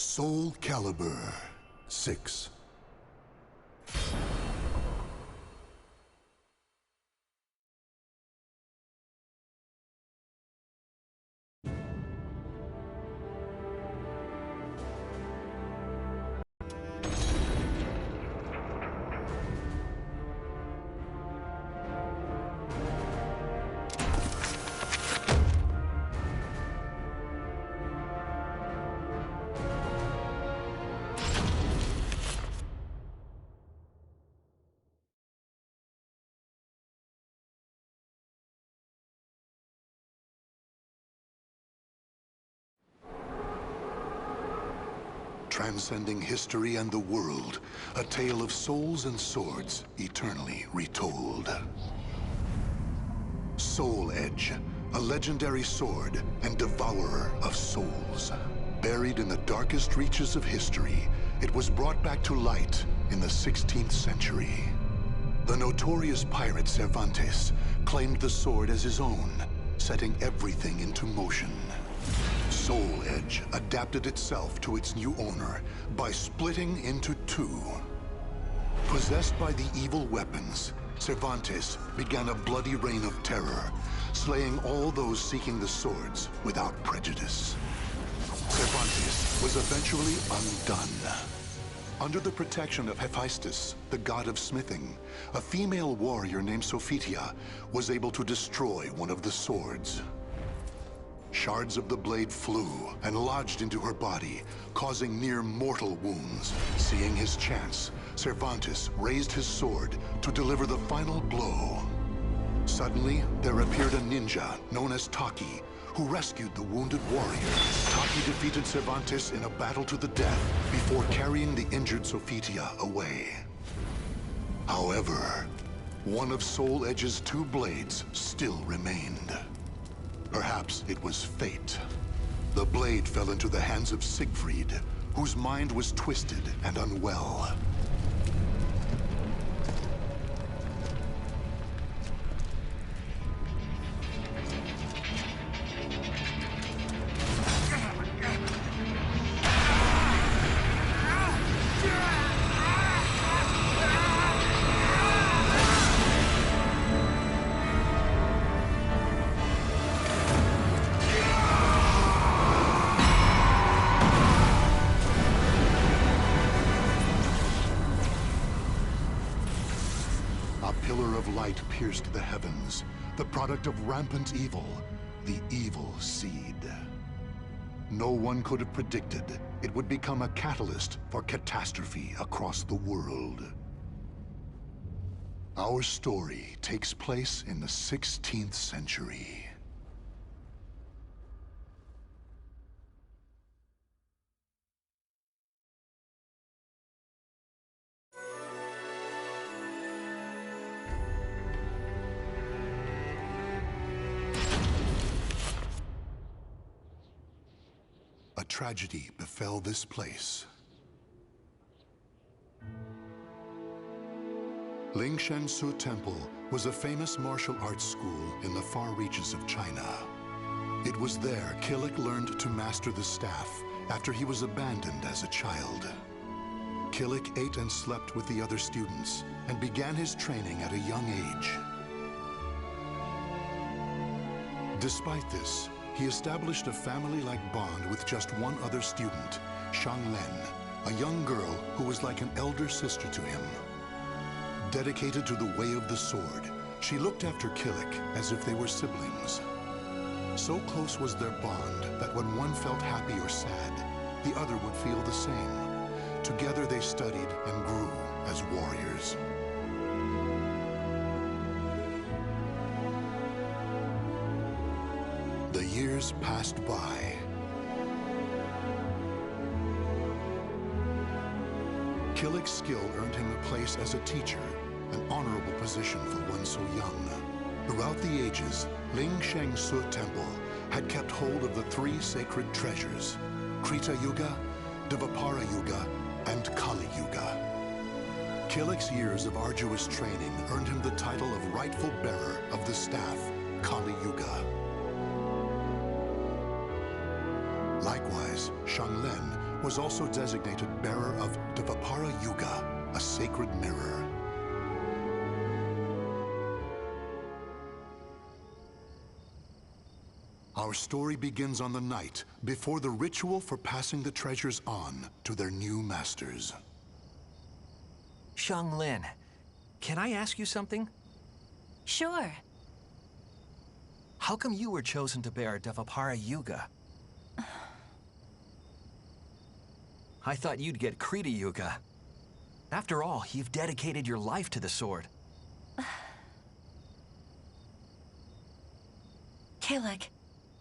Soulcalibur VI. Transcending history and the world, a tale of souls and swords eternally retold. Soul Edge, a legendary sword and devourer of souls. Buried in the darkest reaches of history, it was brought back to light in the 16th century. The notorious pirate Cervantes claimed the sword as his own, setting everything into motion. Soul Edge adapted itself to its new owner by splitting into two. Possessed by the evil weapons, Cervantes began a bloody reign of terror, slaying all those seeking the swords without prejudice. Cervantes was eventually undone. Under the protection of Hephaestus, the god of smithing, a female warrior named Sophitia was able to destroy one of the swords. Shards of the blade flew and lodged into her body, causing near-mortal wounds. Seeing his chance, Cervantes raised his sword to deliver the final blow. Suddenly, there appeared a ninja known as Taki, who rescued the wounded warrior. Taki defeated Cervantes in a battle to the death before carrying the injured Sophitia away. However, one of Soul Edge's two blades still remained. Perhaps it was fate. The blade fell into the hands of Siegfried, whose mind was twisted and unwell. Light pierced the heavens, the product of rampant evil, the evil seed. No one could have predicted it would become a catalyst for catastrophe across the world. Our story takes place in the 16th century. A tragedy befell this place. Lingshensu Temple was a famous martial arts school in the far reaches of China. It was there Kilik learned to master the staff after he was abandoned as a child. Kilik ate and slept with the other students and began his training at a young age. Despite this, he established a family-like bond with just one other student, Xianghua, a young girl who was like an elder sister to him. Dedicated to the way of the sword, she looked after Kilik as if they were siblings. So close was their bond that when one felt happy or sad, the other would feel the same. Together they studied and grew as warriors. The years passed by. Kilik's skill earned him a place as a teacher, an honorable position for one so young. Throughout the ages, Lingshensu Temple had kept hold of the three sacred treasures, Krita Yuga, Dvapara Yuga, and Kali Yuga. Kilik's years of arduous training earned him the title of rightful bearer of the staff, Kali Yuga. Likewise, Xianghua was also designated bearer of Dvapara Yuga, a sacred mirror. Our story begins on the night before the ritual for passing the treasures on to their new masters. Xianglin, can I ask you something? Sure. How come you were chosen to bear Dvapara Yuga? I thought you'd get Krita Yuga. After all, you've dedicated your life to the sword. Kilik,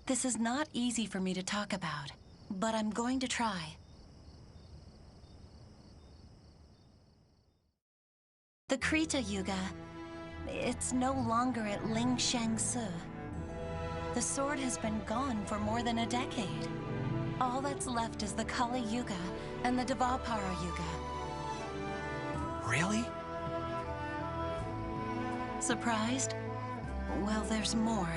this is not easy for me to talk about, but I'm going to try. The Krita Yuga, it's no longer at Ling Shangsu. The sword has been gone for more than a decade. All that's left is the Kali Yuga and the Dvapara Yuga. Really? Surprised? Well, there's more.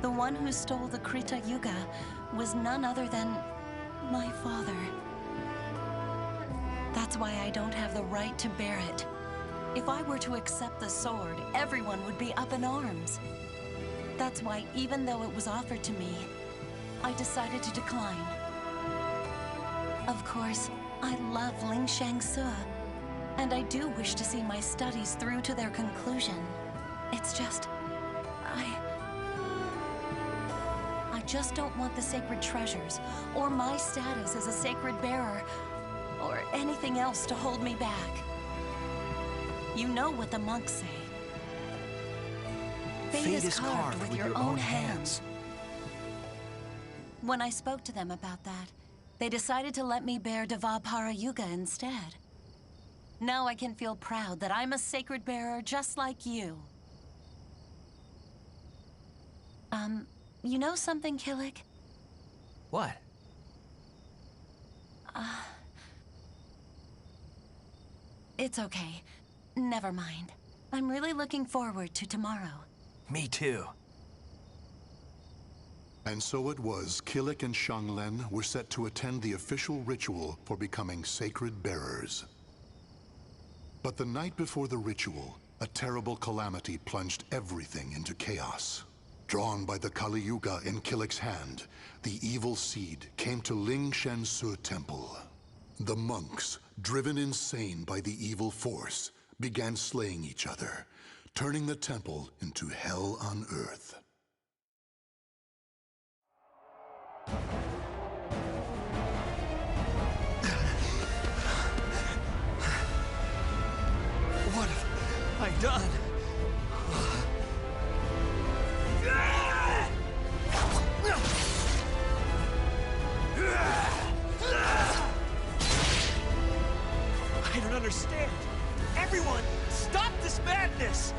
The one who stole the Krita Yuga was none other than my father. That's why I don't have the right to bear it. If I were to accept the sword, everyone would be up in arms. That's why, even though it was offered to me, I decided to decline. Of course, I love Ling Shangsu, and I do wish to see my studies through to their conclusion. It's just... I just don't want the sacred treasures, or my status as a sacred bearer, or anything else to hold me back. You know what the monks say. Fate is carved with your own hands. When I spoke to them about that, they decided to let me bear Dvapara Yuga instead. Now I can feel proud that I'm a sacred bearer just like you. You know something, Kilik? What? It's okay. Never mind. I'm really looking forward to tomorrow. Me too. And so it was, Kilik and Xianglin were set to attend the official ritual for becoming sacred bearers. But the night before the ritual, a terrible calamity plunged everything into chaos. Drawn by the Kali Yuga in Kilik's hand, the evil seed came to Ling Shangsu Temple. The monks, driven insane by the evil force, began slaying each other, turning the temple into hell on earth. What have I done? I don't understand. Everyone, stop this madness!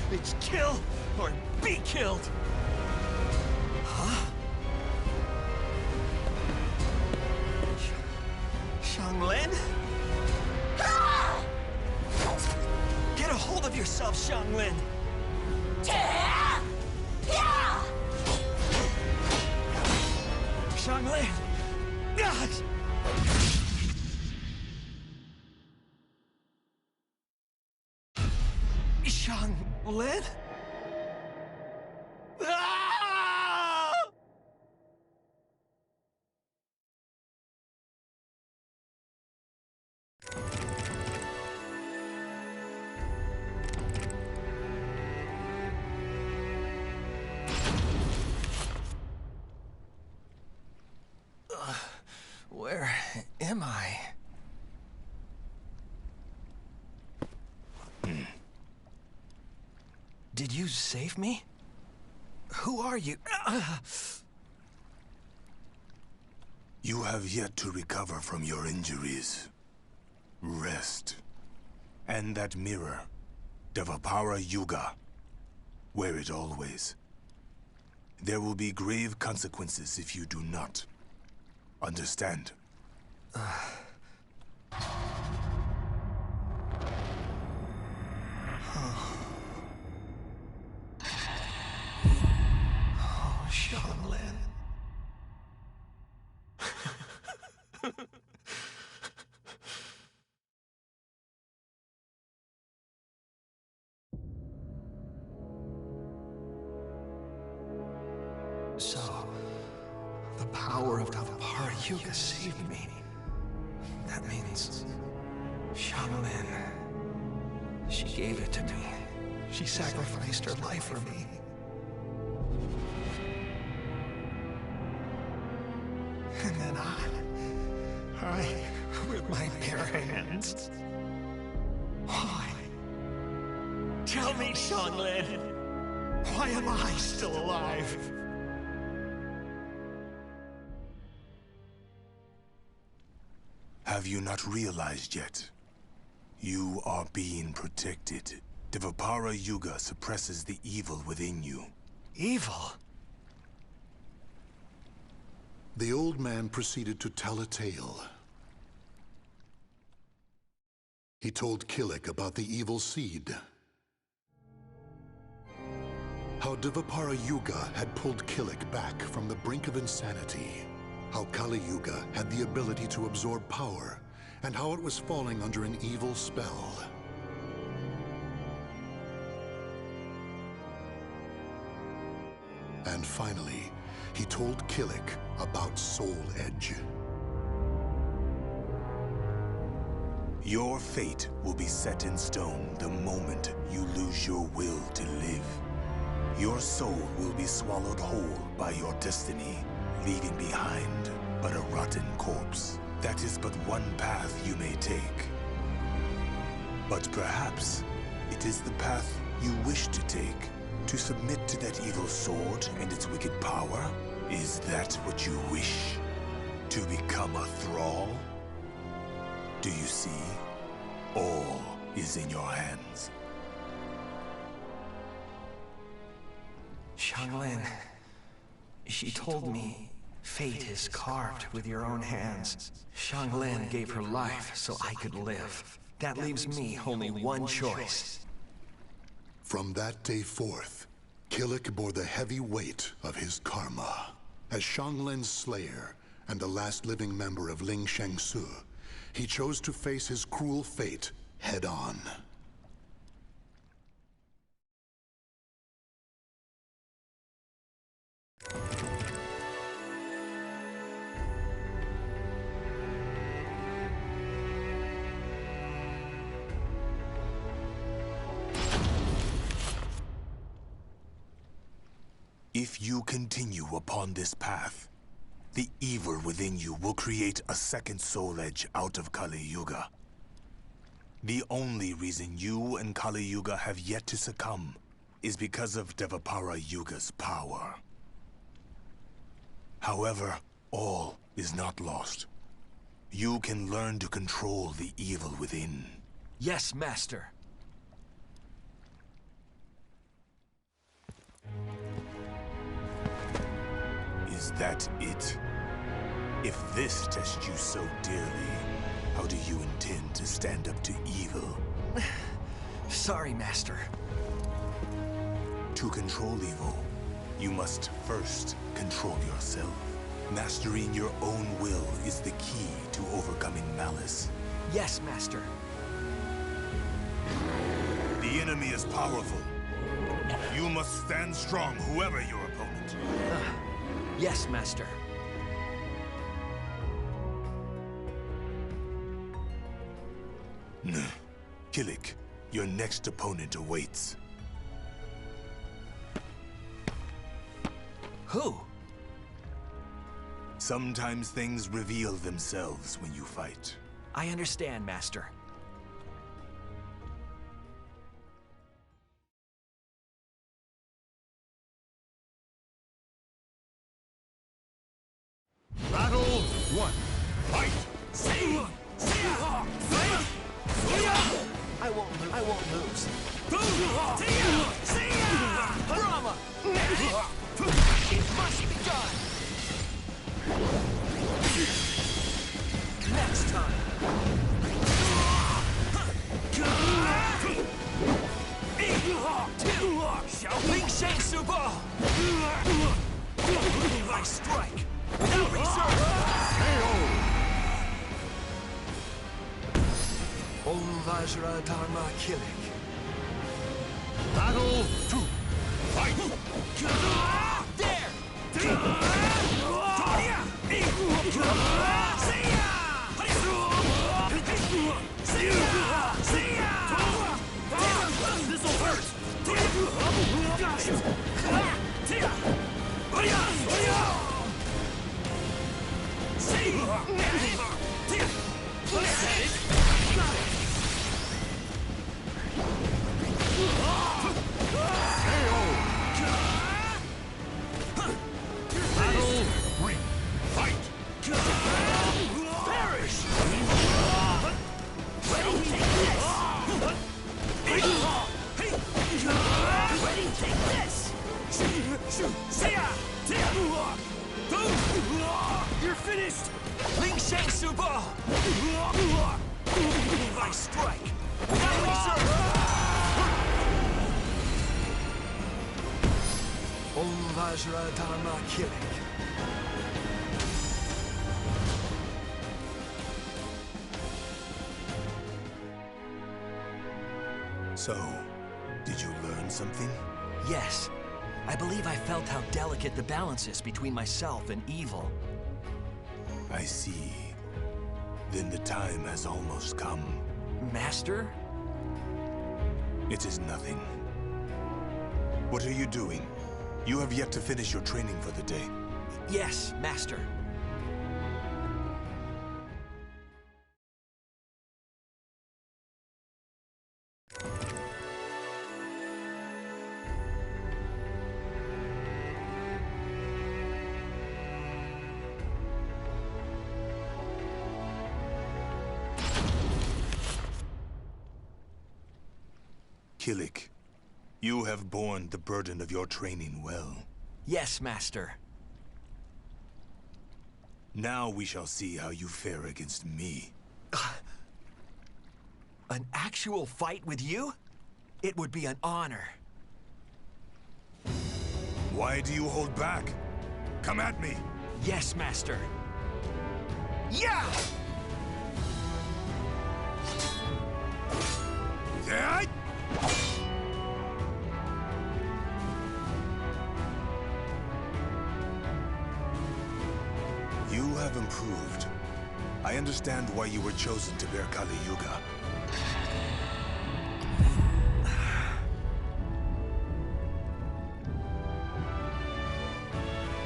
It's kill or be killed! Huh? Xianglin? Get a hold of yourself, Xianglin! Xianglin! Xianglin? Ah! am I? Did you save me? Who are you? You have yet to recover from your injuries. Rest. And that mirror, Devapara Yuga. Wear it always. There will be grave consequences if you do not. Understand? Oh, Xianglin. So, the power of Devapara Yuga saved me. That means Xianglin. She gave it to me. She sacrificed her life for me. And then I, with my bare hands. Why? Tell me, Xianglin. Why am I still alive? Have you not realized yet? You are being protected. Devapara Yuga suppresses the evil within you. Evil? The old man proceeded to tell a tale. He told Kilik about the evil seed. How Devapara Yuga had pulled Kilik back from the brink of insanity. How Kali Yuga had the ability to absorb power, and how it was falling under an evil spell. And finally, he told Kilik about Soul Edge. Your fate will be set in stone the moment you lose your will to live. Your soul will be swallowed whole by your destiny, leaving behind but a rotten corpse. That is but one path you may take. But perhaps it is the path you wish to take, to submit to that evil sword and its wicked power. Is that what you wish? To become a thrall? Do you see? All is in your hands. Xianglin, she told me fate is carved with your own hands. Xianglin gave her life so I could live. That leaves me only one choice. From that day forth, Kilik bore the heavy weight of his karma. As Xianglin's slayer and the last living member of Ling Shengsu, he chose to face his cruel fate head-on. If you continue upon this path, the evil within you will create a second soul edge out of Kali Yuga. The only reason you and Kali Yuga have yet to succumb is because of Devapara Yuga's power. However, all is not lost. You can learn to control the evil within. Yes, Master. Is that it? If this tests you so dearly, how do you intend to stand up to evil? Sorry, Master. To control evil, you must first control yourself. Mastering your own will is the key to overcoming malice. Yes, Master. The enemy is powerful. You must stand strong, whoever your opponent. Yes, Master. Kilik, your next opponent awaits. Who? Sometimes things reveal themselves when you fight. I understand, Master. Battle 1. Fight! I won't lose. Brahma! It must be done! Next time! Ling Shang Suba! I strike! Without reserve! Om Vajra Dharma Kilik. Battle 2. Fight! There! This'll hurt! Got it! Battle 3. Fight! Perish! Ready, take this! Ready, take this! You're finished! Ling Shang Suba! I strike! Without reserve! Om Vajra Dharma Kilik. So, did you learn something? Yes. I believe I felt how delicate the balance is between myself and evil. I see. Then the time has almost come. Master? It is nothing. What are you doing? You have yet to finish your training for the day. Yes, Master. Kilik, you have borne the burden of your training well. Yes, Master. Now we shall see how you fare against me. An actual fight with you? It would be an honor. Why do you hold back? Come at me! Yes, Master. Yeah! Yeah! You have improved. I understand why you were chosen to bear Kali Yuga.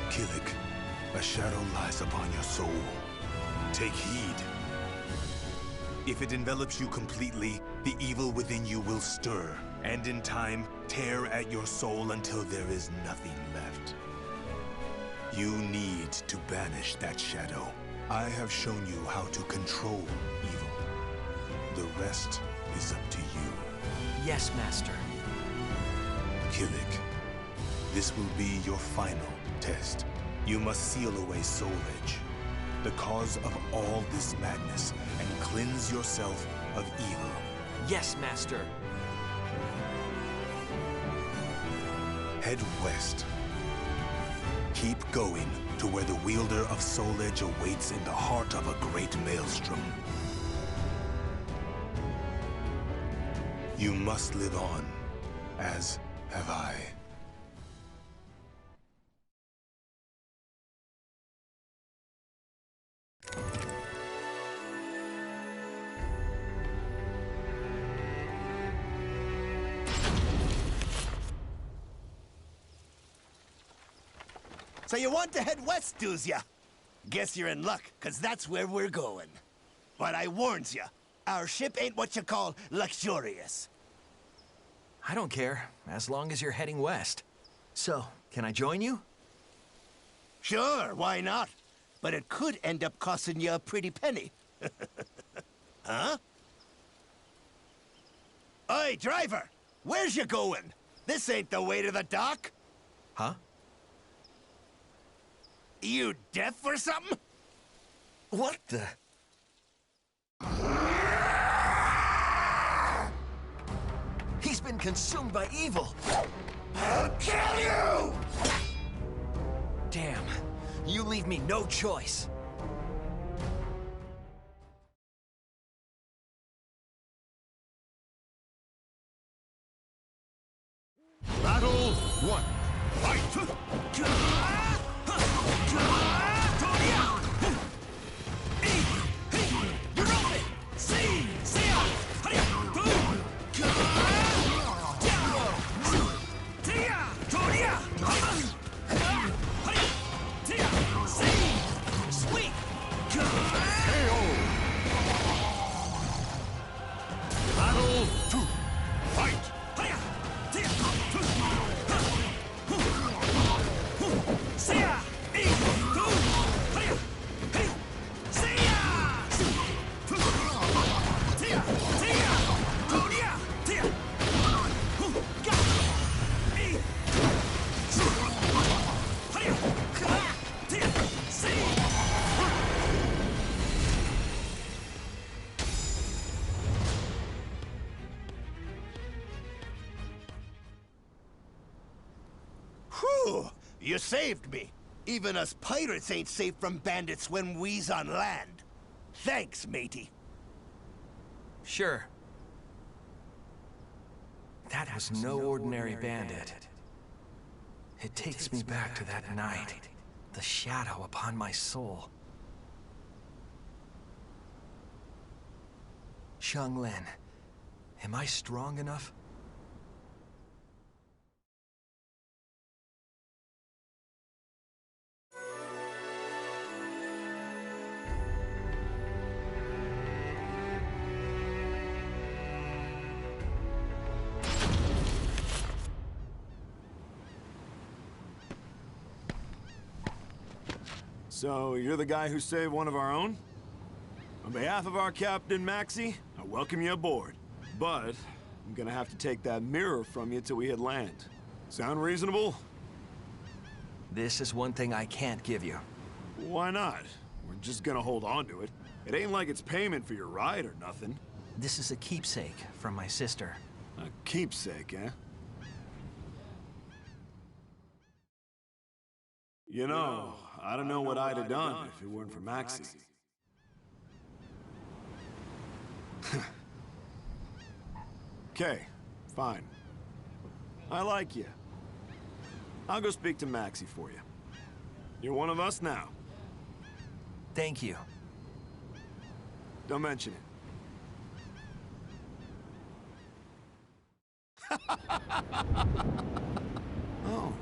Kilik, a shadow lies upon your soul. Take heed. If it envelops you completely, the evil within you will stir, and in time, tear at your soul until there is nothing left. You need to banish that shadow. I have shown you how to control evil. The rest is up to you. Yes, Master. Kilik, this will be your final test. You must seal away Soul Edge, the cause of all this madness, and cleanse yourself of evil. Yes, Master. Head west. Keep going to where the wielder of Soul Edge awaits in the heart of a great maelstrom. You must live on, as have I. So you want to head west, doos ya? Guess you're in luck, 'cause that's where we're going. But I warns ya, our ship ain't what you call luxurious. I don't care, as long as you're heading west. So, can I join you? Sure, why not? But it could end up costing you a pretty penny. Huh? Oi, driver! Where's you going? This ain't the way to the dock. Huh? You deaf or something? What the? He's been consumed by evil! I'll kill you! Damn, you leave me no choice. Battle 1. Fight! Battle 2. Fight! Whew! You saved me. Even us pirates ain't safe from bandits when we's on land. Thanks, matey. Sure. That was no ordinary bandit. It takes me back to that night. The shadow upon my soul. Xianglin, am I strong enough? So, you're the guy who saved one of our own? On behalf of our captain, Maxi, I welcome you aboard. But, I'm gonna have to take that mirror from you till we hit land. Sound reasonable? This is one thing I can't give you. Why not? We're just gonna hold on to it. It ain't like it's payment for your ride or nothing. This is a keepsake from my sister. A keepsake, eh? You know, I don't know what I'd have done if it weren't for Maxi. Okay, fine. I like you. I'll go speak to Maxi for you. You're one of us now. Thank you. Don't mention it. Oh.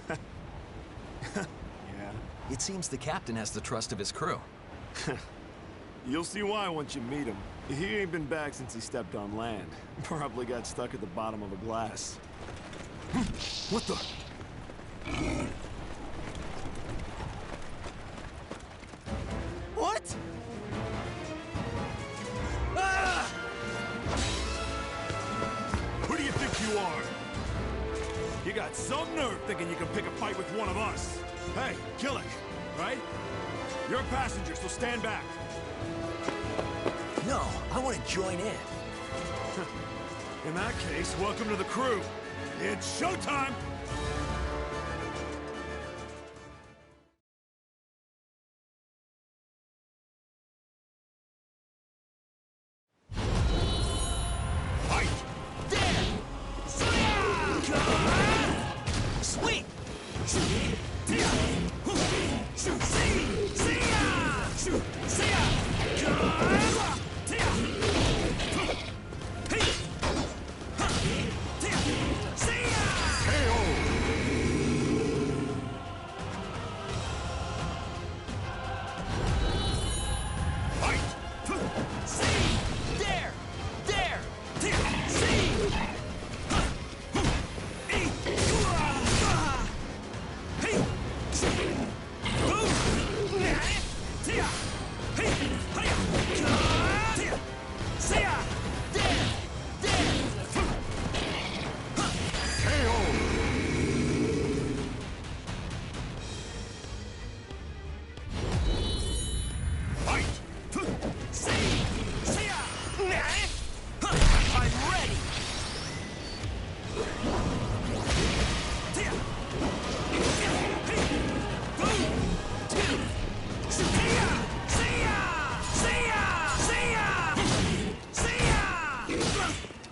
Yeah. It seems the captain has the trust of his crew. You'll see why once you meet him. He ain't been back since he stepped on land. Probably got stuck at the bottom of a glass. What the? What? Ah! Who do you think you are? You got some nerve thinking you can pick a fight with one of us. Hey, Kilik, right? You're a passenger, so stand back. No, I want to join in. In that case, welcome to the crew. It's showtime! Fight! Sweet!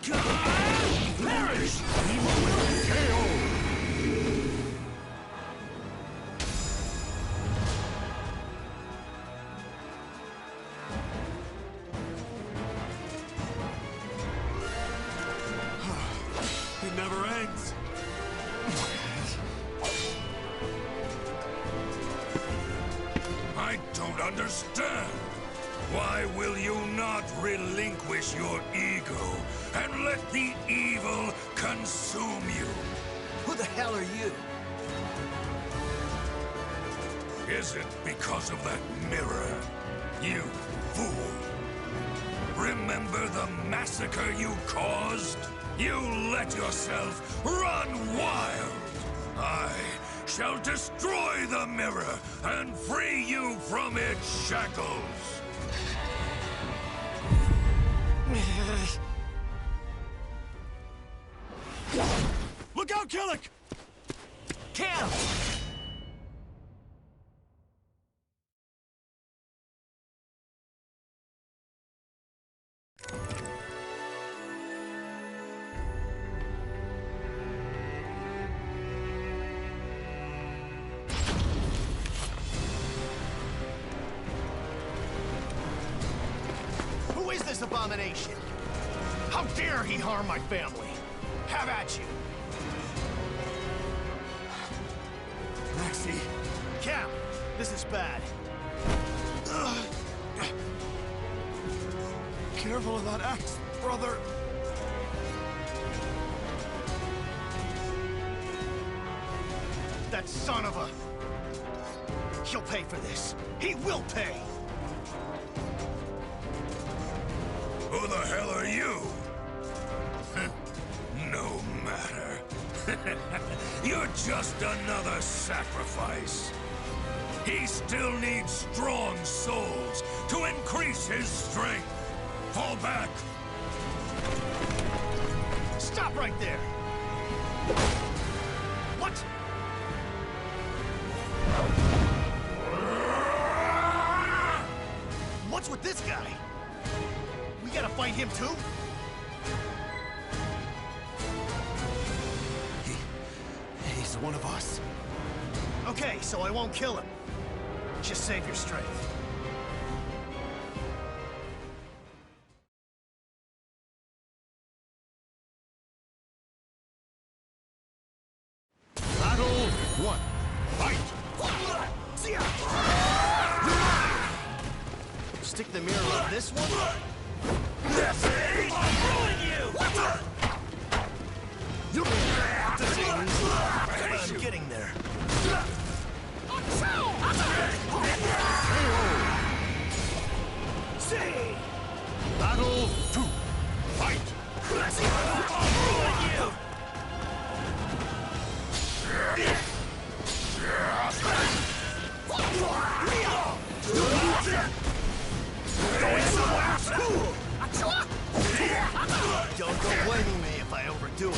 Perish! It never ends. I don't understand. Why will you not relinquish your ego and let the evil consume you? Who the hell are you? Is it because of that mirror? You fool! Remember the massacre you caused? You let yourself run wild! I shall destroy the mirror and free you from its shackles! Look out, Kilik! Cam! Who is this abomination? How dare he harm my family? Have at you! Maxi. Cap, this is bad. Careful of that axe, brother. That son of a... He'll pay for this. He will pay! Who the hell are you? No matter. You're just another sacrifice. He still needs strong souls to increase his strength. Fall back. Stop right there! What? What's with this guy? We gotta fight him too? He's one of us. Okay, so I won't kill him. Just save your strength. Battle 1. Fight! Stick the mirror on this one? I'll ruin you! I'm getting there. Battle 2. Fight! I'll ruin you! Going somewhere? Don't go blaming me if I overdo it.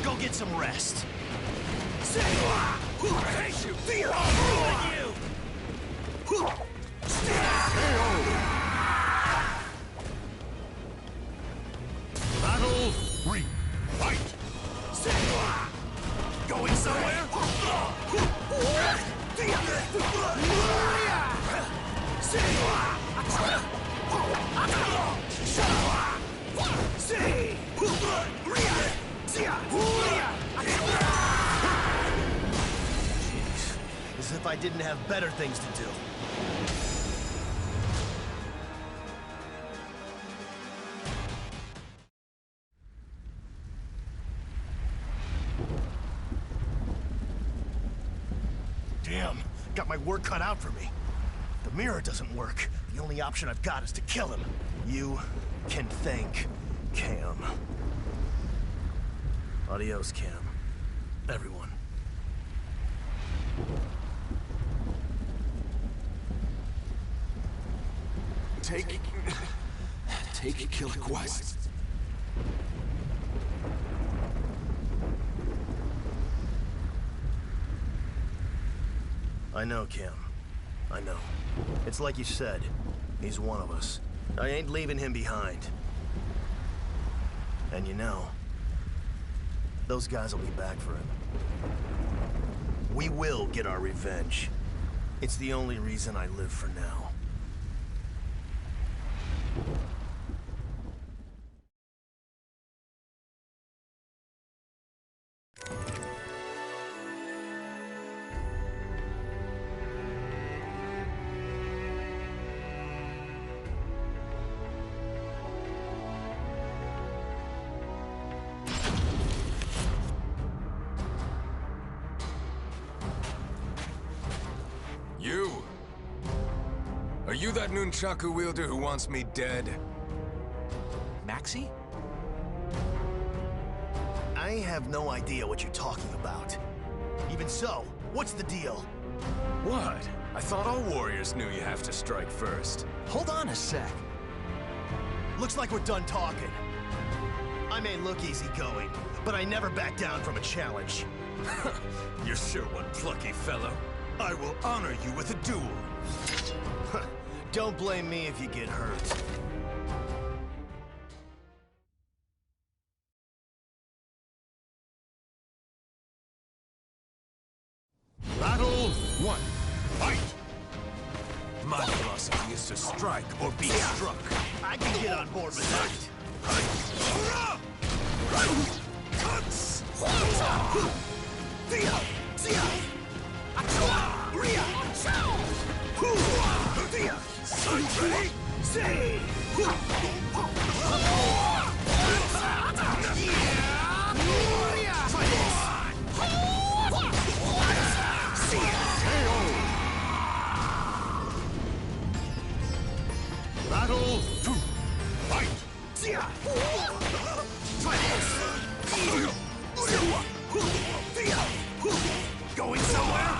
Go get some rest. I hate you! I'll ruin you! Battle 3. Fight! Going somewhere? As if I didn't have better things to do. Damn, got my work cut out for me. The mirror doesn't work. The only option I've got is to kill him. You can thank Cam. Adios, Cam. Everyone. Take Kilik West. I know, Cam. I know. It's like you said. He's one of us. I ain't leaving him behind. And you know, those guys will be back for him. We will get our revenge. It's the only reason I live for now. You! Are you that nunchaku wielder who wants me dead? Maxi? I have no idea what you're talking about. Even so, what's the deal? What? I thought all warriors knew you have to strike first. Hold on a sec. Looks like we're done talking. I may look easygoing, but I never back down from a challenge. You're sure one plucky fellow. I will honor you with a duel. Don't blame me if you get hurt. Battle 1. Fight! My philosophy is to strike or be struck. I can get on board with that. Cuts! Battle 2. Fight! Going somewhere?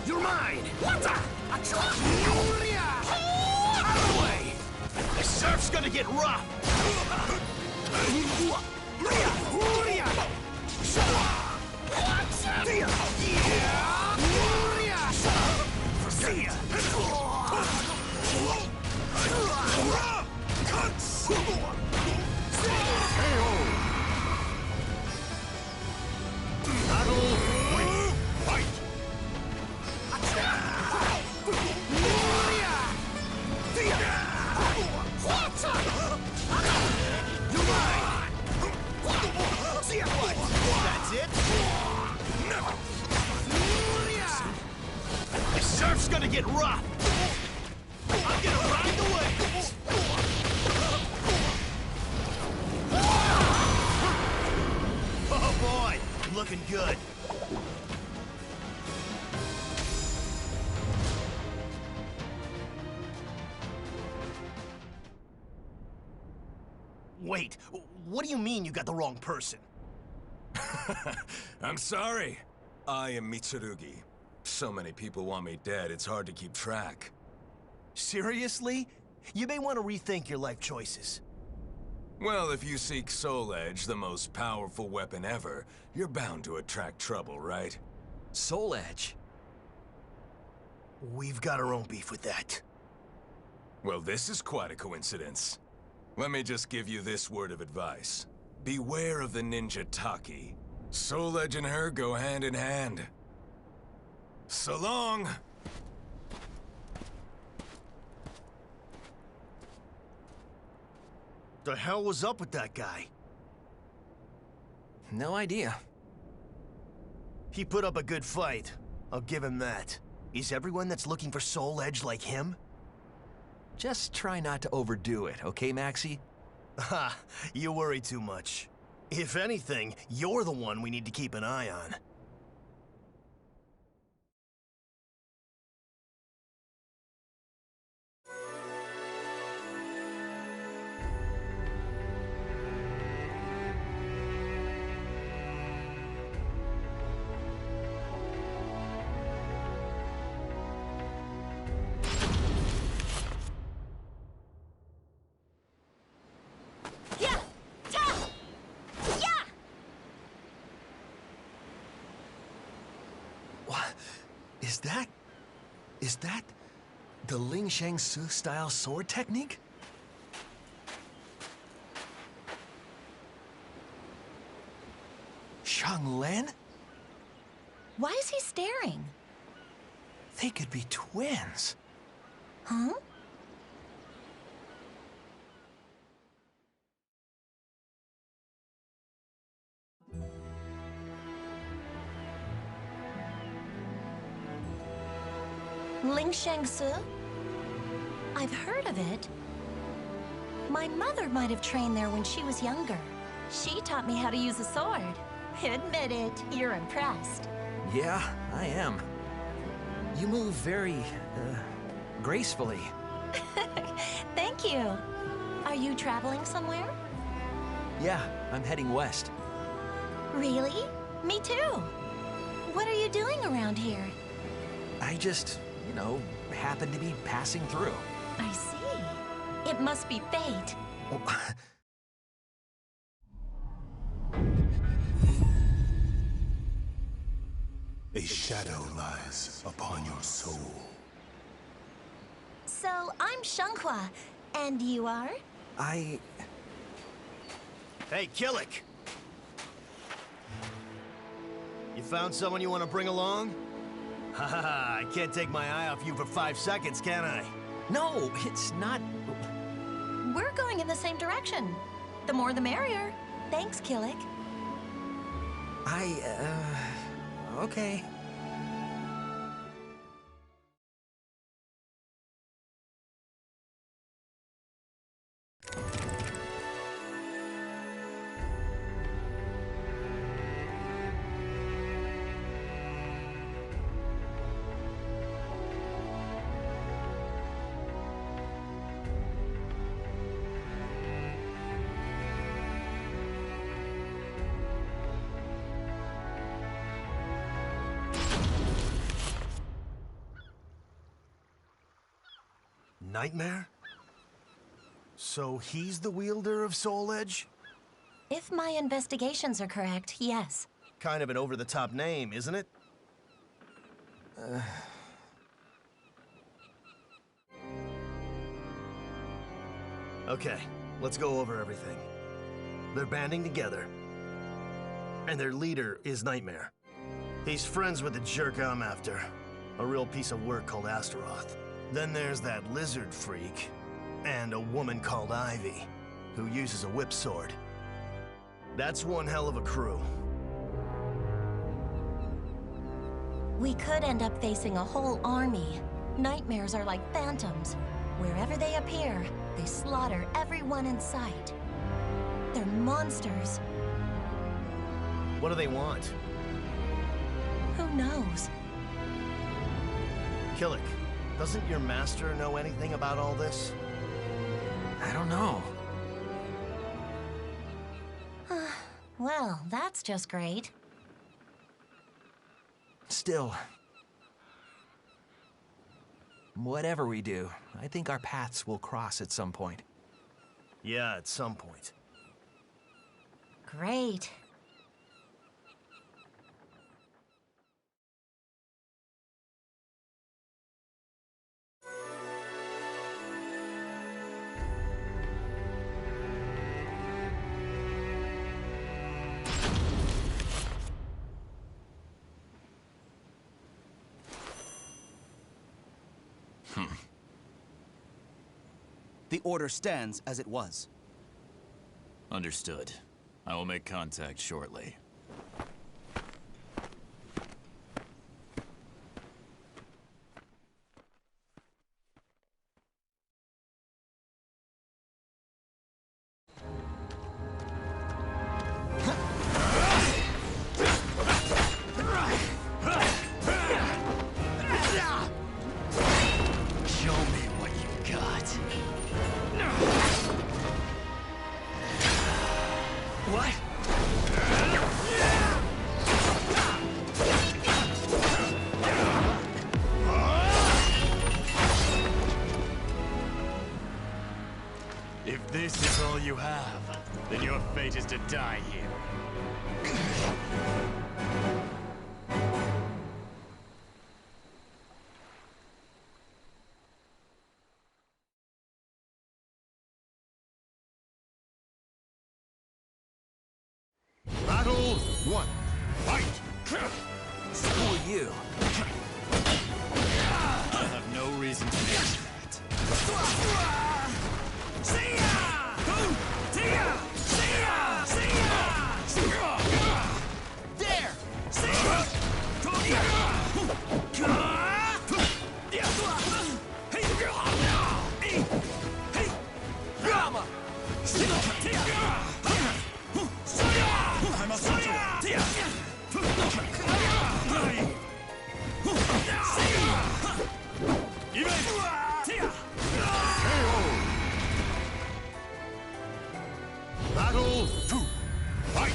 You're mine! Out of the way! The surf's gonna get rough! Battle 3. Fight! You're mine! That's it? Never! The surf's gonna get rough! I'm gonna ride the waves! Oh boy, looking good. Wait, what do you mean you got the wrong person? I'm sorry. I am Mitsurugi. So many people want me dead, it's hard to keep track. Seriously? You may want to rethink your life choices. Well, if you seek Soul Edge, the most powerful weapon ever, you're bound to attract trouble, right? Soul Edge. We've got our own beef with that. Well, this is quite a coincidence. Let me just give you this word of advice. Beware of the ninja Taki. Soul Edge and her go hand in hand. So long! The hell was up with that guy? No idea. He put up a good fight. I'll give him that. Is everyone that's looking for Soul Edge like him? Just try not to overdo it, okay, Maxi? Ha! You worry too much. If anything, you're the one we need to keep an eye on. Is that The Ling Shang Su style sword technique? Xianglen? Why is he staring? They could be twins. Huh? Ling Shang Su? I've heard of it. My mother might have trained there when she was younger. She taught me how to use a sword. Admit it, you're impressed. Yeah, I am. You move very, gracefully. Thank you. Are you traveling somewhere? Yeah, I'm heading west. Really? Me too. What are you doing around here? I just, you know, happen to be passing through. I see. It must be fate. Oh, A shadow lies upon your soul. So, I'm Xianghua, and you are? Hey, Kilik! You found someone you want to bring along? Haha, I can't take my eye off you for 5 seconds, can I? no, it's not... We're going in the same direction. The more the merrier. Thanks, Kilik. Okay. Nightmare? So he's the wielder of Soul Edge? If my investigations are correct, yes. Kind of an over-the-top name, isn't it? Okay, let's go over everything. They're banding together. And their leader is Nightmare. He's friends with the jerk I'm after. A real piece of work called Astaroth. Then there's that lizard freak, and a woman called Ivy, who uses a whip sword. That's one hell of a crew. We could end up facing a whole army. Nightmares are like phantoms. Wherever they appear, they slaughter everyone in sight. They're monsters. What do they want? Who knows? Kilik, doesn't your master know anything about all this? I don't know. Well, that's just great. Still, whatever we do, I think our paths will cross at some point. Yeah, at some point. Great. The order stands as it was. Understood. I will make contact shortly. If this is all you have, then your fate is to die here. 1, fight! Who are you? I have no reason to mention that. Battle 2, fight!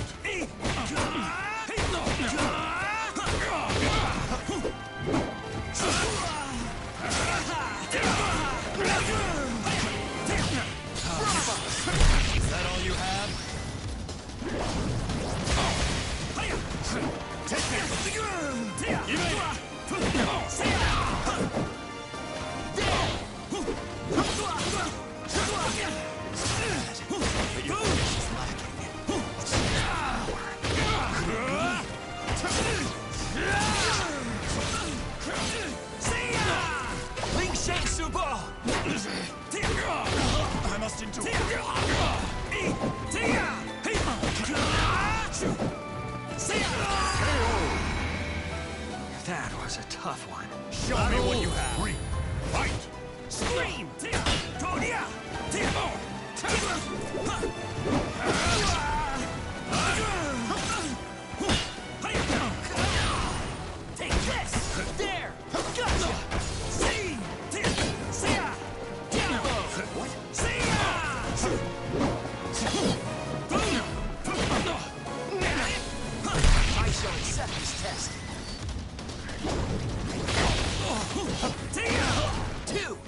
Is that all you have? I must endure. That was a tough one. Show me what you have. 3, fight! Scream! Take this! There! Gotcha! See! What? I shall accept this test. 2!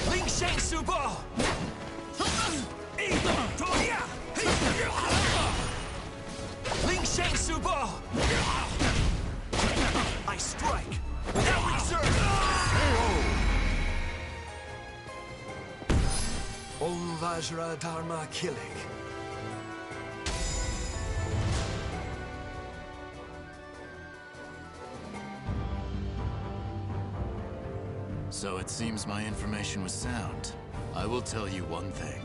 Ling Shang Su Bo! Ling Shang Su Bo! I strike without reserve! Om Vajra Dharma Kilik. So it seems my information was sound. I will tell you one thing.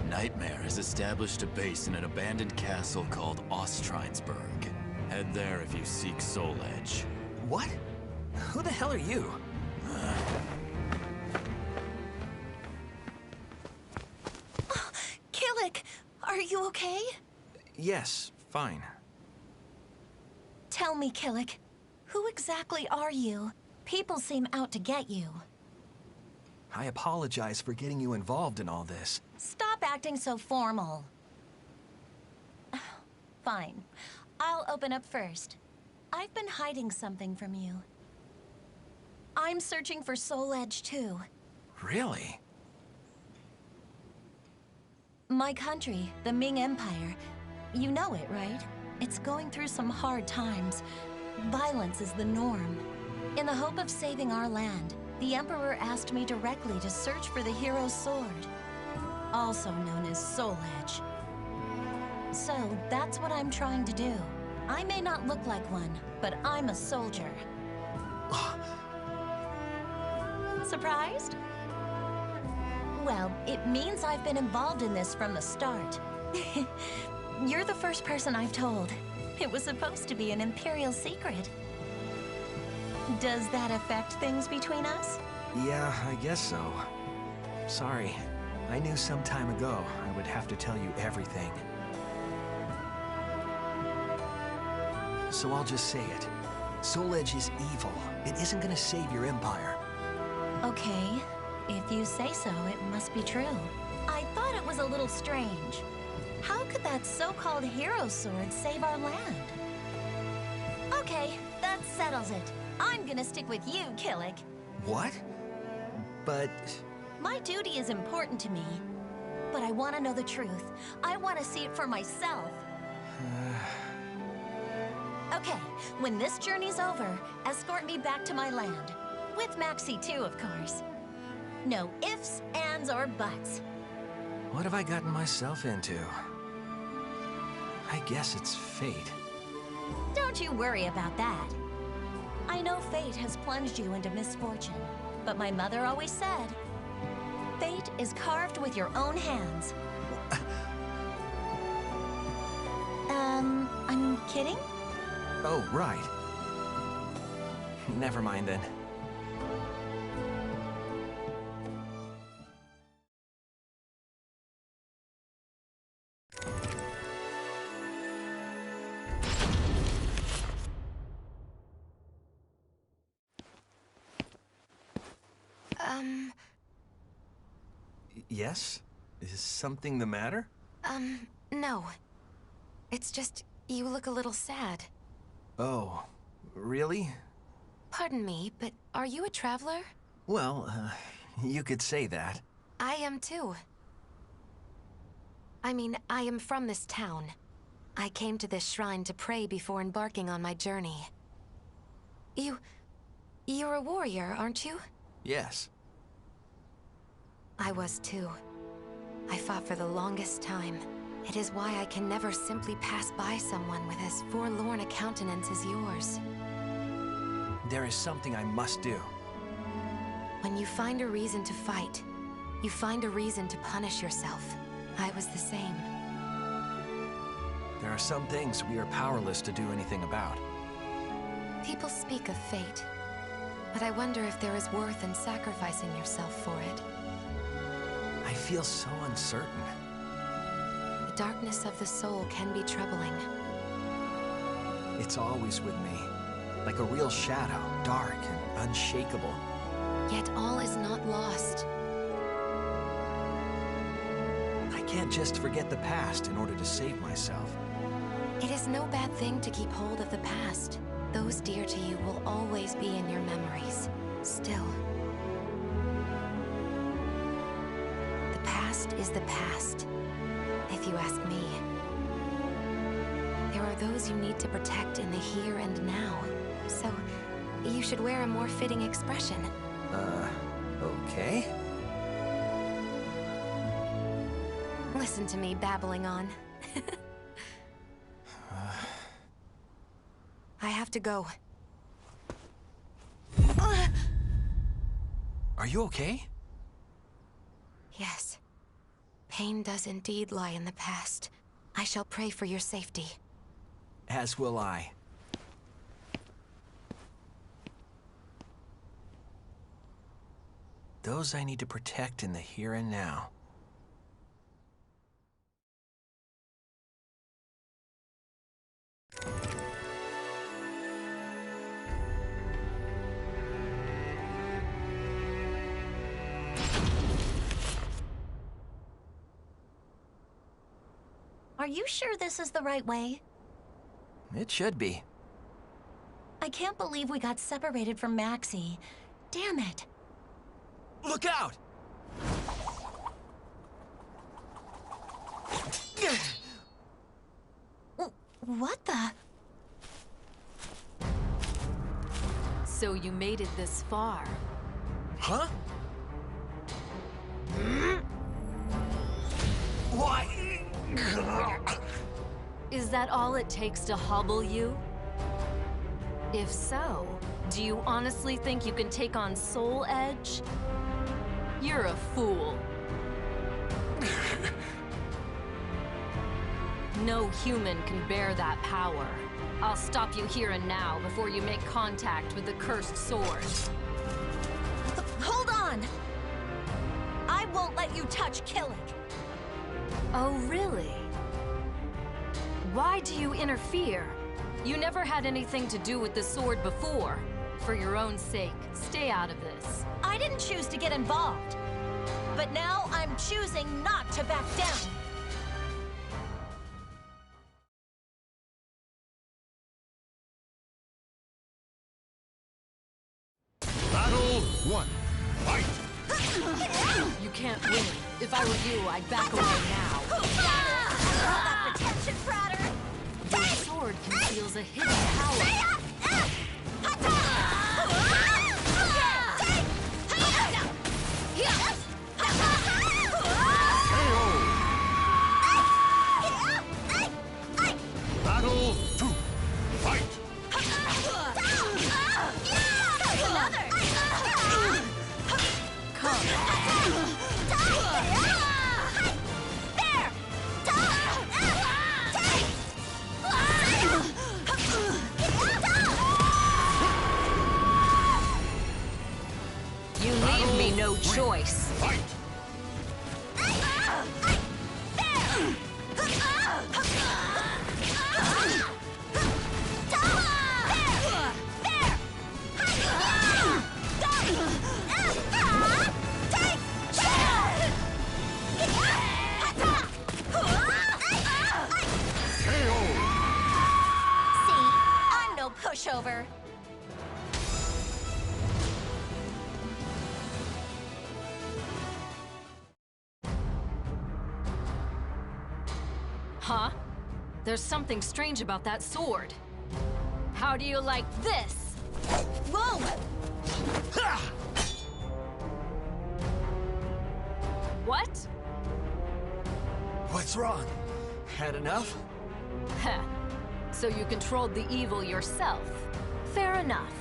Nightmare has established a base in an abandoned castle called Ostrinsburg. Head there if you seek Soul Edge. What? Who the hell are you? Kilik, are you okay? Yes, fine. Tell me, Kilik, who exactly are you? People seem out to get you. I apologize for getting you involved in all this. Stop acting so formal. Fine. I'll open up first. I've been hiding something from you. I'm searching for Soul Edge too. Really? My country, the Ming Empire, you know it, right? It's going through some hard times. Violence is the norm. In the hope of saving our land, the Emperor asked me directly to search for the hero's sword, also known as Soul Edge. So, that's what I'm trying to do. I may not look like one, but I'm a soldier. Surprised? Well, it means I've been involved in this from the start. You're the first person I've told. It was supposed to be an Imperial secret. Does that affect things between us? Yeah, I guess so. Sorry. I knew some time ago I would have to tell you everything. So I'll just say it. Soul Edge is evil. It isn't gonna save your empire. Okay. If you say so, it must be true. I thought it was a little strange. How could that so-called hero sword save our land? Okay, that settles it. I'm gonna stick with you, Kilik. What? But... My duty is important to me. But I want to know the truth. I want to see it for myself. Okay, when this journey's over, escort me back to my land. With Maxi too, of course. No ifs, ands, or buts. What have I gotten myself into? I guess it's fate. Don't you worry about that. I know fate has plunged you into misfortune, but my mother always said, fate is carved with your own hands. I'm kidding? Oh, right. Never mind then. Yes? Is something the matter? No. It's just, you look a little sad. Oh, really? Pardon me, but are you a traveler? Well, you could say that. I am too. I mean, I am from this town. I came to this shrine to pray before embarking on my journey. You're a warrior, aren't you? Yes. I was too. I fought for the longest time. It is why I can never simply pass by someone with as forlorn a countenance as yours. There is something I must do. When you find a reason to fight, you find a reason to punish yourself. I was the same. There are some things we are powerless to do anything about. People speak of fate, but I wonder if there is worth in sacrificing yourself for it. I feel so uncertain. The darkness of the soul can be troubling. It's always with me, like a real shadow, dark and unshakable. Yet all is not lost. I can't just forget the past in order to save myself. It is no bad thing to keep hold of the past. Those dear to you will always be in your memories. Still. The past is the past, if you ask me. There are those you need to protect in the here and now. So, you should wear a more fitting expression. Okay. Listen to me babbling on. I have to go. Are you okay? Yes. Pain does indeed lie in the past. I shall pray for your safety. As will I. Those I need to protect in the here and now. Are you sure this is the right way? It should be. I can't believe we got separated from Maxi. Damn it. Look out! What the? So you made it this far. Huh? What? Is that all it takes to hobble you? If so, do you honestly think you can take on Soul Edge? You're a fool. No human can bear that power. I'll stop you here and now before you make contact with the cursed sword. Hold on! I won't let you touch Kilik. Oh, really? Why do you interfere? You never had anything to do with the sword before. For your own sake, stay out of this. I didn't choose to get involved. But now I'm choosing not to back down. Battle 1. Fight! You can't win. If I were you, I'd back away now. That protection, Fratter! Your sword conceals a hidden power. me no choice. Fight! Pushover. Huh? There's something strange about that sword. How do you like this? Whoa! What? What's wrong? Had enough? Heh. So you controlled the evil yourself. Fair enough.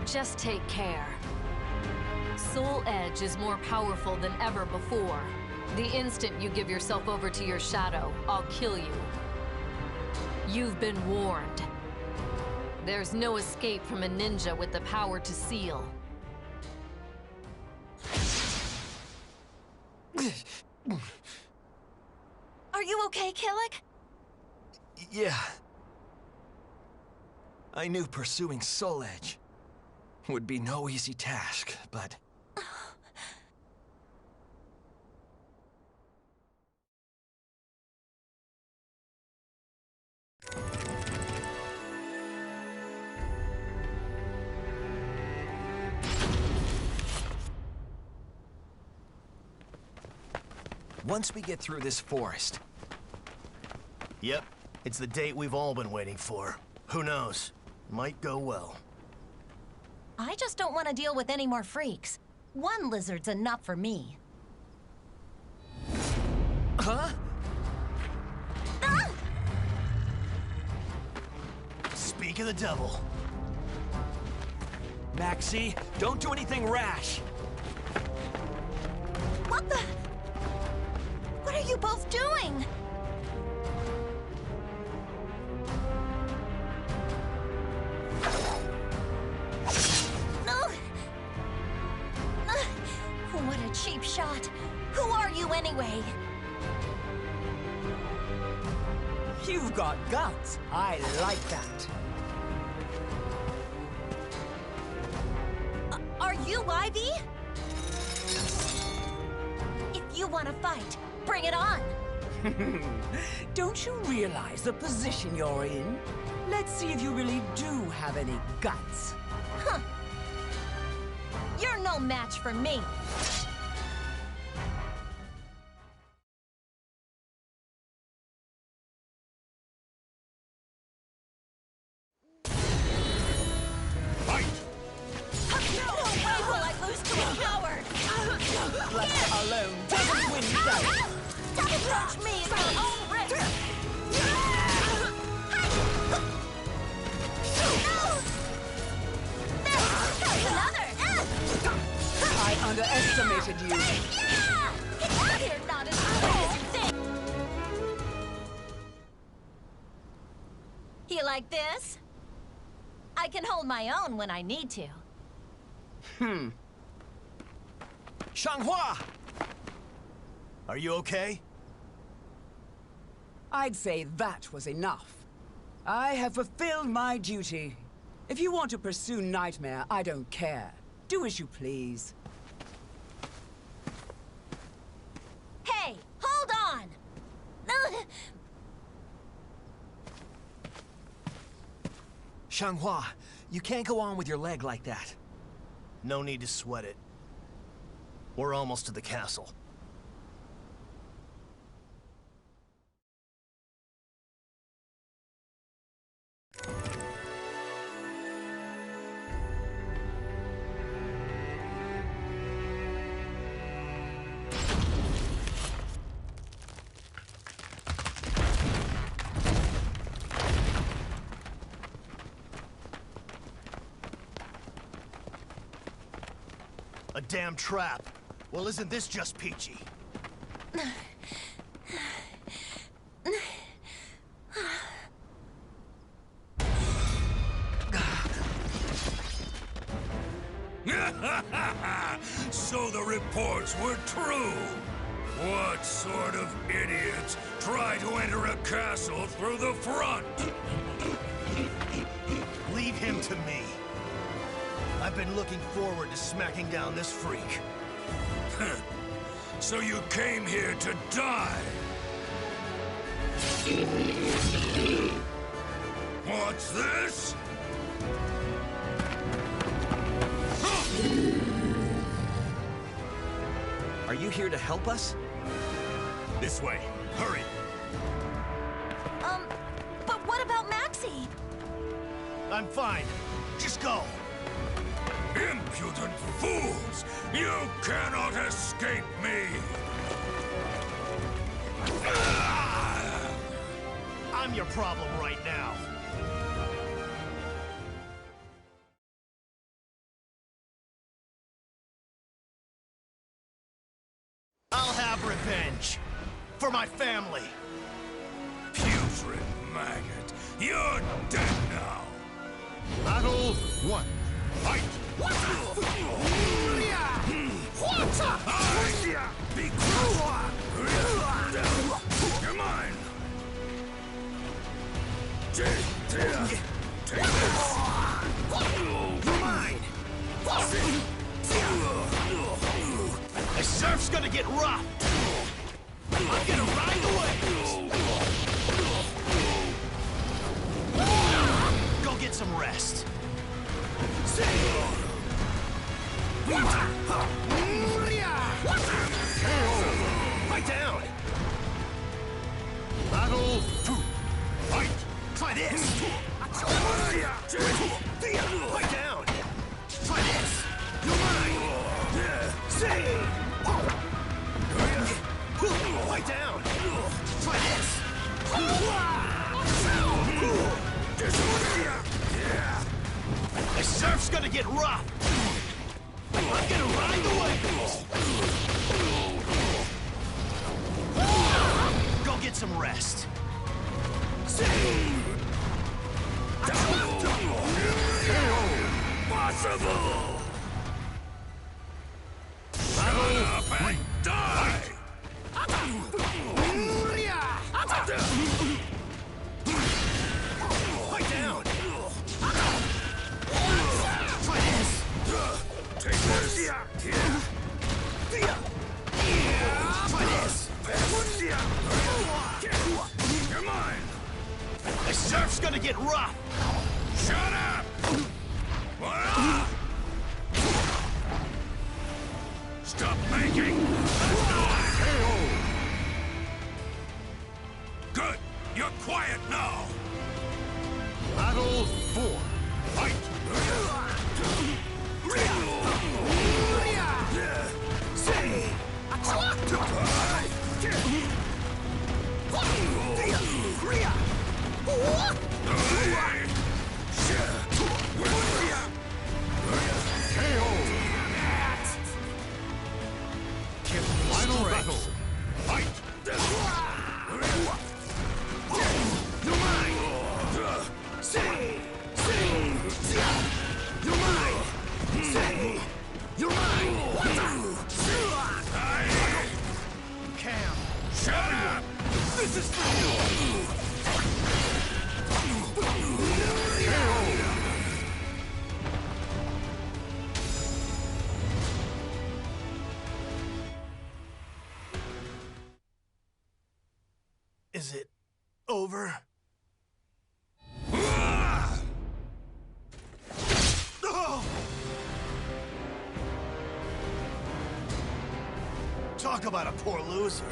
Just take care. Soul Edge is more powerful than ever before. The instant you give yourself over to your shadow, I'll kill you. You've been warned. There's no escape from a ninja with the power to seal. Are you okay, Kilik? Yeah. I knew pursuing Soul Edge would be no easy task, but... Once we get through this forest... Yep, it's the date we've all been waiting for. Who knows? Might go well. I just don't want to deal with any more freaks. One lizard's enough for me. Huh? Ah! Speak of the devil. Maxi, don't do anything rash! What the? What are you both doing? What a cheap shot. Who are you anyway? You've got guts. I like that. Are you Ivy? If you want to fight, bring it on. Don't you realize the position you're in? Let's see if you really do have any guts. Huh. You're no match for me. Underestimated you. You're not as good as you think. You like this? I can hold my own when I need to. Xianghua! Are you okay? I'd say that was enough. I have fulfilled my duty. If you want to pursue Nightmare, I don't care. Do as you please. Hey, hold on! Xianghua, you can't go on with your leg like that. No need to sweat it. We're almost to the castle. A damn trap. Well, isn't this just peachy? So the reports were true. What sort of idiots try to enter a castle through the front? Leave him to me. I've been looking forward to smacking down this freak. So you came here to die? What's this? Are you here to help us? This way. Hurry. But what about Maxi? I'm fine. Just go. Impudent fools! You cannot escape me! I'm your problem right now. I'll have revenge. For my family. Putrid maggot! You're dead now! Battle 1. Fight! Be cruel! You're mine! Take this! You're mine! The surf's gonna get rough! I'm gonna ride the waves! Go get some rest. Fight down! Battle 2. Fight! Try this! Fight down! Try this! You're mine! Fight down! Try this! The surf's gonna get rough! I'm gonna ride the waves! Go get some rest. Impossible! Shut up and die! Fight down! Try this! Take this! Try this! You're mine! The surf's gonna get rough! Shut up! Stop making noise! Good! You're quiet now! Battle 4. Fight! Final battle! Fight! You're mine! You're mine! You're mine! Cam! Shut up! This is for you! Is it over? Talk about a poor loser.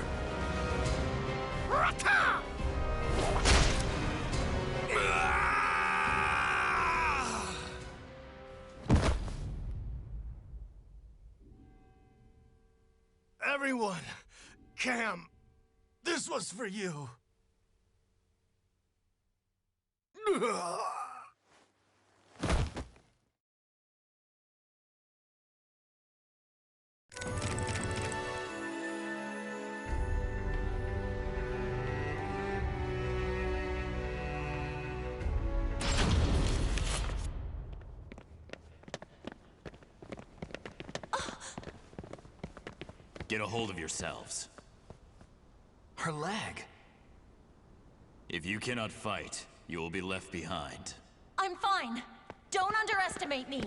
Everyone, Cam, this was for you. Get a hold of yourselves. Her leg. If you cannot fight, you will be left behind. I'm fine. Don't underestimate me.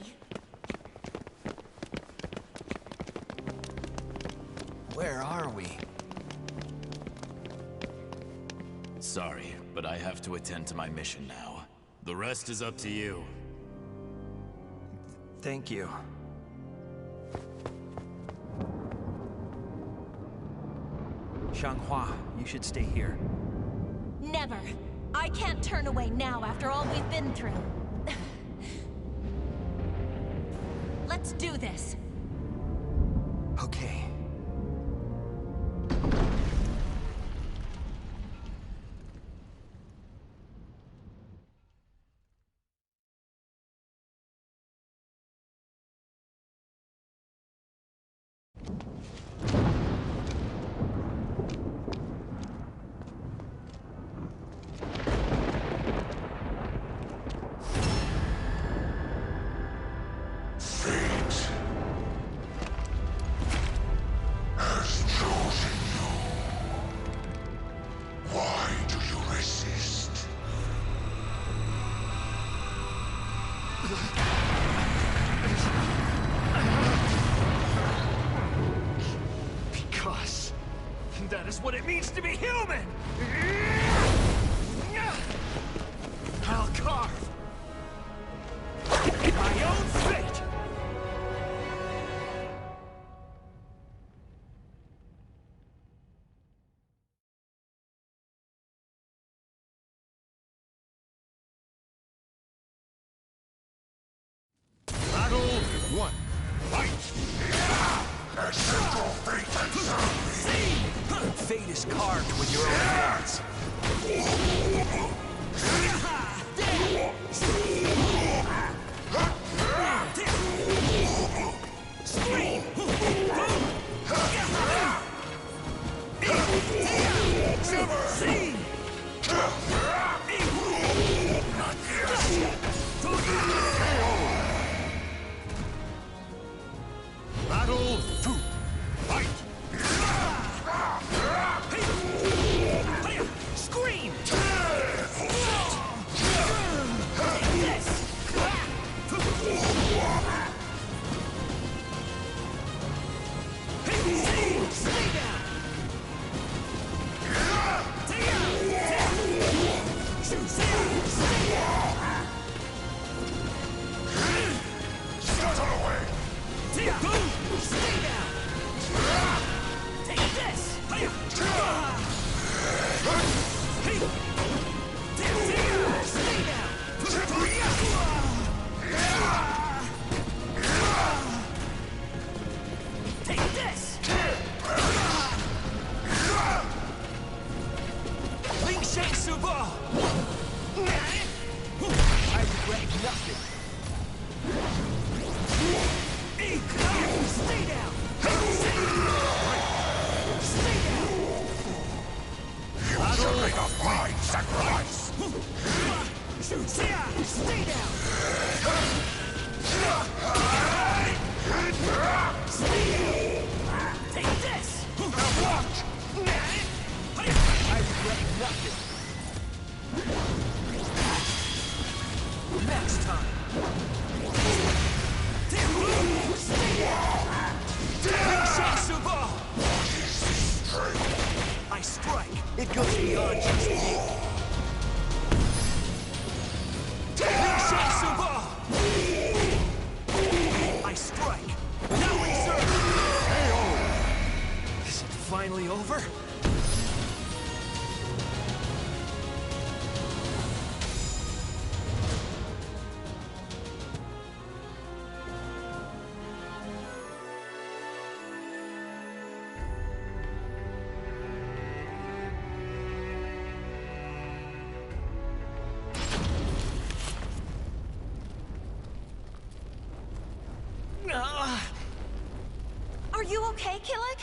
Where are we? Sorry, but I have to attend to my mission now. The rest is up to you. Thank you. Xianghua, you should stay here. Never. I can't turn away now after all we've been through. Let's do this. Okay. That is what it means to be human! I'll carve my own fate! Battle 1. Fight! Accept your fate and serve me! Fate is carved with your own hands. Scream! Battle 2. Fight! Scream! Stay down! Scuttle away! Stay down! Take this! Stay down! Take this! Ling Shang Subo! I regret nothing. Stay down! Stay down! You shall make a fine sacrifice! Stay down! Take this! Watch! I regret nothing. Next time. I strike. It goes beyond just me. I strike. Now reserve. Is it finally over? Are you okay, Kilik?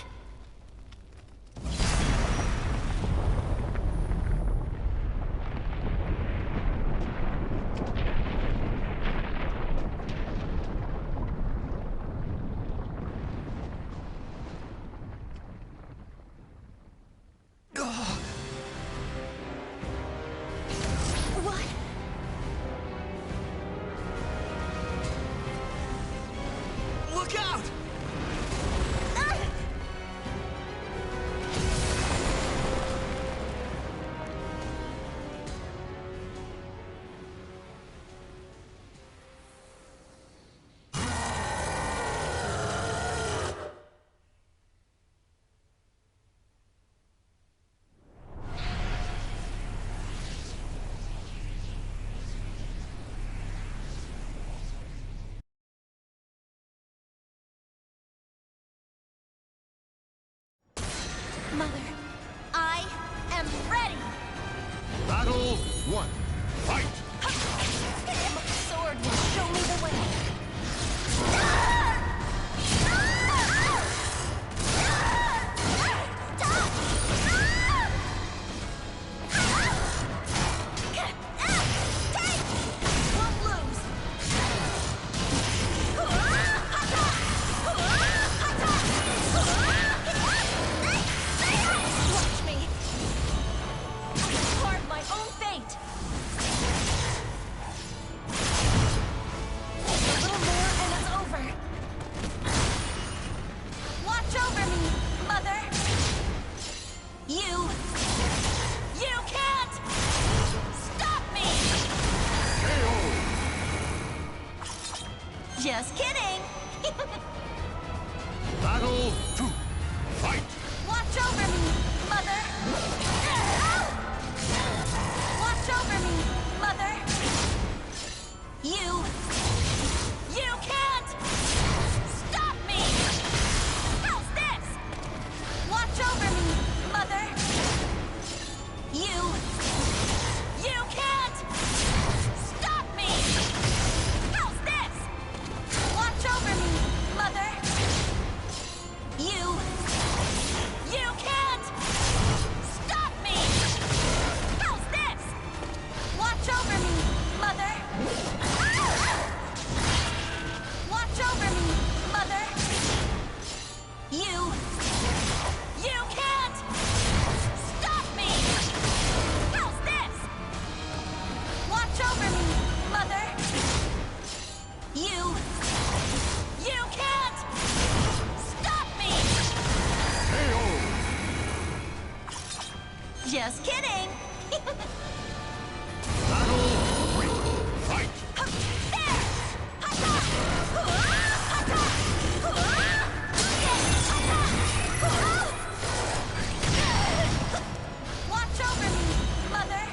Look out! Mother, I am ready! Battle 1. Fight! My sword will show me the way. Won't lose. Watch me. I carve my own fate. A little more and it's over. Watch over me, Mother. You can't stop me. Just kidding. Battle 2. Fight! Watch over me, Mother. Watch over me, Mother. You can't stop me. How's this? Watch over me, Mother. You can't stop me. How's this? Watch over me, Mother. You can't stop me. How's this? Watch over me, Mother. Watch over me, Mother. You can't stop me. How's this? Watch over me, Mother. You can't stop me. Just kidding. Battle 3. Fight! Watch over me, Mother.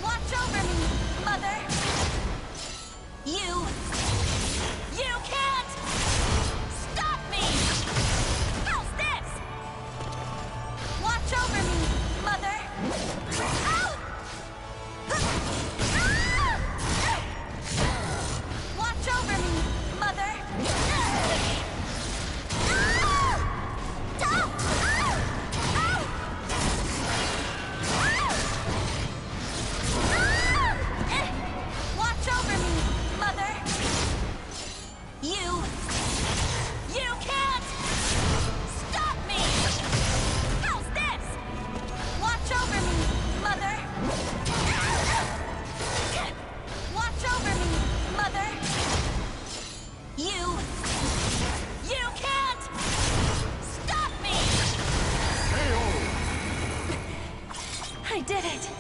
Watch over me, Mother. You can't stop me. How's this? Watch over me, Mother. Watch over me, Mother. Watch over me, Mother. You can't stop me. How's this? Watch over me, Mother. Watch over me, Mother. You can't stop me. I did it.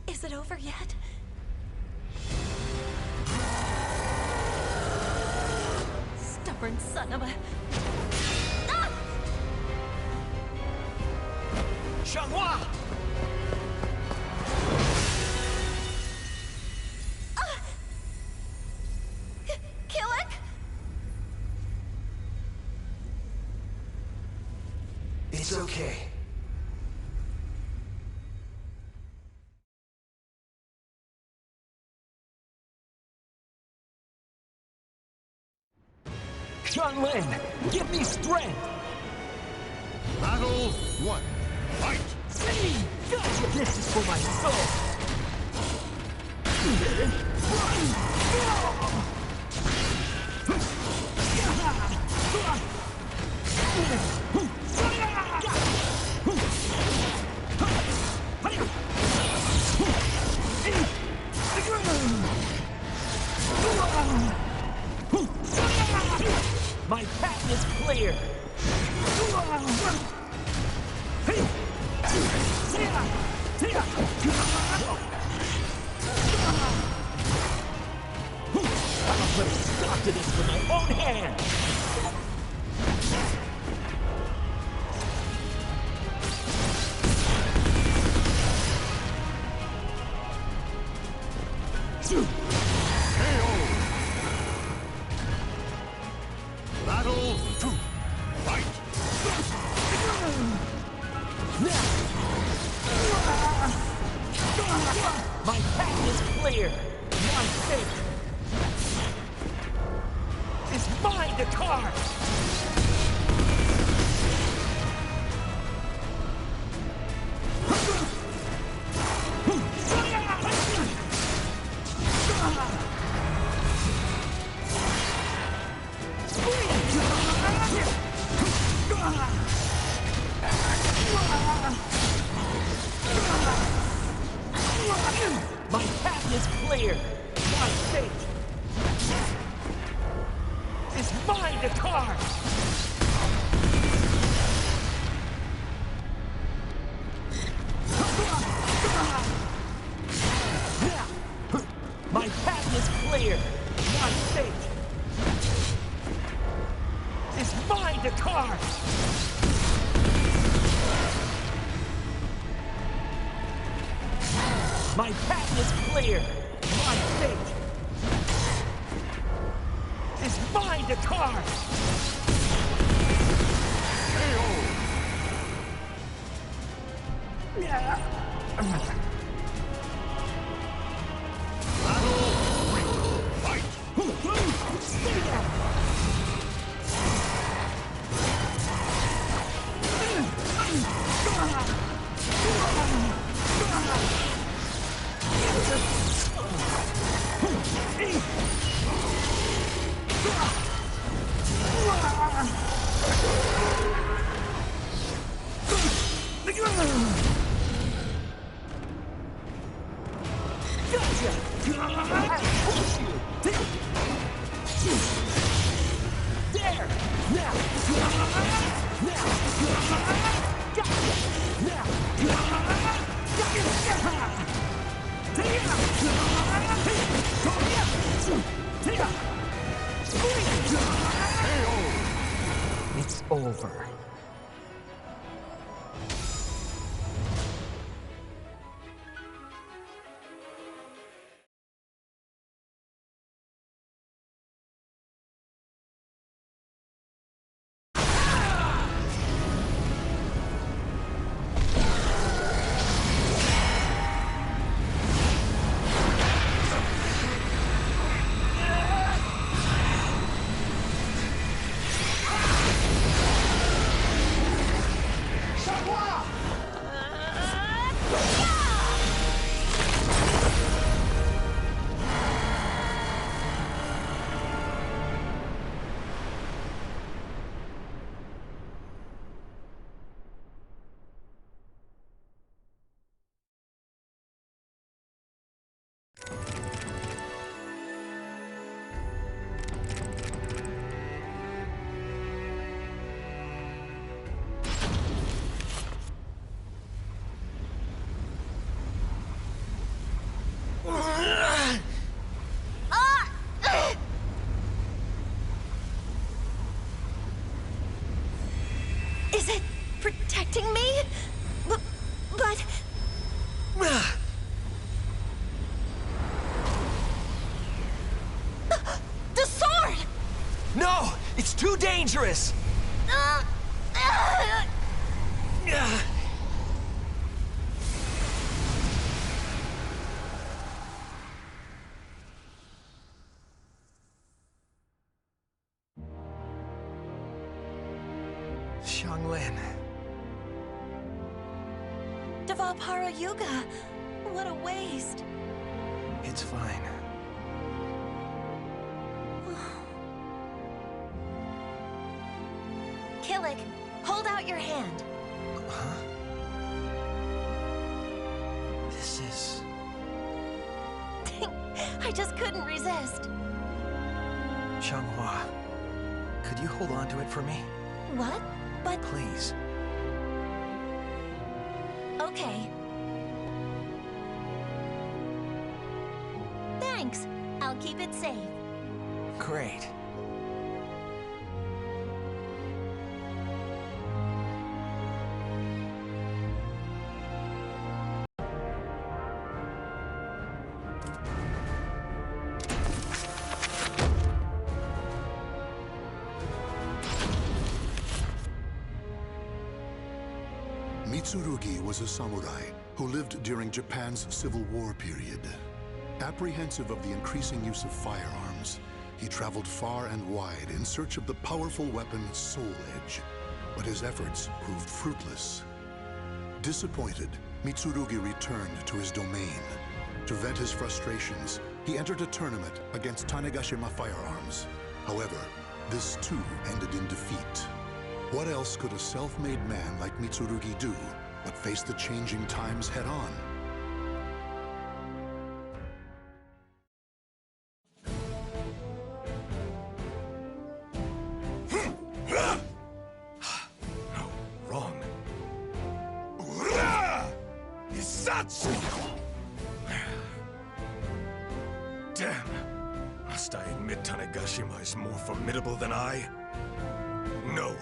Is it over yet? Stubborn son of a... Ah! Xianghua! Kilik? It's okay. Lin, give me strength! Battle 1. Fight! Gotcha! This is for my soul! My path is clear! I'll put a stop to this with my own hands! Battle 2. Fight! My path is clear! My fate is mine to carve! My path is clear! My fate is mine to carve! My path is clear! My fate is mine to carve! My path is clear! My fate is mine to carve! It's over. Is it protecting me? But... The sword! No! It's too dangerous! Xianglin, Kawapara Yuga! What a waste! It's fine. Kilik, hold out your hand. Huh? This is... I just couldn't resist. Xianghua, could you hold on to it for me? What? But... Please. Okay. Thanks. I'll keep it safe. Great. Mitsurugi was a samurai who lived during Japan's Civil War period. Apprehensive of the increasing use of firearms, he traveled far and wide in search of the powerful weapon Soul Edge, but his efforts proved fruitless. Disappointed, Mitsurugi returned to his domain. To vent his frustrations, he entered a tournament against Tanegashima firearms. However, this too ended in defeat. What else could a self-made man like Mitsurugi do but face the changing times head-on? No, wrong. Damn! Must I admit Tanegashima is more formidable than I? No!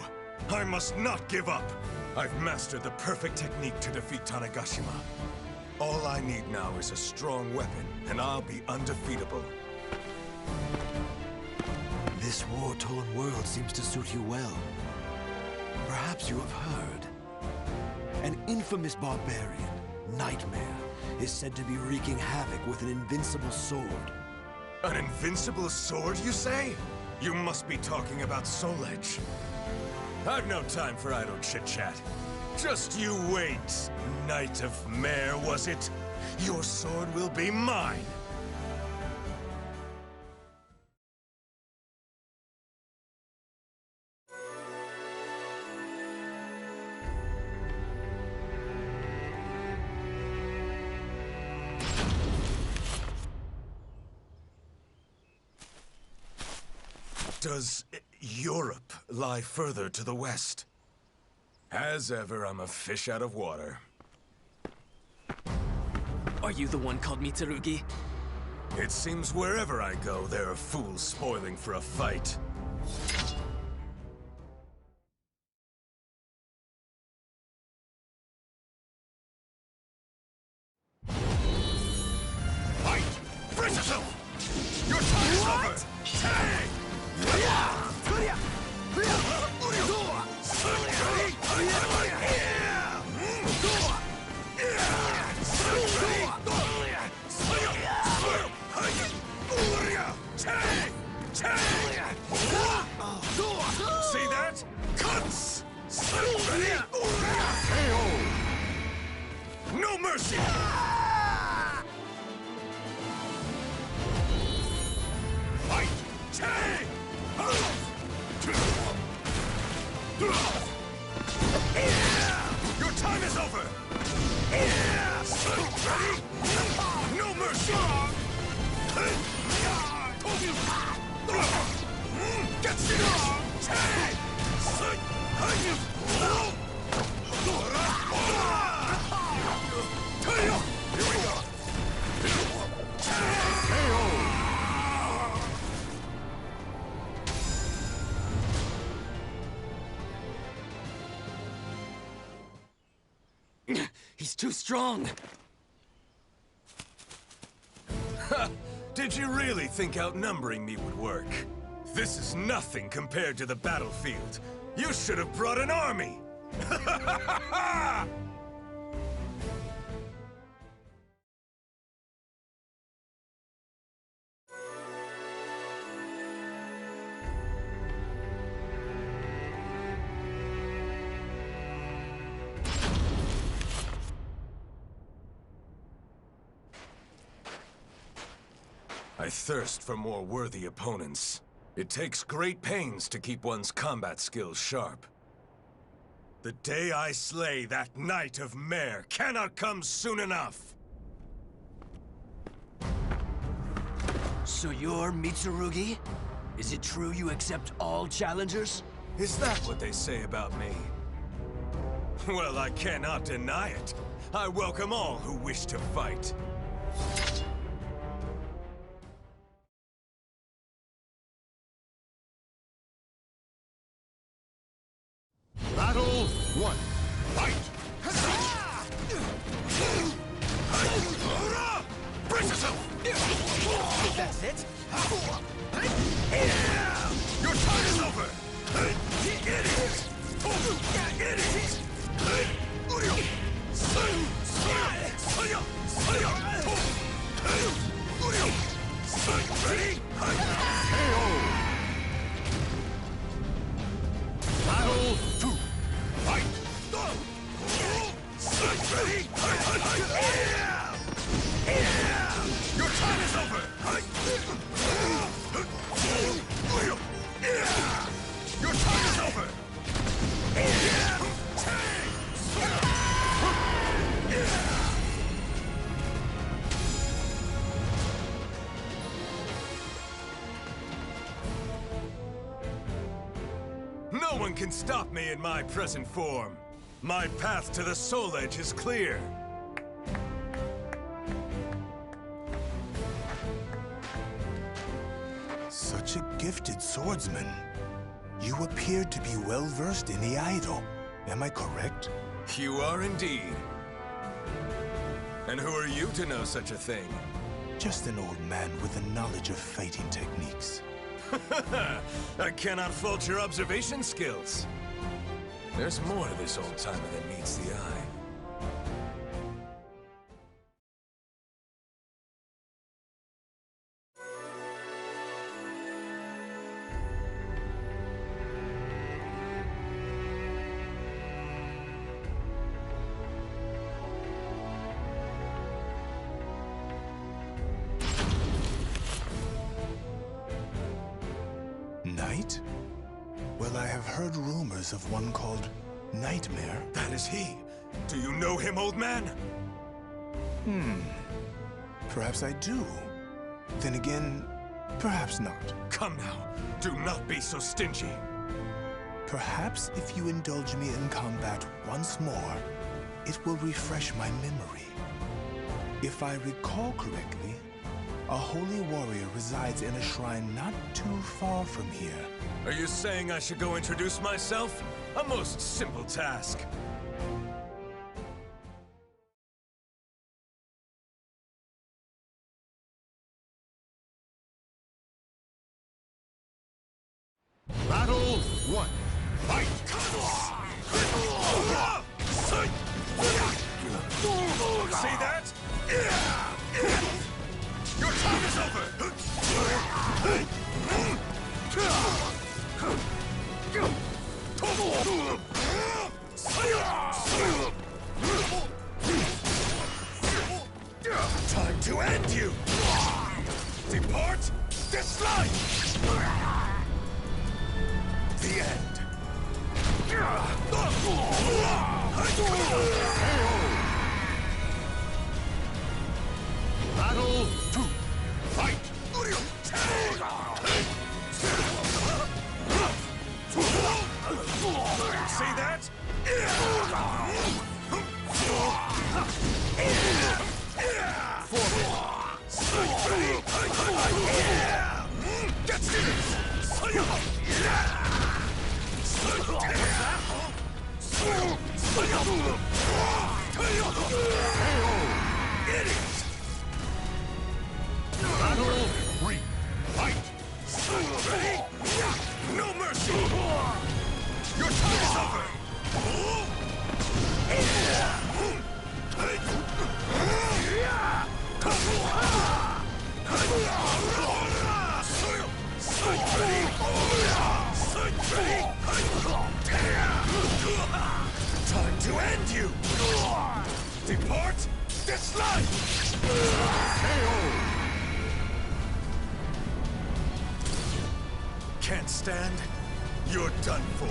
I must not give up! I've mastered the perfect technique to defeat Tanegashima. All I need now is a strong weapon, and I'll be undefeatable. This war-torn world seems to suit you well. Perhaps you have heard. An infamous barbarian, Nightmare, is said to be wreaking havoc with an invincible sword. An invincible sword, you say? You must be talking about Soul Edge. I've no time for idle chit-chat. Just you wait, Knight of Mare, was it? Your sword will be mine! Does Europe lie further to the west? As ever, I'm a fish out of water. Are you the one called Mitsurugi? It seems wherever I go, there are fools spoiling for a fight. Fight! Brace yourself! Your time is over! Tag! See that? Cuts! No mercy! Fight! Tag! Your time is over! No mercy! Get serious! Tag! Here we go! He's too strong! Did you really think outnumbering me would work? This is nothing compared to the battlefield. You should have brought an army! I thirst for more worthy opponents. It takes great pains to keep one's combat skills sharp. The day I slay that Knight of Mare cannot come soon enough! So you're Mitsurugi? Is it true you accept all challengers? Is that what they say about me? Well, I cannot deny it. I welcome all who wish to fight. Battle 1. Fight! Brace yourself! That's it? Your time is over! Get it! Ready? KO! Battle 2. Fight! Ready? Your time is over! Your time is over! No one can stop me in my present form. My path to the Soul Edge is clear. Such a gifted swordsman. You appear to be well-versed in the idol. Am I correct? You are indeed. And who are you to know such a thing? Just an old man with a knowledge of fighting techniques. I cannot fault your observation skills. There's more to this old-timer than meets the eye. Knight? Well, I have heard rumors of one called Nightmare. That is he. Do you know him, old man? Perhaps I do. Then again, perhaps not. Come now. Do not be so stingy. Perhaps if you indulge me in combat once more, it will refresh my memory. If I recall correctly, a holy warrior resides in a shrine not too far from here. Are you saying I should go introduce myself? A most simple task. Battle 1. Fight! See that? Your time is over! Time to end you! Depart this life! The end. Battle 2. Fight! See that? Get serious! Idiot! Battle 3. Fight! Ready? No mercy! Your time is over! Time to end you! Depart this life! can't stand, you're done for.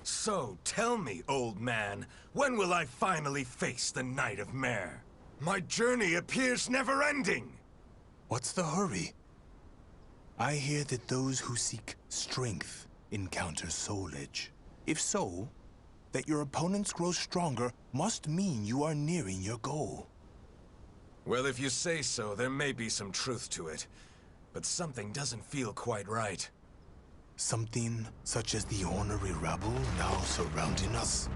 So, tell me, old man, when will I finally face the Knight of Mare? My journey appears never-ending! What's the hurry? I hear that those who seek strength encounter soul edge. If so, that your opponents grow stronger must mean you are nearing your goal. Well, if you say so, there may be some truth to it. But something doesn't feel quite right. Something such as the ornery rabble now surrounding us?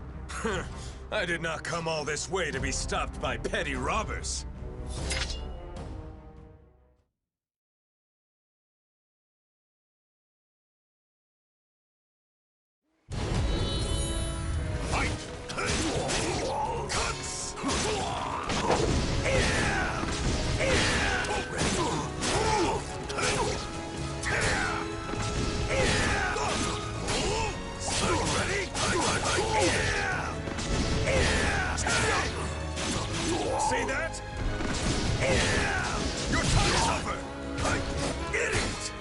I did not come all this way to be stopped by petty robbers. See that? Your time is over! Idiot!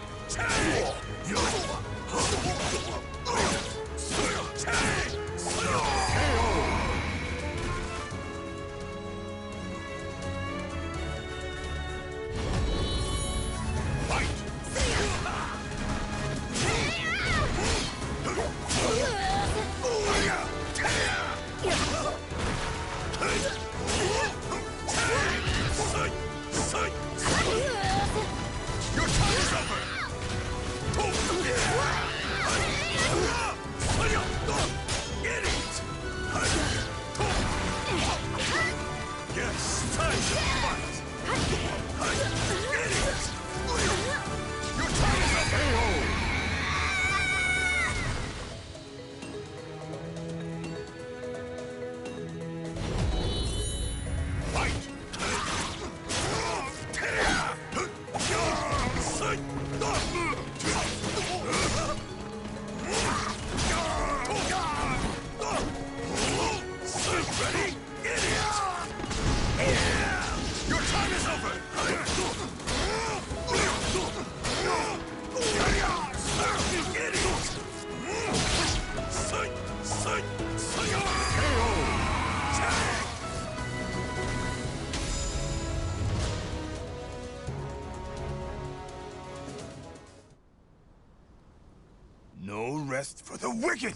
No rest for the wicked!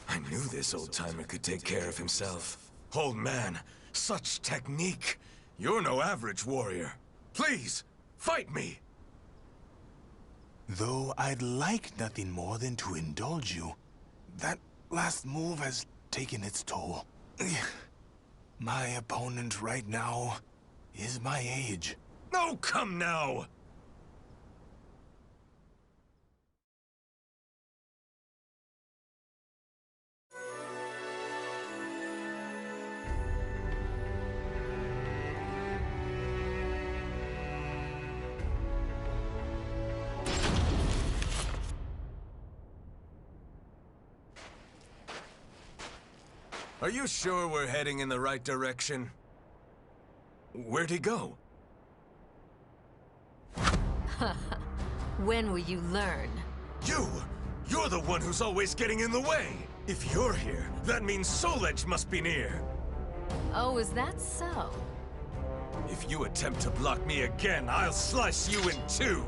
I knew this old-timer could take care of himself. Old man, such technique! You're no average warrior. Please, fight me! Though I'd like nothing more than to indulge you, that last move has taken its toll. My opponent right now is my age. Oh, come now! Are you sure we're heading in the right direction? Where'd he go? When will you learn? You're the one who's always getting in the way! If you're here, that means Soul Edge must be near! Oh, is that so? If you attempt to block me again, I'll slice you in two!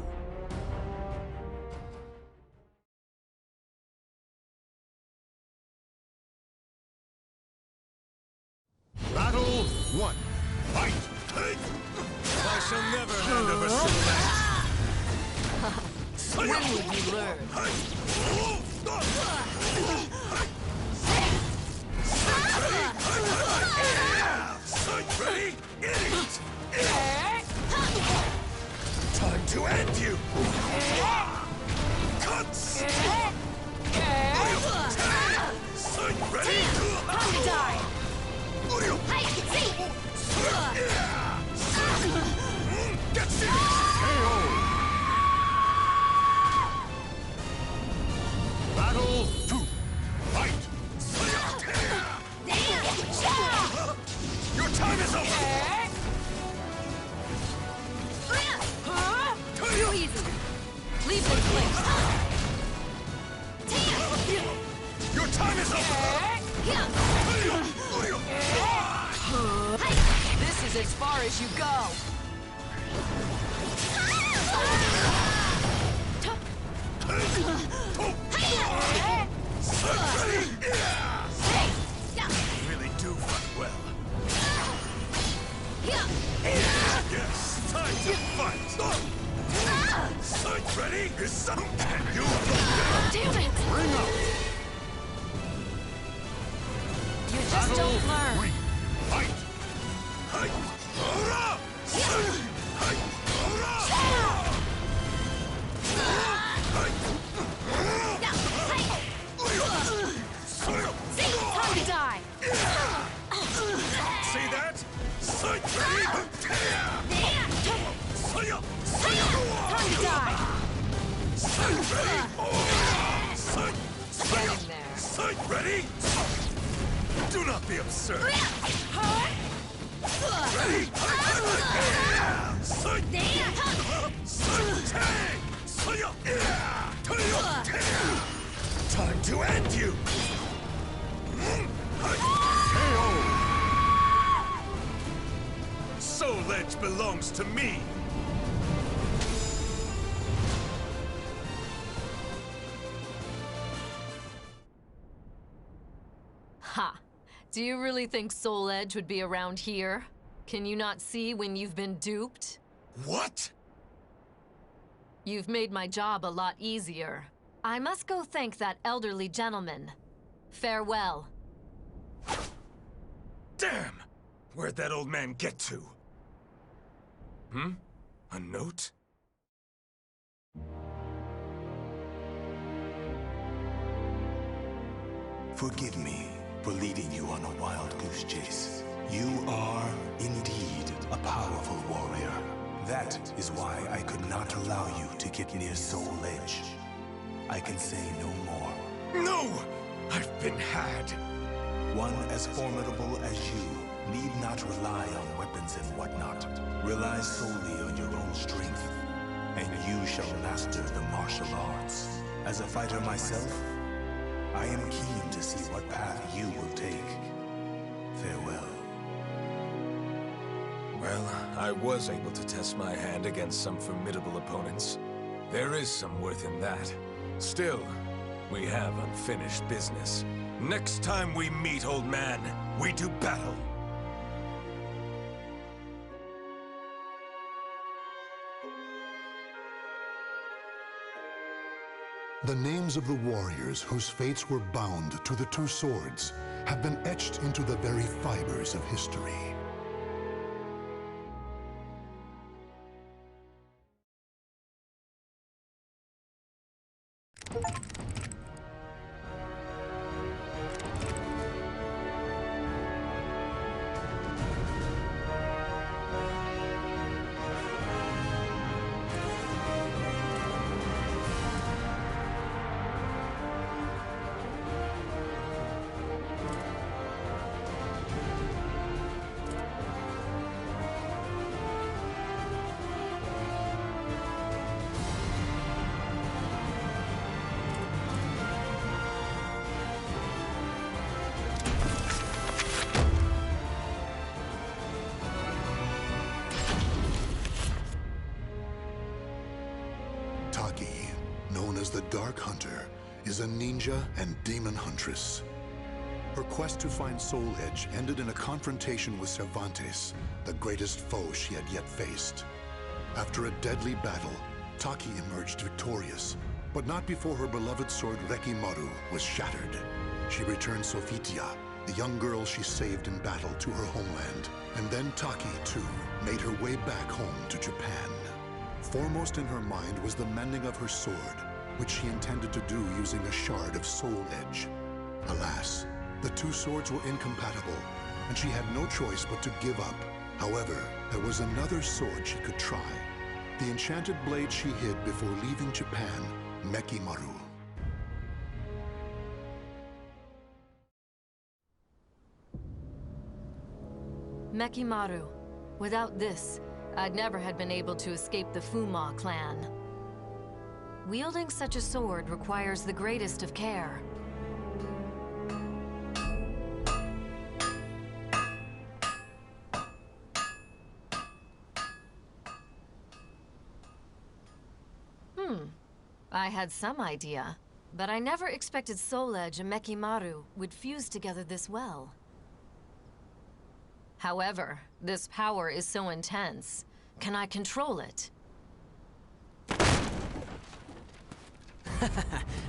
Battle 1. Fight! I shall never hand over Soul Edge! When will you learn? Ready? Idiot! Time to end you! Cuts! time is over! Too easy. Leave this place. Your time is over! This is as far as you go. You really do fight well. Yes, time to fight! Sight ready? Is something you look Damn it! Bring up! You just don't learn. Fight! Fight! Hurrah! Fight! Hurrah! Time to die. See that? Sight ready? Time to die. Sight ready? Sight! Get in there. Sight ready? Do not be absurd. Ready? Sight! Sight! Time to end you! Soul Edge belongs to me! Ha! Do you really think Soul Edge would be around here? Can you not see when you've been duped? What? You've made my job a lot easier. I must go thank that elderly gentleman. Farewell. Damn! Where'd that old man get to? A note? Forgive me for leading you on a wild goose chase. You are, indeed, a powerful warrior. That is why I could not allow you to get near Soul Edge. I can say no more. No! I've been had! One as formidable as you need not rely on weapons and whatnot. Rely solely on your own strength, and you shall master the martial arts. As a fighter myself, I am keen to see what path you will take. Farewell. Well, I was able to test my hand against some formidable opponents. There is some worth in that. Still, we have unfinished business. Next time we meet, old man, we do battle. The names of the warriors whose fates were bound to the two swords have been etched into the very fibers of history. Taki, known as the Dark Hunter, is a ninja and demon huntress. Her quest to find Soul Edge ended in a confrontation with Cervantes, the greatest foe she had yet faced. After a deadly battle, Taki emerged victorious, but not before her beloved sword Rekimaru was shattered. She returned Sophitia, the young girl she saved in battle, to her homeland. And then Taki, too, made her way back home to Japan. Foremost in her mind was the mending of her sword, which she intended to do using a shard of Soul Edge. Alas, the two swords were incompatible, and she had no choice but to give up. However, there was another sword she could try. The enchanted blade she hid before leaving Japan, Mekimaru. Mekimaru. Without this, I'd never had been able to escape the Fuma clan. Wielding such a sword requires the greatest of care. I had some idea, but I never expected Soul Edge and Mekimaru would fuse together this well. However, this power is so intense. Can I control it?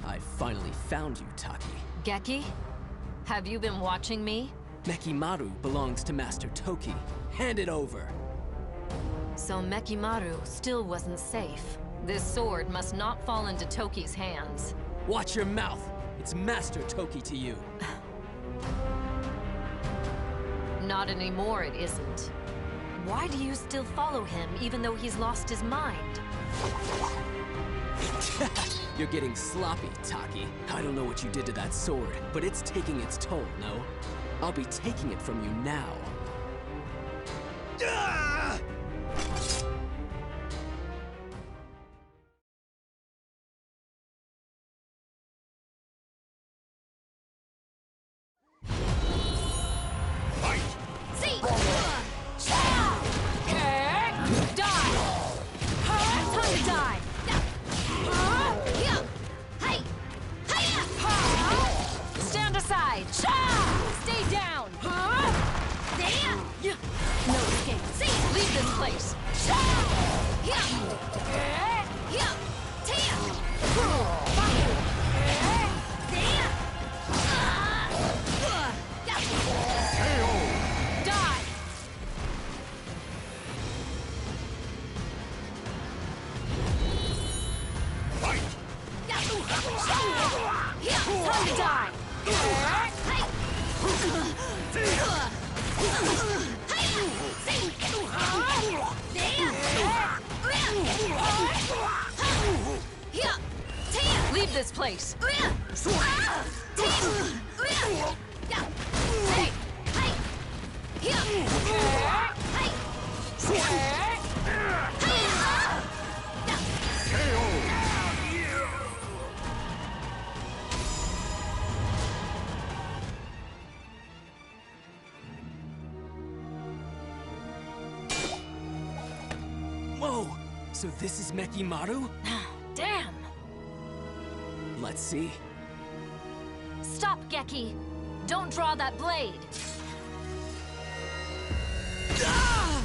I finally found you, Taki. Geki? Have you been watching me? Mekimaru belongs to Master Toki. Hand it over. So Mekimaru still wasn't safe. This sword must not fall into Toki's hands. Watch your mouth! It's Master Toki to you. Not anymore, it isn't. Why do you still follow him, even though he's lost his mind? You're getting sloppy, Taki. I don't know what you did to that sword, but it's taking its toll, no? I'll be taking it from you now. Leave this place! Whoa! So this is Mekimaru? Damn! Let's see. Stop, Geki! Don't draw that blade! Ah!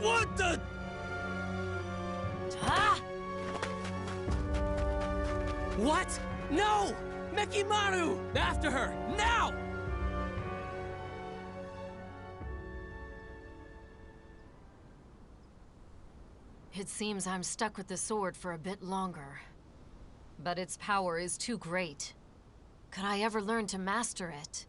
What the? Ah! What? No! Mekimaru! After her! Now! It seems I'm stuck with the sword for a bit longer. But its power is too great. Could I ever learn to master it?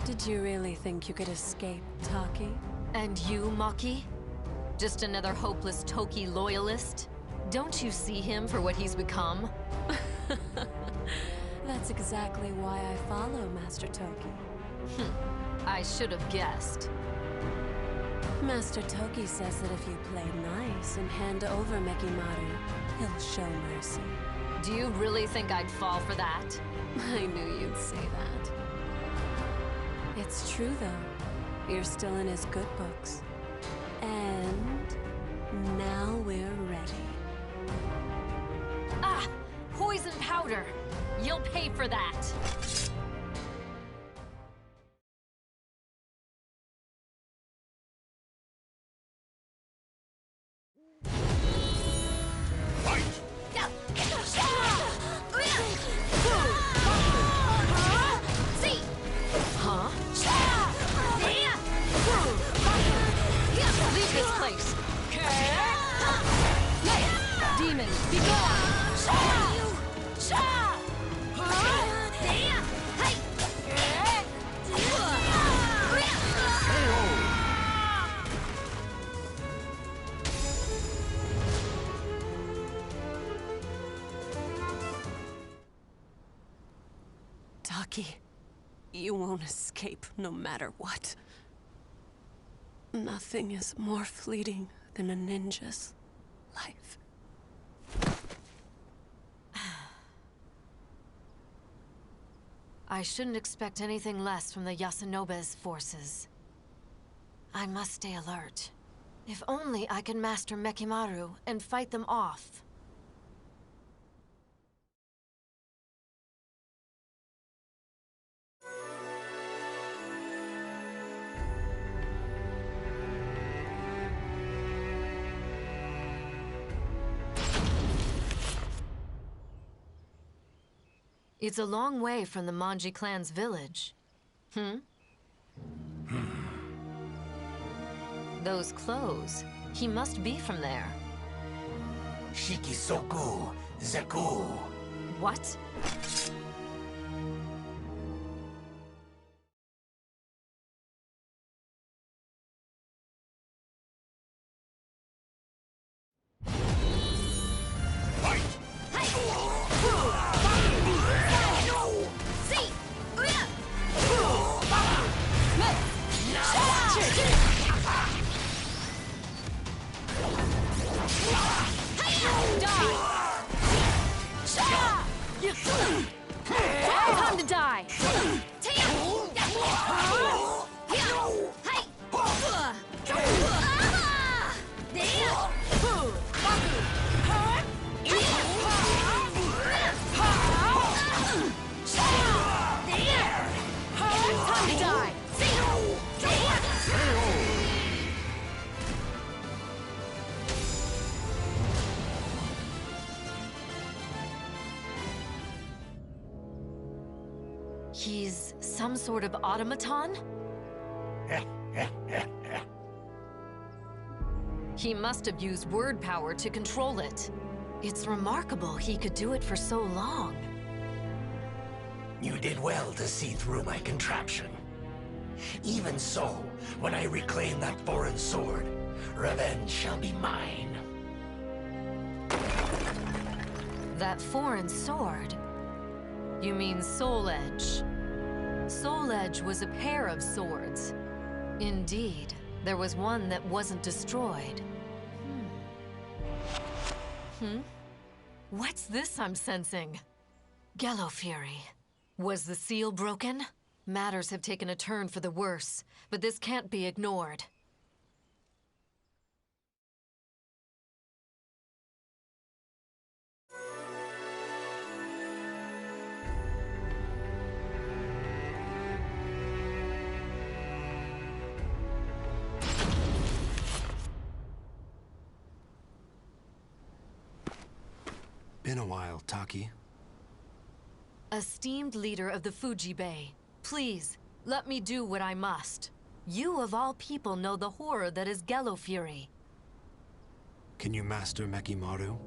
Did you really think you could escape, Taki? And you, Maki? Just another hopeless Toki loyalist? Don't you see him for what he's become? That's exactly why I follow Master Toki. I should have guessed. Master Toki says that if you play nice and hand over Mekimaru, he'll show mercy. Do you really think I'd fall for that? I knew you'd say that. It's true, though. You're still in his good books. And now we're ready. Ah! Poison powder! You'll pay for that! Taki. You won't escape no matter what. Nothing is more fleeting than a ninja's life. I shouldn't expect anything less from the Yasunobe's forces. I must stay alert. If only I could master Mekimaru and fight them off. It's a long way from the Manji clan's village. Those clothes. He must be from there. Shikisoku Zeku. What? Time to die! He's some sort of automaton? He must have used word power to control it. It's remarkable he could do it for so long. You did well to see through my contraption. Even so, when I reclaim that foreign sword, revenge shall be mine. That foreign sword? You mean Soul Edge. Soul Edge was a pair of swords. Indeed, there was one that wasn't destroyed. What's this I'm sensing? Gallo Fury. Was the seal broken? Matters have taken a turn for the worse, but this can't be ignored. Been a while, Taki. Esteemed leader of the Fuji Bay, please, let me do what I must. You of all people know the horror that is Gallo Fury. Can you master Mekimaru?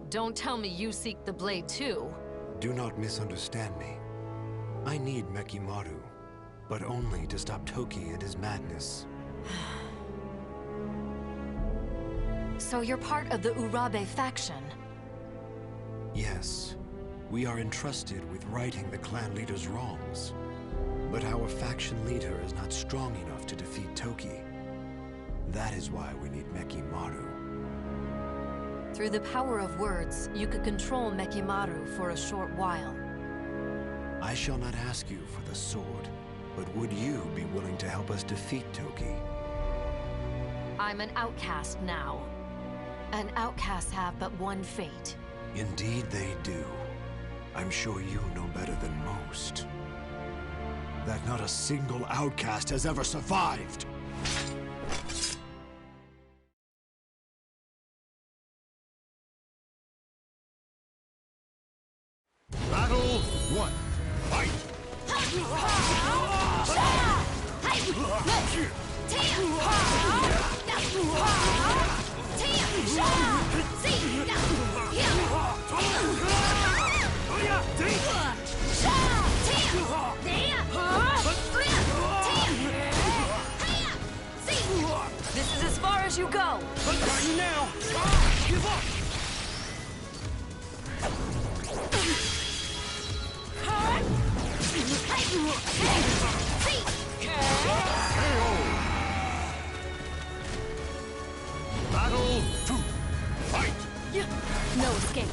Don't tell me you seek the blade too. Do not misunderstand me. I need Mekimaru, but only to stop Toki and his madness. So you're part of the Urabe faction? Yes. We are entrusted with righting the clan leader's wrongs. But our faction leader is not strong enough to defeat Toki. That is why we need Mekimaru. Through the power of words, you could control Mekimaru for a short while. I shall not ask you for the sword, but would you be willing to help us defeat Toki? I'm an outcast now. And outcasts have but one fate. Indeed they do. I'm sure you know better than most. That not a single outcast has ever survived! Battle 1. Fight! This is as far as you go! Got you now! Give up! Battle 2. Fight! No escape.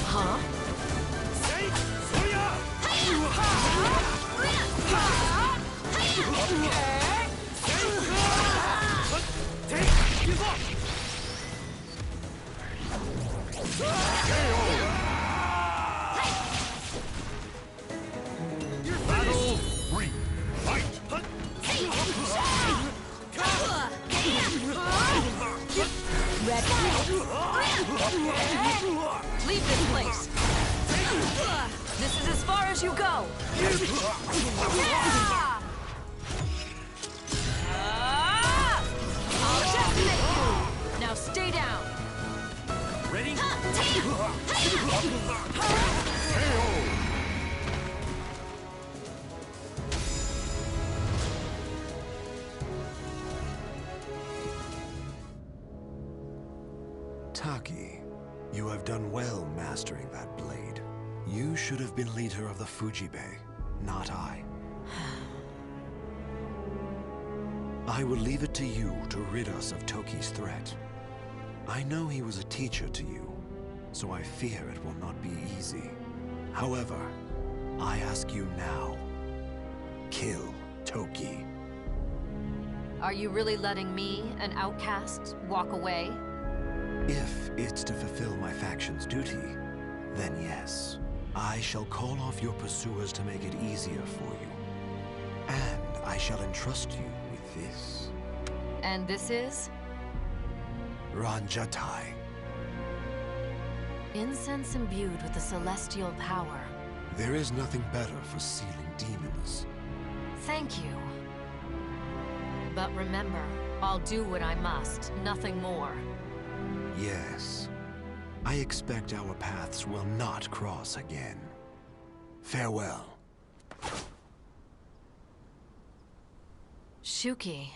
Huh? Battle 3. Fight! Leave this place. This is as far as you go. I'll checkmate you. Now stay down. Ready? Taki, you have done well mastering that blade. You should have been leader of the Fujibe, not I. I will leave it to you to rid us of Toki's threat. I know he was a teacher to you, so I fear it will not be easy. However, I ask you now, kill Toki. Are you really letting me, an outcast, walk away? If it's to fulfill my faction's duty, then yes. I shall call off your pursuers to make it easier for you. And I shall entrust you with this. And this is? Ranjatai. Incense imbued with the celestial power. There is nothing better for sealing demons. Thank you. But remember, I'll do what I must, nothing more. Yes. I expect our paths will not cross again. Farewell. Shuki.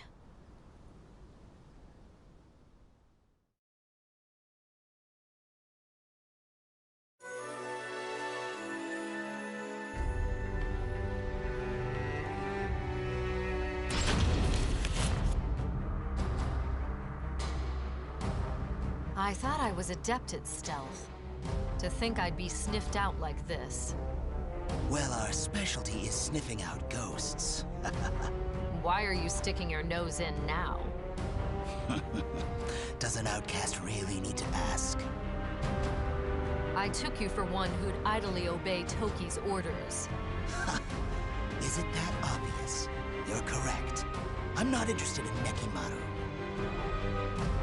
I thought I was adept at stealth. To think I'd be sniffed out like this. Well, our specialty is sniffing out ghosts. Why are you sticking your nose in now? Does an outcast really need to ask? I took you for one who'd idly obey Toki's orders. Is it that obvious? You're correct. I'm not interested in Nekimaru.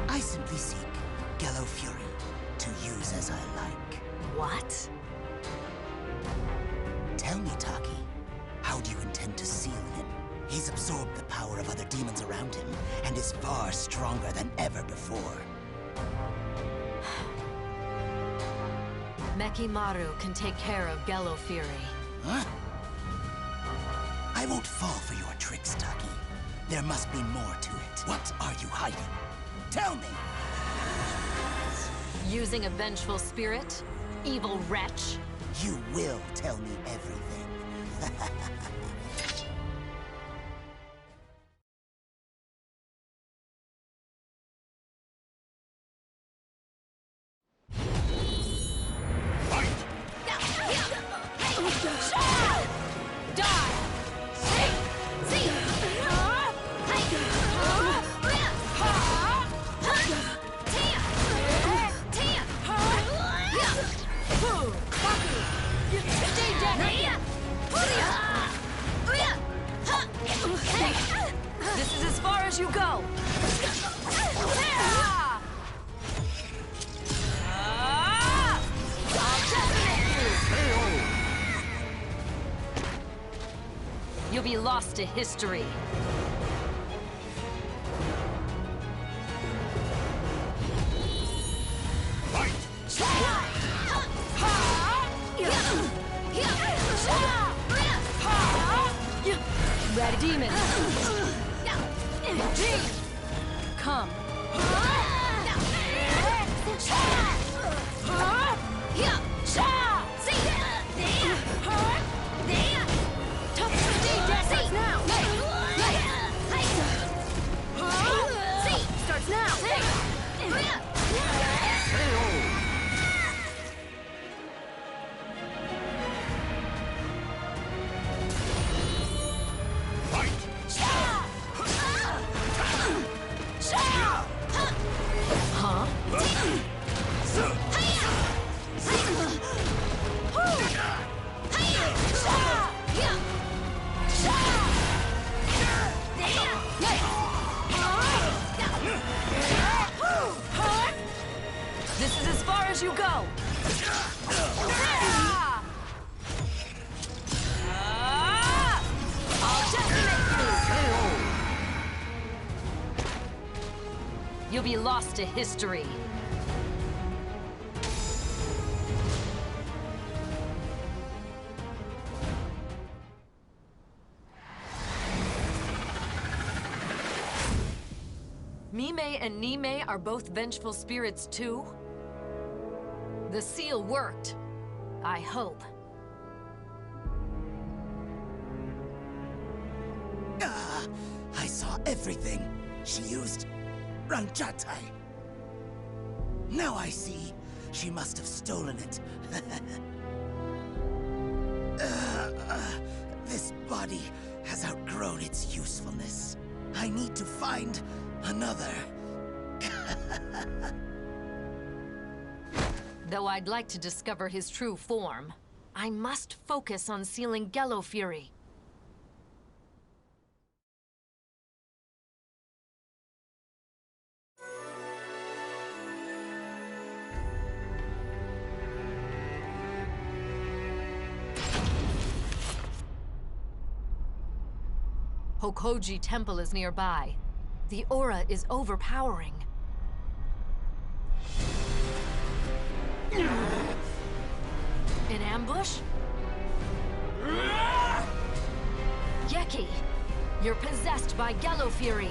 I simply seek Gello Fury to use as I like. What? Tell me, Taki, how do you intend to seal him? He's absorbed the power of other demons around him, and is far stronger than ever before. Mekimaru can take care of Gello Fury. Huh? I won't fall for your tricks, Taki. There must be more to it. What are you hiding? Tell me! Using a vengeful spirit? Evil wretch? You will tell me everything. This is as far as you go. You'll be lost to history. This is as far as you go! I'll decimate you! You'll be lost to history. Mime and Nime are both vengeful spirits too? The seal worked. I hope. I saw everything. She used Ranchatai. Now I see. She must have stolen it. This body has outgrown its usefulness. I need to find another. Though I'd like to discover his true form, I must focus on sealing Gelo Fury. Hokoji Temple is nearby. The aura is overpowering. In ambush? Yeki, you're possessed by Gelo Fury.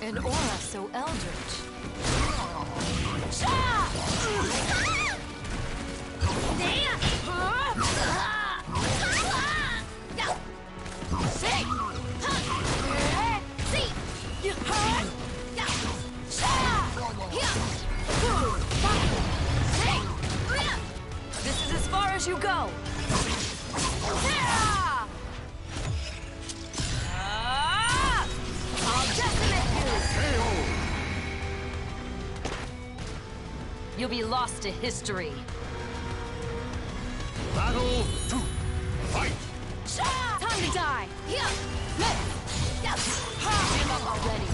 An aura so eldritch. This is as far as you go. You'll be lost to history. Battle 2. Fight! Time to die! Give up already.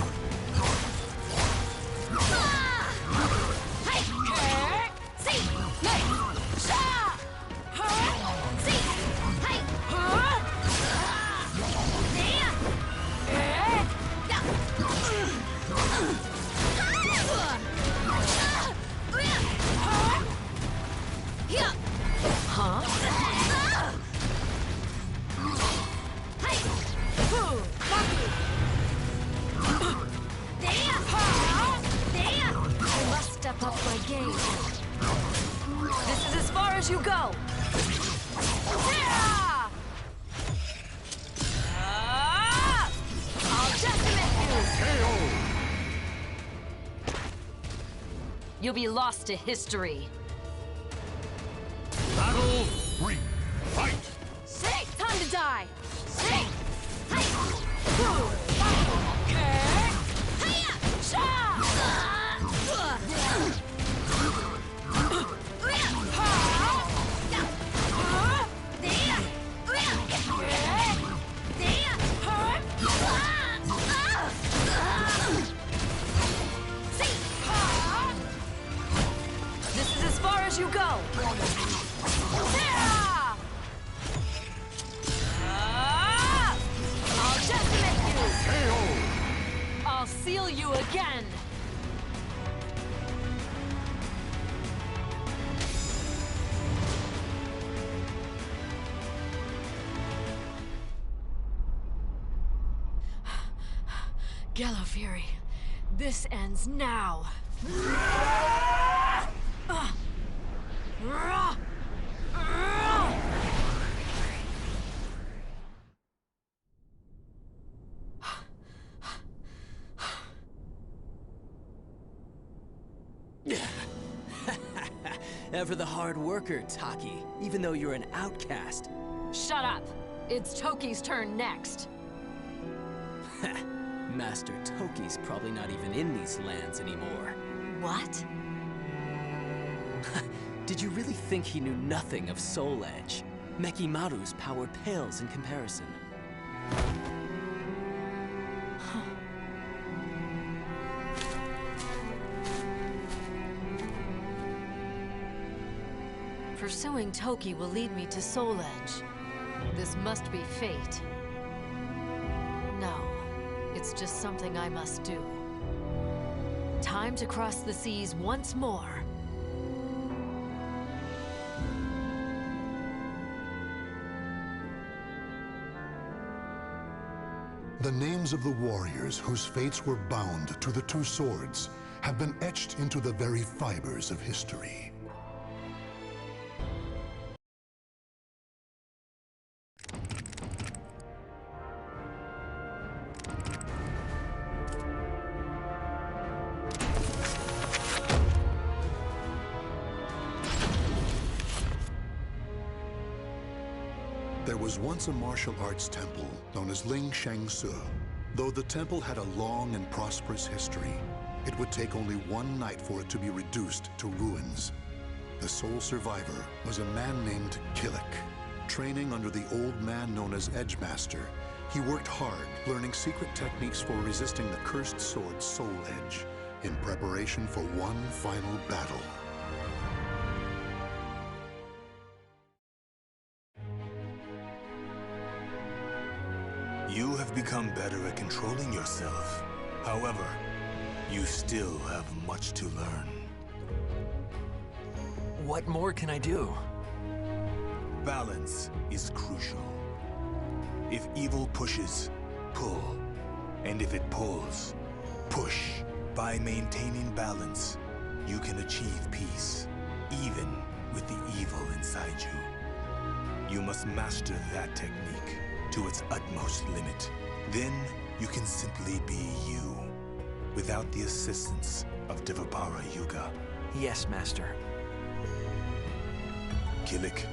Step up my game. This is as far as you go. I'll decimate you. You'll be lost to history. Battle 3. Fight! Time to die. This is as far as you go. I'll decimate you. I'll seal you again. Gelo Fury, this ends now. Ever the hard worker, Taki, even though you're an outcast. Shut up! It's Toki's turn next. Master Toki's probably not even in these lands anymore. What? Did you really think he knew nothing of Soul Edge? Mekimaru's power pales in comparison. Pursuing Toki will lead me to Soul Edge. This must be fate. No, it's just something I must do. Time to cross the seas once more. The names of the warriors whose fates were bound to the two swords have been etched into the very fibers of history. There was once a martial arts temple known as Ling Shangsu. Though the temple had a long and prosperous history, it would take only one night for it to be reduced to ruins. The sole survivor was a man named Kilik. Training under the old man known as Edgemaster, he worked hard, learning secret techniques for resisting the cursed sword Soul Edge, in preparation for one final battle. You have become better at controlling yourself. However, you still have much to learn. What more can I do? Balance is crucial. If evil pushes, pull. And if it pulls, push. By maintaining balance, you can achieve peace, even with the evil inside you. You must master that technique to its utmost limit. Then you can simply be you, without the assistance of Devapara Yuga. Yes, Master. Kilik,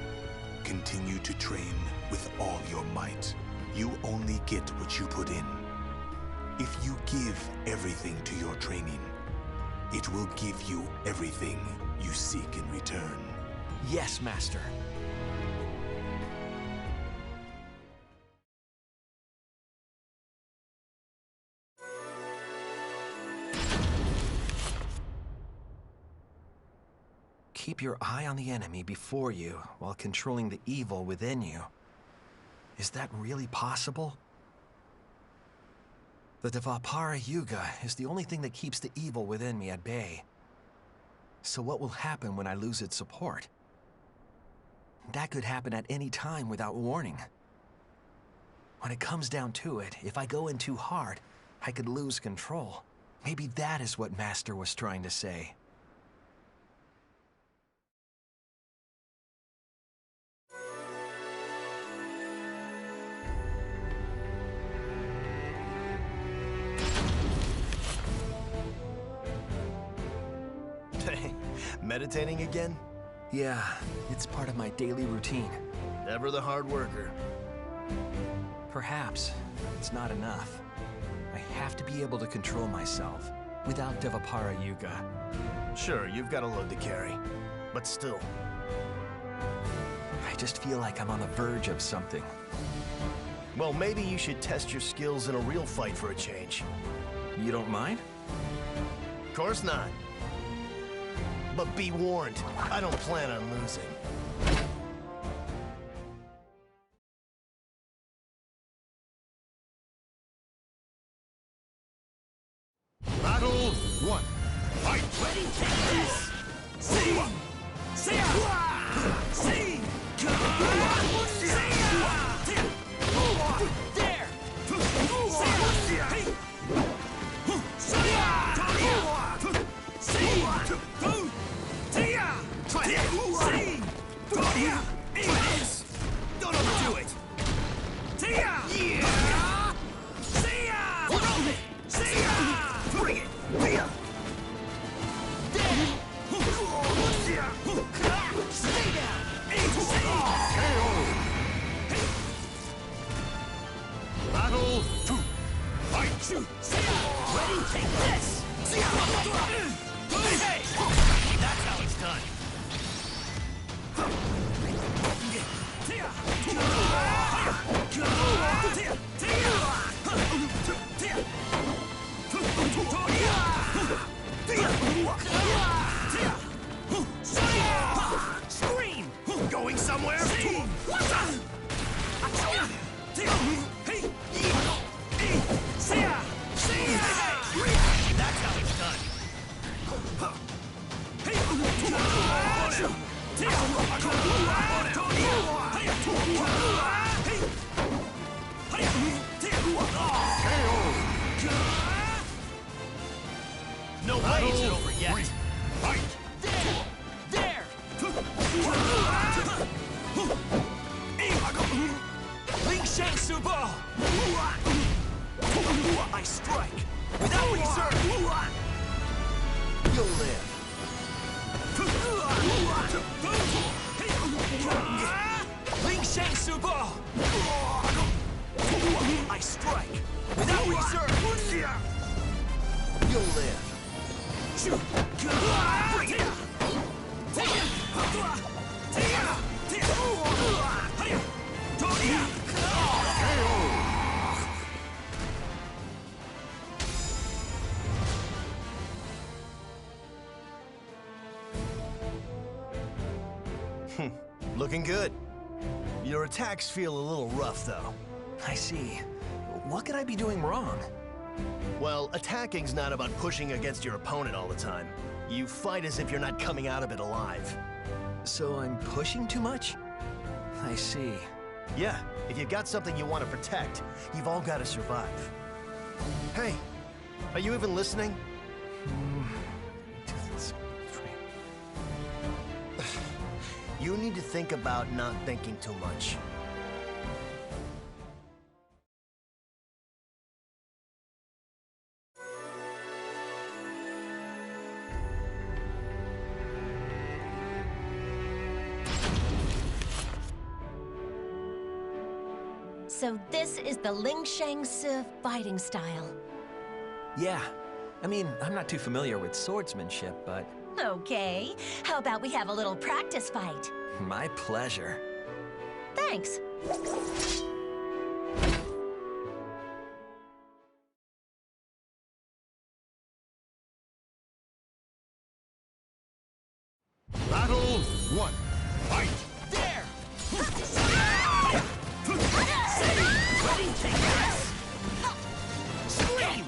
continue to train with all your might. You only get what you put in. If you give everything to your training, it will give you everything you seek in return. Yes, Master. Keep your eye on the enemy before you while controlling the evil within you. Is that really possible? The Devapara Yuga is the only thing that keeps the evil within me at bay. So what will happen when I lose its support? That could happen at any time without warning. When it comes down to it, if I go in too hard, I could lose control. Maybe that is what Master was trying to say. Meditating again? Yeah, it's part of my daily routine. Ever the hard worker. Perhaps it's not enough. I have to be able to control myself without Devapara Yuga. Sure, you've got a load to carry, but still. I just feel like I'm on the verge of something. Well, maybe you should test your skills in a real fight for a change. You don't mind? Of course not. But be warned, I don't plan on losing. Battle 1. Fight! Ready, take this! See! See! See! There! Don't overdo it! Bring it! Ready? Take this! Hey! That's how it's done. Scream! Going somewhere? That's how it's done. No way it's over yet. Fight! There! Ling Shang Subo! I strike without reserve. You'll live. Ling Shang Subo! I strike without reserve. You'll live. Bring it! Looking good. Your attacks feel a little rough, though. I see. What could I be doing wrong? Well, attacking's not about pushing against your opponent all the time. You fight as if you're not coming out of it alive. So I'm pushing too much? I see. Yeah, if you've got something you want to protect, you've all got to survive. Hey, are you even listening? You need to think about not thinking too much. So this is the Ling Shang Su fighting style. Yeah. I mean, I'm not too familiar with swordsmanship, but... Okay. How about we have a little practice fight? My pleasure. Thanks. Battle 1. Fight! There! Ready? Take this! Scream!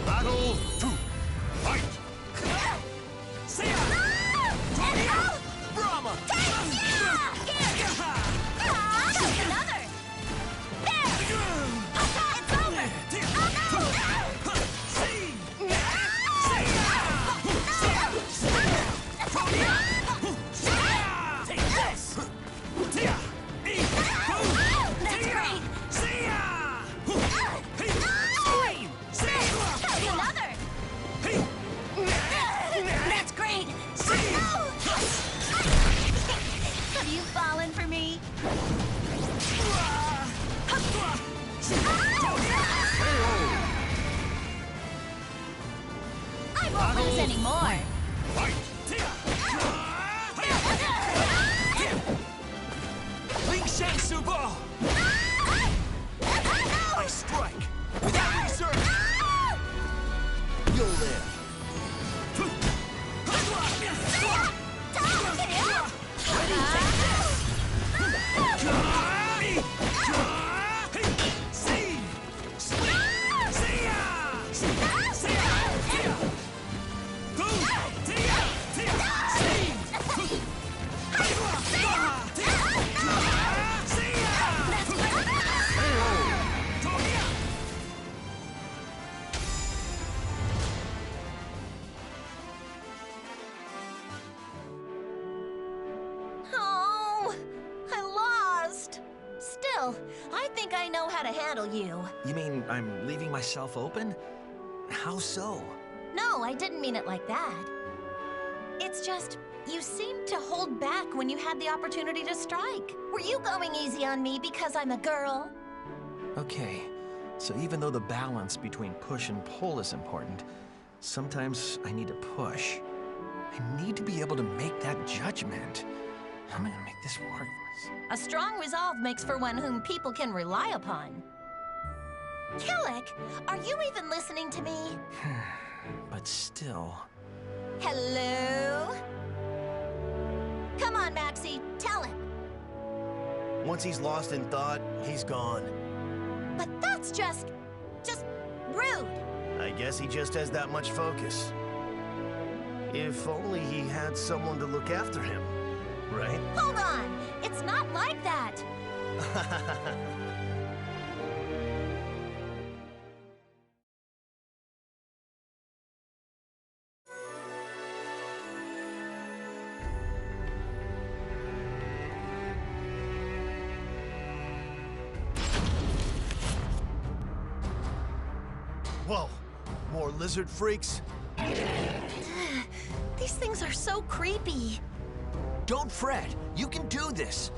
Battle 2. Fight! Anymore. Ling Shang Subo! I strike without reserve. You'll live. Ready? Take this. That's Well, I think I know how to handle you. You mean I'm leaving myself open? How so? No, I didn't mean it like that. It's just, you seemed to hold back when you had the opportunity to strike. Were you going easy on me because I'm a girl? Okay, so even though the balance between push and pull is important, sometimes I need to push. I need to be able to make that judgment. How am I gonna make this work? A strong resolve makes for one whom people can rely upon. Kilik, are you even listening to me? But still... Hello? Come on, Maxi, tell him. Once he's lost in thought, he's gone. But that's just rude. I guess he just has that much focus. If only he had someone to look after him, right? Hold on, it's not like that. Whoa, more lizard freaks? These things are so creepy. Don't fret, you can do this.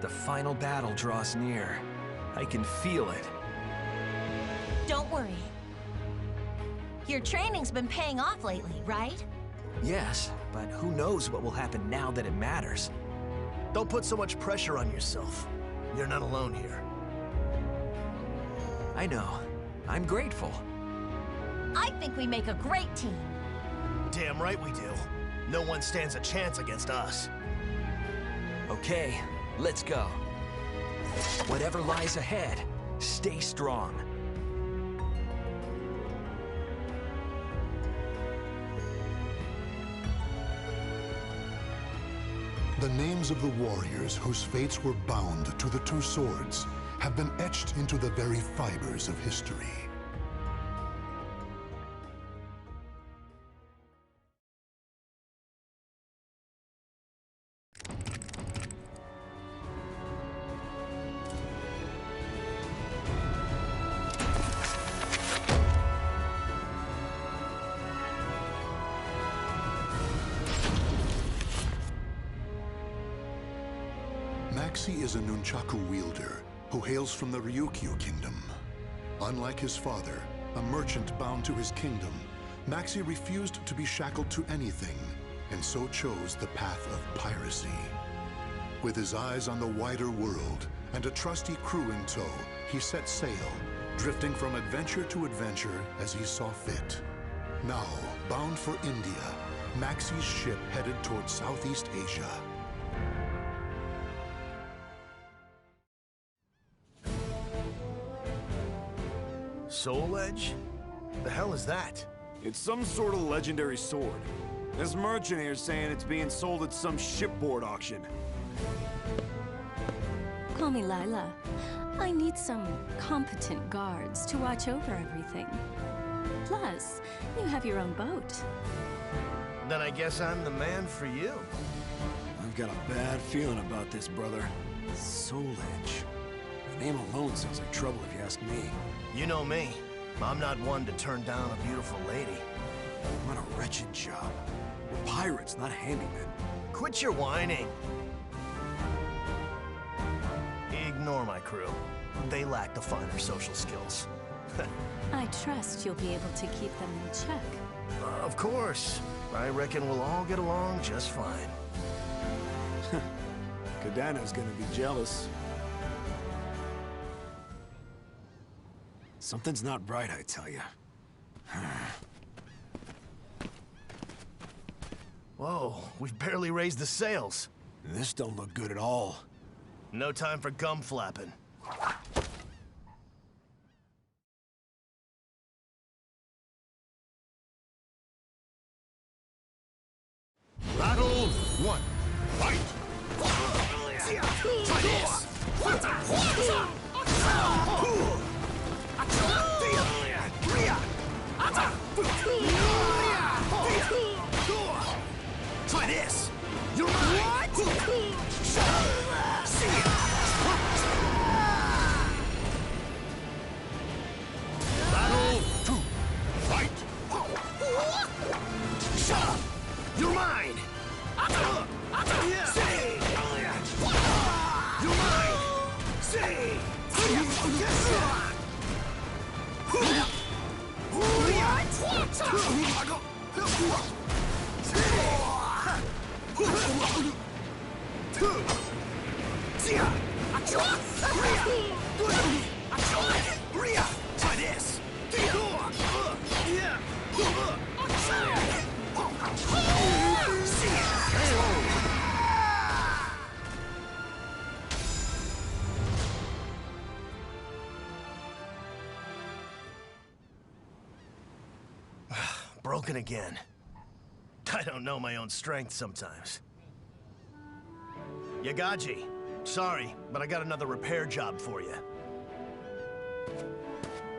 The final battle draws near. I can feel it. Don't worry. Your training's been paying off lately, right? Yes, but who knows what will happen now that it matters. Don't put so much pressure on yourself. You're not alone here. I know. I'm grateful. I think we make a great team. Damn right we do. No one stands a chance against us. Okay, let's go. Whatever lies ahead, stay strong. The names of the warriors whose fates were bound to the two swords have been etched into the very fibers of history. Maxi is a nunchaku wielder who hails from the Ryukyu kingdom. Unlike his father, a merchant bound to his kingdom, Maxi refused to be shackled to anything, and so chose the path of piracy. With his eyes on the wider world and a trusty crew in tow, he set sail, drifting from adventure to adventure as he saw fit. Now, bound for India, Maxi's ship headed towards Southeast Asia. Soul Edge? The hell is that? It's some sort of legendary sword. This merchant here's saying it's being sold at some shipboard auction. Call me Lila. I need some competent guards to watch over everything. Plus, you have your own boat. Then I guess I'm the man for you. I've got a bad feeling about this, brother. Soul Edge. The name alone sounds like trouble if you ask me. You know me. I'm not one to turn down a beautiful lady. What a wretched job. We're pirates, not handymen. Quit your whining. Ignore my crew. They lack the finer social skills. I trust you'll be able to keep them in check. Of course. I reckon we'll all get along just fine. Kadana's gonna be jealous. Something's not right, I tell you. Whoa, we've barely raised the sails. This don't look good at all. No time for gum flapping. Battle 1. Fight! Try this! Try this! You're mine! Battle 2. Fight! Shut up! You're mine! You're mine! Try this! Broken again. I don't know my own strength sometimes. Yagaji, sorry, but I got another repair job for you.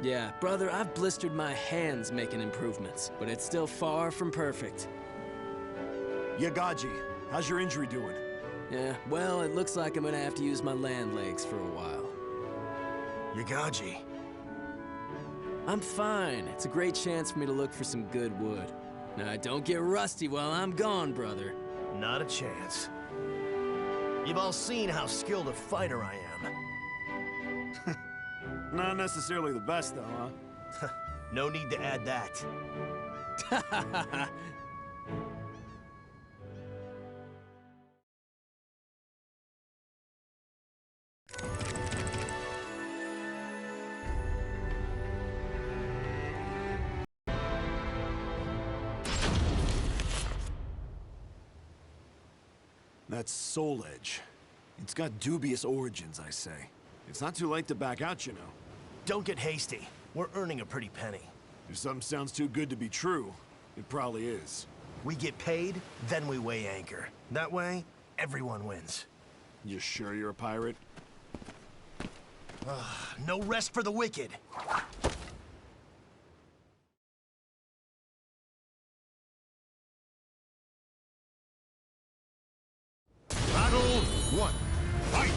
Yeah, brother, I've blistered my hands making improvements, but it's still far from perfect. Yagaji, how's your injury doing? Yeah, well, it looks like I'm gonna have to use my land legs for a while. Yagaji. I'm fine. It's a great chance for me to look for some good wood. Now, don't get rusty while I'm gone, brother. Not a chance. You've all seen how skilled a fighter I am. Not necessarily the best, though, huh? No need to add that. That's Soul Edge. It's got dubious origins, I say. It's not too late to back out, you know. Don't get hasty. We're earning a pretty penny. If something sounds too good to be true, it probably is. We get paid, then we weigh anchor. That way, everyone wins. You sure you're a pirate? No rest for the wicked. Battle 1. Fight!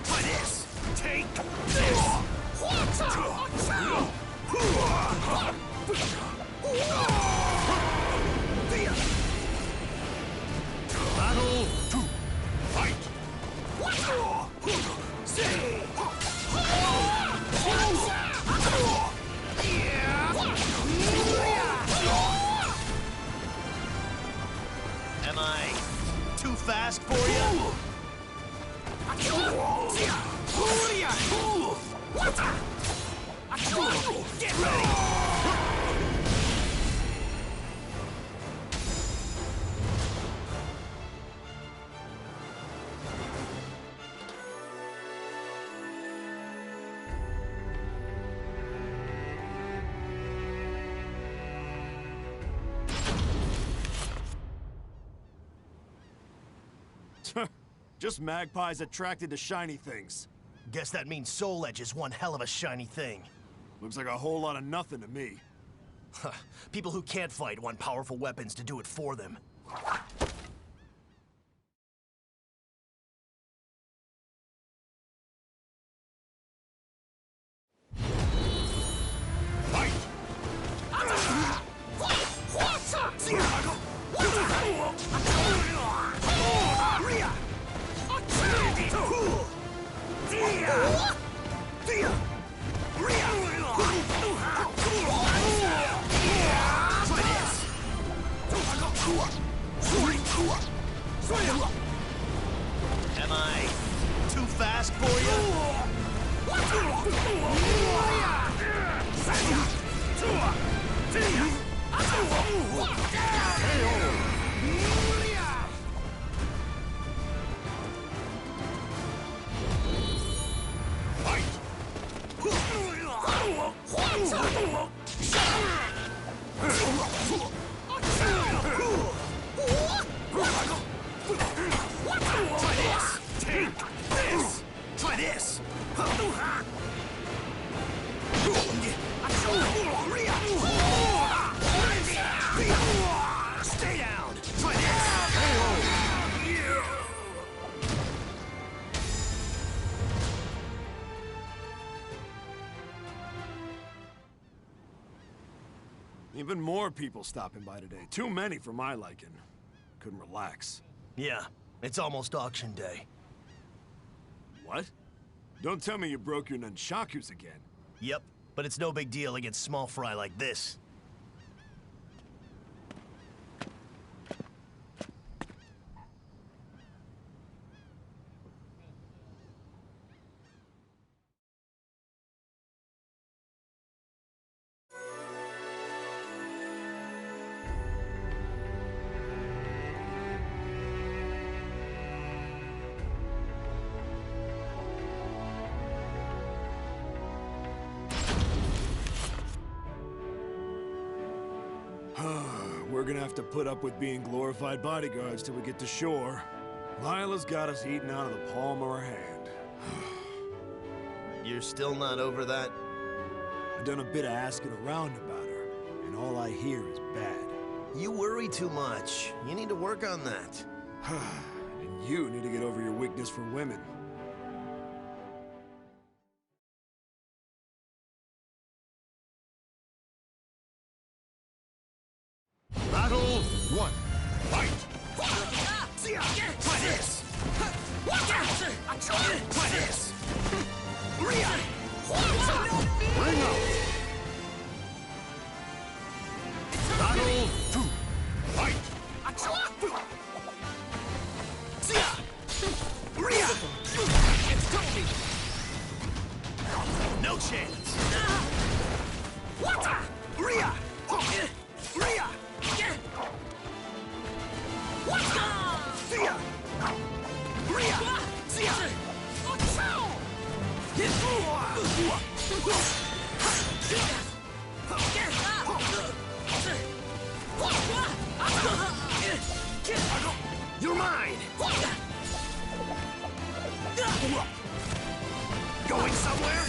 Try this! Take this! Battle 2. Fight! Am I too fast for you? Get ready! Just magpies attracted to shiny things. Guess that means Soul Edge is one hell of a shiny thing. Looks like a whole lot of nothing to me. People who can't fight want powerful weapons to do it for them. Am I too fast for you? Try this! Stay down! Try this! Even more people stopping by today. Too many for my liking. Couldn't relax. Yeah, it's almost auction day. What? Don't tell me you broke your nunchakus again. Yep, but it's no big deal against small fry like this. We're gonna have to put up with being glorified bodyguards till we get to shore. Lila's got us eating out of the palm of her hand. You're still not over that? I've done a bit of asking around about her, and all I hear is bad. You worry too much. You need to work on that. And you need to get over your weakness for women. Battle 1. Fight! Try this! Try this! Bring out! Battle 2. Fight! It's Toby! No chance! Ria! Ria! You're mine! Going somewhere?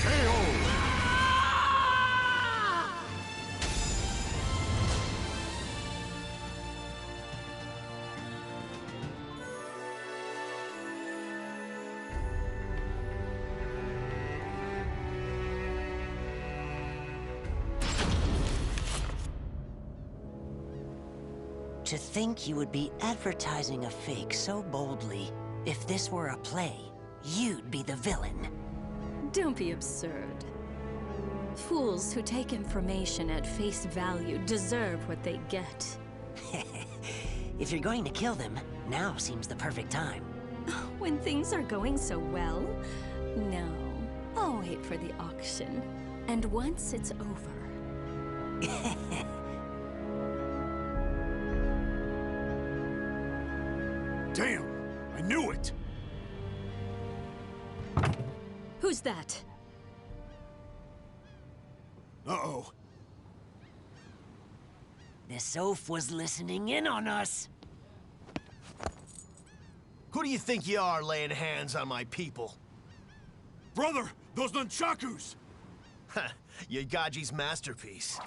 To think you would be advertising a fake so boldly. If this were a play, you'd be the villain. Don't be absurd. Fools who take information at face value deserve what they get. If you're going to kill them, now seems the perfect time. When things are going so well? No. I'll wait for the auction. And once it's over... Damn! I knew it! Who's that? Uh-oh. The Soph was listening in on us. Who do you think you are laying hands on my people? Brother, those nunchakus! Ha, Yagaji's masterpiece.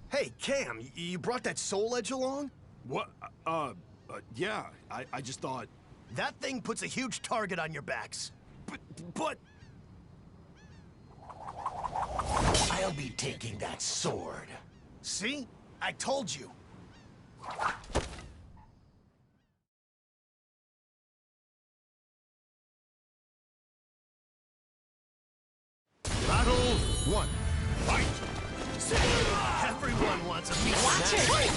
Hey, Cam, you brought that Soul Edge along? What? Yeah, I just thought... That thing puts a huge target on your backs. But... I'll be taking that sword. See? I told you. Battle 1. Fight! Everyone wants a piece Watch of it! that.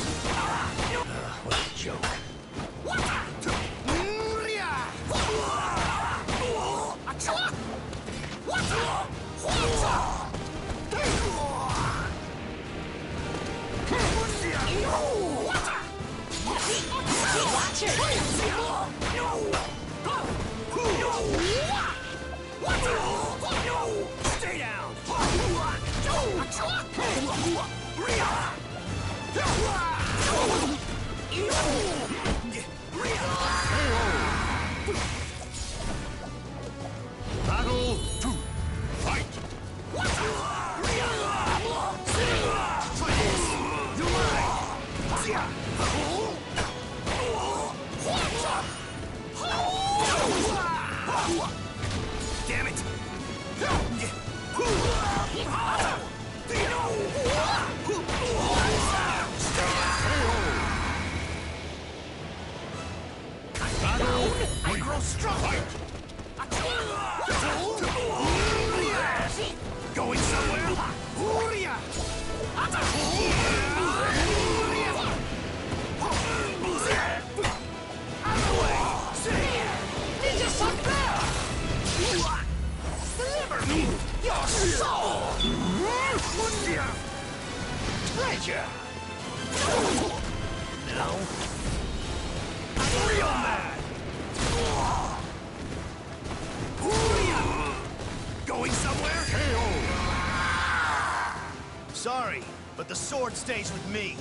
What a joke. Watch it! Stay down! Battle 2. Fight! Damn it! I grow strong! Going somewhere? Ninja Deliver me your soul! Treasure! No? I'm real mad! Going somewhere? Sorry, but the sword stays with me.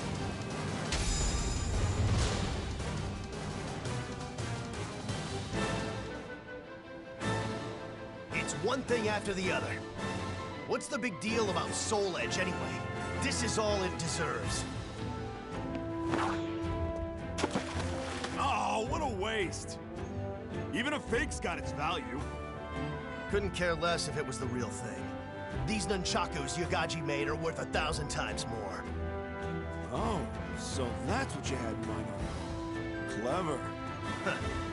It's one thing after the other. What's the big deal about Soul Edge anyway? This is all it deserves. Oh, what a waste! Even a fake's got its value. Couldn't care less if it was the real thing. These nunchakus Yagaji made are worth 1,000 times more. Oh, so that's what you had in mind. Clever.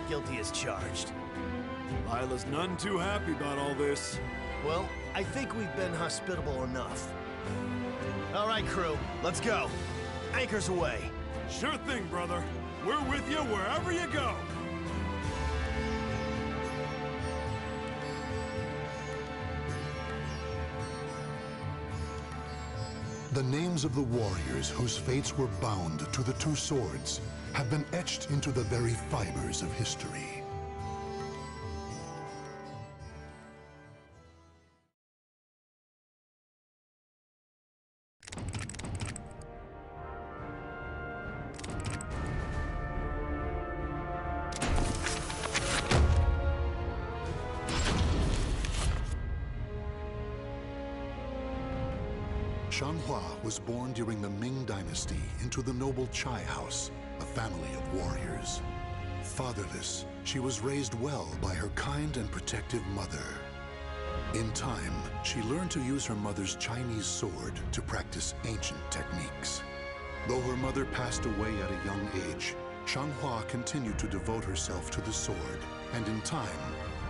Guilty as charged. Lila's none too happy about all this. Well, I think we've been hospitable enough. All right, crew, let's go. Anchors away. Sure thing, brother. We're with you wherever you go. The names of the warriors whose fates were bound to the two swords have been etched into the very fibers of history. Xianghua was born during the Ming Dynasty into the noble Chai house, a family of warriors. Fatherless, she was raised well by her kind and protective mother. In time, she learned to use her mother's Chinese sword to practice ancient techniques. Though her mother passed away at a young age, Xianghua continued to devote herself to the sword, and in time,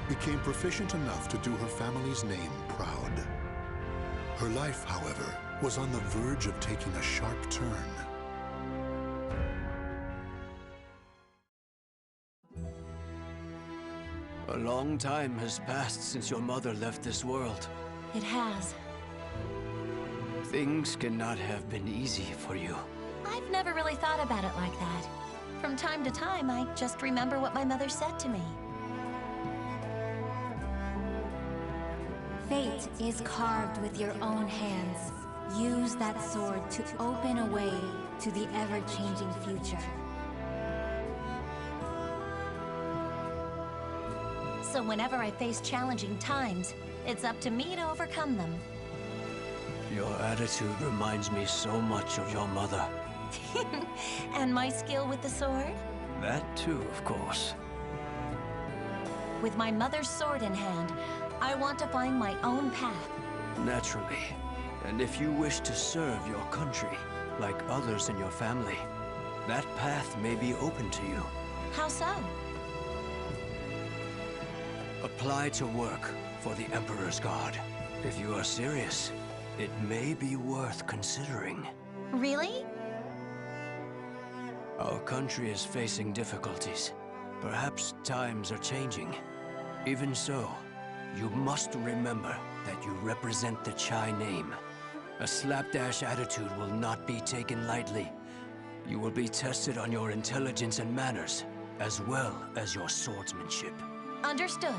became proficient enough to do her family's name proud. Her life, however, was on the verge of taking a sharp turn. A long time has passed since your mother left this world. It has. Things cannot have been easy for you. I've never really thought about it like that. From time to time, I just remember what my mother said to me. Fate is carved with your own hands. Use that sword to open a way to the ever-changing future. So whenever I face challenging times, it's up to me to overcome them. Your attitude reminds me so much of your mother. And my skill with the sword? That too, of course. With my mother's sword in hand, I want to find my own path. Naturally. And if you wish to serve your country, like others in your family, that path may be open to you. How so? Apply to work for the Emperor's Guard. If you are serious, it may be worth considering. Really? Our country is facing difficulties. Perhaps times are changing. Even so, you must remember that you represent the Chai name. A slapdash attitude will not be taken lightly. You will be tested on your intelligence and manners, as well as your swordsmanship. Understood.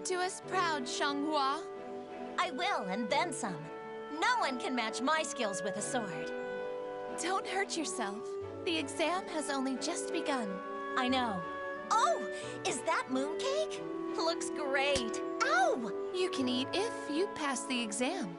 Do us proud, Xianghua. I will, and then some. No one can match my skills with a sword. Don't hurt yourself. The exam has only just begun. I know. Oh, is that mooncake? Looks great. Ow! You can eat if you pass the exam.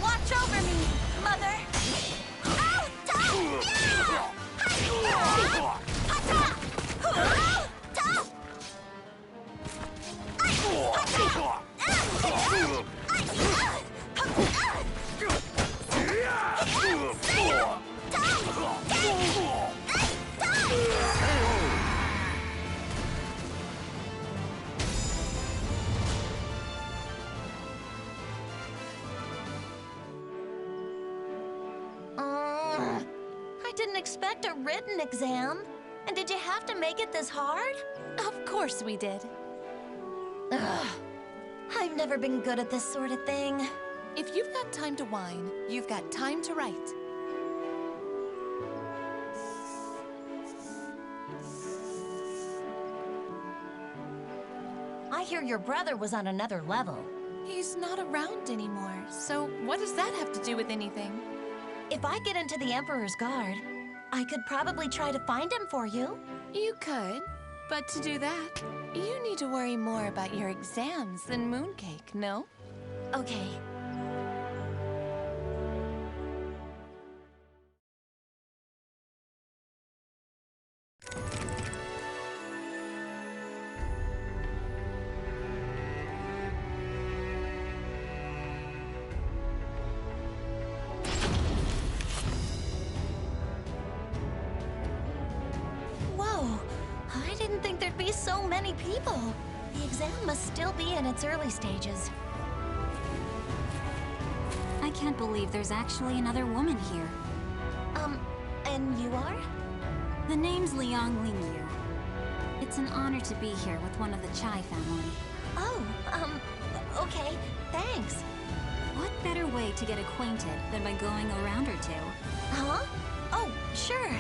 Watch over me, Mother! I didn't expect a written exam. And did you have to make it this hard? Of course we did. Ugh. I've never been good at this sort of thing. If you've got time to whine, you've got time to write. I hear your brother was on another level. He's not around anymore, so what does that have to do with anything? If I get into the Emperor's Guard, I could probably try to find him for you. You could, but to do that, you need to worry more about your exams than mooncake, no? Okay. So many people. The exam must still be in its early stages. I can't believe there's actually another woman here. And you are? The name's Liang Lingyu. It's an honor to be here with one of the Chai family. Oh, okay, thanks. What better way to get acquainted than by going a round or two? Huh? Oh, sure.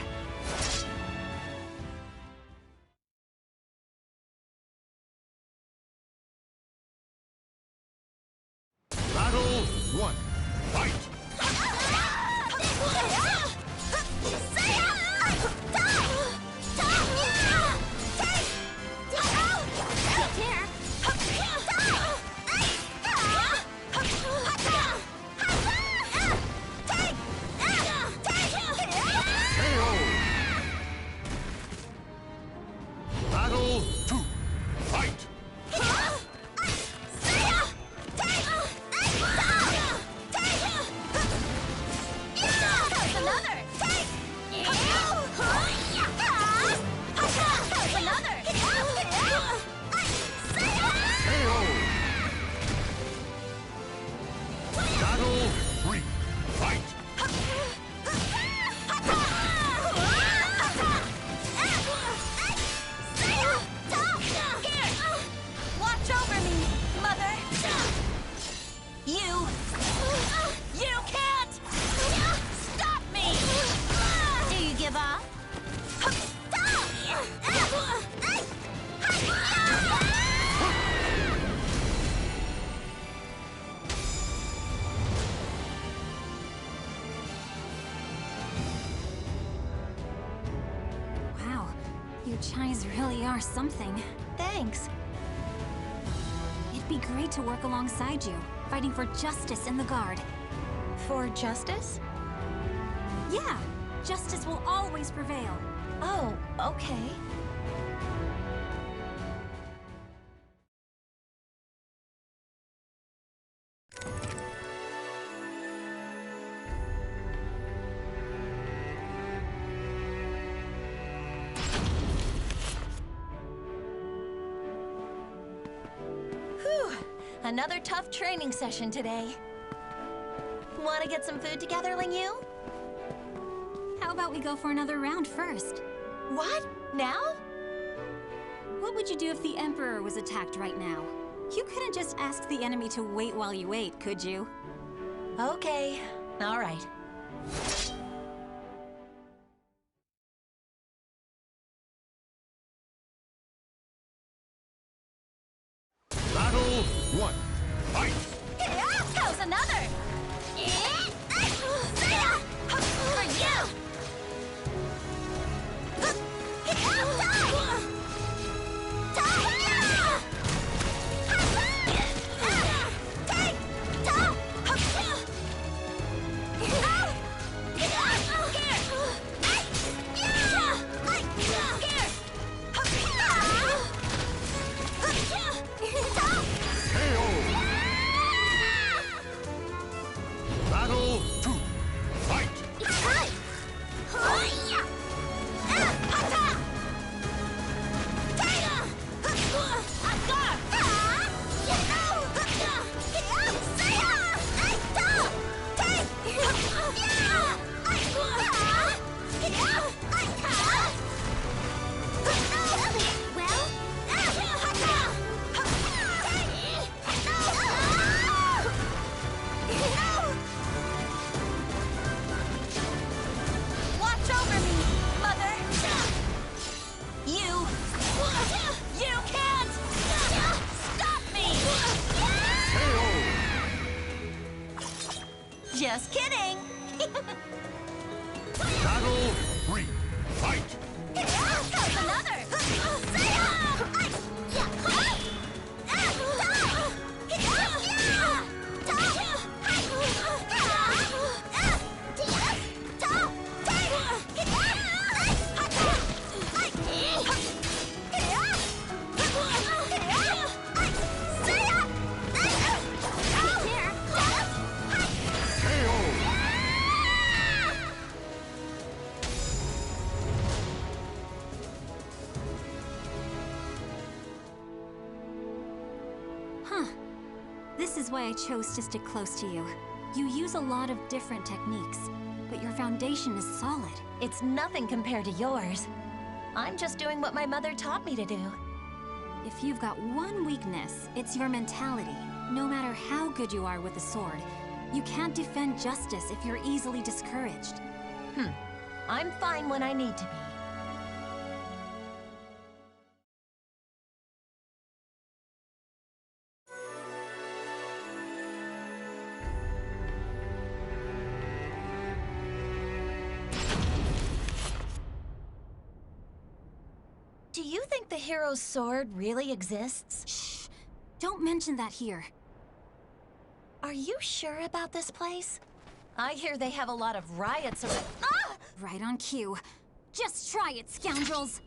Battle 1. Fight! Battle 2. Fight! Battle 3. Fight! Watch over me, Mother! You can't stop me! Do you give up? Wow, you Chais really are something. Thanks. It'd be great to work alongside you, fighting for justice in the Guard. For justice? Yeah, justice will always prevail. Oh, okay. Whew, another tough training session today. Want to get some food together, Lingyu? How about we go for another round first? What? Now? What would you do if the Emperor was attacked right now? You couldn't just ask the enemy to wait while you ate, could you? Okay, all right. Battle 1. Fight! How's another? For you! Battle 2. Fight! Watch over me, Mother! You can't stop me! Just kidding! Battle 3. Fight! How's another? This is why I chose to stick close to you. You use a lot of different techniques, but your foundation is solid. It's nothing compared to yours. I'm just doing what my mother taught me to do. If you've got one weakness, it's your mentality. No matter how good you are with a sword, you can't defend justice if you're easily discouraged. I'm fine when I need to be. Do you think the hero's sword really exists? Shh! Don't mention that here. Are you sure about this place? I hear they have a lot of riots around. Ah! Right on cue. Just try it, scoundrels!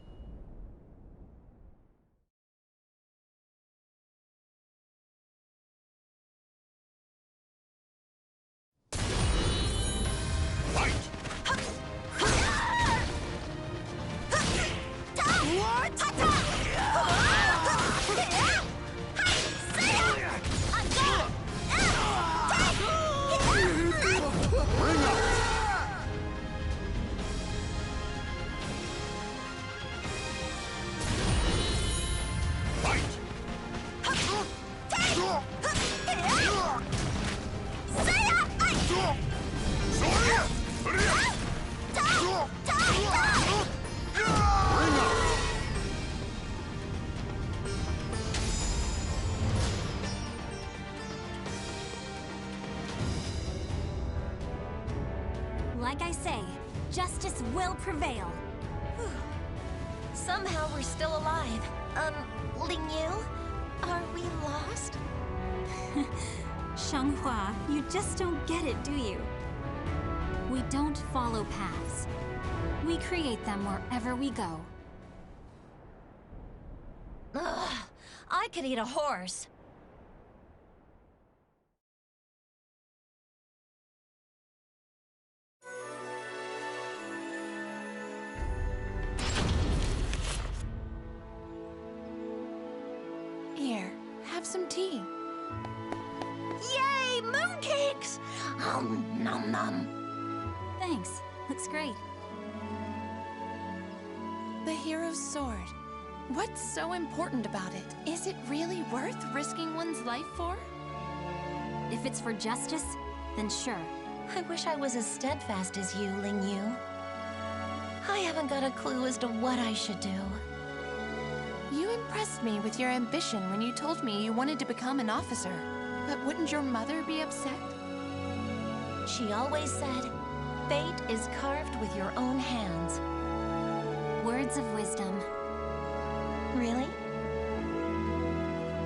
Like I say, justice will prevail. Somehow we're still alive. Ling Yu? Are we lost? Xianghua, you just don't get it, do you? We don't follow paths. We create them wherever we go. Ugh, I could eat a horse. Here, have some tea. Yay, mooncakes! Nom nom. Thanks. Looks great. The hero's sword. What's so important about it? Is it really worth risking one's life for? If it's for justice, then sure. I wish I was as steadfast as you, Ling Yu. I haven't got a clue as to what I should do. You impressed me with your ambition when you told me you wanted to become an officer. But wouldn't your mother be upset? She always said, fate is carved with your own hands. Words of wisdom. Really?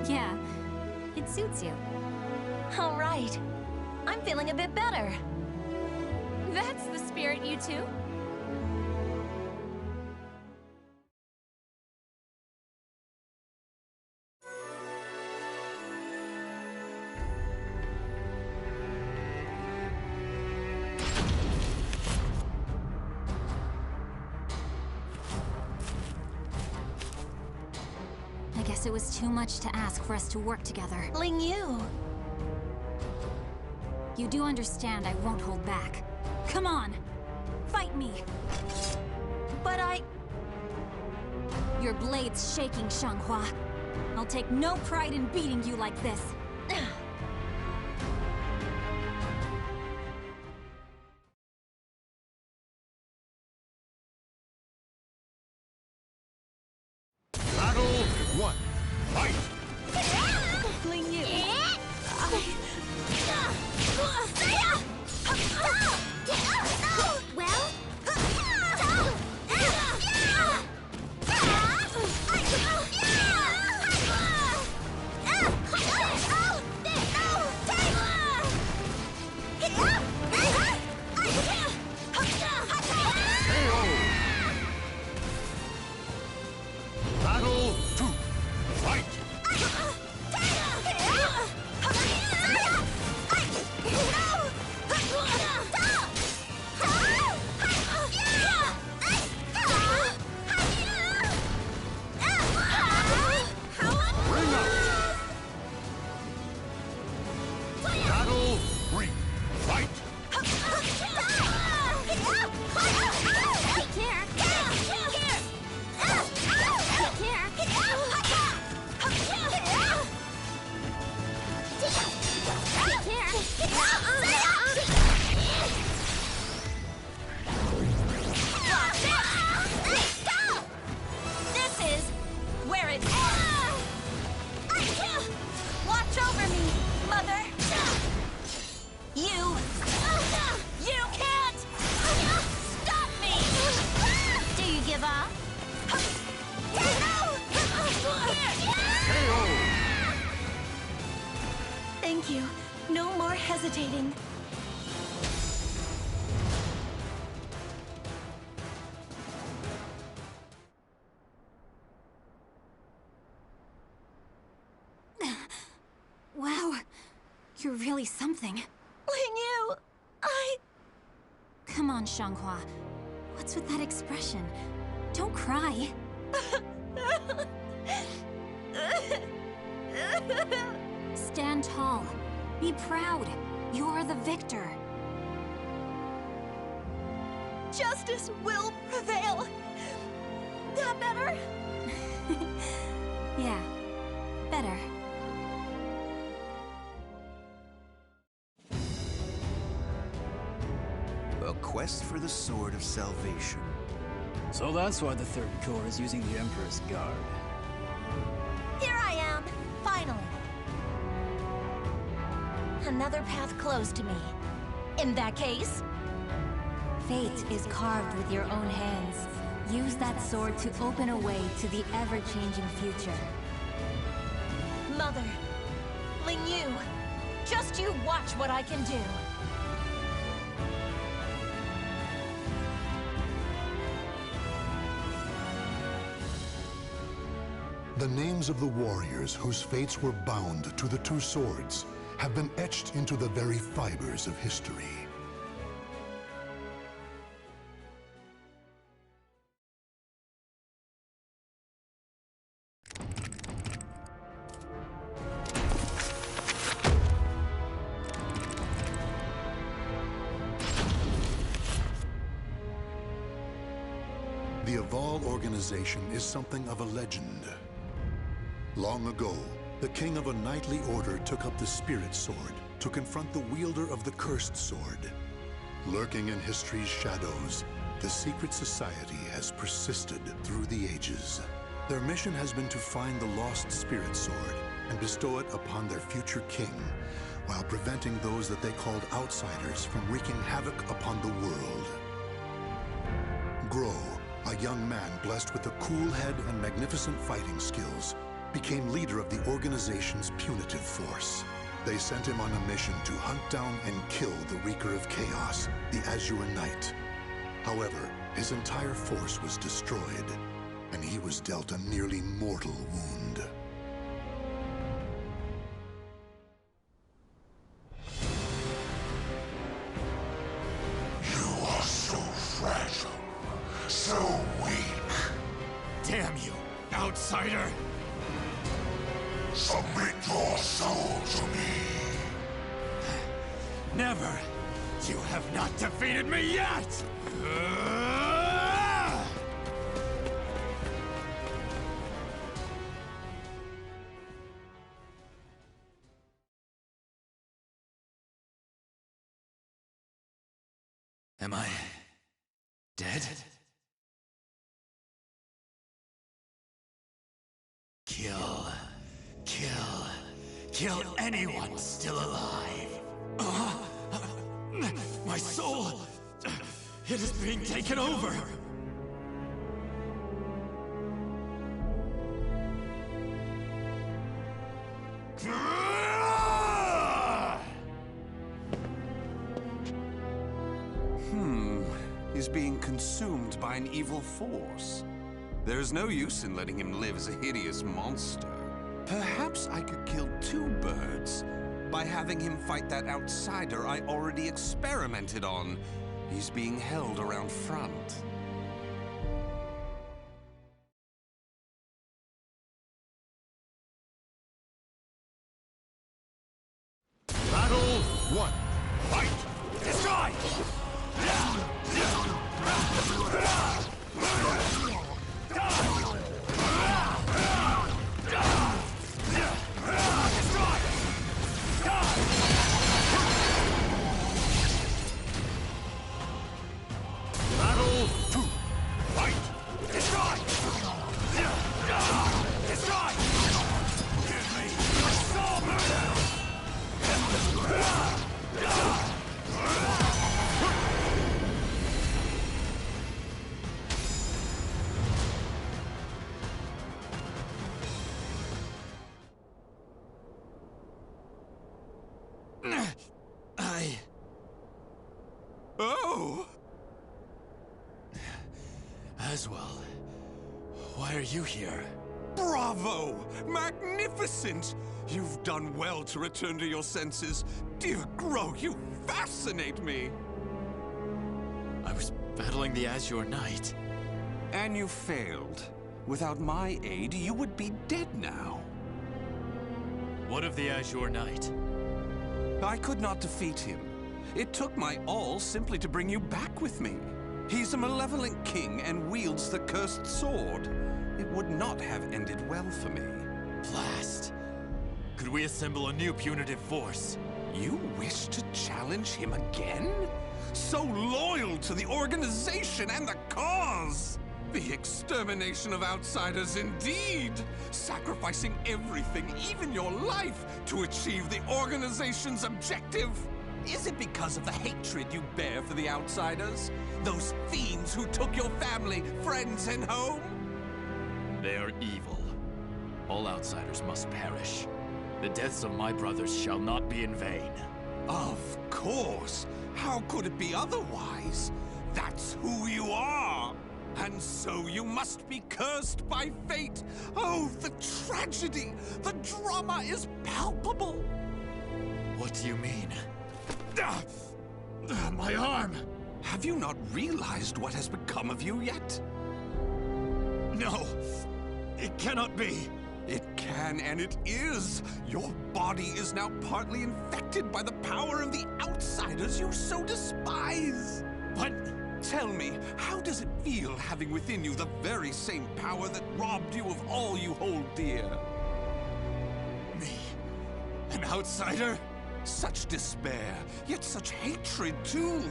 Yeah, it suits you. All right. I'm feeling a bit better. That's the spirit, you two. It was too much to ask for us to work together. Ling Yu! You do understand I won't hold back. Come on! Fight me! But Your blade's shaking, Xianghua. I'll take no pride in beating you like this. Thank you. No more hesitating. Wow, you're really something. Lingyu, Come on, Xianghua. What's with that expression? Don't cry. Stand tall. Be proud. You're the victor. Justice will prevail. That better? Yeah, better. A quest for the Sword of Salvation. So that's why the Third Corps is using the Emperor's Guard. Here I am, finally. Another path closed to me. In that case... Fate is carved with your own hands. Use that sword to open a way to the ever-changing future. Mother, Lingyu, just you watch what I can do. The names of the warriors whose fates were bound to the two swords have been etched into the very fibers of history. The Aval organization is something of a legend. Long ago, the king of a knightly order took up the Spirit Sword to confront the wielder of the Cursed Sword. Lurking in history's shadows, the secret society has persisted through the ages. Their mission has been to find the lost Spirit Sword and bestow it upon their future king, while preventing those that they called outsiders from wreaking havoc upon the world. Groh, a young man blessed with a cool head and magnificent fighting skills, became leader of the organization's punitive force. They sent him on a mission to hunt down and kill the Wreaker of Chaos, the Azure Knight. However, his entire force was destroyed, and he was dealt a nearly mortal wound. You are so fragile, so weak. Damn you, outsider! Submit your soul to me. Never! You have not defeated me yet! Am I dead? Kill anyone still alive. My soul, it is being taken over. He's being consumed by an evil force. There is no use in letting him live as a hideous monster. Perhaps I could kill two birds by having him fight that outsider I already experimented on. He's being held around front. Battle 1. Fight! Destroy! Battle 2. Azwel, why are you here? Bravo! Magnificent! You've done well to return to your senses. Dear Groh, you fascinate me! I was battling the Azure Knight. And you failed. Without my aid, you would be dead now. What of the Azure Knight? I could not defeat him. It took my all simply to bring you back with me. He's a malevolent king and wields the cursed sword. It would not have ended well for me. Blast. Could we assemble a new punitive force? You wish to challenge him again? So loyal to the organization and the cause! The extermination of outsiders indeed! Sacrificing everything, even your life, to achieve the organization's objective! Is it because of the hatred you bear for the outsiders? Those fiends who took your family, friends, and home? They are evil. All outsiders must perish. The deaths of my brothers shall not be in vain. Of course! How could it be otherwise? That's who you are! And so you must be cursed by fate! Oh, the tragedy! The drama is palpable! What do you mean? My arm! Have you not realized what has become of you yet? No! It cannot be! It can and it is! Your body is now partly infected by the power of the outsiders you so despise! But... Tell me, how does it feel having within you the very same power that robbed you of all you hold dear? Me? An outsider? Such despair, yet such hatred too!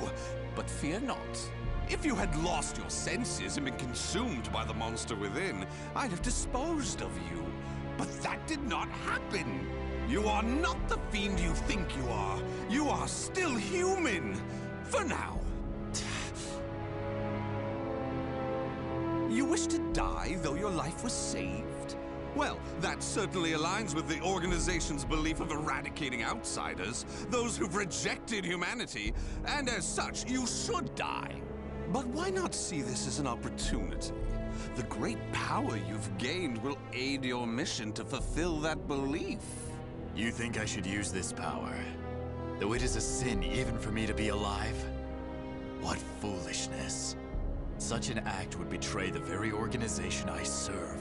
But fear not. If you had lost your senses and been consumed by the monster within, I'd have disposed of you. But that did not happen. You are not the fiend you think you are. You are still human. For now. You wish to die, though your life was saved? Well, that certainly aligns with the organization's belief of eradicating outsiders, those who've rejected humanity, and as such, you should die. But why not see this as an opportunity? The great power you've gained will aid your mission to fulfill that belief. You think I should use this power? Though it is a sin even for me to be alive? What foolishness. Such an act would betray the very organization I serve.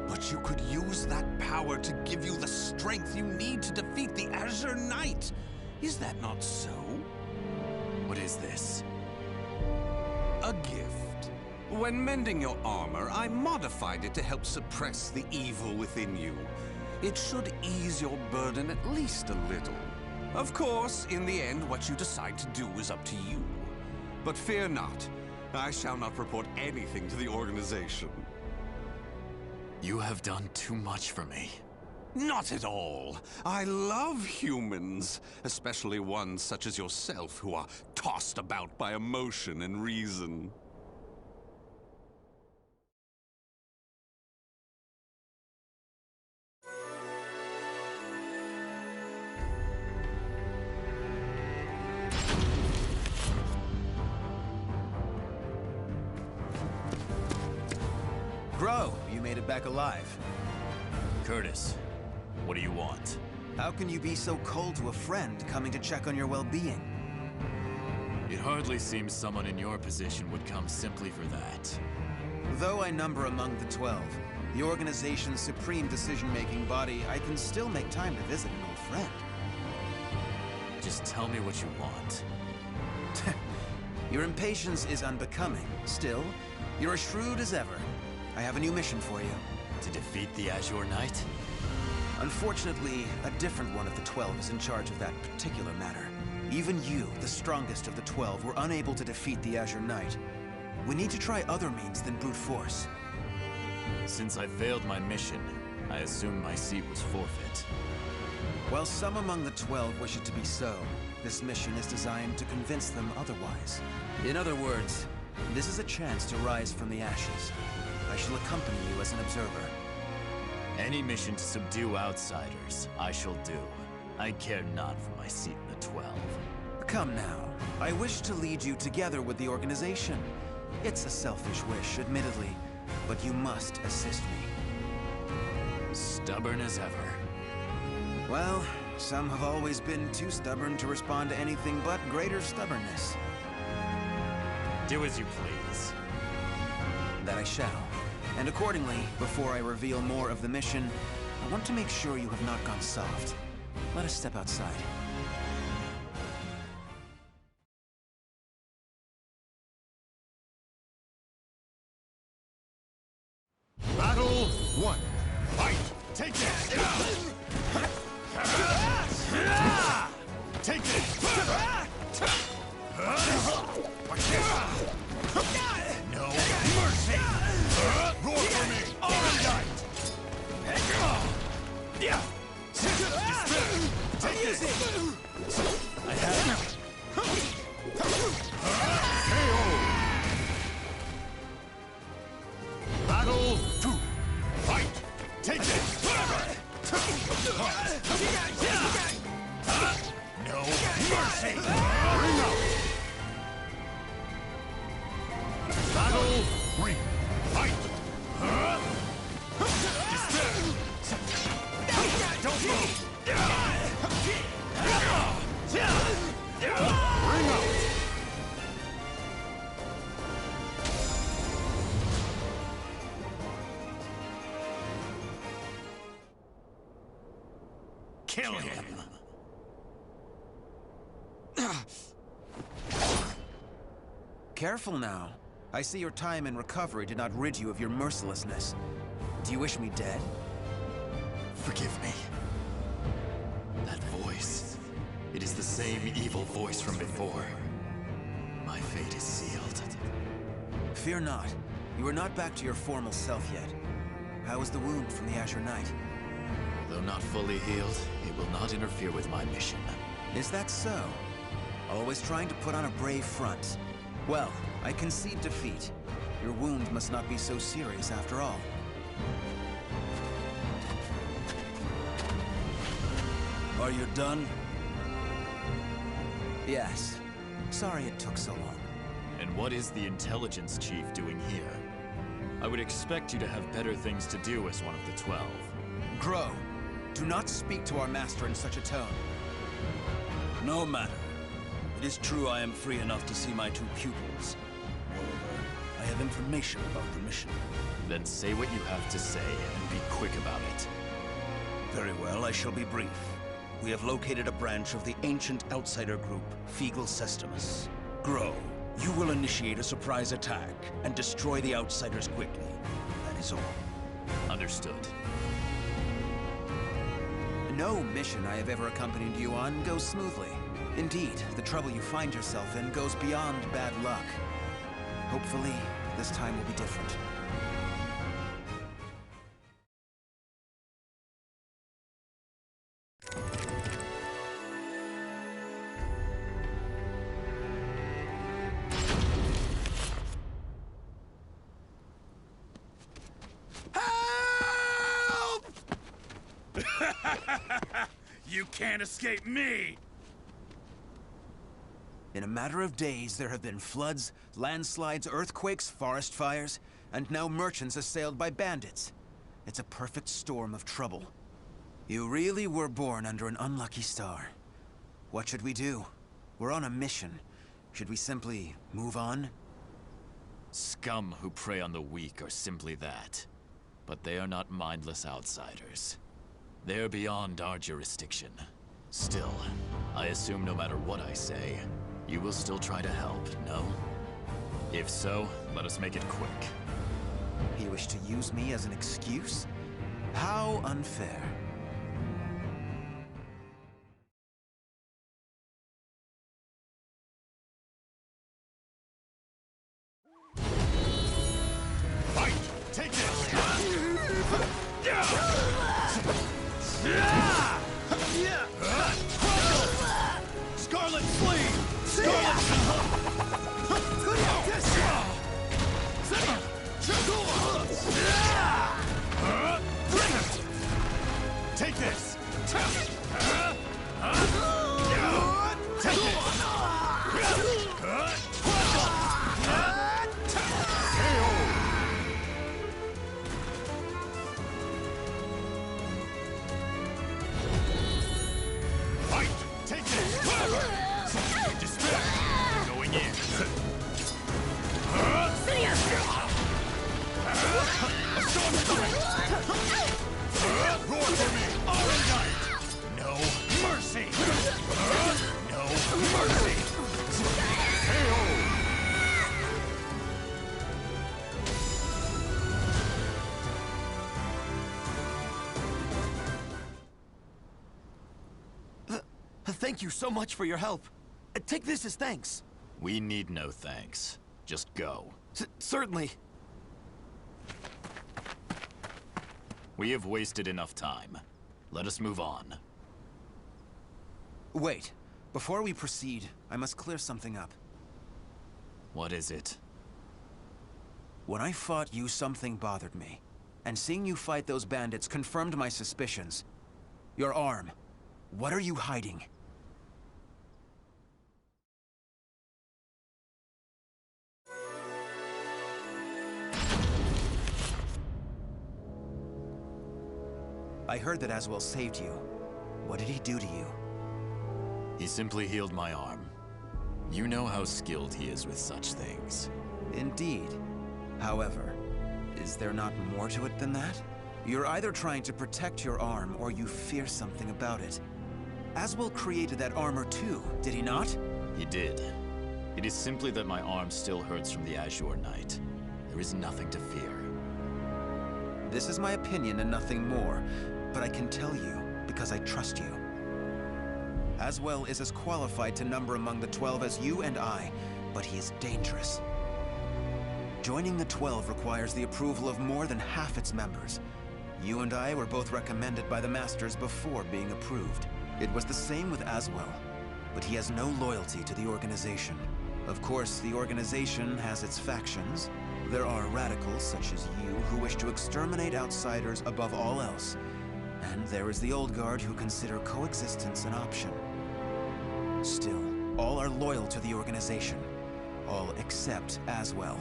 But you could use that power to give you the strength you need to defeat the Azure Knight. Is that not so? What is this? A gift. When mending your armor, I modified it to help suppress the evil within you. It should ease your burden at least a little. Of course, in the end, what you decide to do is up to you. But fear not. I shall not report anything to the organization. You have done too much for me. Not at all. I love humans, especially ones such as yourself who are tossed about by emotion and reason. Groh, you made it back alive. Curtis, what do you want? How can you be so cold to a friend coming to check on your well-being? It hardly seems someone in your position would come simply for that. Though I number among the 12, the organization's supreme decision-making body, I can still make time to visit an old friend. Just tell me what you want. Your impatience is unbecoming. Still, you're as shrewd as ever. I have a new mission for you. To defeat the Azure Knight? Unfortunately, a different one of the 12 is in charge of that particular matter. Even you, the strongest of the 12, were unable to defeat the Azure Knight. We need to try other means than brute force. Since I failed my mission, I assume my seat was forfeit. While some among the 12 wish it to be so, this mission is designed to convince them otherwise. In other words, this is a chance to rise from the ashes. I shall accompany you as an observer. Any mission to subdue outsiders, I shall do. I care not for my seat in the 12. Come now. I wish to lead you together with the organization. It's a selfish wish, admittedly, but you must assist me. Stubborn as ever. Well, some have always been too stubborn to respond to anything but greater stubbornness. Do as you please. That I shall. And accordingly, before I reveal more of the mission, I want to make sure you have not gone soft. Let us step outside. Battle 1. Fight! Take this! Take this! No mercy! Roar for me! Alright! Take this! I have KO! Battle 2. Fight! Take this! No mercy! Bring out! Battle 3. Fight! Don't move! Bring out! Kill him! Careful now. I see your time and recovery did not rid you of your mercilessness. Do you wish me dead? Forgive me. That voice. It is the same evil voice from before. My fate is sealed. Fear not. You are not back to your formal self yet. How is the wound from the Azure Knight? Though not fully healed, it will not interfere with my mission. Is that so? Always trying to put on a brave front. Well, I concede defeat. Your wound must not be so serious after all. Are you done? Yes. Sorry it took so long. And what is the intelligence chief doing here? I would expect you to have better things to do as one of the 12. Groh, do not speak to our master in such a tone. No matter. It is true I am free enough to see my 2 pupils. Moreover, I have information about the mission. Then say what you have to say, and be quick about it. Very well, I shall be brief. We have located a branch of the ancient outsider group, Feegle Sestimus. Groh, you will initiate a surprise attack and destroy the outsiders quickly. That is all. Understood. No mission I have ever accompanied you on goes smoothly. Indeed, the trouble you find yourself in goes beyond bad luck. Hopefully, this time will be different. You can't escape me! In a matter of days, there have been floods, landslides, earthquakes, forest fires, and now merchants assailed by bandits. It's a perfect storm of trouble. You really were born under an unlucky star. What should we do? We're on a mission. Should we simply move on? Scum who prey on the weak are simply that. But they are not mindless outsiders. They're beyond our jurisdiction. Still, I assume no matter what I say, you will still try to help, no? If so, let us make it quick. You wish to use me as an excuse? How unfair. Fight! Take this! Scarlet Sleeve! Take this! Take this! thank you so much for your help. Take this as thanks. We need no thanks. Just go. Certainly. We have wasted enough time. Let us move on. Wait. Before we proceed, I must clear something up. What is it? When I fought you, something bothered me. And seeing you fight those bandits confirmed my suspicions. Your arm. What are you hiding? I heard that Azwel saved you. What did he do to you? He simply healed my arm. You know how skilled he is with such things. Indeed. However, is there not more to it than that? You're either trying to protect your arm, or you fear something about it. Azwel created that armor too, did he not? He did. It is simply that my arm still hurts from the Azure Knight. There is nothing to fear. This is my opinion and nothing more, but I can tell you because I trust you. Azwel is as qualified to number among the 12 as you and I, but he is dangerous. Joining the 12 requires the approval of more than half its members. You and I were both recommended by the Masters before being approved. It was the same with Azwel, but he has no loyalty to the organization. Of course, the organization has its factions. There are radicals such as you who wish to exterminate outsiders above all else. And there is the old guard who consider coexistence an option. Still, all are loyal to the organization. All except Azwel.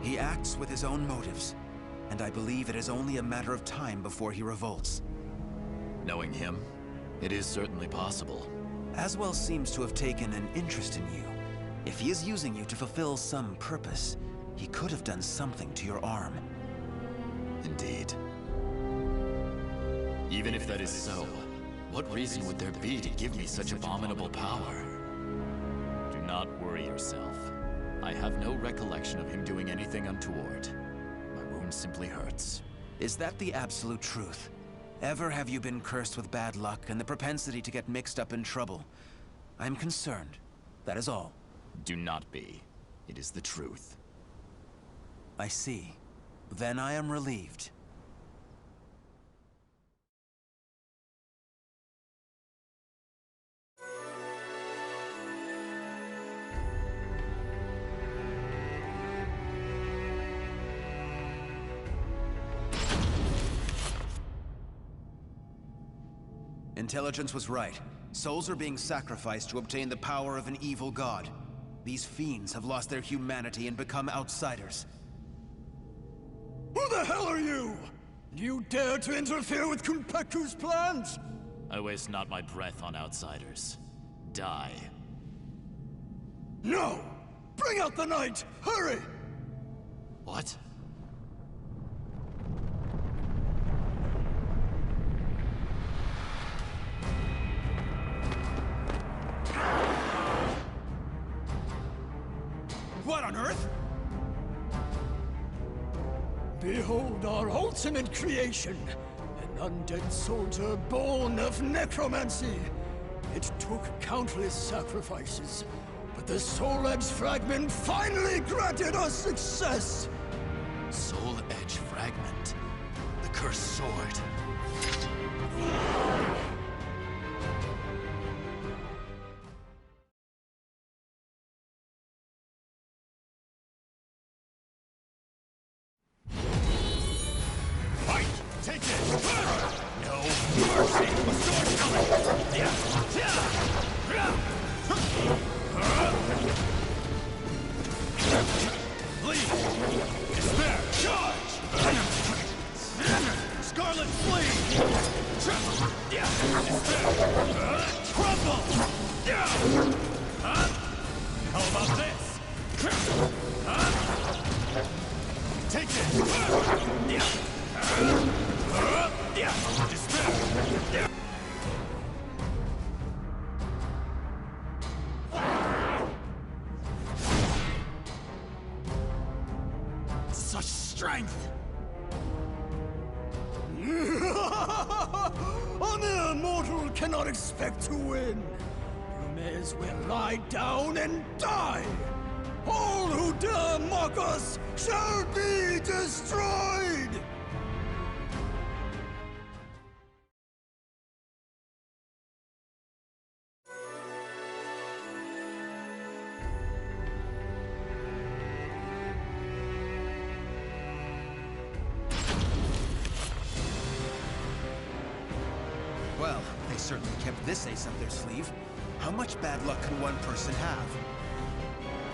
He acts with his own motives, and I believe it is only a matter of time before he revolts. Knowing him, it is certainly possible. Azwel seems to have taken an interest in you. If he is using you to fulfill some purpose, he could have done something to your arm. Indeed. Even if that is so, what reason would there be to give me such abominable power? Do not worry yourself. I have no recollection of him doing anything untoward. My wound simply hurts. Is that the absolute truth? Ever have you been cursed with bad luck and the propensity to get mixed up in trouble? I'm concerned. That is all. Do not be. It is the truth. I see. Then I am relieved. Intelligence was right. Souls are being sacrificed to obtain the power of an evil god. These fiends have lost their humanity and become outsiders. Who the hell are you? You dare to interfere with Kunpeku's plans? I waste not my breath on outsiders. Die. No! Bring out the knight! Hurry! What? What on earth? Behold our ultimate creation, an undead soldier born of necromancy. It took countless sacrifices, but the Soul Edge fragment finally granted us success! Soul Edge fragment? The cursed sword. Such strength! A mere mortal cannot expect to win. may as well lie down and die! All who dare mock us shall be destroyed! Well, they certainly kept this ace up their sleeve. How much bad luck can one person have?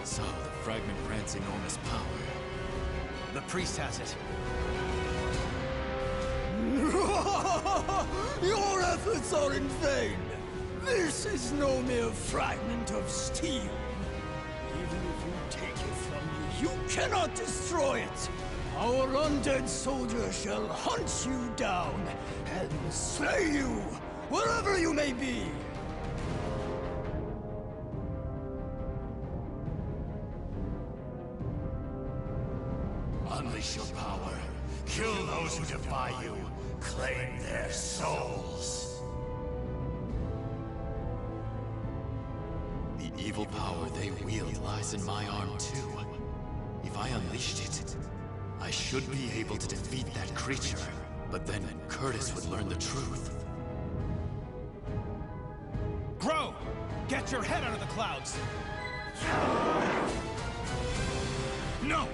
So, the fragment grants enormous power. The priest has it. Your efforts are in vain! This is no mere fragment of steel. Even if you take it from me, you cannot destroy it! Our undead soldier shall hunt you down and slay you, wherever you may be! Unleash your power. Kill those who defy you. Claim their souls. The evil power they wield lies in my arm too. If I unleashed it, I should be able to defeat that creature. But then Curtis would learn the truth. Groh! Get your head out of the clouds! No!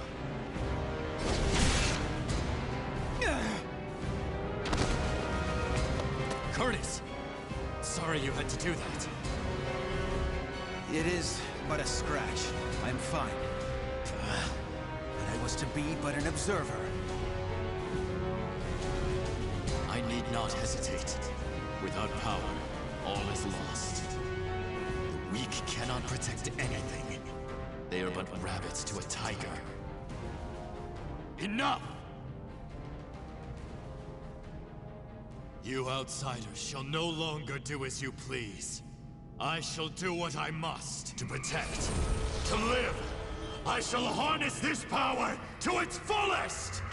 Curtis! Sorry you had to do that. It is but a scratch. I'm fine. And I was to be but an observer. I need not hesitate. Without power, all is lost. The weak cannot protect anything. They are but rabbits to a tiger. Enough! You outsiders shall no longer do as you please. I shall do what I must to protect, to live. I shall harness this power to its fullest!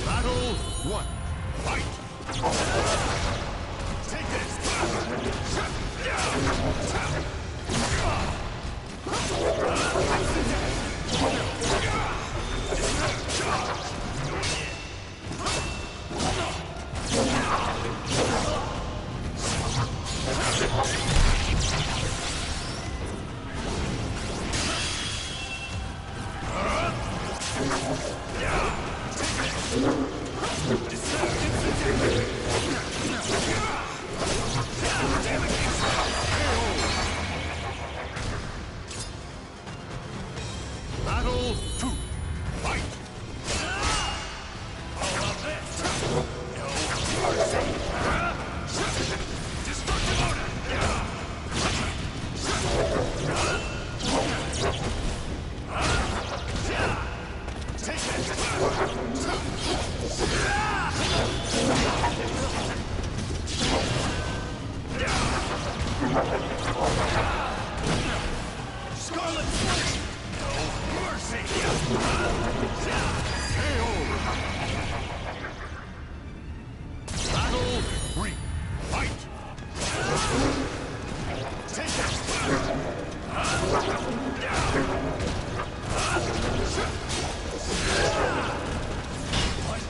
Battle 1. Fight! Take this! Battle 2. Fight! All of this! No mercy! Destructive order! Take Scarlet Flame! No mercy! Battle 3. Fight! Take it! What?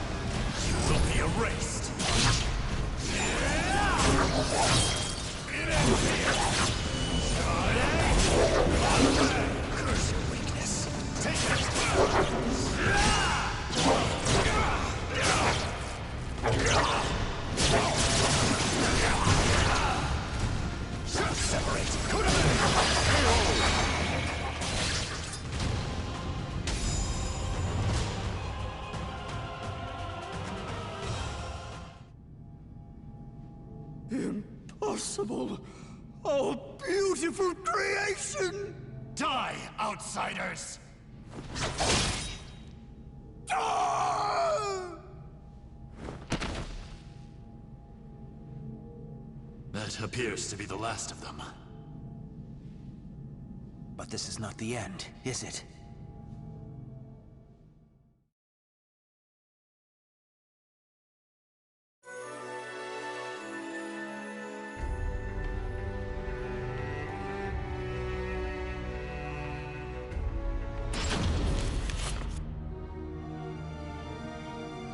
You will be erased! It ends here! Curse your weakness! Take it! Separate! Impossible! Oh, beautiful creation! Die, outsiders! Ah! That appears to be the last of them. But this is not the end, is it?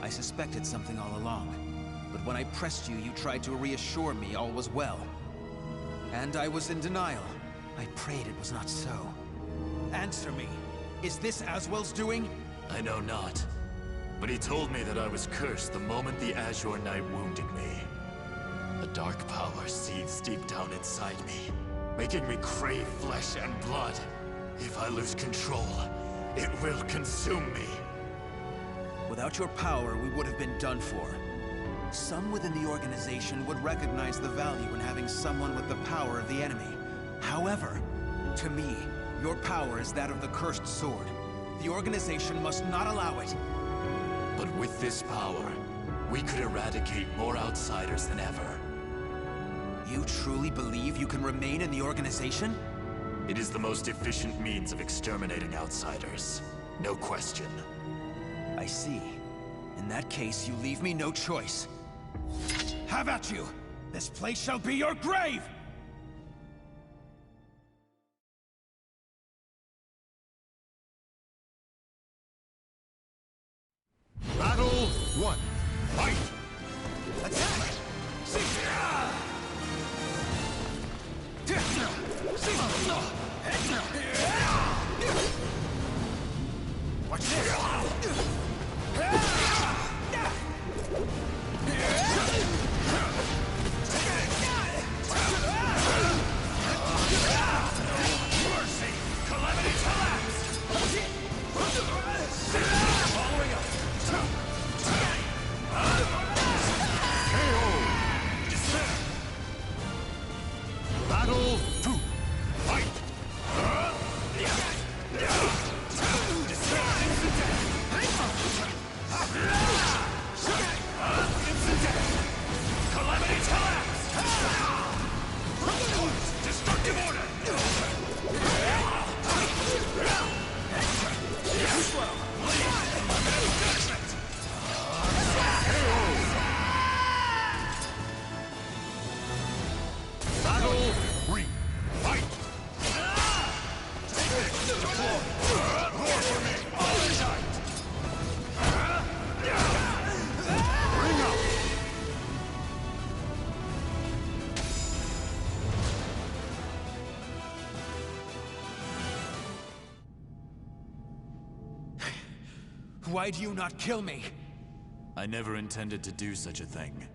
I suspected something all along. But when I pressed you, you tried to reassure me all was well. And I was in denial. I prayed it was not so. Answer me. Is this Azwel's doing? I know not. But he told me that I was cursed the moment the Azure Knight wounded me. A dark power seethes deep down inside me, making me crave flesh and blood. If I lose control, it will consume me. Without your power, we would have been done for. Some within the organization would recognize the value in having someone with the power of the enemy. However, to me, your power is that of the cursed sword. The organization must not allow it. But with this power, we could eradicate more outsiders than ever. You truly believe you can remain in the organization? It is the most efficient means of exterminating outsiders. No question. I see. In that case, you leave me no choice. Have at you! This place shall be your grave! Battle 1. Fight! Attack! Watch this! Mercy! Calamity collapse! Following up. Battle 2. Fight! Calamity collapse! Destructive order! Battle 3. Fight! Bring up! Why do you not kill me? I never intended to do such a thing.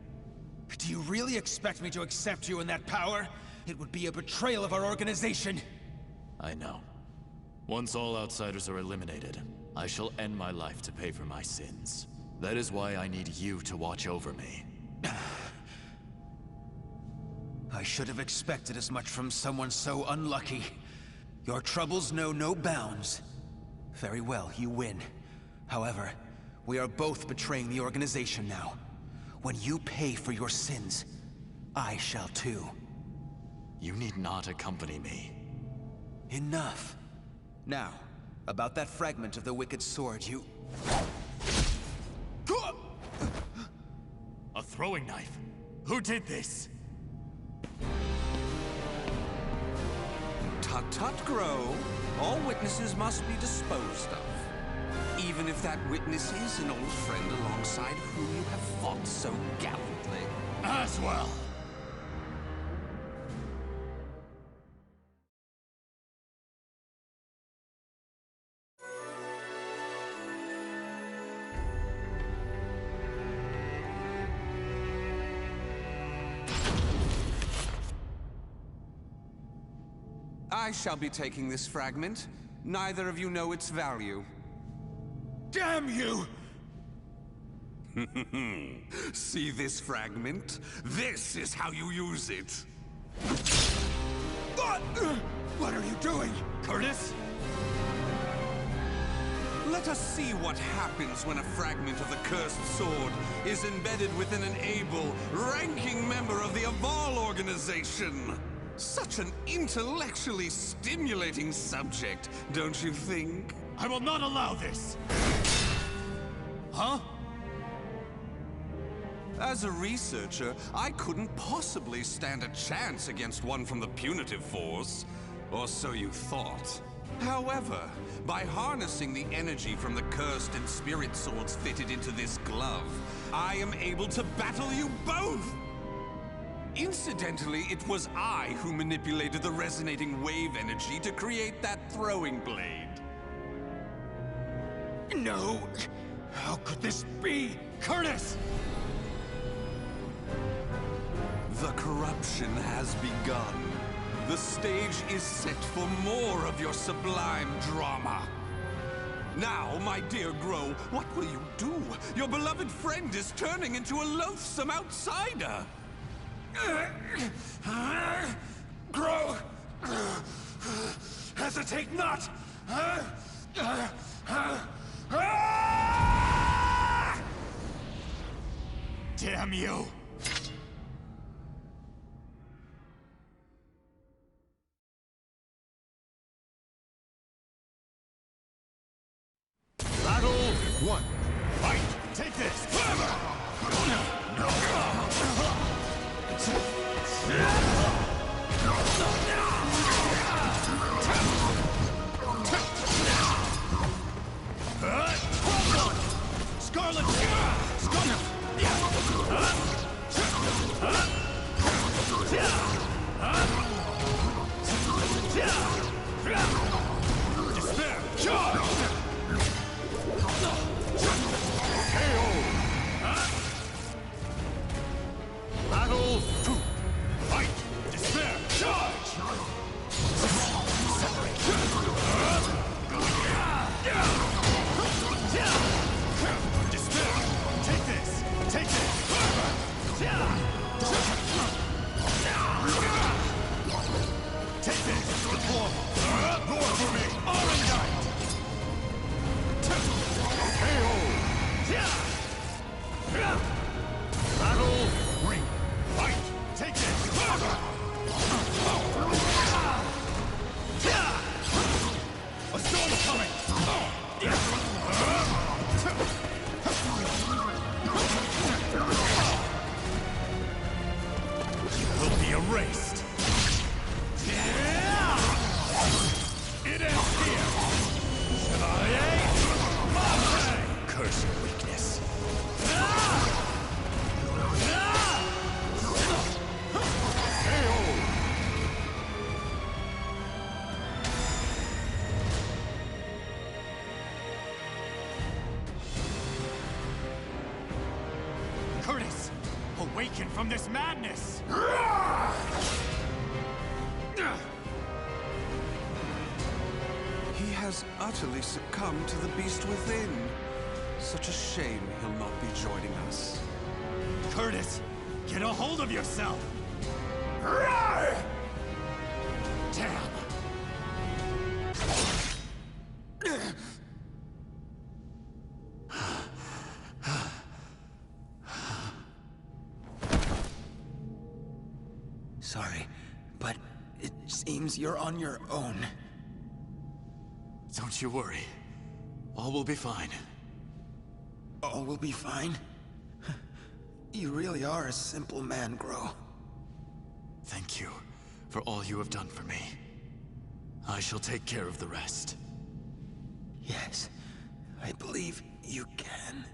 Do you really expect me to accept you in that power? It would be a betrayal of our organization. I know. Once all outsiders are eliminated, I shall end my life to pay for my sins. That is why I need you to watch over me. I should have expected as much from someone so unlucky. Your troubles know no bounds. Very well, you win. However, we are both betraying the organization now. When you pay for your sins, I shall too. You need not accompany me. Enough. Now, about that fragment of the Wicked Sword, you... A throwing knife? Who did this? Tut-tut, Groh. All witnesses must be disposed of. Even if that witness is an old friend alongside whom you have fought so gallantly. Azwel! I shall be taking this fragment. Neither of you know its value. Damn you! See this fragment? This is how you use it. What are you doing? Curtis? Let us see what happens when a fragment of the cursed sword is embedded within an able, ranking member of the Aval organization. Such an intellectually stimulating subject, don't you think? I will not allow this! Huh? As a researcher, I couldn't possibly stand a chance against one from the punitive force. Or so you thought. However, by harnessing the energy from the cursed and spirit swords fitted into this glove, I am able to battle you both! Incidentally, it was I who manipulated the resonating wave energy to create that throwing blade. No! How could this be? Curtis! The corruption has begun. The stage is set for more of your sublime drama. Now, my dear Groh, what will you do? Your beloved friend is turning into a loathsome outsider. Groh! Hesitate not! Damn you! Battle 1. Fight! Take this! Scarlet! Despair! Charge! Battle 2. Fight! Despair! Charge! Despair! Take this! Take this! Take this! Deploy! Roar for me! Orange! Battle 3. Fight! Take this! A storm's coming! You will be erased! It ends here! Chevalier! Maxi! Curse your weakness! Curtis! Awaken from this madness! He has utterly succumbed to the beast within. Such a shame he'll not be joining us. Curtis! Get a hold of yourself! Damn! Sorry, but it seems you're on your own. Don't you worry. All will be fine. All will be fine? You really are a simple man, Groh. Thank you for all you have done for me. I shall take care of the rest. Yes, I believe you can.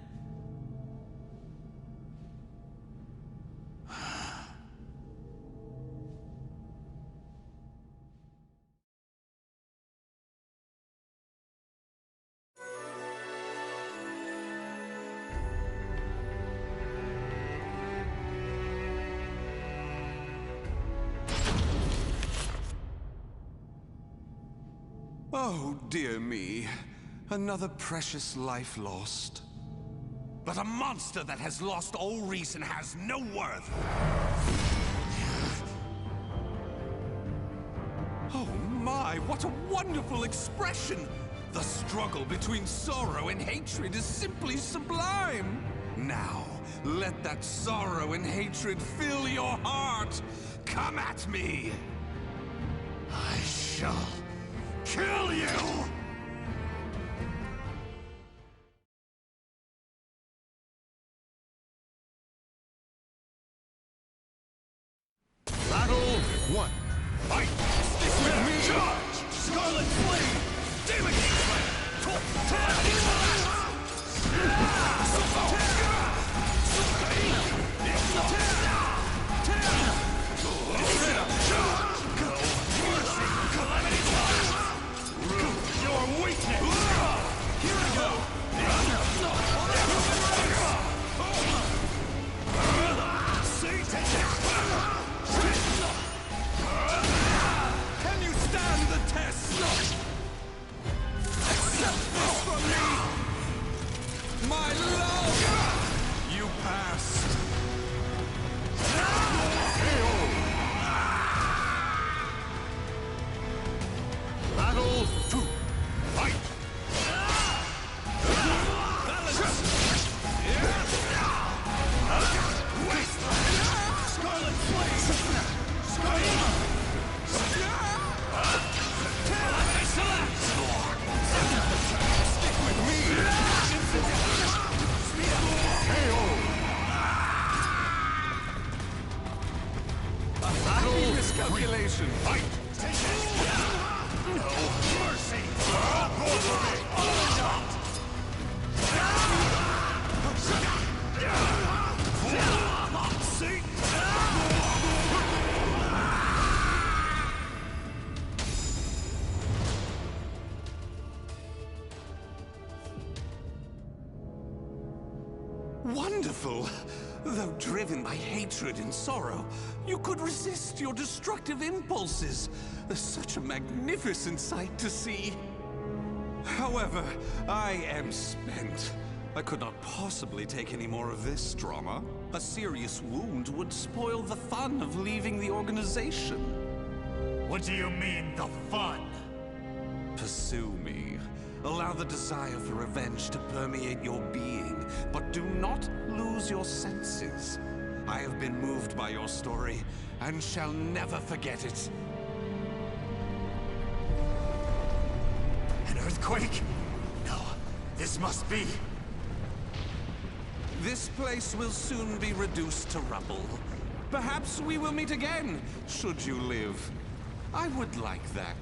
Oh, dear me. Another precious life lost. But a monster that has lost all reason has no worth. Oh my, what a wonderful expression! The struggle between sorrow and hatred is simply sublime! Now, let that sorrow and hatred fill your heart! Come at me! I shall kill you! Battle 1. Fight! Stick with me! Charge! Scarlet Flame! Wonderful! Though driven by hatred and sorrow, you could resist your destructive impulses. Such a magnificent sight to see. However, I am spent. I could not possibly take any more of this drama. A serious wound would spoil the fun of leaving the organization. What do you mean, the fun? Pursue me. Allow the desire for revenge to permeate your being, but do not lose your senses. I have been moved by your story, and shall never forget it. An earthquake? No, this must be... This place will soon be reduced to rubble. Perhaps we will meet again, should you live. I would like that.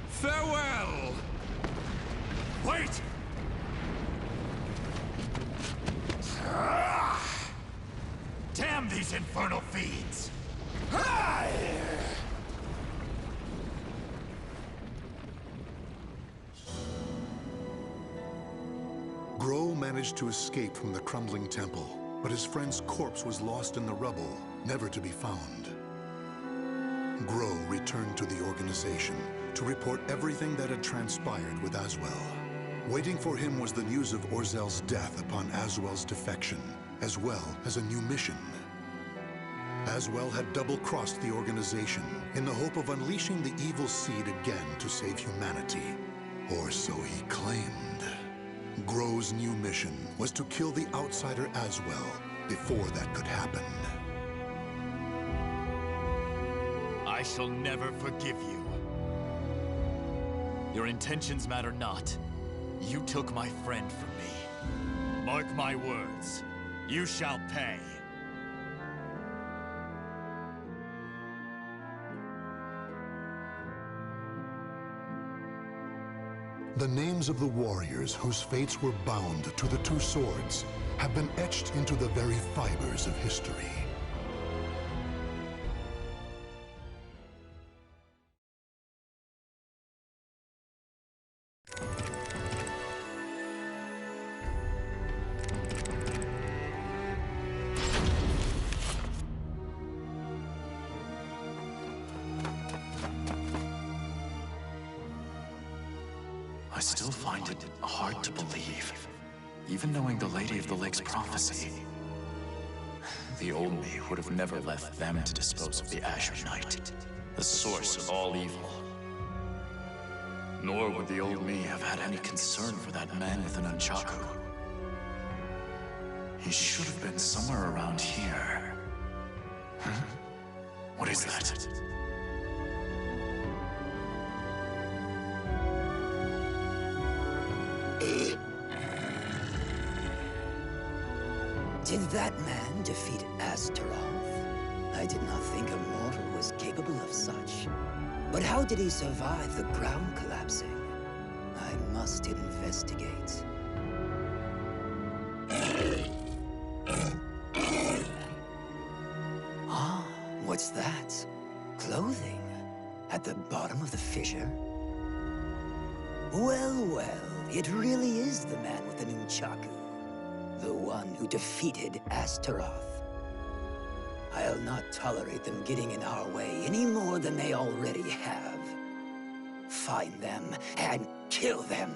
Farewell! Wait! Damn these infernal fiends! Groh managed to escape from the crumbling temple, but his friend's corpse was lost in the rubble, never to be found. Groh returned to the organization to report everything that had transpired with Azwel. Waiting for him was the news of Orzel's death upon Azwel's defection, as well as a new mission. Azwel had double-crossed the organization in the hope of unleashing the evil seed again to save humanity. Or so he claimed. Groh's new mission was to kill the outsider Azwel before that could happen. I shall never forgive you. Your intentions matter not. You took my friend from me. Mark my words. You shall pay. The names of the warriors whose fates were bound to the two swords have been etched into the very fibers of history. I still find it hard to believe, even knowing the Lady of the Lake's prophecy. The old me would have never left them to dispose of the Azure Knight, the source of all evil. Nor would the old me have had any concern for that man with an nunchaku. He should have been somewhere around here. Huh? What is that? Did that man defeat Astaroth? I did not think a mortal was capable of such. But how did he survive the ground collapsing? I must investigate. Ah, what's that? Clothing? At the bottom of the fissure? Well, well, it really is the man with the nunchaku. The one who defeated Astaroth. I'll not tolerate them getting in our way any more than they already have. Find them and kill them.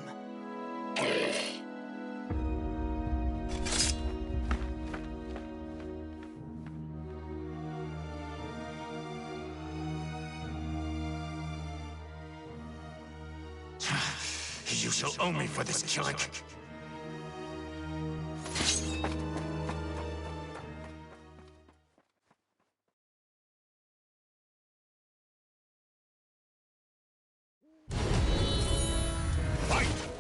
You shall owe me for this, Kilik.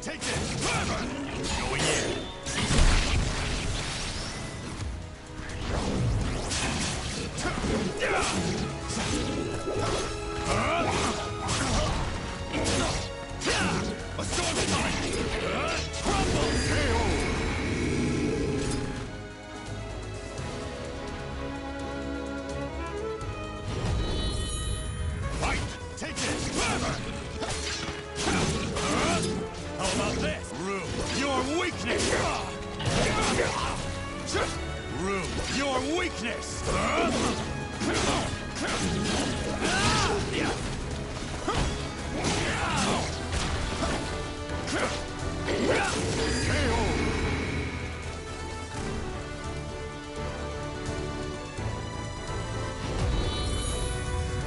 Take this! Going in! A sword fight! Crumble! Fight! Take this! How about this? Rue your weakness! weakness!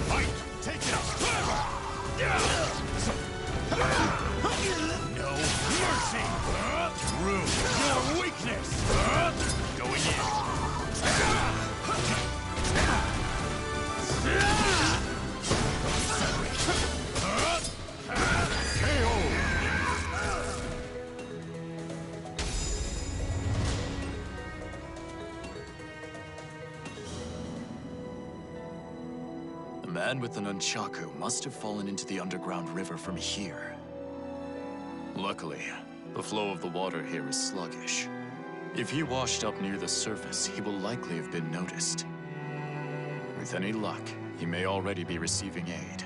Fight! Take it up! No mercy! Through your weakness! Going in! The man with the nunchaku must have fallen into the underground river from here. Luckily, the flow of the water here is sluggish. If he washed up near the surface, he will likely have been noticed. With any luck, he may already be receiving aid.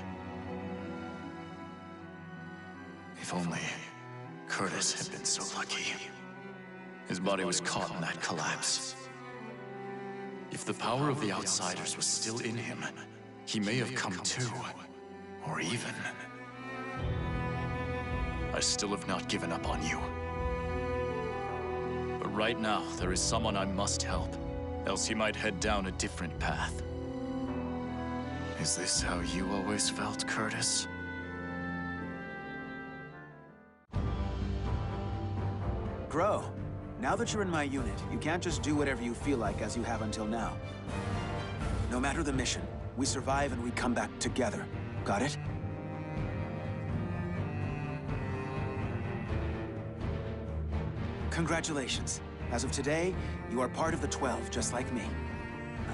If only Curtis had been so lucky. His body was caught in that collapse. If the power of the outsiders was still in him, he may have come to, or even... I still have not given up on you. But right now, there is someone I must help, else he might head down a different path. Is this how you always felt, Curtis? Groh, now that you're in my unit, you can't just do whatever you feel like as you have until now. No matter the mission, we survive and we come back together. Got it? Congratulations. As of today, you are part of the 12, just like me.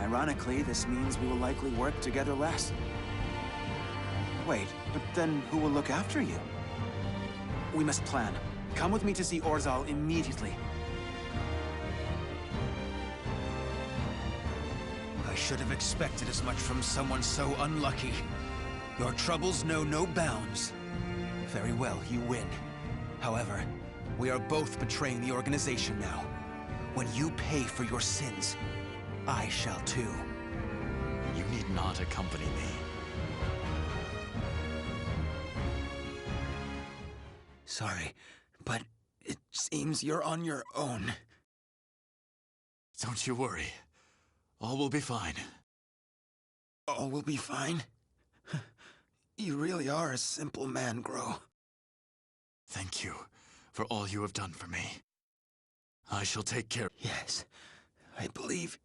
Ironically, this means we will likely work together less. Wait, but then who will look after you? We must plan. Come with me to see Orzal immediately. I should have expected as much from someone so unlucky. Your troubles know no bounds. Very well, you win. However, we are both betraying the organization now. When you pay for your sins, I shall too. You need not accompany me. Sorry, but it seems you're on your own. Don't you worry. All will be fine. All will be fine? You really are a simple man, Groh. Thank you for all you have done for me. I shall take care. Yes, I believe.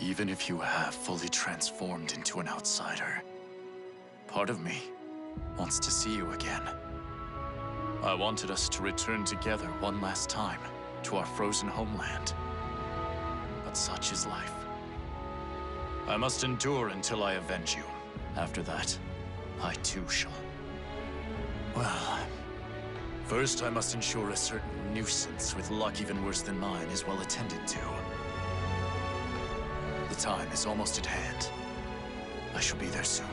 Even if you have fully transformed into an outsider, part of me wants to see you again. I wanted us to return together one last time to our frozen homeland. But such is life. I must endure until I avenge you. After that, I too shall. Well, first I must ensure a certain nuisance with luck even worse than mine is well attended to. The time is almost at hand. I shall be there soon.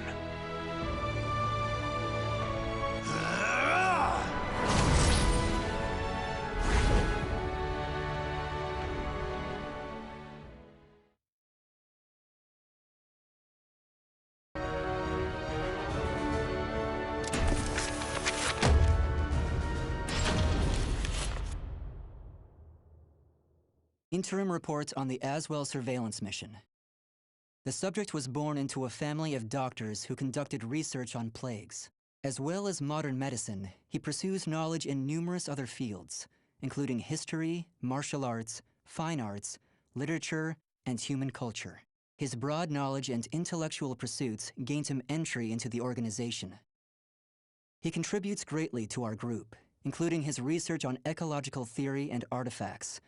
Interim report on the Azwel surveillance mission. The subject was born into a family of doctors who conducted research on plagues. As well as modern medicine, he pursues knowledge in numerous other fields, including history, martial arts, fine arts, literature, and human culture. His broad knowledge and intellectual pursuits gained him entry into the organization. He contributes greatly to our group, including his research on ecological theory and artifacts,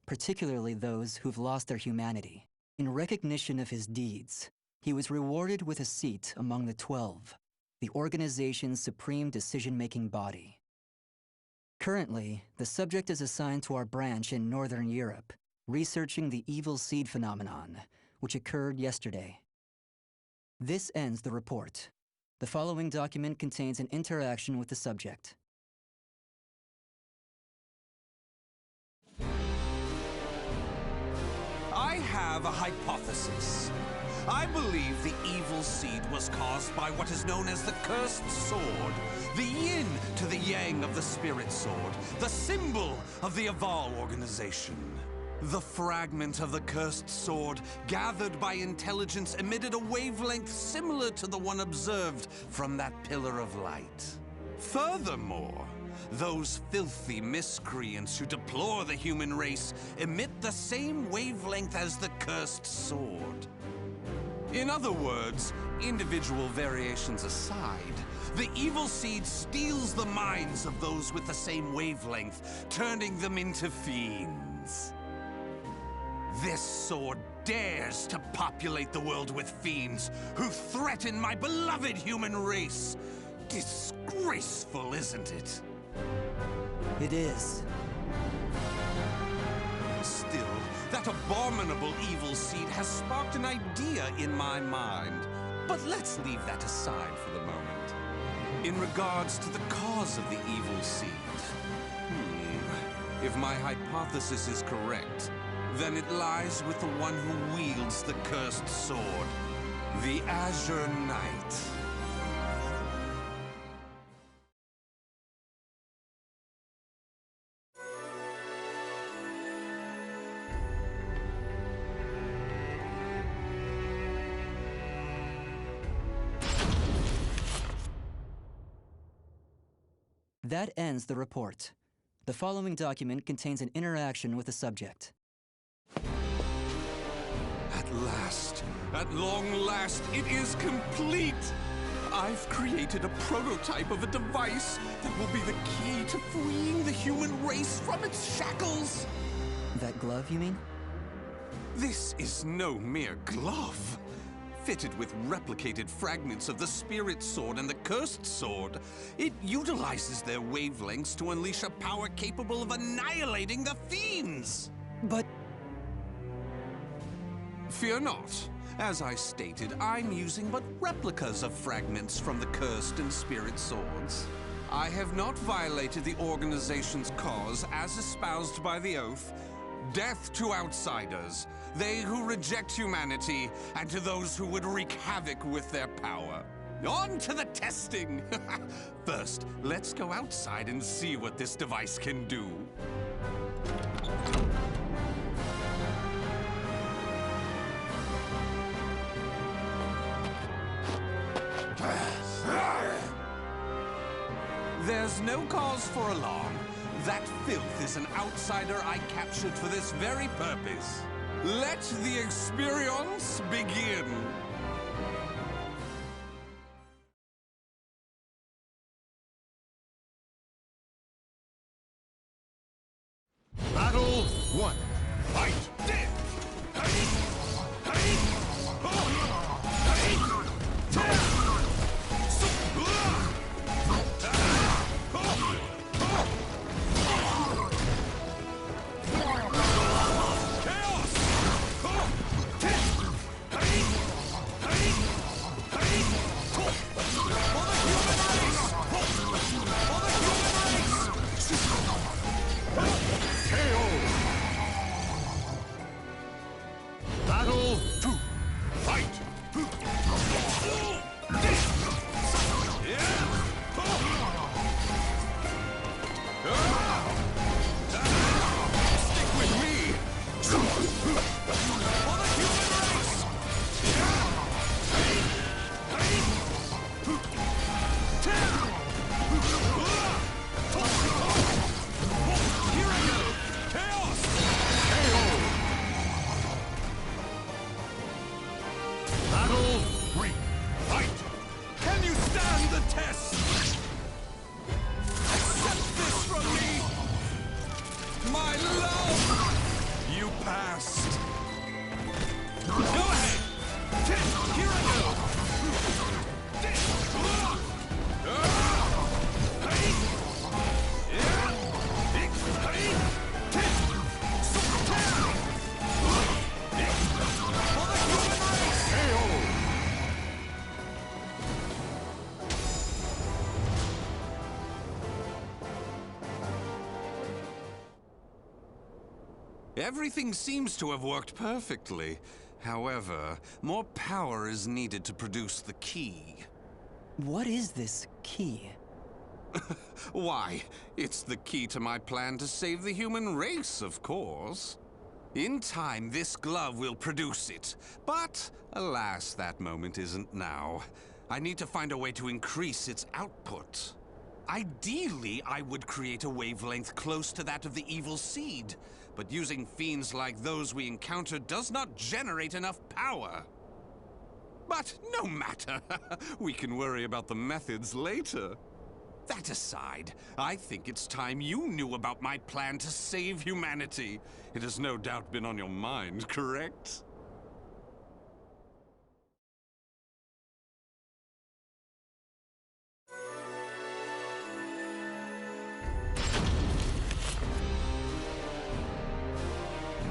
particularly those who've lost their humanity. In recognition of his deeds, he was rewarded with a seat among the 12, the organization's supreme decision-making body. Currently, the subject is assigned to our branch in Northern Europe, researching the evil seed phenomenon, which occurred yesterday. This ends the report. The following document contains an interaction with the subject. I have a hypothesis. I believe the evil seed was caused by what is known as the Cursed Sword, the yin to the yang of the Spirit Sword, the symbol of the Aval organization. The fragment of the Cursed Sword, gathered by intelligence, emitted a wavelength similar to the one observed from that pillar of light. Furthermore, those filthy miscreants who deplore the human race emit the same wavelength as the Cursed Sword. In other words, individual variations aside, the evil seed steals the minds of those with the same wavelength, turning them into fiends. This sword dares to populate the world with fiends who threaten my beloved human race. Disgraceful, isn't it? It is. Still, that abominable evil seed has sparked an idea in my mind. But let's leave that aside for the moment. In regards to the cause of the evil seed, if my hypothesis is correct, then it lies with the one who wields the cursed sword, the Azure Knight. That ends the report. The following document contains an interaction with the subject. At long last, it is complete! I've created a prototype of a device that will be the key to freeing the human race from its shackles! That glove, you mean? This is no mere glove. Fitted with replicated fragments of the Spirit Sword and the Cursed Sword, it utilizes their wavelengths to unleash a power capable of annihilating the fiends! But... Fear not. As I stated, I'm using but replicas of fragments from the Cursed and Spirit Swords. I have not violated the organization's cause as espoused by the Oath. Death to outsiders, they who reject humanity, and to those who would wreak havoc with their power. On to the testing! First, let's go outside and see what this device can do. There's no cause for alarm. That filth is an outsider I captured for this very purpose. Let the experience begin. Battle 1. Fight! Everything seems to have worked perfectly. However, more power is needed to produce the key. What is this key? Why, it's the key to my plan to save the human race, of course. In time, this glove will produce it. But, alas, that moment isn't now. I need to find a way to increase its output. Ideally, I would create a wavelength close to that of the evil seed. But using fiends like those we encountered does not generate enough power. But no matter. We can worry about the methods later. That aside, I think it's time you knew about my plan to save humanity. It has no doubt been on your mind, correct?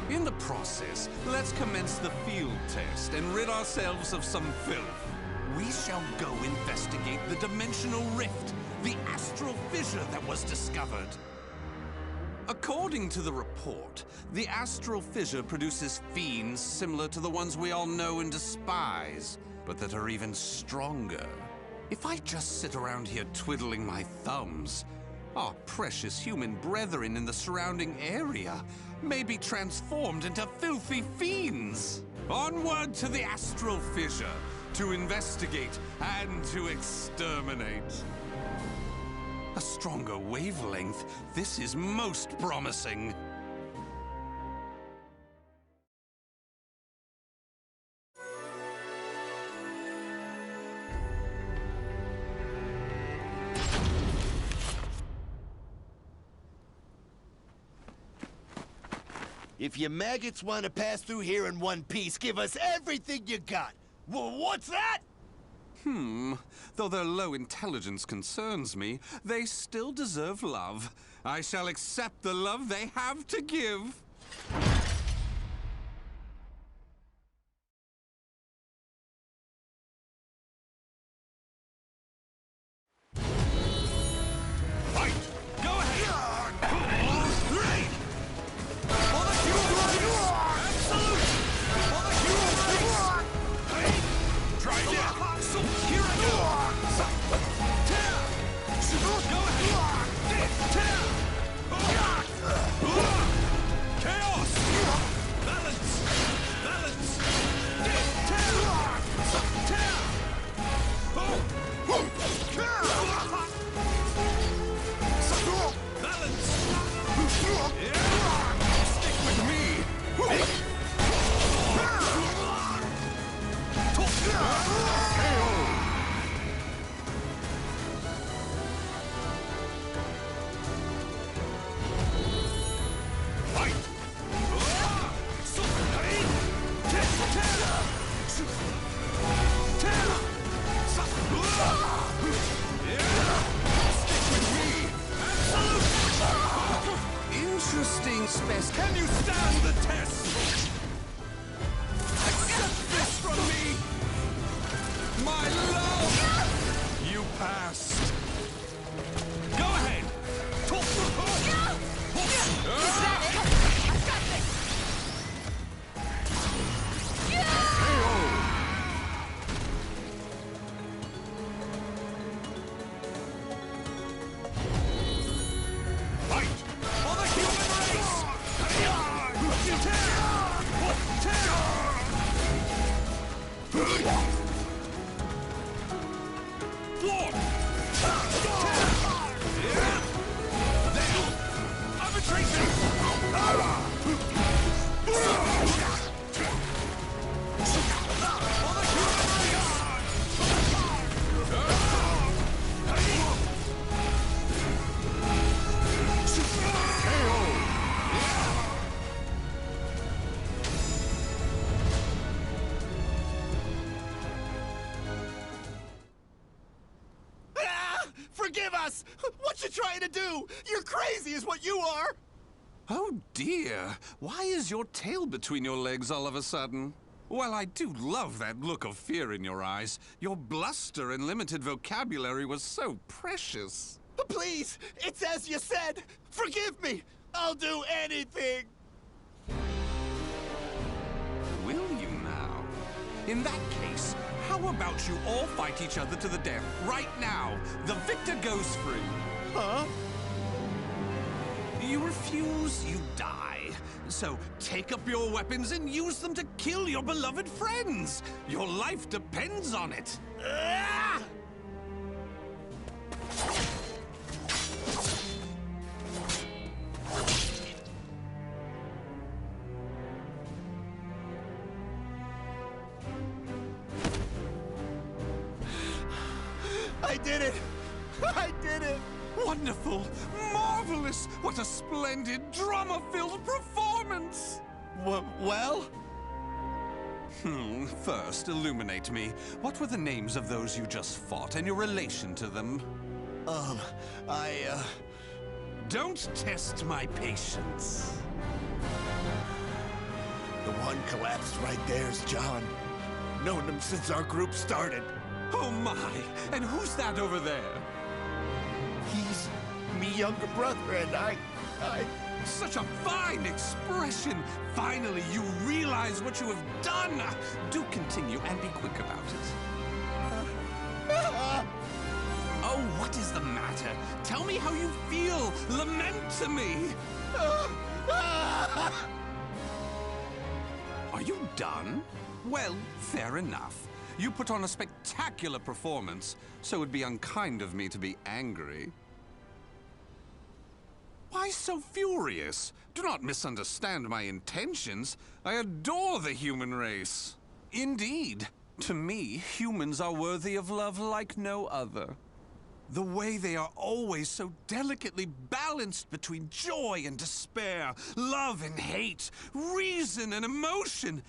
In the process, let's commence the field test and rid ourselves of some filth. We shall go investigate the dimensional rift, the astral fissure that was discovered. According to the report, the astral fissure produces fiends similar to the ones we all know and despise, but that are even stronger. If I just sit around here twiddling my thumbs, our precious human brethren in the surrounding area may be transformed into filthy fiends. Onward to the astral fissure, to investigate and to exterminate. A stronger wavelength, this is most promising. If you maggots want to pass through here in one piece, give us everything you got. What's that? Though their low intelligence concerns me, they still deserve love. I shall accept the love they have to give. Interesting space. Can you stand the test? Accept this from me! My love! You passed. Go ahead! Talk to her! Is that it? I got this! Forgive us! What you trying to do? You're crazy is what you are! Oh dear, why is your tail between your legs all of a sudden? Well, I do love that look of fear in your eyes. Your bluster and limited vocabulary was so precious. Please, it's as you said. Forgive me. I'll do anything. In that case, how about you all fight each other to the death right now? The victor goes free. Huh? You refuse, you die. So take up your weapons and use them to kill your beloved friends. Your life depends on it. Ah! I did it! I did it! Wonderful! Marvelous! What a splendid, drama-filled performance! Well? First, illuminate me. What were the names of those you just fought and your relation to them? Don't test my patience. The one collapsed right there's John. Known him since our group started. Oh my! And who's that over there? He's me younger brother, and I... Such a fine expression! Finally, you realize what you have done! Do continue and be quick about it. Oh, what is the matter? Tell me how you feel! Lament to me! Are you done? Well, fair enough. You put on a spectacular performance, so it'd be unkind of me to be angry. Why so furious? Do not misunderstand my intentions. I adore the human race. Indeed, to me, humans are worthy of love like no other. The way they are always so delicately balanced between joy and despair, love and hate, reason and emotion.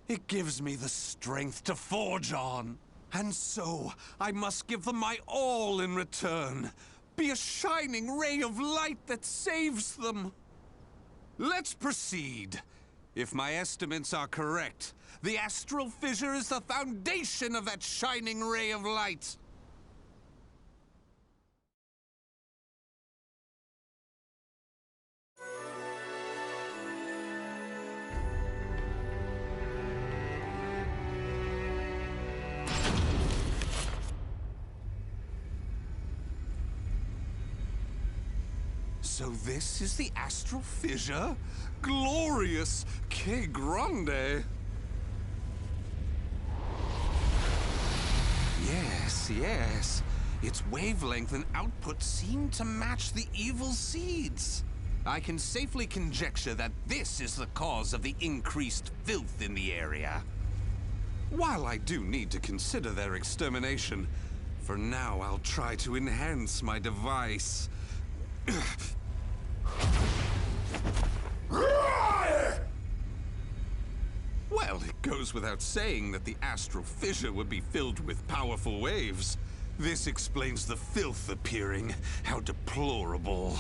It gives me the strength to forge on. And so, I must give them my all in return. Be a shining ray of light that saves them. Let's proceed. If my estimates are correct, the astral fissure is the foundation of that shining ray of light. So this is the astral fissure? Glorious! Que grande! Yes. Its wavelength and output seem to match the evil seeds. I can safely conjecture that this is the cause of the increased filth in the area. While I do need to consider their extermination, for now I'll try to enhance my device. Well, it goes without saying that the astral fissure would be filled with powerful waves. This explains the filth appearing. How deplorable.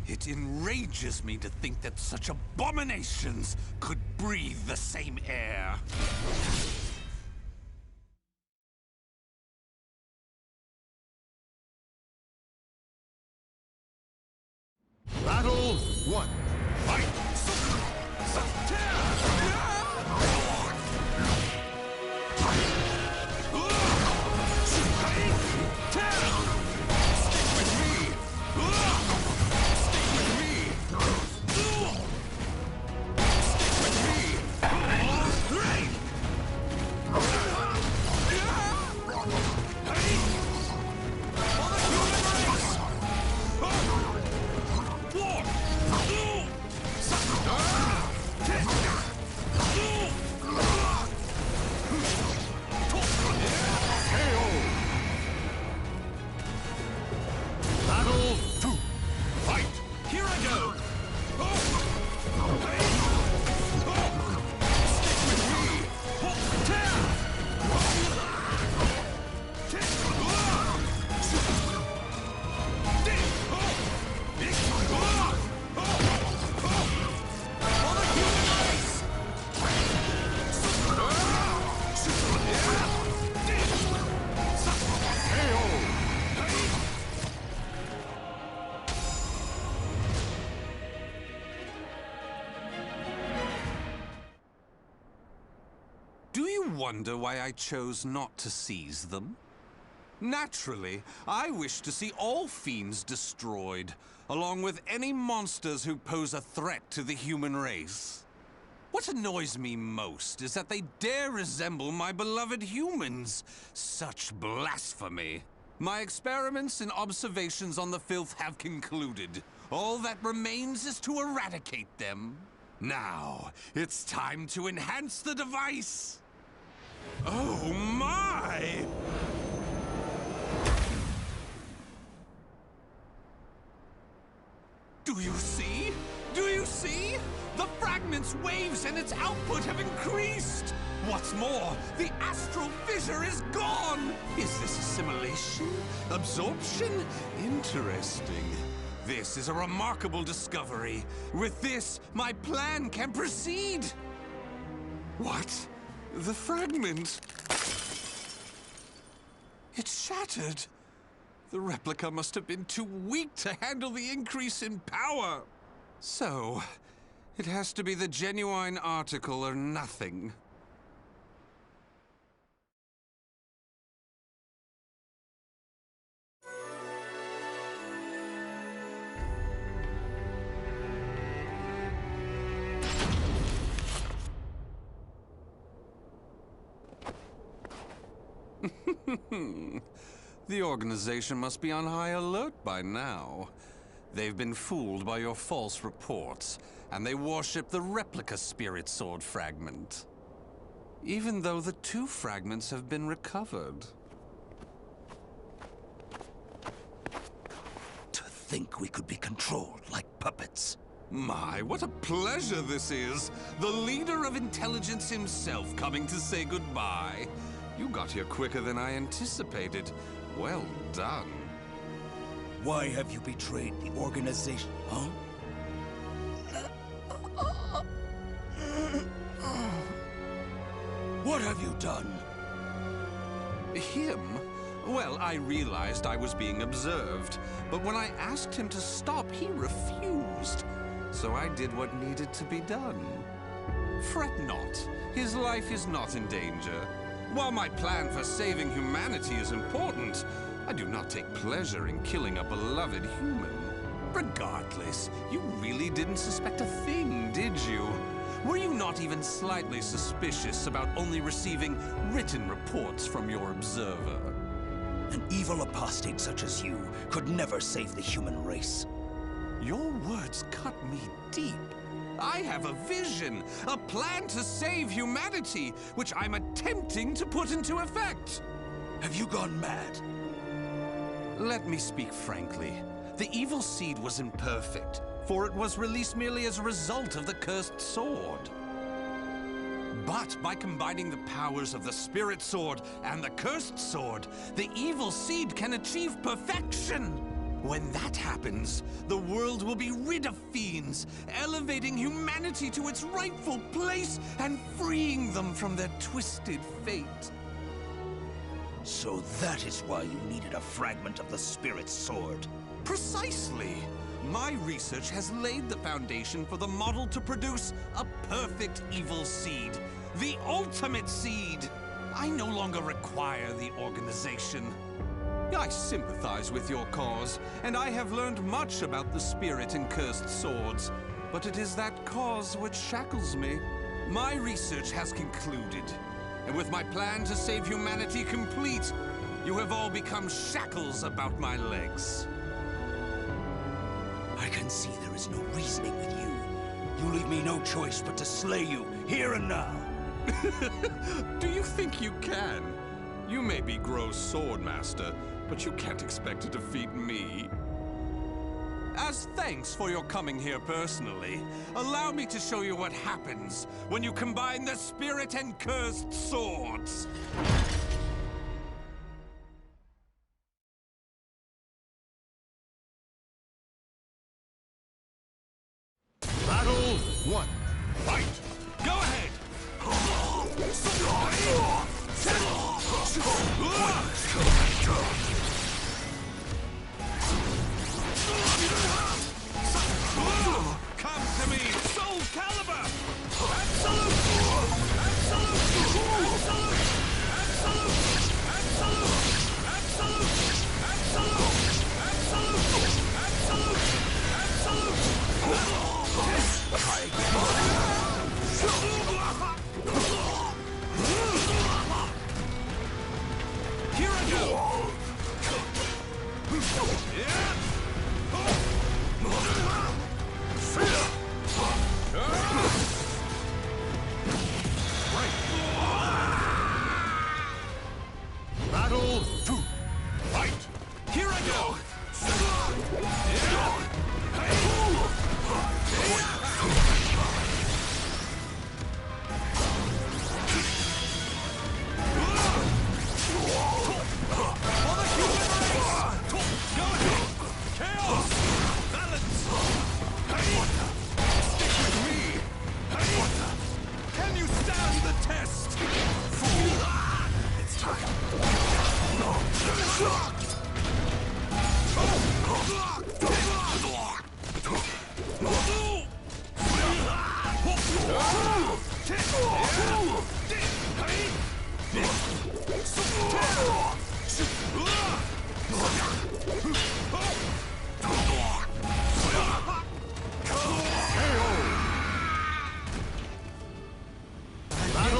It enrages me to think that such abominations could breathe the same air. Battle 1. Fight! Do you wonder why I chose not to seize them? Naturally, I wish to see all fiends destroyed, along with any monsters who pose a threat to the human race. What annoys me most is that they dare resemble my beloved humans. Such blasphemy. My experiments and observations on the filth have concluded. All that remains is to eradicate them. Now, it's time to enhance the device. Oh my! Do you see? Do you see? The fragment's waves and its output have increased! What's more, the astral fissure is gone! Is this assimilation? Absorption? Interesting. This is a remarkable discovery. With this, my plan can proceed! What? The fragment? It shattered! The replica must have been too weak to handle the increase in power. So, it has to be the genuine article or nothing. The organization must be on high alert by now. They've been fooled by your false reports, and they worship the replica spirit sword fragment. Even though the two fragments have been recovered. To think we could be controlled like puppets. My, what a pleasure this is! The leader of intelligence himself coming to say goodbye. You got here quicker than I anticipated. Well done. Why have you betrayed the organization, huh? What have you done? Him? Well, I realized I was being observed, but when I asked him to stop, he refused. So I did what needed to be done. Fret not. His life is not in danger. While my plan for saving humanity is important, I do not take pleasure in killing a beloved human. Regardless, you really didn't suspect a thing, did you? Were you not even slightly suspicious about only receiving written reports from your observer? An evil apostate such as you could never save the human race. Your words cut me deep. I have a vision, a plan to save humanity, which I'm attempting to put into effect. Have you gone mad? Let me speak frankly. The evil seed was imperfect, for it was released merely as a result of the cursed sword. But by combining the powers of the spirit sword and the cursed sword, the evil seed can achieve perfection. When that happens, the world will be rid of fiends, elevating humanity to its rightful place and freeing them from their twisted fate. So that is why you needed a fragment of the spirit sword. Precisely. My research has laid the foundation for the model to produce a perfect evil seed. The ultimate seed! I no longer require the organization. I sympathize with your cause, and I have learned much about the spirit and cursed swords. But it is that cause which shackles me. My research has concluded, and with my plan to save humanity complete, you have all become shackles about my legs. I can see there is no reasoning with you. You leave me no choice but to slay you, here and now. Do you think you can? You may be Groh's swordmaster, but you can't expect to defeat me. As thanks for your coming here personally, allow me to show you what happens when you combine the spirit and cursed swords. Battle 1. Fight! Go ahead! Come to me, Soulcalibur! Absolute! Absolute!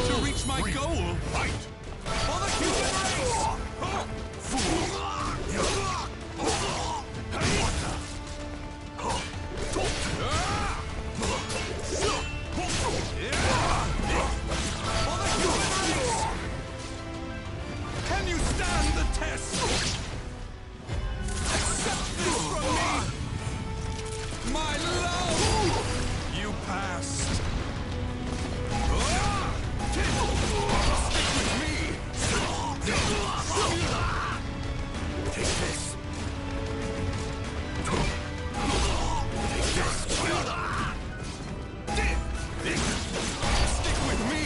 To reach my goal, fight for the human race! Can you stand the test? Accept this from me! My love! You passed. Stick with me! Take this! Stick with me!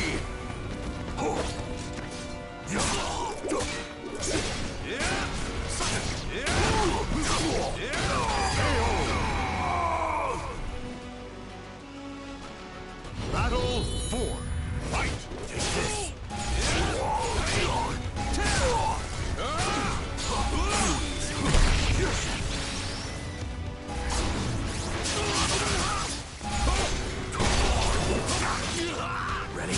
Battle 4. Fight! Take this! Ready?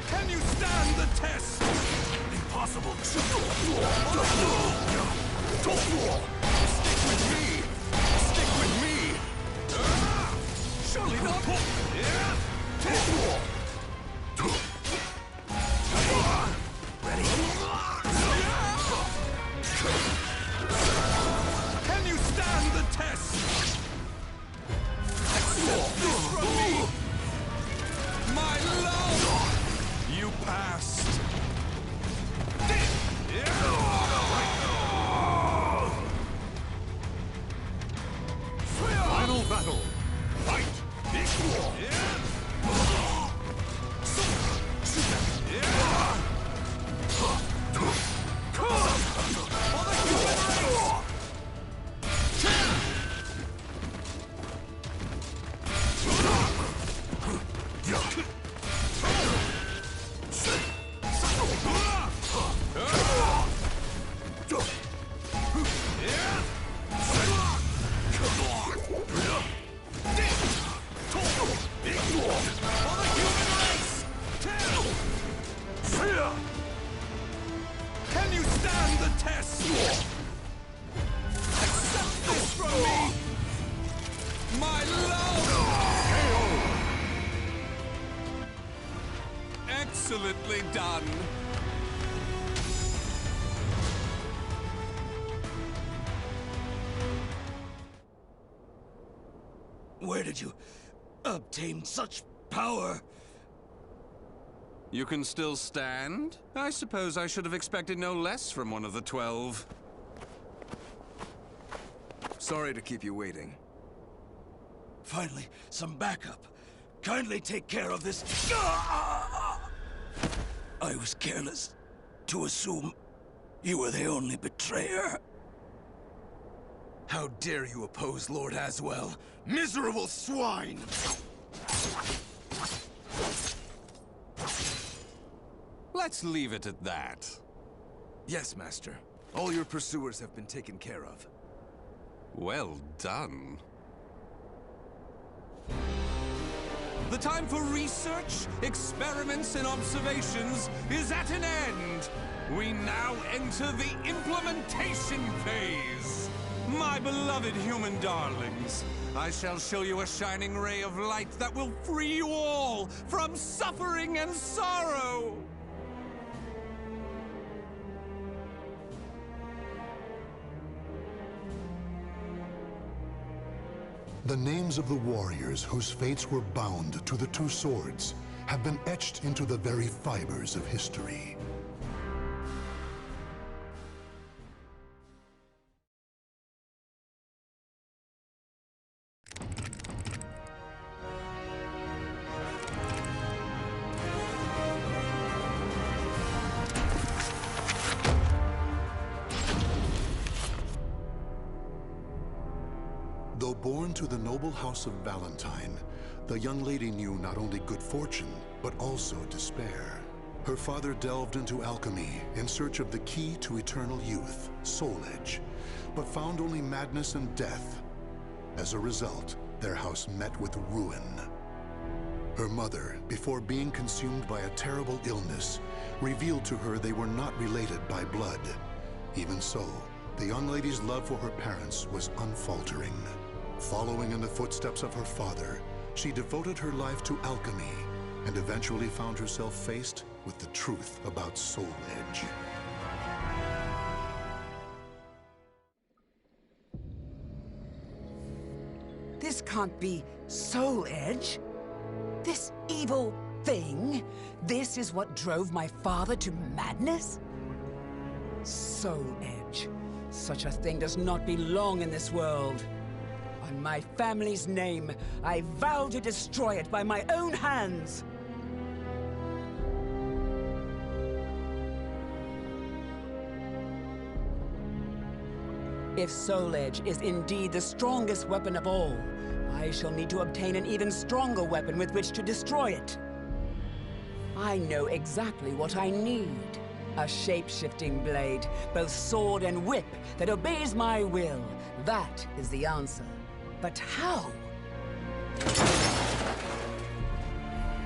Can you stand the test? Impossible. Stick with me! Stick with me! Surely not! Ready? Can you stand the test? Accept this from me! My love! You passed! Final battle! Fight! Can you stand the test? Accept this from me! My love! Excellently done! Where did you obtain such power? You can still stand? I suppose I should have expected no less from one of the 12. Sorry to keep you waiting. Finally, some backup. Kindly take care of this. I was careless to assume you were the only betrayer. How dare you oppose Lord Azwel? Miserable swine! Let's leave it at that. Yes, Master. All your pursuers have been taken care of. Well done. The time for research, experiments, and observations is at an end. We now enter the implementation phase. My beloved human darlings, I shall show you a shining ray of light that will free you all from suffering and sorrow. The names of the warriors whose fates were bound to the two swords have been etched into the very fibers of history. Though born to the noble house of Valentine, the young lady knew not only good fortune, but also despair. Her father delved into alchemy in search of the key to eternal youth, Soul Edge, but found only madness and death. As a result, their house met with ruin. Her mother, before being consumed by a terrible illness, revealed to her they were not related by blood. Even so, the young lady's love for her parents was unfaltering. Following in the footsteps of her father, she devoted her life to alchemy and eventually found herself faced with the truth about Soul Edge. This can't be Soul Edge. This evil thing? This is what drove my father to madness? Soul Edge. Such a thing does not belong in this world. On my family's name, I vow to destroy it by my own hands. If Soul Edge is indeed the strongest weapon of all, I shall need to obtain an even stronger weapon with which to destroy it. I know exactly what I need. A shape-shifting blade, both sword and whip, that obeys my will. That is the answer. But how?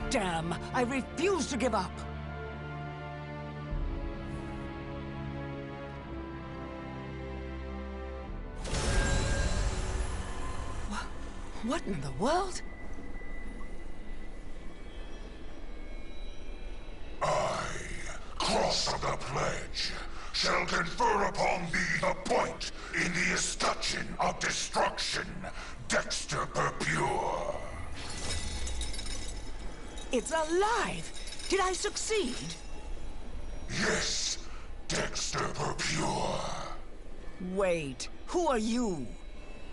Damn! I refuse to give up! What in the world? I, Cross of the Pledge, shall confer upon thee the point in the escutcheon of destruction, Dexter Purpure. It's alive! Did I succeed? Yes, Dexter Purpure. Wait, who are you?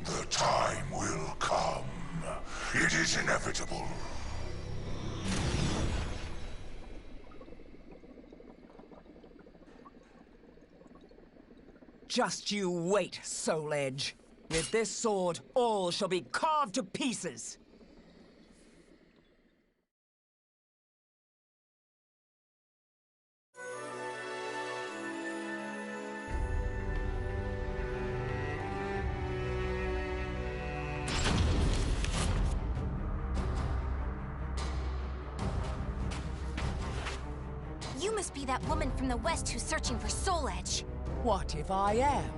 The time will come. It is inevitable. Just you wait, Soul Edge. With this sword, all shall be carved to pieces. You must be that woman from the West who's searching for Soul Edge. What if I am?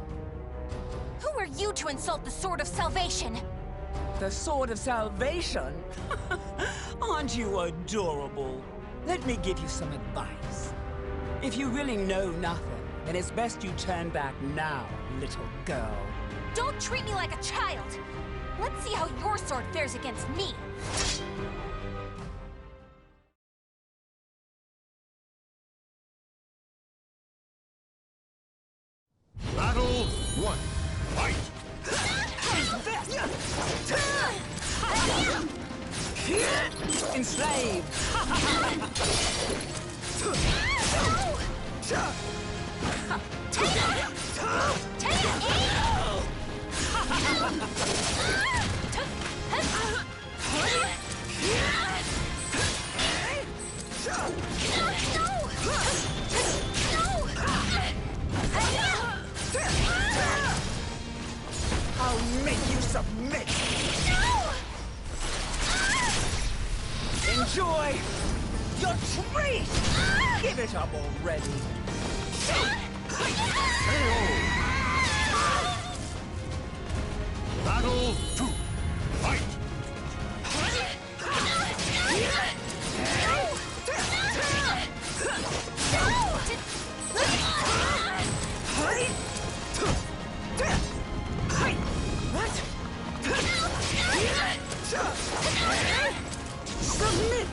Who are you to insult the Sword of Salvation? The Sword of Salvation? Aren't you adorable? Let me give you some advice. If you really know nothing, then it's best you turn back now, little girl. Don't treat me like a child! Let's see how your sword fares against me! Battle 1. Fight! Enslaved! I'll make you submit! No! Enjoy your treat! Give it up already! Battle 2. Fight! Submit!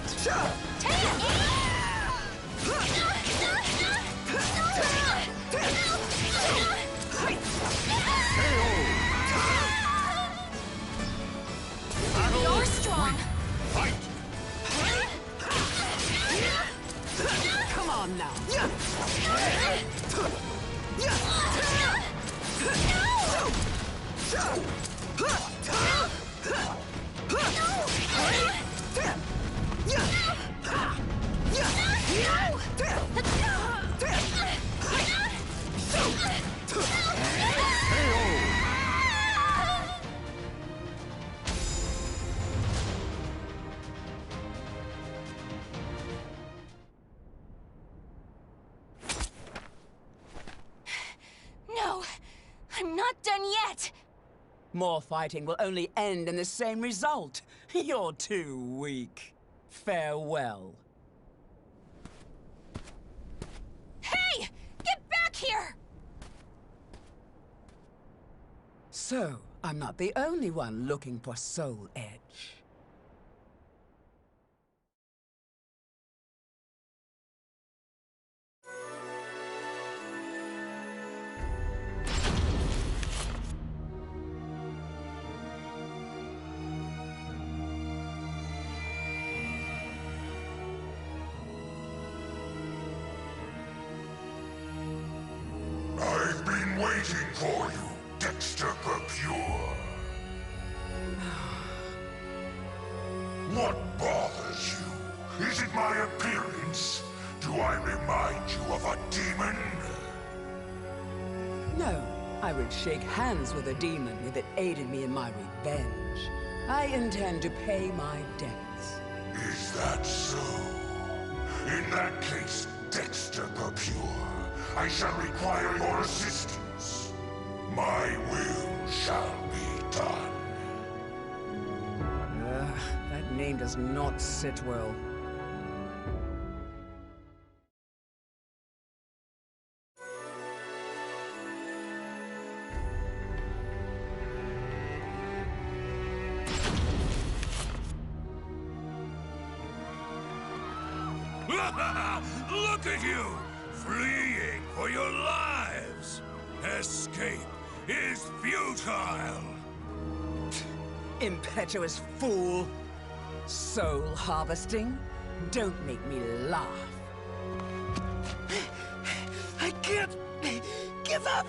You're strong! Fight! Come on now! No! More fighting will only end in the same result. You're too weak. Farewell. Hey! Get back here! So, I'm not the only one looking for Soul Edge. I've been waiting for you, Dexter Pure. What bothers you? Is it my appearance? Do I remind you of a demon? No, I would shake hands with a demon if it aided me in my revenge. I intend to pay my debts. Is that so? In that case, Dexter Pure, I shall require your assistance. My will shall be done. That name does not sit well. Look at you! Fleeing for your lives! Escape is futile! Impetuous fool! Soul harvesting? Don't make me laugh. I can't give up!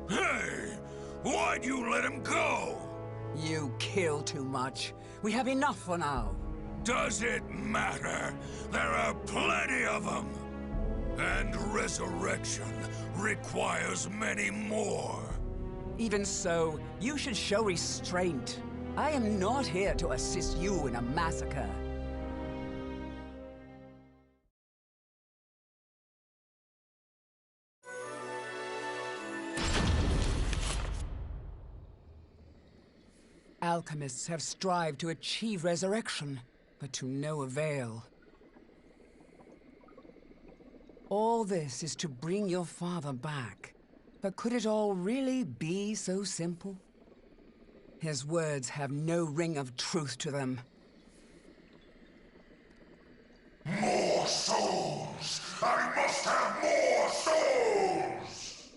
Hey! Why'd you let him go? You kill too much. We have enough for now. Does it matter? There are plenty of them. And resurrection requires many more. Even so, you should show restraint. I am not here to assist you in a massacre. Alchemists have strived to achieve resurrection, but to no avail. All this is to bring your father back. But could it all really be so simple? His words have no ring of truth to them. More souls! I must have more souls!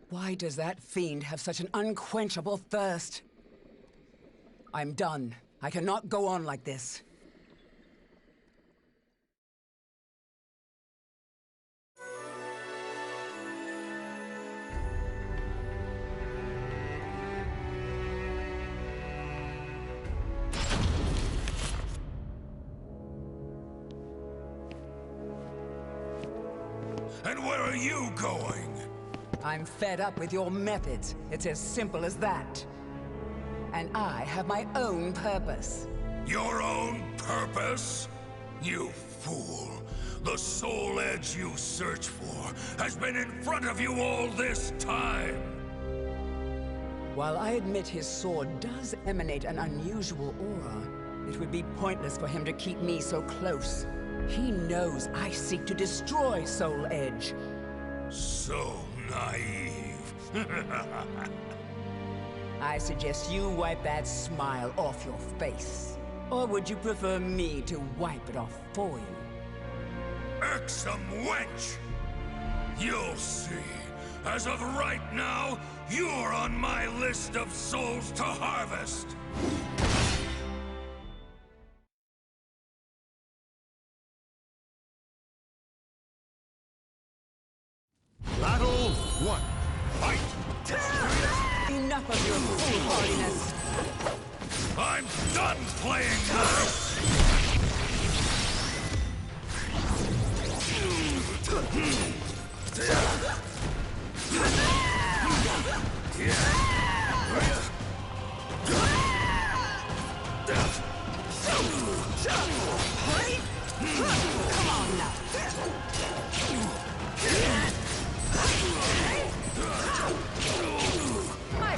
Why does that fiend have such an unquenchable thirst? I'm done. I cannot go on like this. And where are you going? I'm fed up with your methods. It's as simple as that. And I have my own purpose. Your own purpose? You fool. The soul edge you search for has been in front of you all this time. While I admit his sword does emanate an unusual aura, it would be pointless for him to keep me so close. He knows I seek to destroy Soul Edge. So naive. I suggest you wipe that smile off your face. Or would you prefer me to wipe it off for you? Irksome wench! You'll see. As of right now, you're on my list of souls to harvest. Battle 1. Fight! Enough of your foolhardiness. I'm done playing nice! Come on now. My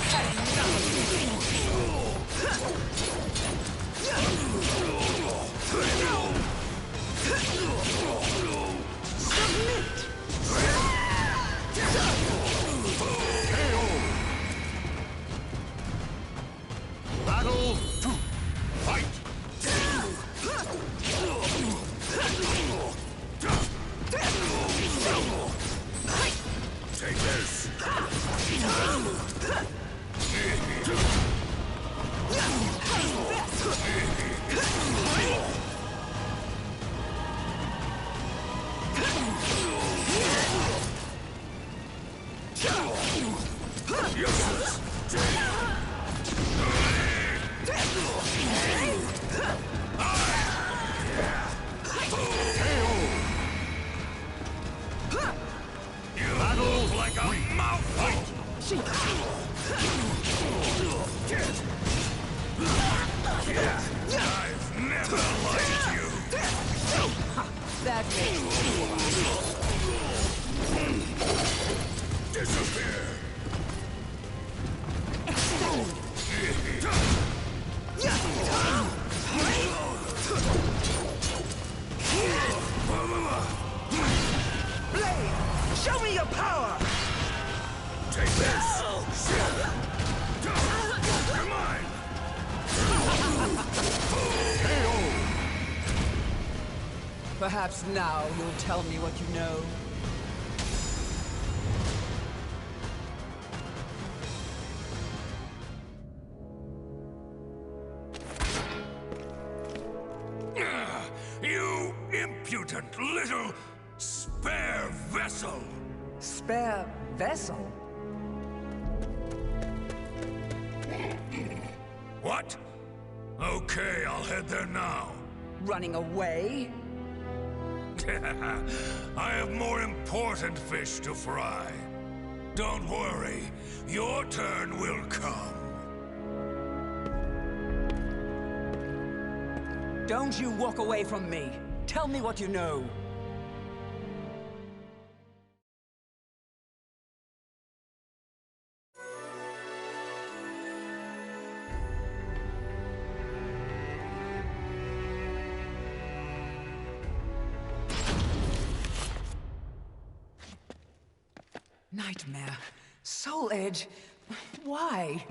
Submit! Battle 2. Fight! Take this! Battle like a mouthful! I've never liked you! That Disappear! Blade! Show me your power! Take this! You're mine! Perhaps now you'll tell me what you know. You impudent little spare vessel! Spare vessel? What? Okay, I'll head there now. Running away? I have more important fish to fry. Don't worry, your turn will come. Don't you walk away from me. Tell me what you know. Nightmare. Soul Edge. Why?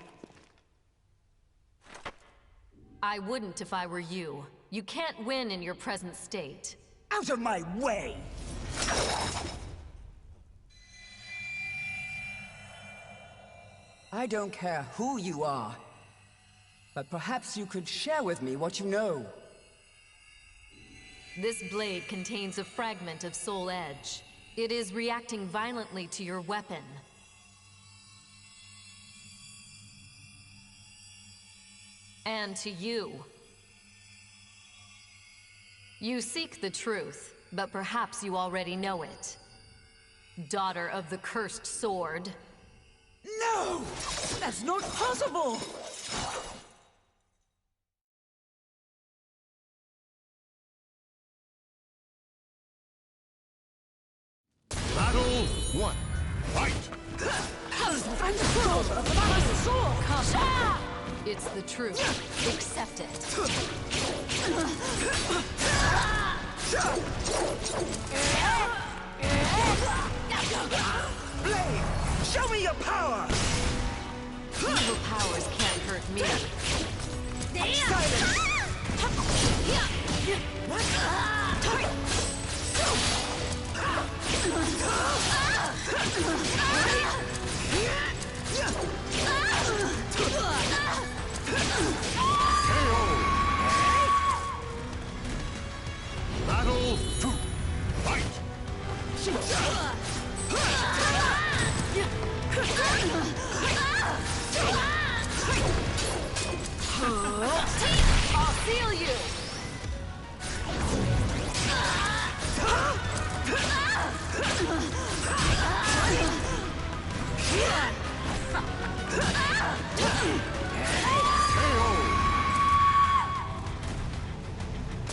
I wouldn't if I were you. You can't win in your present state. Out of my way! I don't care who you are, but perhaps you could share with me what you know. This blade contains a fragment of Soul Edge. It is reacting violently to your weapon. And to you. You seek the truth, but perhaps you already know it. Daughter of the cursed sword. No! That's not possible! Battle 1. Fight! It's the truth. Accept it. Blade! Show me your power! Evil powers can't hurt me. Silence! Battle 2. Fight! I'll seal you!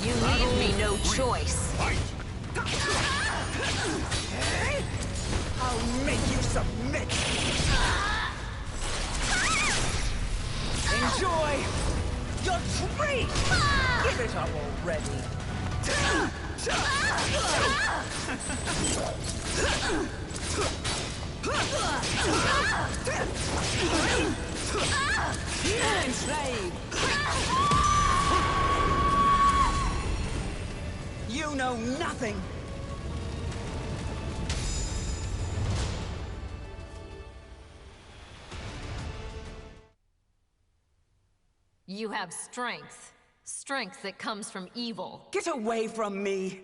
You leave me no choice. I'll make you submit! Enjoy your treat! Give it up already! Enslaved! You know nothing! You have strength. Strength that comes from evil. Get away from me!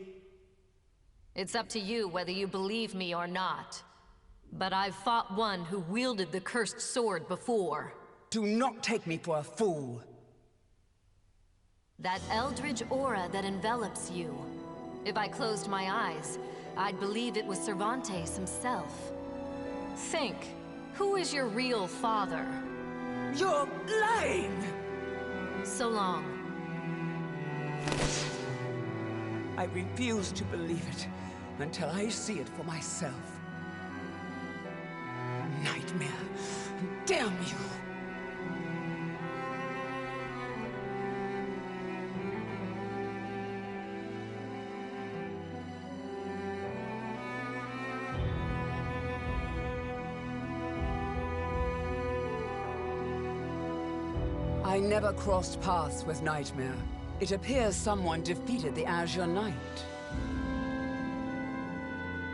It's up to you whether you believe me or not. But I've fought one who wielded the cursed sword before. Do not take me for a fool. That eldritch aura that envelops you. If I closed my eyes, I'd believe it was Cervantes himself. Think, who is your real father? You're lying! So long. I refuse to believe it until I see it for myself. Nightmare! Damn you! I never crossed paths with Nightmare. It appears someone defeated the Azure Knight.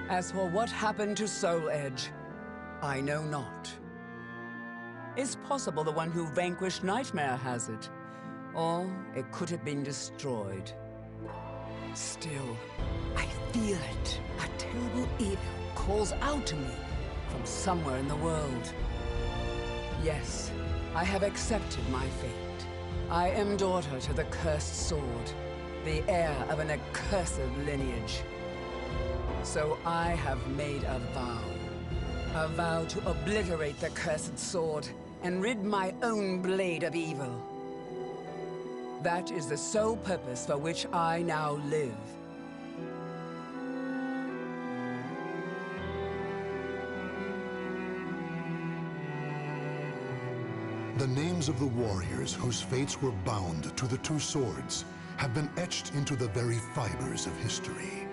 As for what happened to Soul Edge, I know not. It's possible the one who vanquished Nightmare has it, or it could have been destroyed. Still, I feel it. A terrible evil calls out to me from somewhere in the world. Yes, I have accepted my fate. I am daughter to the cursed sword, the heir of an accursed lineage. So I have made a vow to obliterate the cursed sword and rid my own blade of evil. That is the sole purpose for which I now live. The names of the warriors whose fates were bound to the two swords have been etched into the very fibers of history.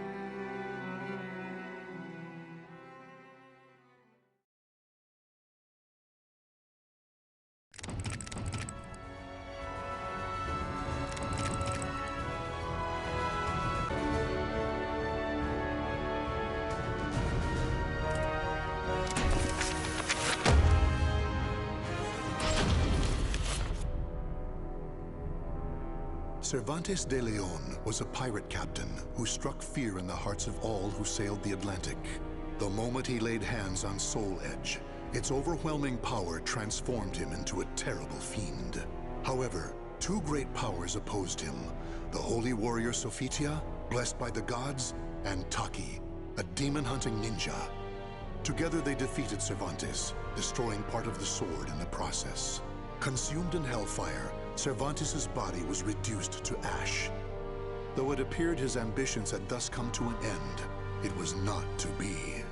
Cervantes de Leon was a pirate captain who struck fear in the hearts of all who sailed the Atlantic. The moment he laid hands on Soul Edge, its overwhelming power transformed him into a terrible fiend. However, two great powers opposed him: the holy warrior Sophitia, blessed by the gods, and Taki, a demon-hunting ninja. Together they defeated Cervantes, destroying part of the sword in the process. Consumed in hellfire, Cervantes' body was reduced to ash. Though it appeared his ambitions had thus come to an end, it was not to be.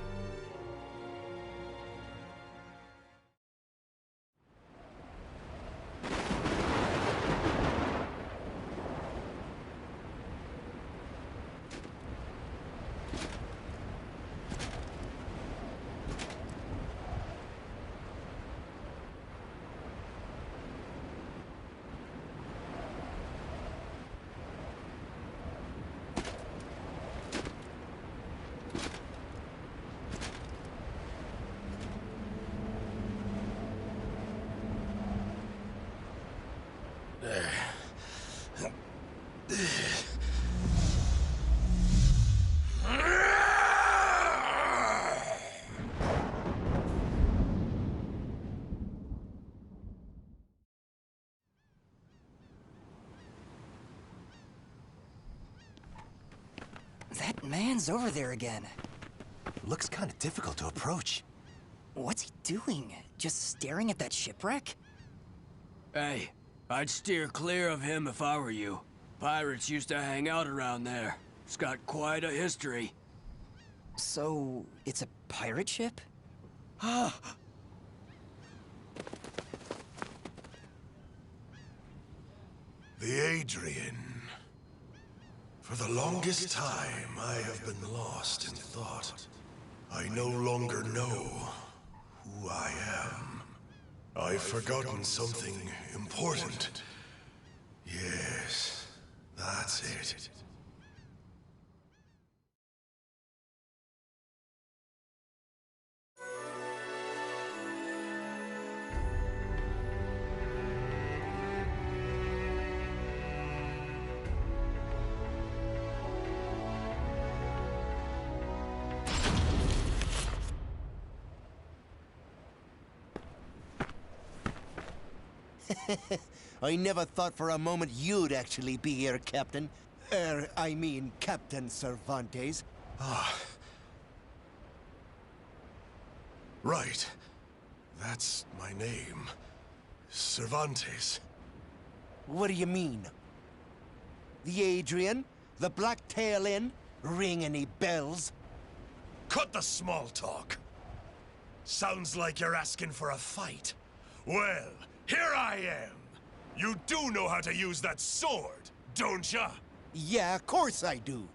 man's over there again. Looks kind of difficult to approach. What's he doing? Just staring at that shipwreck? Hey, I'd steer clear of him if I were you. Pirates used to hang out around there. It's got quite a history. So, it's a pirate ship? The Adrian. For the longest time, I have been lost in thought. I no longer know who I am. I've forgotten something important. Yes, that's it. I never thought for a moment you'd actually be here, Captain. I mean, Captain Cervantes. Right. That's my name. Cervantes. What do you mean? The Adrian? The Black Tail Inn? Ring any bells? Cut the small talk. Sounds like you're asking for a fight. Well, here I am. You do know how to use that sword, don't ya? Yeah, of course I do.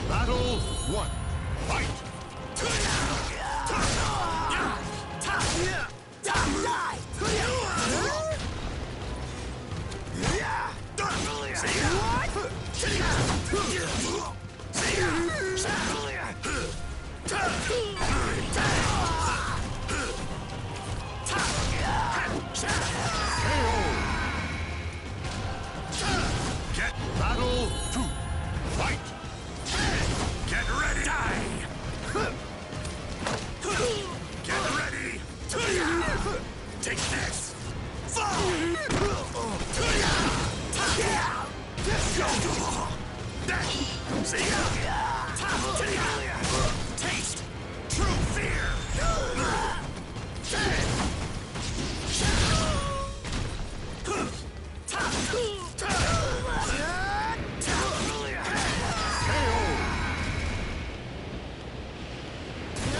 Battle 1. Fight! Get battle 2. Fight! Get ready! Die! Get ready! Take this! Taste true fear!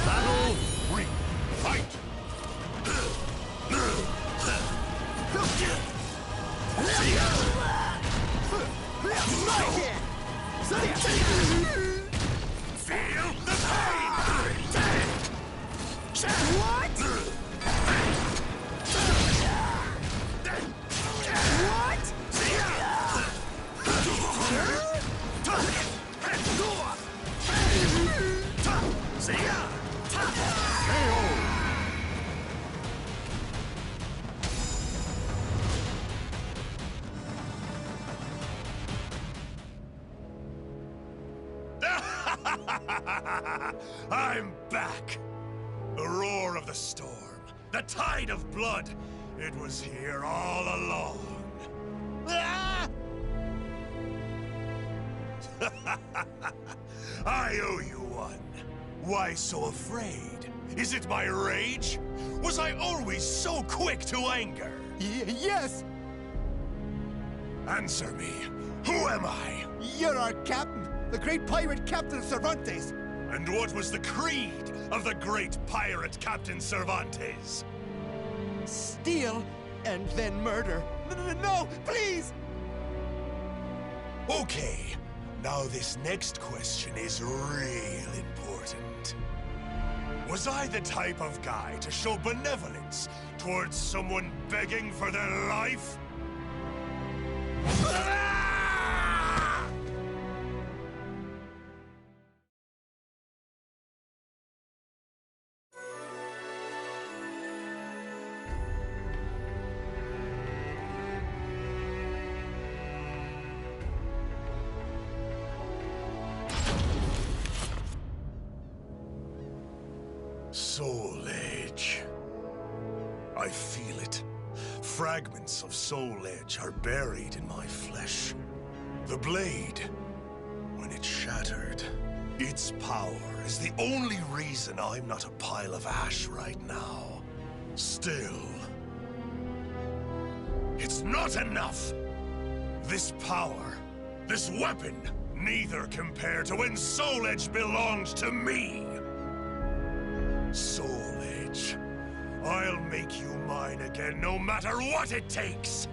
Battle 3. Fight! Feel the pain! What? I'm back! The roar of the storm, the tide of blood, it was here all along. I owe you one. Why so afraid? Is it my rage? Was I always so quick to anger? Yes! Answer me. Who am I? You're our captain, the great pirate Captain Cervantes. And what was the creed of the great pirate Captain Cervantes? Steal and then murder. No, please! Okay, now this next question is real important. Was I the type of guy to show benevolence towards someone begging for their life? Soul Age. I feel it. Fragments of Soul Edge are buried in my flesh. The blade, when it shattered, its power is the only reason I'm not a pile of ash right now. Still, it's not enough! This power, this weapon, neither compare to when Soul Edge belonged to me! Soul Edge, I'll make you mine again no matter what it takes!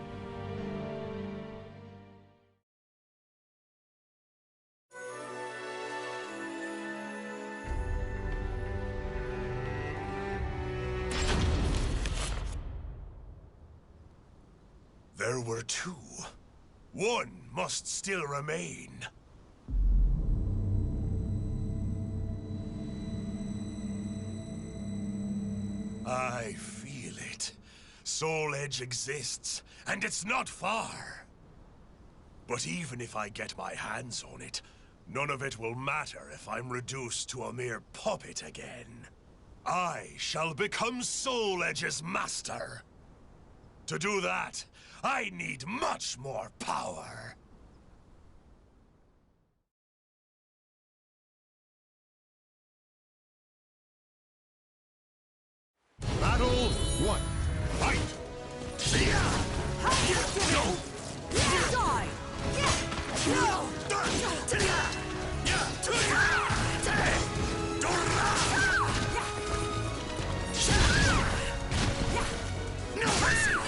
There were two. One must still remain. I feel it. Soul Edge exists, and it's not far. But even if I get my hands on it, none of it will matter if I'm reduced to a mere puppet again. I shall become Soul Edge's master. To do that, I need much more power. Battle 1. Fight! See ya! Go! Die! No! No mercy!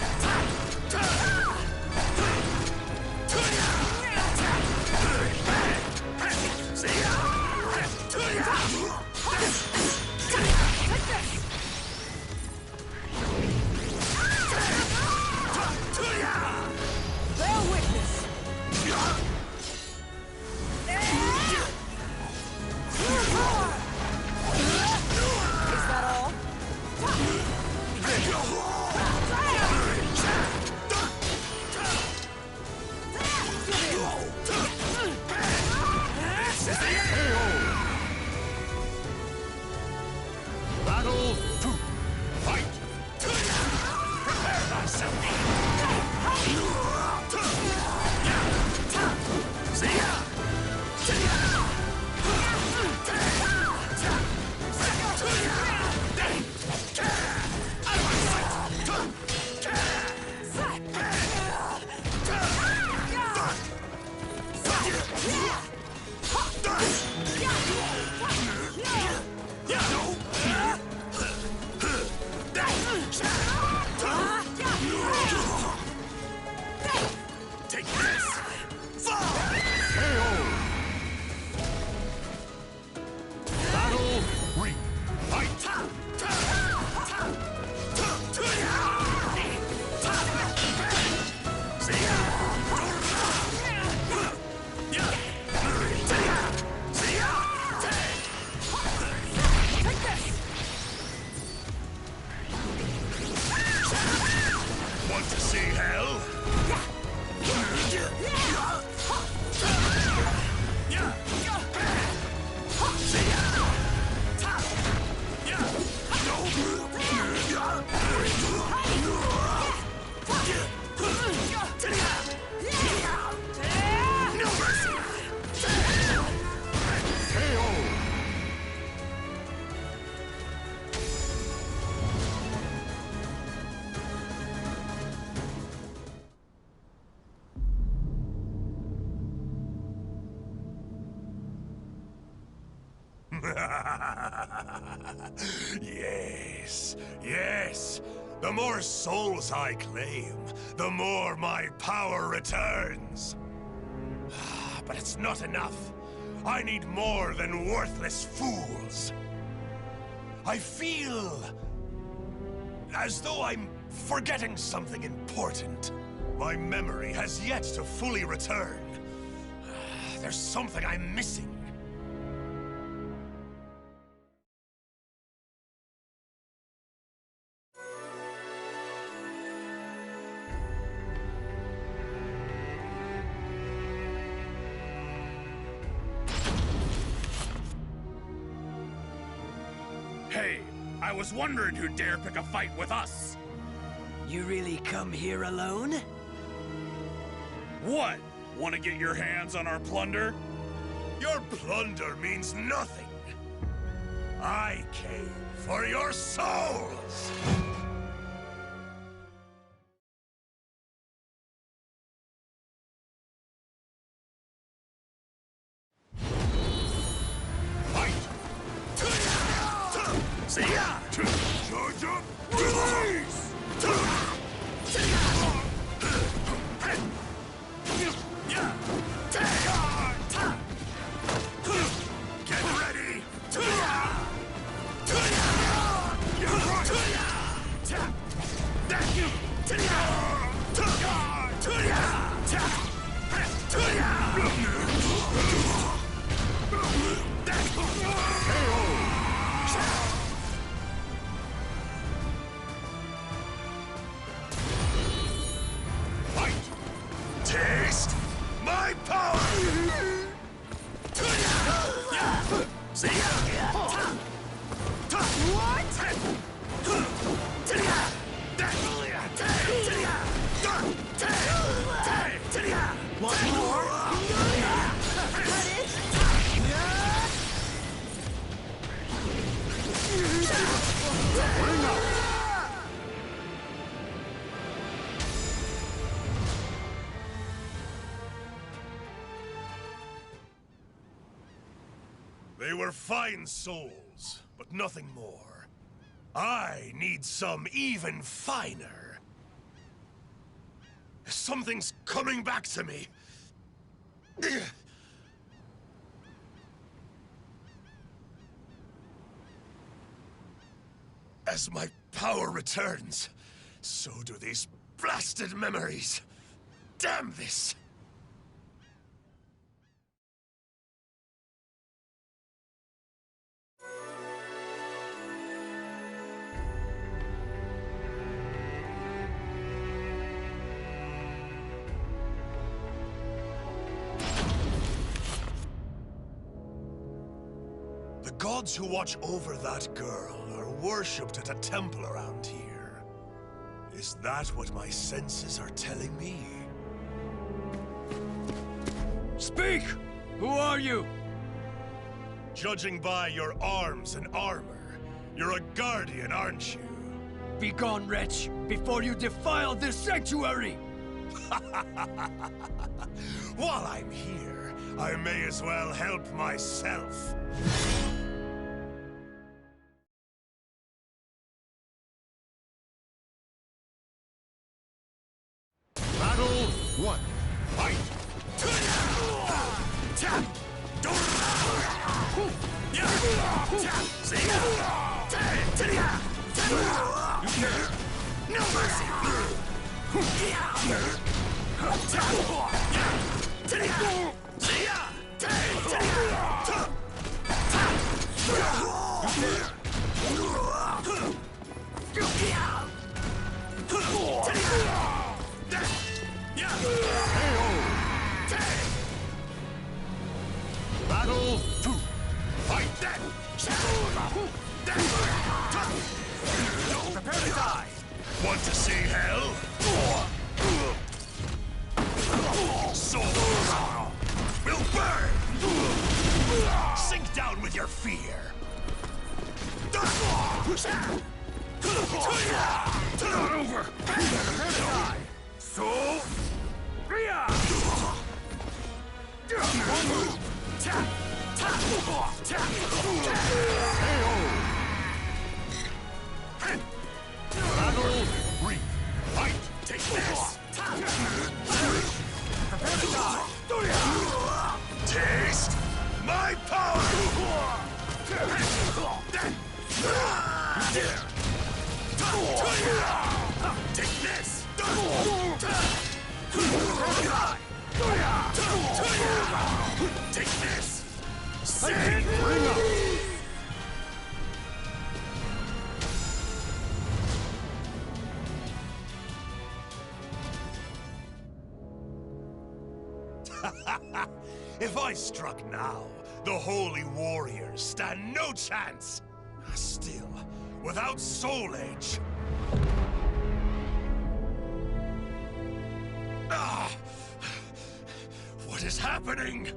Yes, yes. The more souls I claim, the more my power returns. But it's not enough. I need more than worthless fools. I feel as though I'm forgetting something important. My memory has yet to fully return. There's something I'm missing. Hey, I was wondering who'd dare pick a fight with us. You really come here alone? What? Want to get your hands on our plunder? Your plunder means nothing. I came for your souls! See ya! Charge up! Release! Get ready! Taste my power! See ya! What? Want more? Bring up! They were fine souls, but nothing more. I need some even finer. Something's coming back to me. As my power returns, so do these blasted memories. Damn this! The gods who watch over that girl are worshipped at a temple around here. Is that what my senses are telling me? Speak! Who are you? Judging by your arms and armor, you're a guardian, aren't you? Begone, wretch, before you defile this sanctuary! While I'm here, I may as well help myself. Battle 1. Fight! No mercy! Battle 2. Fight! Prepare to die! Want to see hell? Souls will burn! Sink down with your fear! Not over! Prepare to die! Soul! Battle 3. Fight! Take this! Prepare to die! Taste my power! Take this! Take this! Bring up! If I struck now, the holy warriors stand no chance. Still, without Soul Edge... What is happening?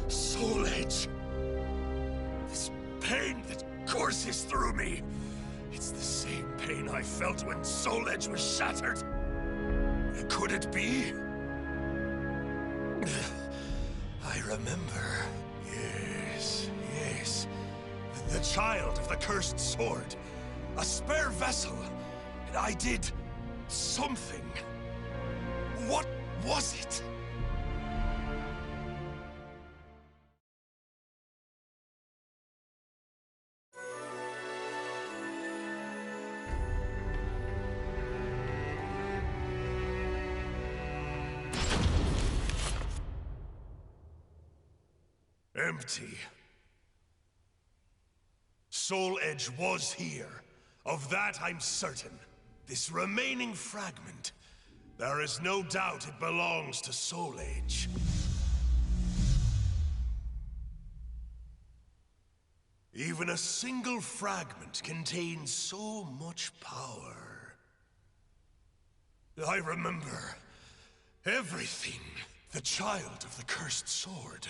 Soul Edge. This pain that courses through me. It's the same pain I felt when Soul Edge was shattered. Could it be? I remember. Yes. The child of the cursed sword. A spare vessel. And I did something. What was it? Empty. Soul Edge was here. Of that I'm certain. This remaining fragment, there is no doubt it belongs to Soul Edge. Even a single fragment contains so much power. I remember everything. The child of the cursed sword.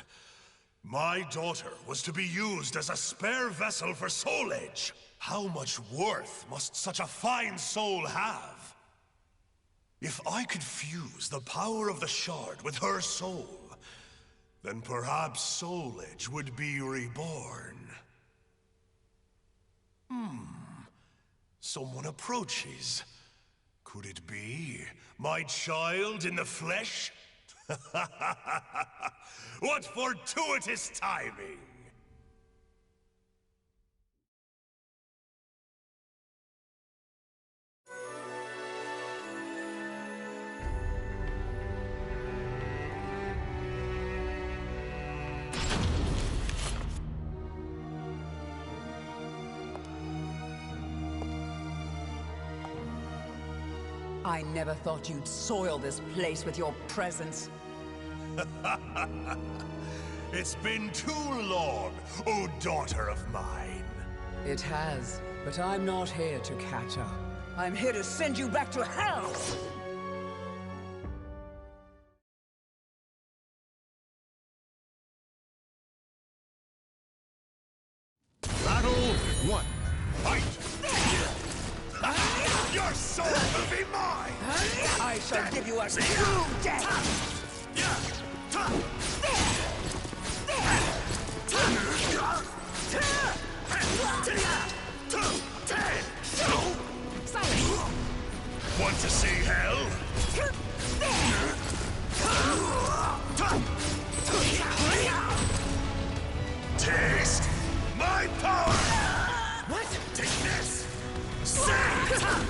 My daughter was to be used as a spare vessel for Soul Edge. How much worth must such a fine soul have? If I could fuse the power of the shard with her soul, then perhaps Soul Edge would be reborn. Someone approaches. Could it be my child in the flesh? What fortuitous timing! I never thought you'd soil this place with your presence. It's been too long, oh daughter of mine. It has, but I'm not here to catch up. I'm here to send you back to hell! Battle 1. Fight! Your soul will be mine! I shall give you a true death! Want to see hell? Taste my power! What? Take this! Save!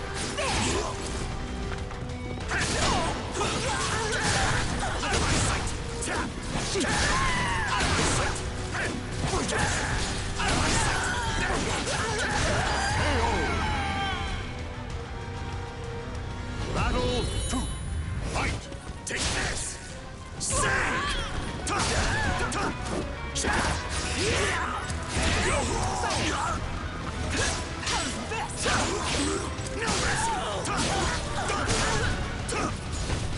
Battle 2. Fight! Take this! Save!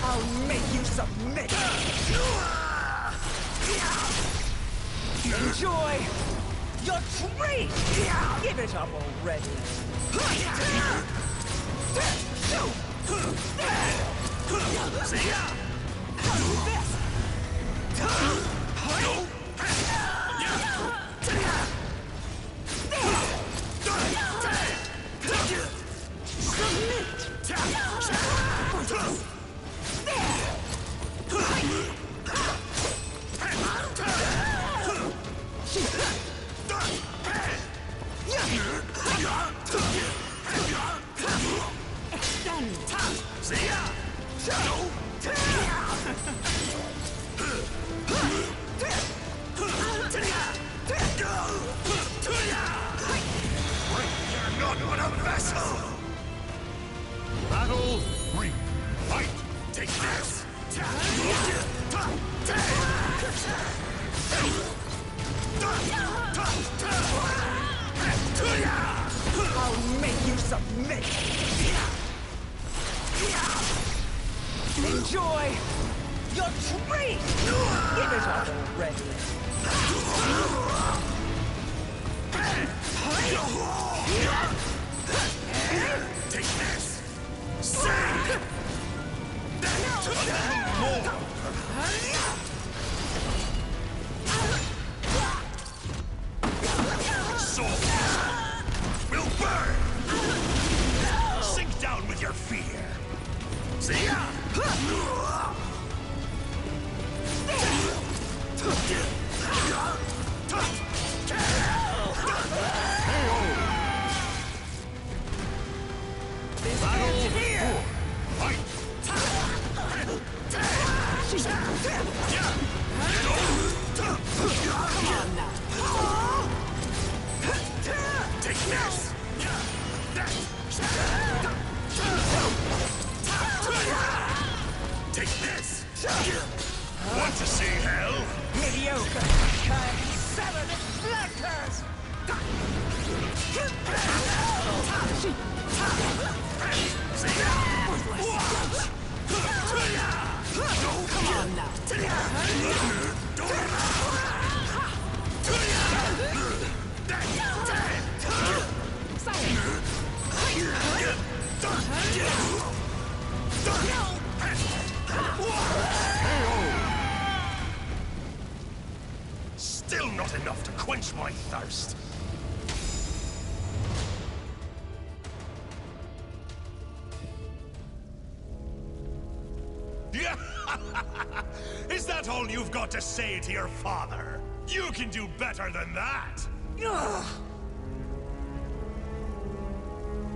I'll make you submit! Enjoy your treat! Give it up already! Battle 3. Fight! Take this! I'll make you submit! Enjoy your treat! Give it up already. Take this! Save! That took more! Soul will burn! Sink down with your fear! See ya! Take this! Take this! Want to see hell? Mediocre! Kind seven flankers! Come on now! Still not enough to quench my thirst. Is that all you've got to say to your father? You can do better than that!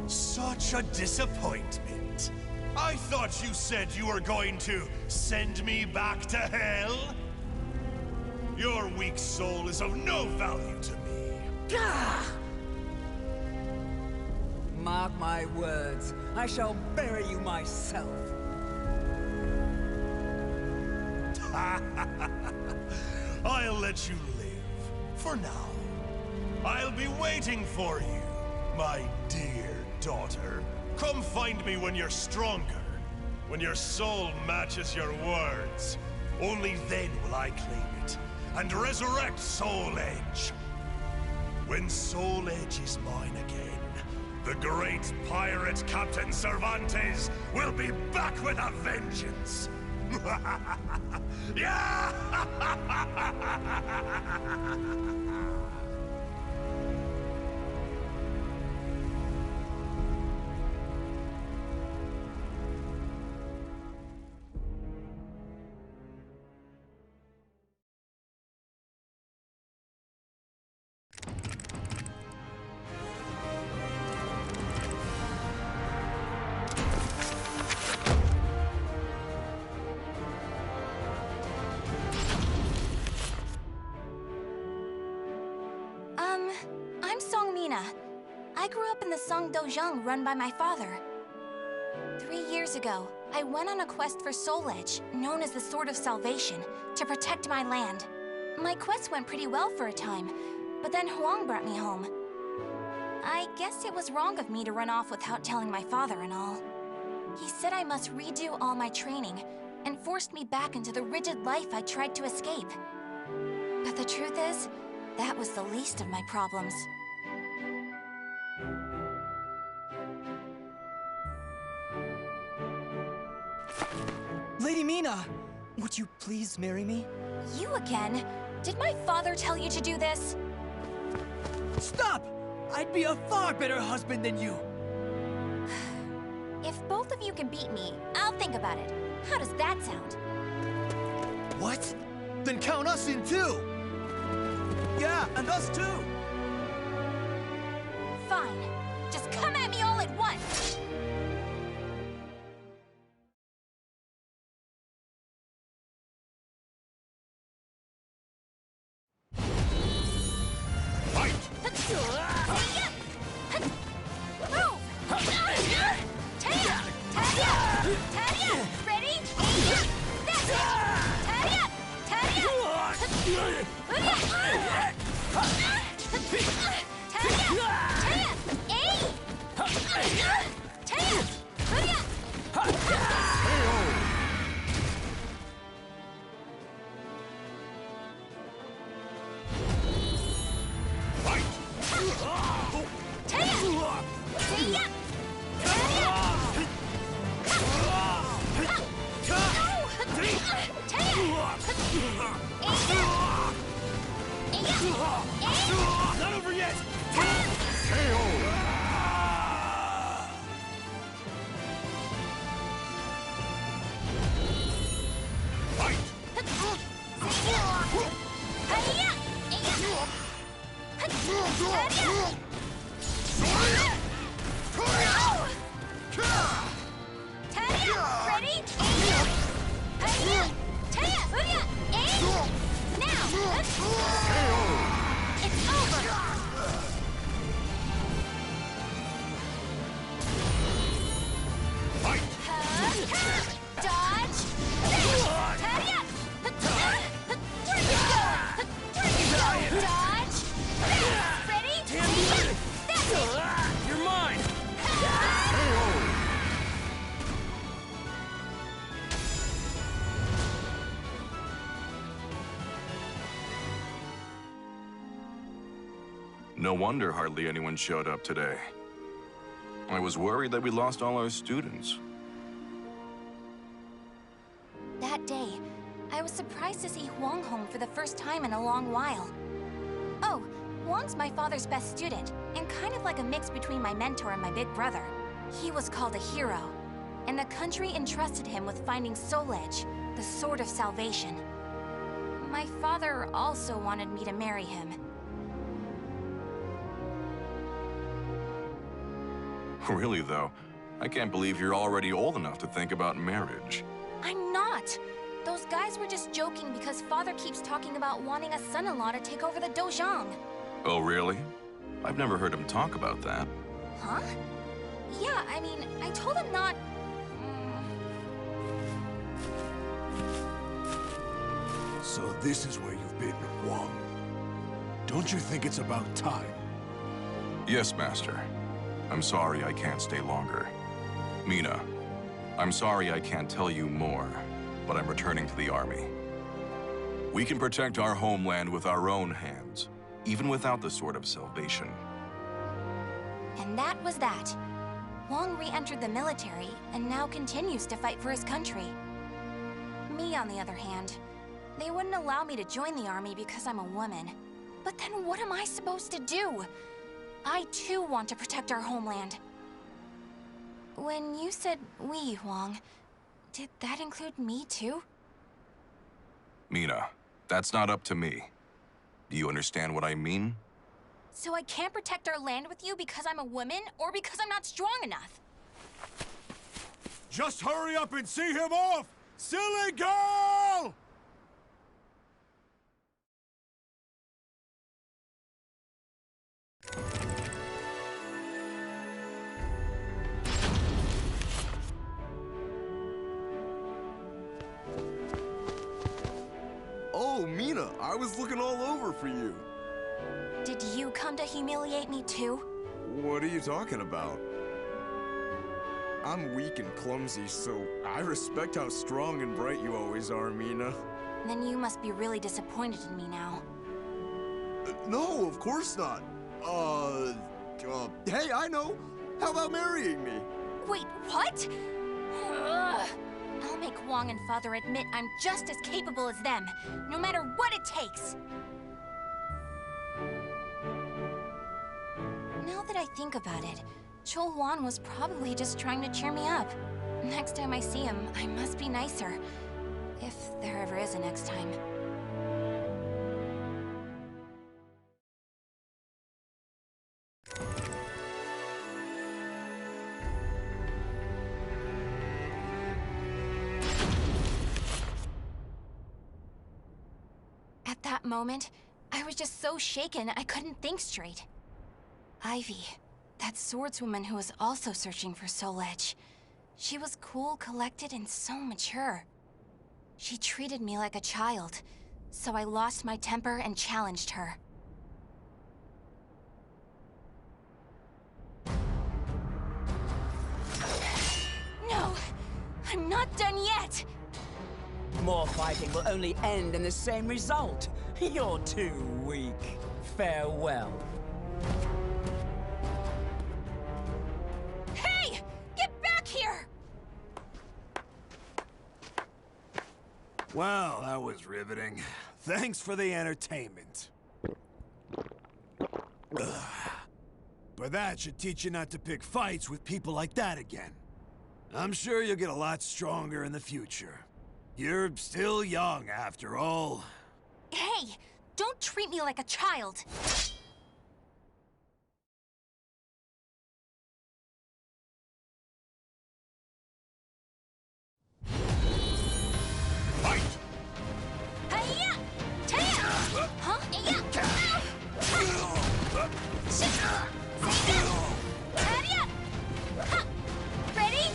Such a disappointment. I thought you said you were going to send me back to hell? Your weak soul is of no value to me. Mark my words, I shall bury you myself. I'll let you live. For now. I'll be waiting for you, my dear daughter. Come find me when you're stronger. When your soul matches your words. Only then will I claim it and resurrect Soul Edge. When Soul Edge is mine again, the great pirate Captain Cervantes will be back with a vengeance. Yeah! I'm Seong Mi-Na. I grew up in the Song Dojang run by my father. 3 years ago, I went on a quest for Soul Edge, known as the Sword of Salvation, to protect my land. My quest went pretty well for a time, but then Huang brought me home. I guess it was wrong of me to run off without telling my father and all. He said I must redo all my training, and forced me back into the rigid life I tried to escape. But the truth is, that was the least of my problems. Lady Mi-Na! Would you please marry me? You again? Did my father tell you to do this? Stop! I'd be a far better husband than you! If both of you can beat me, I'll think about it. How does that sound? What? Then count us in too! Yeah, and us too! Fine. Just come at me all at once! Not over yet! Ready? It's over! Fight! Dodge! Dodge! Ready? That's it! You're mine! No wonder hardly anyone showed up today. I was worried that we lost all our students. That day, I was surprised to see Huang home for the first time in a long while. Oh, Huang's my father's best student, and kind of like a mix between my mentor and my big brother. He was called a hero, and the country entrusted him with finding Soul Edge, the Sword of Salvation. My father also wanted me to marry him. Really, though, I can't believe you're already old enough to think about marriage. I'm not! Those guys were just joking because father keeps talking about wanting a son-in-law to take over the Dojang. Oh, really? I've never heard him talk about that. Huh? Yeah, I mean, I told him not... So this is where you've been, Huang. Don't you think it's about time? Yes, Master. I'm sorry I can't stay longer. Mi-Na, I'm sorry I can't tell you more, but I'm returning to the army. We can protect our homeland with our own hands, even without the Sword of Salvation. And that was that. Huang re-entered the military, and now continues to fight for his country. Me, on the other hand, they wouldn't allow me to join the army because I'm a woman. But then what am I supposed to do? I too want to protect our homeland. When you said we, Huang, did that include me too? Mi-Na, that's not up to me. Do you understand what I mean? So I can't protect our land with you because I'm a woman, or because I'm not strong enough? Just hurry up and see him off! Silly girl! Oh, Mi-Na, I was looking all over for you. Did you come to humiliate me too? What are you talking about? I'm weak and clumsy, so I respect how strong and bright you always are, Mi-Na. Then you must be really disappointed in me now. No, of course not. Hey, I know. How about marrying me? Wait, what? Ugh. I'll make Huang and Father admit I'm just as capable as them, no matter what it takes. Now that I think about it, Chol Huan was probably just trying to cheer me up. Next time I see him, I must be nicer. If there ever is a next time. At that moment, I was just so shaken I couldn't think straight. Ivy, that swordswoman who was also searching for Soul Edge. She was cool, collected, and so mature. She treated me like a child, so I lost my temper and challenged her. No! I'm not done yet! More fighting will only end in the same result. You're too weak. Farewell. Hey! Get back here! Well, that was riveting. Thanks for the entertainment. Ugh. But that should teach you not to pick fights with people like that again. I'm sure you'll get a lot stronger in the future. You're still young, after all. Hey! Don't treat me like a child! Fight! Hi-ya! Ta-ya! Huh? Ya! Ready?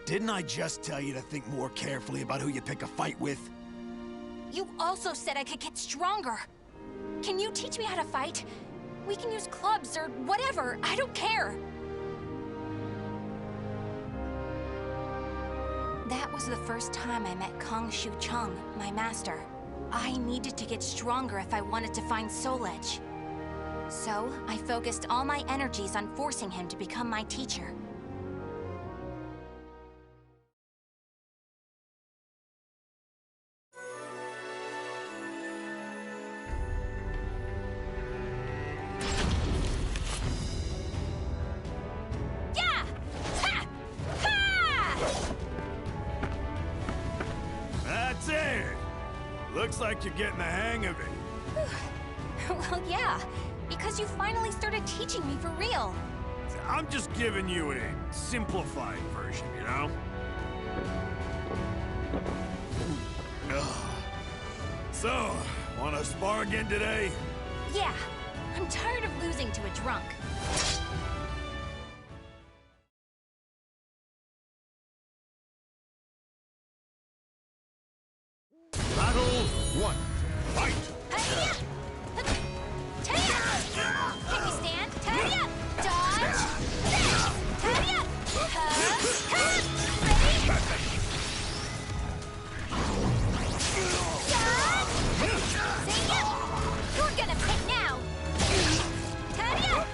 Didn't I just tell you to think more carefully about who you pick a fight with? You also said I could get stronger. Can you teach me how to fight? We can use clubs or whatever. I don't care. That was the first time I met Kong Shu Chung, my master. I needed to get stronger if I wanted to find Soul Edge. So, I focused all my energies on forcing him to become my teacher. That's it! Looks like you're getting the hang of it. Well, yeah, because you finally started teaching me for real. I'm just giving you a simplified version, you know? So, wanna spar again today? Yeah, I'm tired of losing to a drunk. Battle 1. Fight! Can you stand? Hurry up! Dodge! Hurry up! Ready? Dodge! See ya! You're gonna pick now! Hurry up!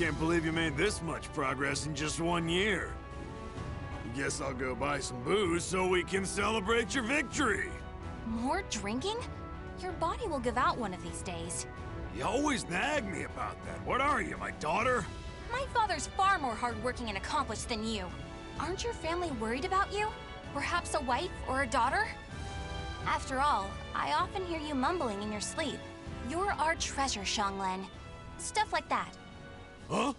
can't believe you made this much progress in just 1 year. Guess I'll go buy some booze so we can celebrate your victory. More drinking? Your body will give out one of these days. You always nag me about that. What are you, my daughter? My father's far more hardworking and accomplished than you. Aren't your family worried about you? Perhaps a wife or a daughter? After all, I often hear you mumbling in your sleep. You're our treasure, Xianglen. Stuff like that. Huh?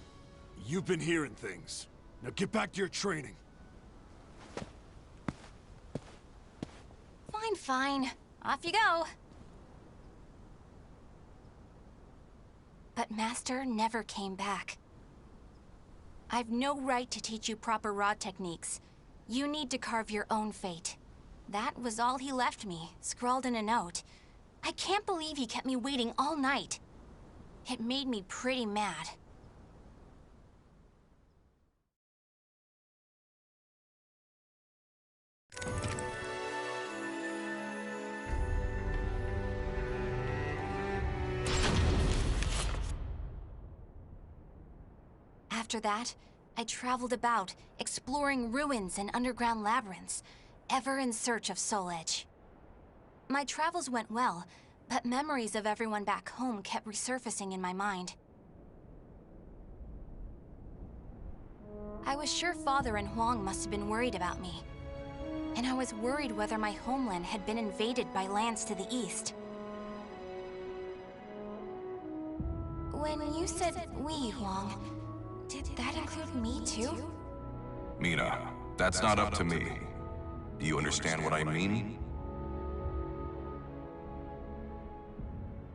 You've been hearing things. Now get back to your training. Fine, fine. Off you go. But Master never came back. I've no right to teach you proper rod techniques. You need to carve your own fate. That was all he left me, scrawled in a note. I can't believe he kept me waiting all night. It made me pretty mad. After that, I traveled about, exploring ruins and underground labyrinths, ever in search of Soul Edge. My travels went well, but memories of everyone back home kept resurfacing in my mind. I was sure Father and Huang must have been worried about me. And I was worried whether my homeland had been invaded by lands to the east. When you said we, Huang, did that include me too? Mi-Na, that's not up to me. Do you understand what I mean?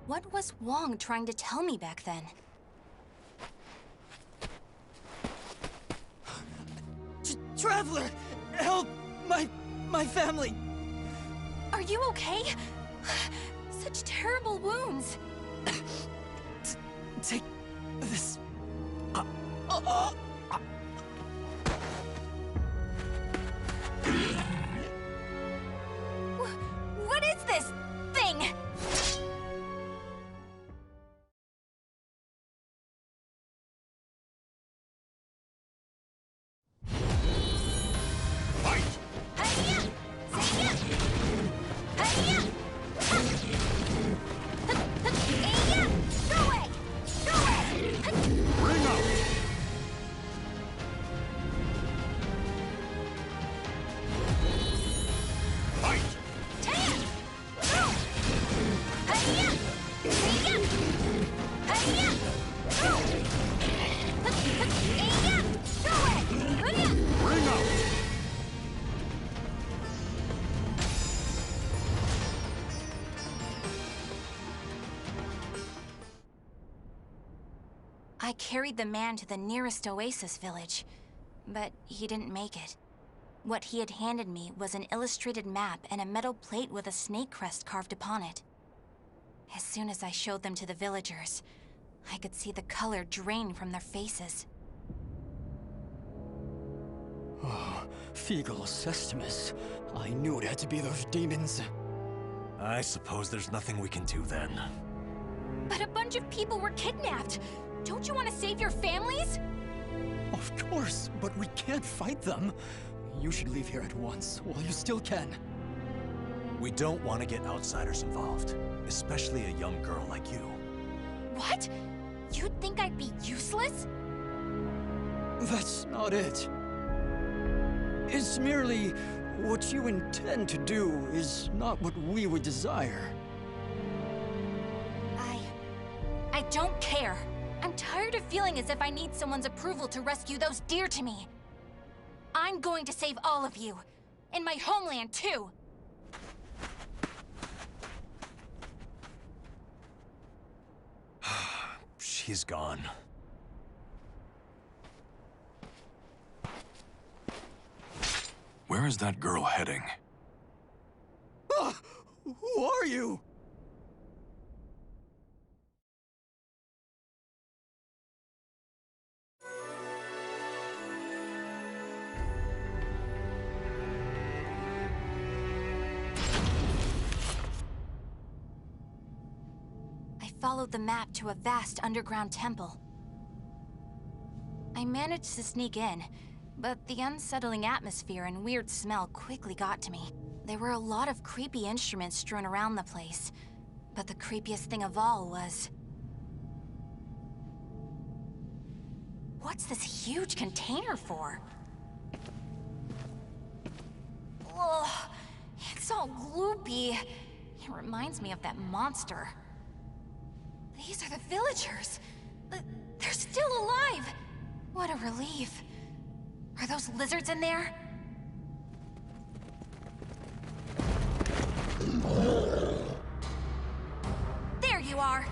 What was Huang trying to tell me back then? Traveler! Help! My family! Are you okay? Such terrible wounds. Take this. What is this thing? I carried the man to the nearest oasis village, but he didn't make it. What he had handed me was an illustrated map and a metal plate with a snake crest carved upon it. As soon as I showed them to the villagers, I could see the color drain from their faces. Oh, Feegle Sestimus. I knew it had to be those demons. I suppose there's nothing we can do then. But a bunch of people were kidnapped! Don't you want to save your families? Of course, but we can't fight them. You should leave here at once, while you still can. We don't want to get outsiders involved, especially a young girl like you. What? You'd think I'd be useless? That's not it. It's merely what you intend to do is not what we would desire. I don't care. I'm tired of feeling as if I need someone's approval to rescue those dear to me. I'm going to save all of you. And my homeland, too. She's gone. Where is that girl heading? Who are you? I followed the map to a vast underground temple. I managed to sneak in, but the unsettling atmosphere and weird smell quickly got to me. There were a lot of creepy instruments strewn around the place, but the creepiest thing of all was... What's this huge container for? Ugh, it's all gloopy. It reminds me of that monster. These are the villagers. They're still alive. What a relief. Are those lizards in there? There you are.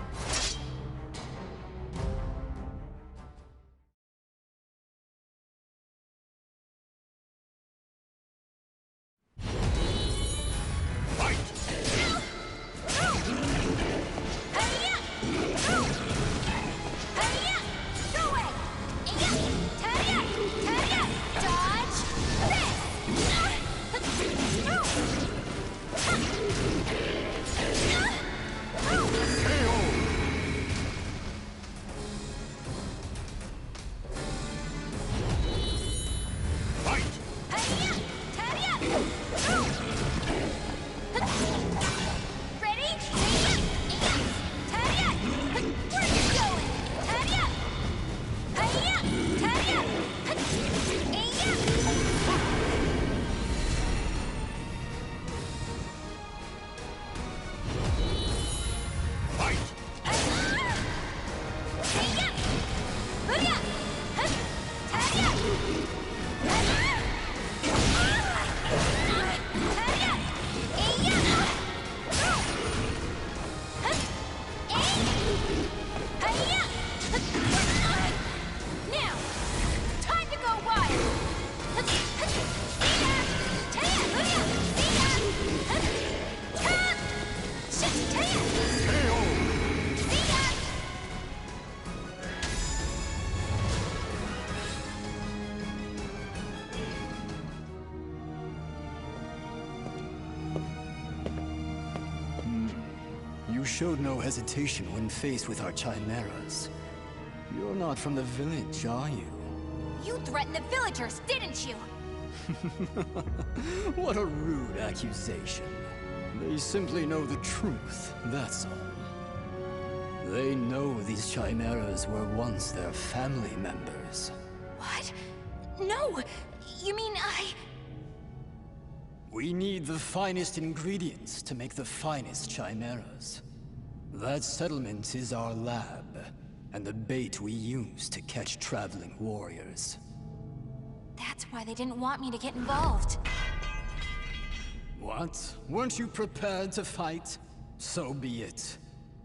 You showed no hesitation when faced with our chimeras. You're not from the village, are you? You threatened the villagers, didn't you? What a rude accusation. They simply know the truth, that's all. They know these chimeras were once their family members. What? No! You mean We need the finest ingredients to make the finest chimeras. That settlement is our lab, and the bait we use to catch traveling warriors. That's why they didn't want me to get involved. What? Weren't you prepared to fight? So be it.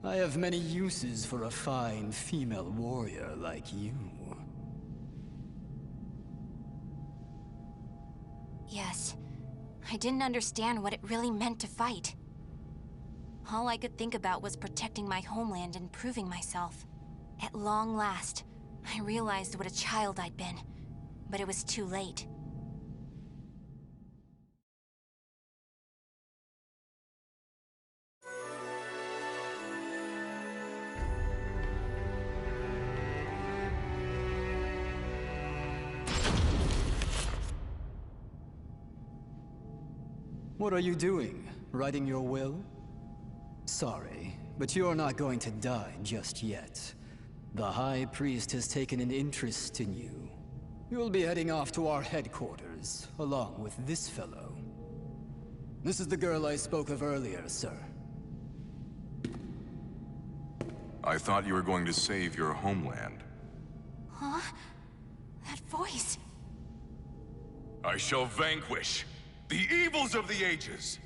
I have many uses for a fine female warrior like you. Yes. I didn't understand what it really meant to fight. All I could think about was protecting my homeland and proving myself. At long last, I realized what a child I'd been, but it was too late. What are you doing? Writing your will? Sorry, but you're not going to die just yet. The High Priest has taken an interest in you. You'll be heading off to our headquarters, along with this fellow. This is the girl I spoke of earlier, sir. I thought you were going to save your homeland. Huh? That voice... I shall vanquish the evils of the ages!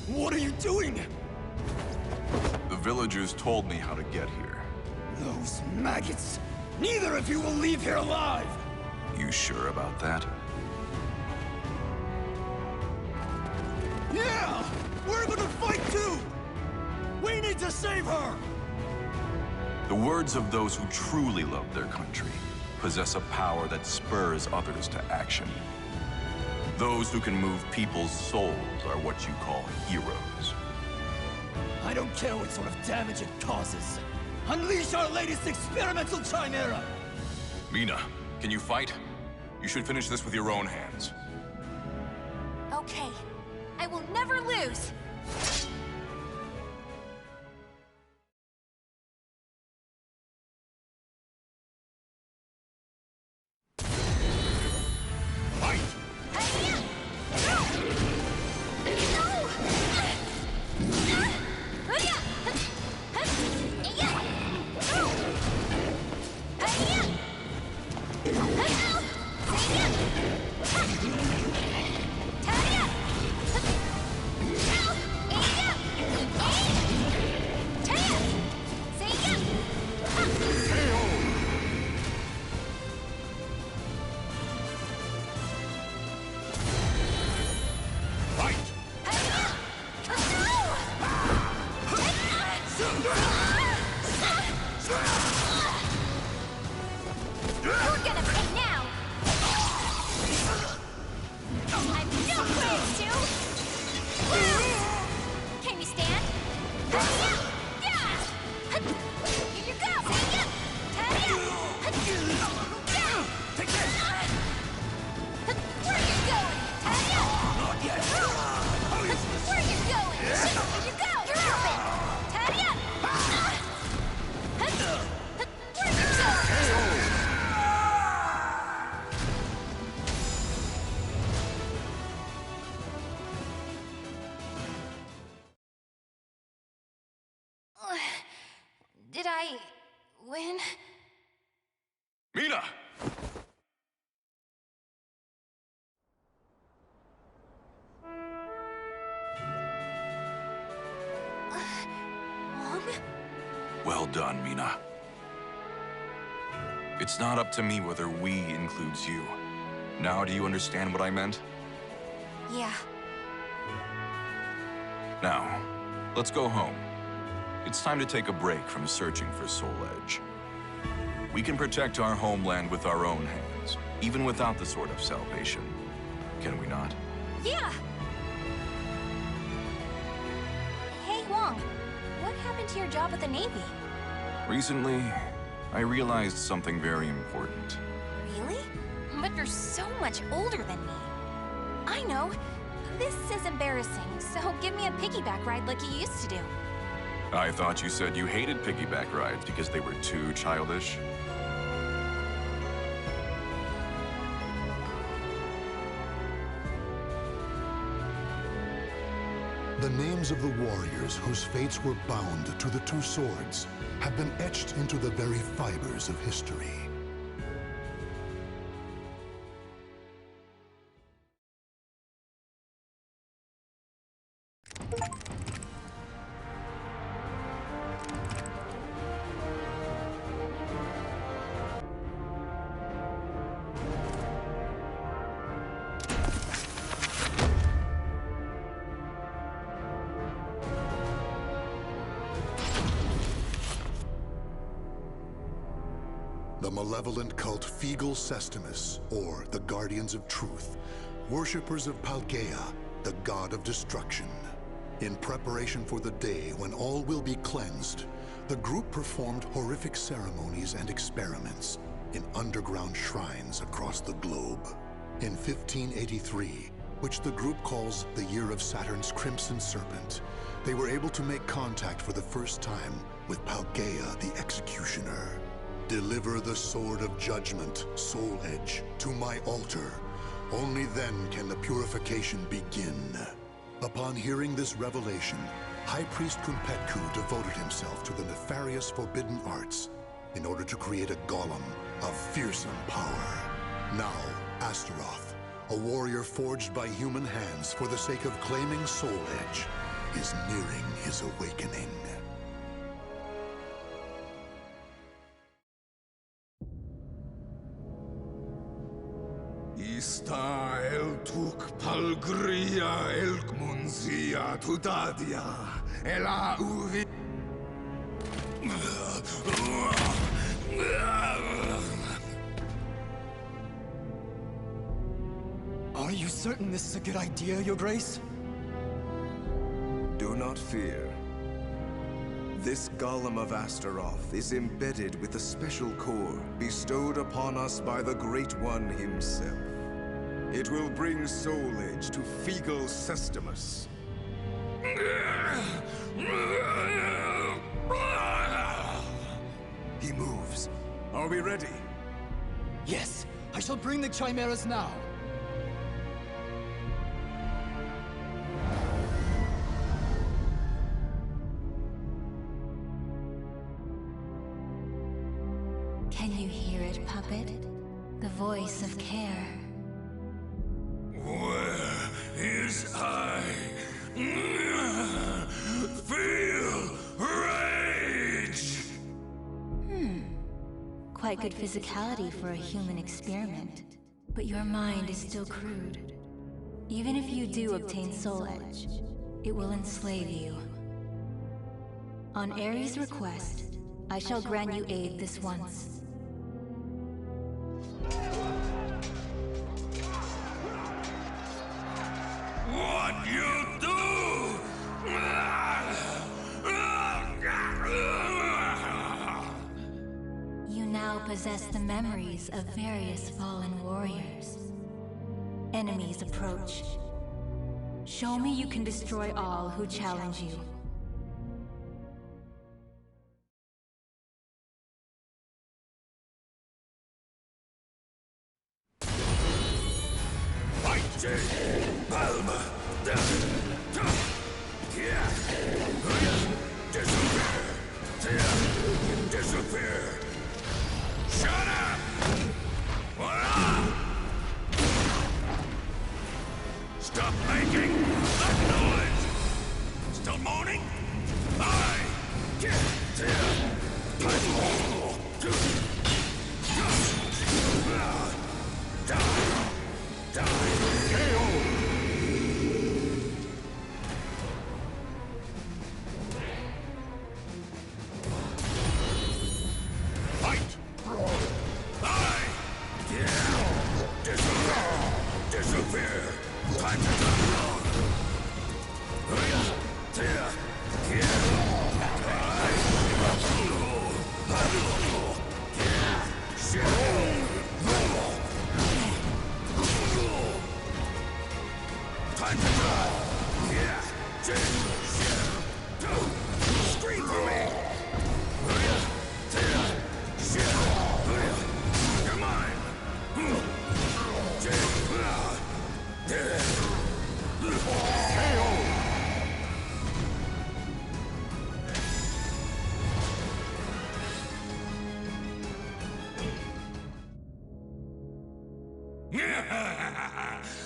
What are you doing? The villagers told me how to get here. Those maggots! Neither of you will leave here alive! You sure about that? Yeah! We're gonna fight too! We need to save her! The words of those who truly love their country possess a power that spurs others to action. Those who can move people's souls are what you call heroes. I don't care what sort of damage it causes. Unleash our latest experimental chimera! Mi-Na, Can you fight? You should finish this with your own hands. Okay. I will never lose! Did I win? Mi-Na! Well done, Mi-Na. It's not up to me whether we includes you. Now do you understand what I meant? Yeah. Now, let's go home. It's time to take a break from searching for Soul Edge. We can protect our homeland with our own hands, even without the Sword of Salvation. Can we not? Yeah! Hey, Wong. What happened to your job at the Navy? Recently, I realized something very important. Really? But you're so much older than me. I know. This is embarrassing, so give me a piggyback ride like you used to do. I thought you said you hated piggyback rides because they were too childish. The names of the warriors whose fates were bound to the two swords have been etched into the very fibers of history. The malevolent cult Feegle Sestimus, or the Guardians of Truth, worshippers of Paldea, the god of destruction. In preparation for the day when all will be cleansed, the group performed horrific ceremonies and experiments in underground shrines across the globe. In 1583, which the group calls the Year of Saturn's Crimson Serpent, they were able to make contact for the first time with Paldea the Executioner. Deliver the Sword of Judgment, Soul Edge, to my altar. Only then can the purification begin. Upon hearing this revelation, High Priest Kumpetku devoted himself to the nefarious forbidden arts in order to create a golem of fearsome power. Now, Astaroth, a warrior forged by human hands for the sake of claiming Soul Edge, is nearing his awakening. Ista eltuk palgria elk munzia tudadia ela uvi. Are you certain this is a good idea, Your Grace? Do not fear. This golem of Astaroth is embedded with a special core bestowed upon us by the Great One himself. It will bring soul edge to feeble Sestimus. He moves. Are we ready? Yes, I shall bring the chimeras now. Can you hear it, puppet? The voice of care. Where is I? Feel rage! Quite good physicality for a human experiment. But your mind is still crude. Even if you do obtain Soul Edge, it will enslave you. On Ares' request, I shall grant you aid this once. What you do? You now possess the memories of various fallen warriors. Enemies approach. Show me you can destroy all who challenge you. Disappear! Shut up! Stop making that noise! Still moaning? Disappear! Time to scream for me! You're mine!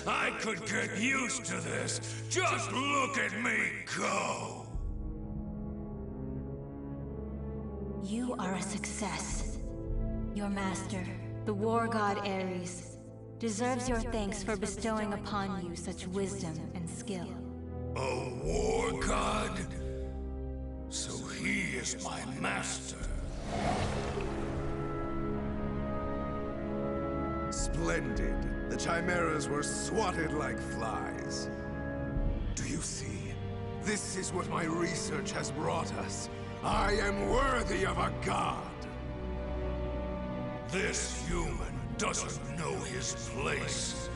I could get used to this. Just look at me go. You are a success. Your master, the war god Ares, deserves your thanks for bestowing upon you such wisdom and skill. A war god? So he is my master. Splendid. The chimeras were swatted like flies. Do you see? This is what my research has brought us. I am worthy of a god. This human doesn't know his place.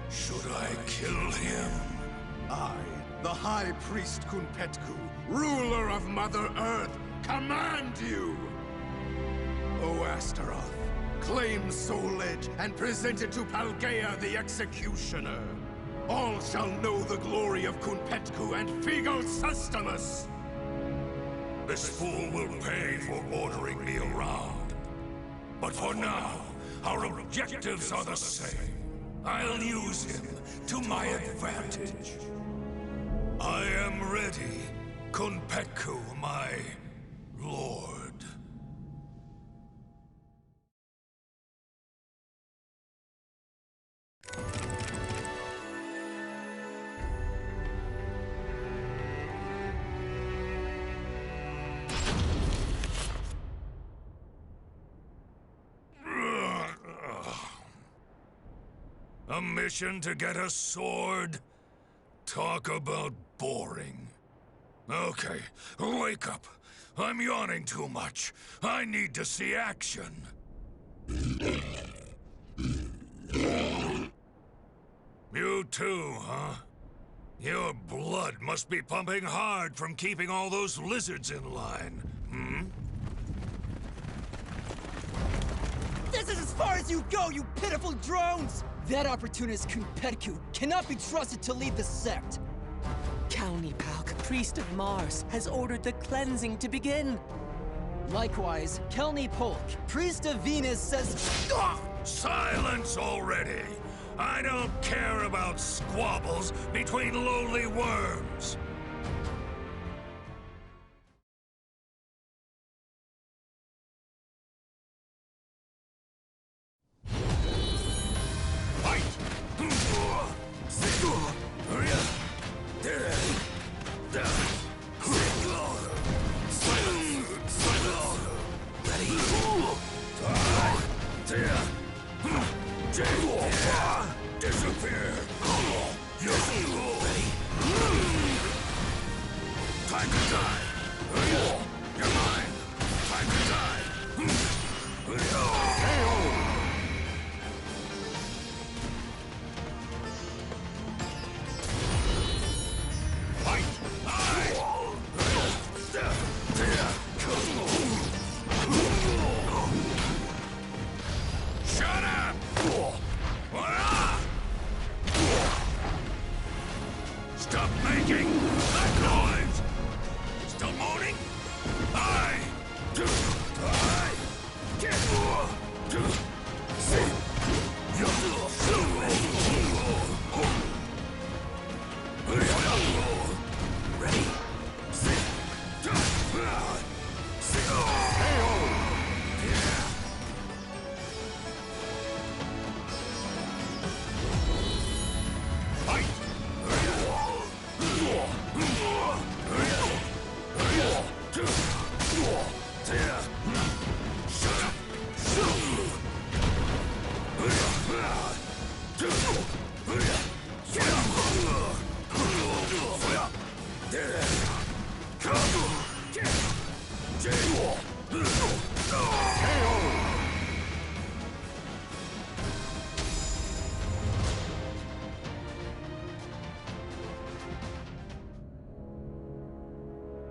Should I kill him? I, the High Priest Kunpetku, ruler of Mother Earth, command you! O Astaroth, claim Soul Edge and present it to Palgaea the Executioner. All shall know the glory of Kunpetku and Figo Sustamus! This fool will pay for ordering me around. But for now, our objectives are the same. I'll use him to my advantage. I am ready, Kunpetku, my lord. A mission to get a sword? Talk about boring. Okay, wake up. I'm yawning too much. I need to see action. You too, huh? Your blood must be pumping hard from keeping all those lizards in line, hmm? This is as far as you go, you pitiful drones! That opportunist Kunpetku cannot be trusted to lead the sect. Kalnipalk, priest of Mars, has ordered the cleansing to begin. Likewise, Kelni Polk, priest of Venus, says... Silence already! I don't care about squabbles between lowly worms. Disappear! Time to die! You're mine! Time to die! Fight! Shut up! Stop making that noise! Still moaning? Ready?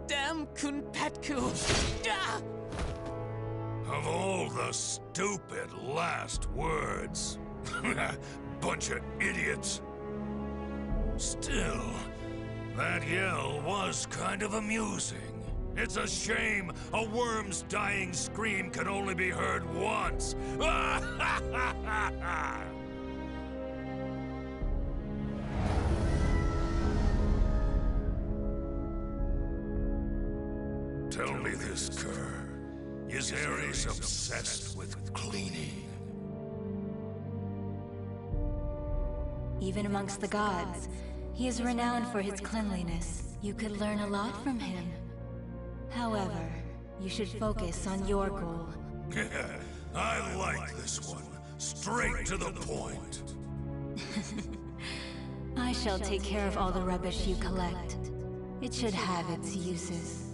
Damn Kunpetku! Ah! Of all the stupid last words. Bunch of idiots. Still, that yell was kind of amusing. It's a shame a worm's dying scream can only be heard once. Tell me this, Kerr. Is Ares obsessed with cleaning? Even amongst the gods, he is renowned for his cleanliness. You could learn a lot from him. However, you should focus on your goal. I like this one. Straight to the point. I shall take care of all the rubbish you collect. It should have its uses.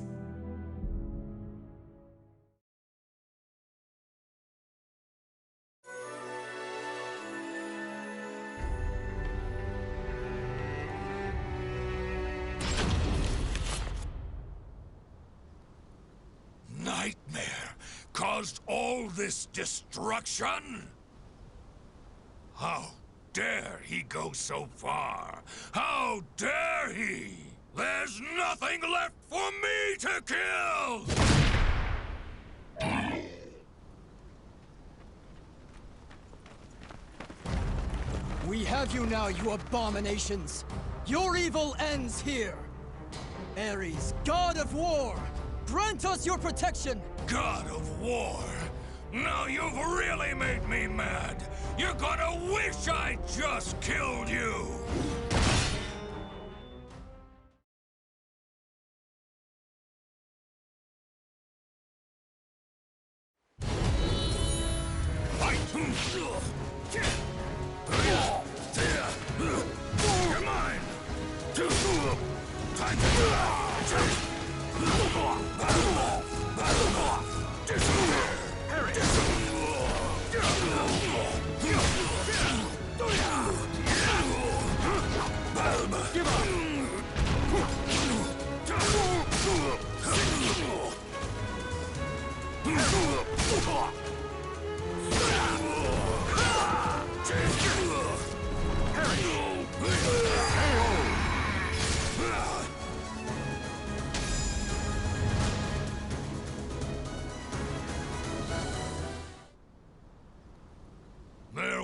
Nightmare caused all this destruction? How dare he go so far? How dare he? There's nothing left for me to kill! We have you now, you abominations! Your evil ends here! Ares, god of war! Grant us your protection! God of War? Now you've really made me mad! You're gonna wish I just killed you! You're mine! Time to die!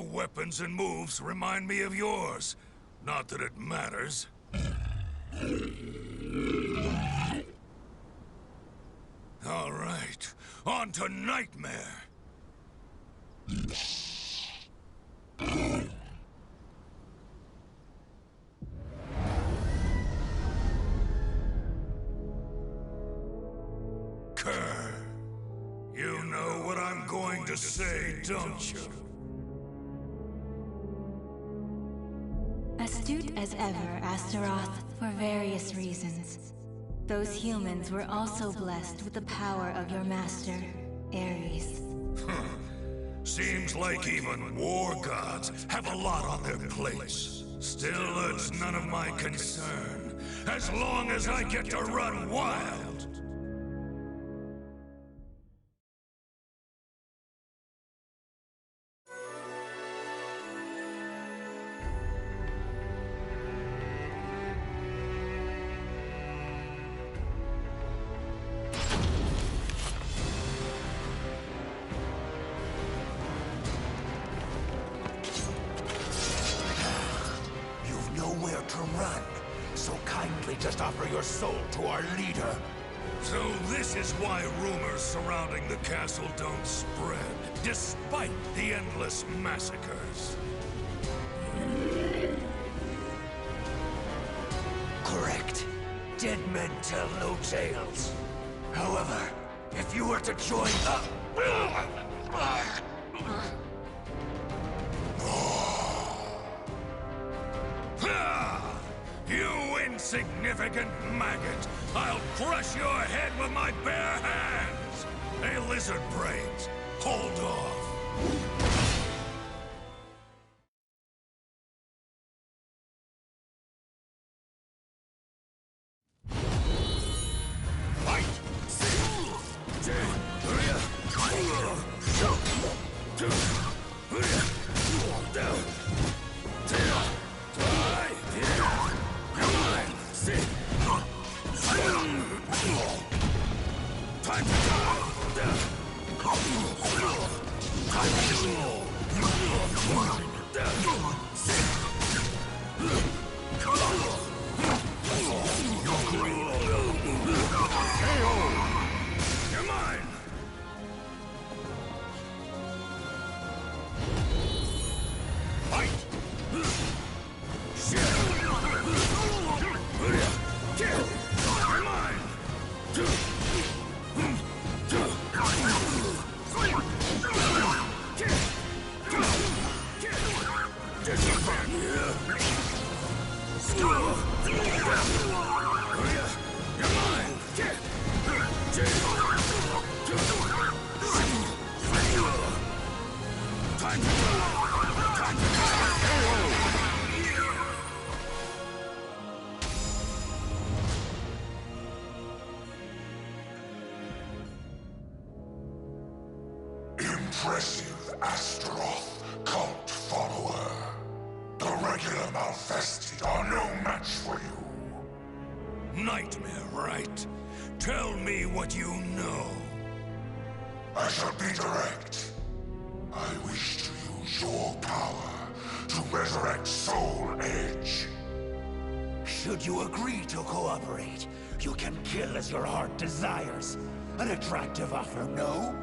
Your weapons and moves remind me of yours. Not that it matters. All right, on to Nightmare. Kerr, you know what I'm going to say, don't you? Astute as ever, Astaroth, for various reasons. Those humans were also blessed with the power of your master, Ares. Seems like even war gods have a lot on their plates. Still, it's none of my concern, as long as I get to run wild. So this is why rumors surrounding the castle don't spread, despite the endless massacres. Correct. Dead men tell no tales. However, if you were to join up... You insignificant maggot! I'll crush your head with my bare hands! Hey, lizard brains, hold off! Impressive Astaroth cult follower. The regular Malfested are no match for you. Nightmare, right? Tell me what you know. I shall be direct. I wish to use your power to resurrect Soul Edge. Should you agree to cooperate, you can kill as your heart desires. An attractive offer, no?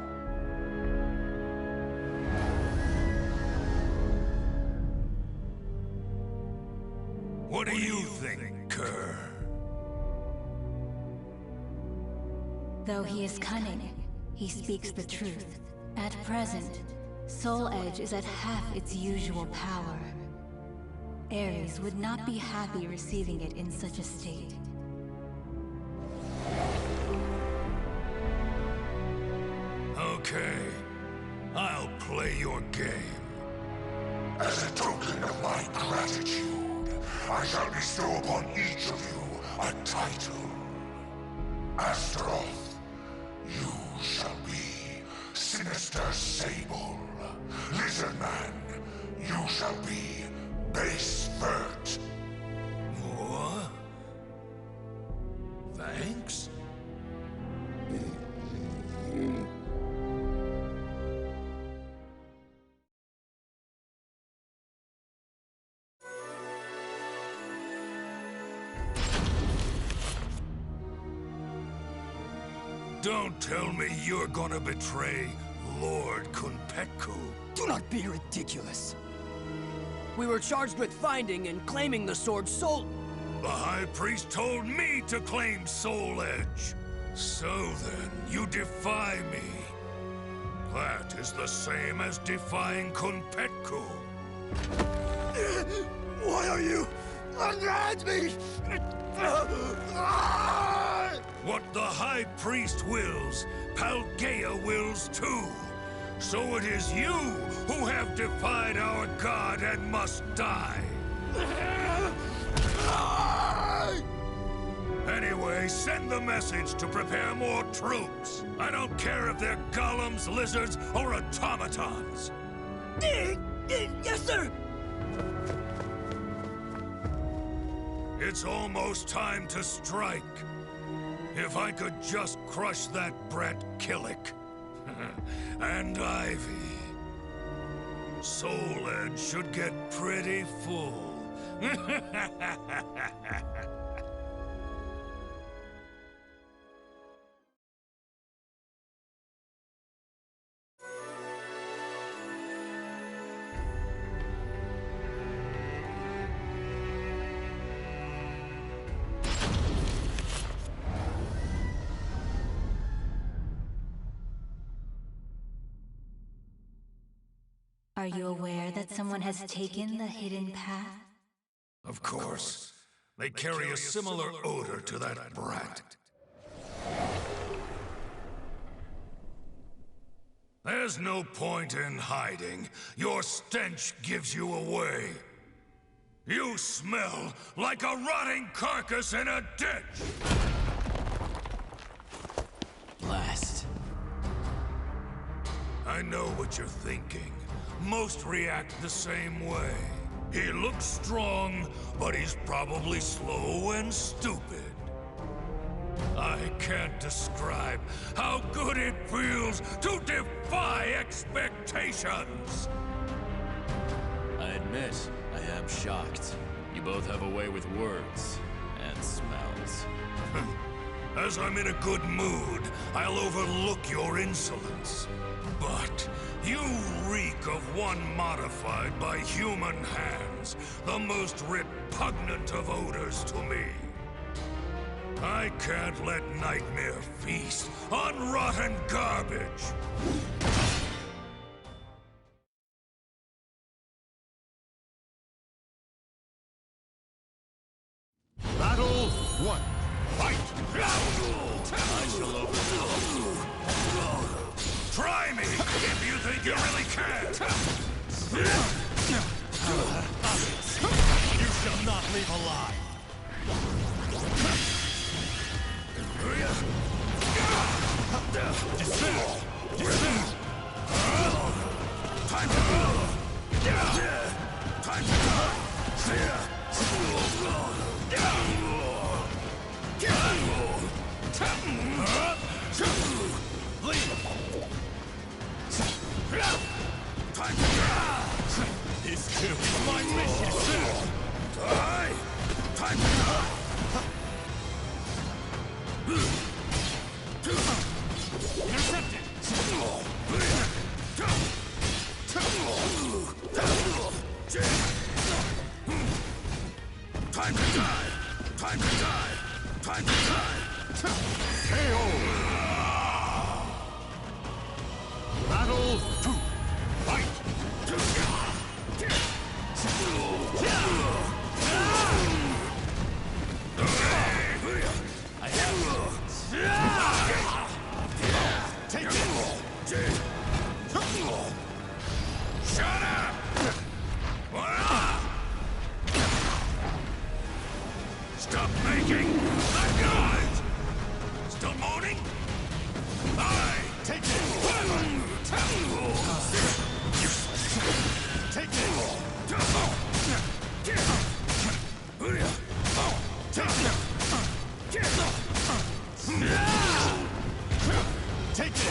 What do you think, Kerr? Though he is cunning, he speaks the truth. At present, Soul Edge is at half its usual power. Ares would not be happy receiving it in such a state. Okay, I'll play your game. As a token of my gratitude, I shall bestow upon each of you a title. Astaroth, you shall be Sinister Sable. Lizardman, you shall be Base Vert. What? Thanks? Don't tell me you're gonna betray Lord Kunpetku. Do not be ridiculous. We were charged with finding and claiming the sword Soul... The High Priest told me to claim Soul Edge. So then, you defy me. That is the same as defying Kunpetku. Why are you against me? What the High Priest wills, Paldea wills too. So it is you who have defied our god and must die. Anyway, send the message to prepare more troops. I don't care if they're golems, lizards, or automatons. Yes, sir! It's almost time to strike. If I could just crush that brat Kilik. And Ivy. Soul Edge should get pretty full. Are you aware that someone has taken the hidden path? Of course. They carry a similar odor to that brat. There's no point in hiding. Your stench gives you away. You smell like a rotting carcass in a ditch! Blast. I know what you're thinking. Most react the same way. He looks strong, but he's probably slow and stupid. I can't describe how good it feels to defy expectations! I admit, I am shocked. You both have a way with words and smells. As I'm in a good mood, I'll overlook your insolence. But you reek of one modified by human hands, the most repugnant of odors to me. I can't let Nightmare feast on rotten garbage. Battle 1. Fight! I shall overcome. Try me, if you think you really can! You shall not leave alive! Descend! Descend! Time to go! Time to go! Time to go! This too is my mission! Die! Time to go! Intercepted! Time to die! Time to die! Time to die! KO! Battle 2. Fight! I have take it! Shut up! Stop making the noise! Still moaning? I take it! Take it! Take it!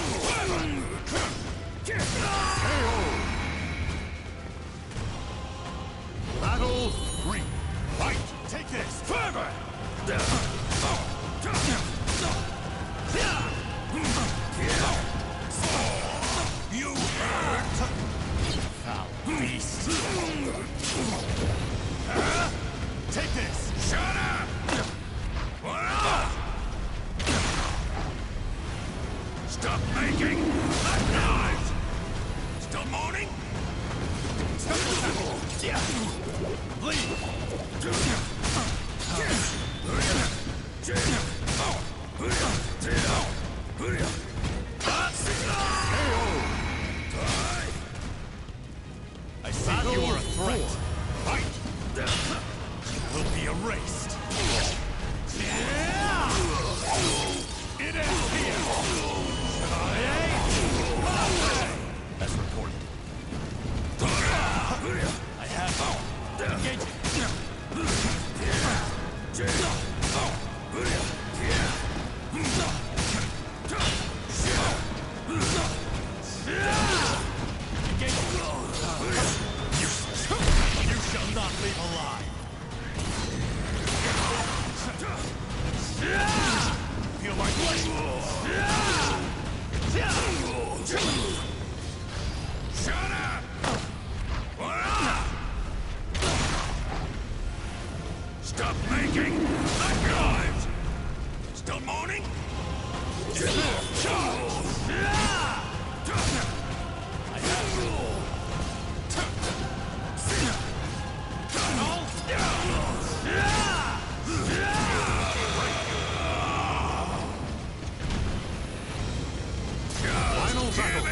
Battle 3. Fight! Take this! Forever! beast! Take this! Shut up! Stop making that noise! Still moaning? Stop this! Leave! I said you were a threat. Fight! Will be erased. It ends here. As reported. I have engage. You shall not leave alive. Feel my blade. Shut up! Stop making that noise! Still moaning? Final battle.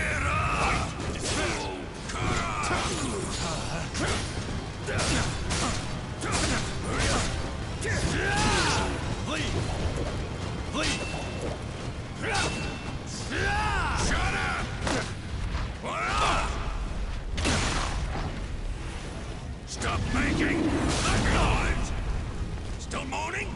Shut up! Stop making that noise! Still moaning?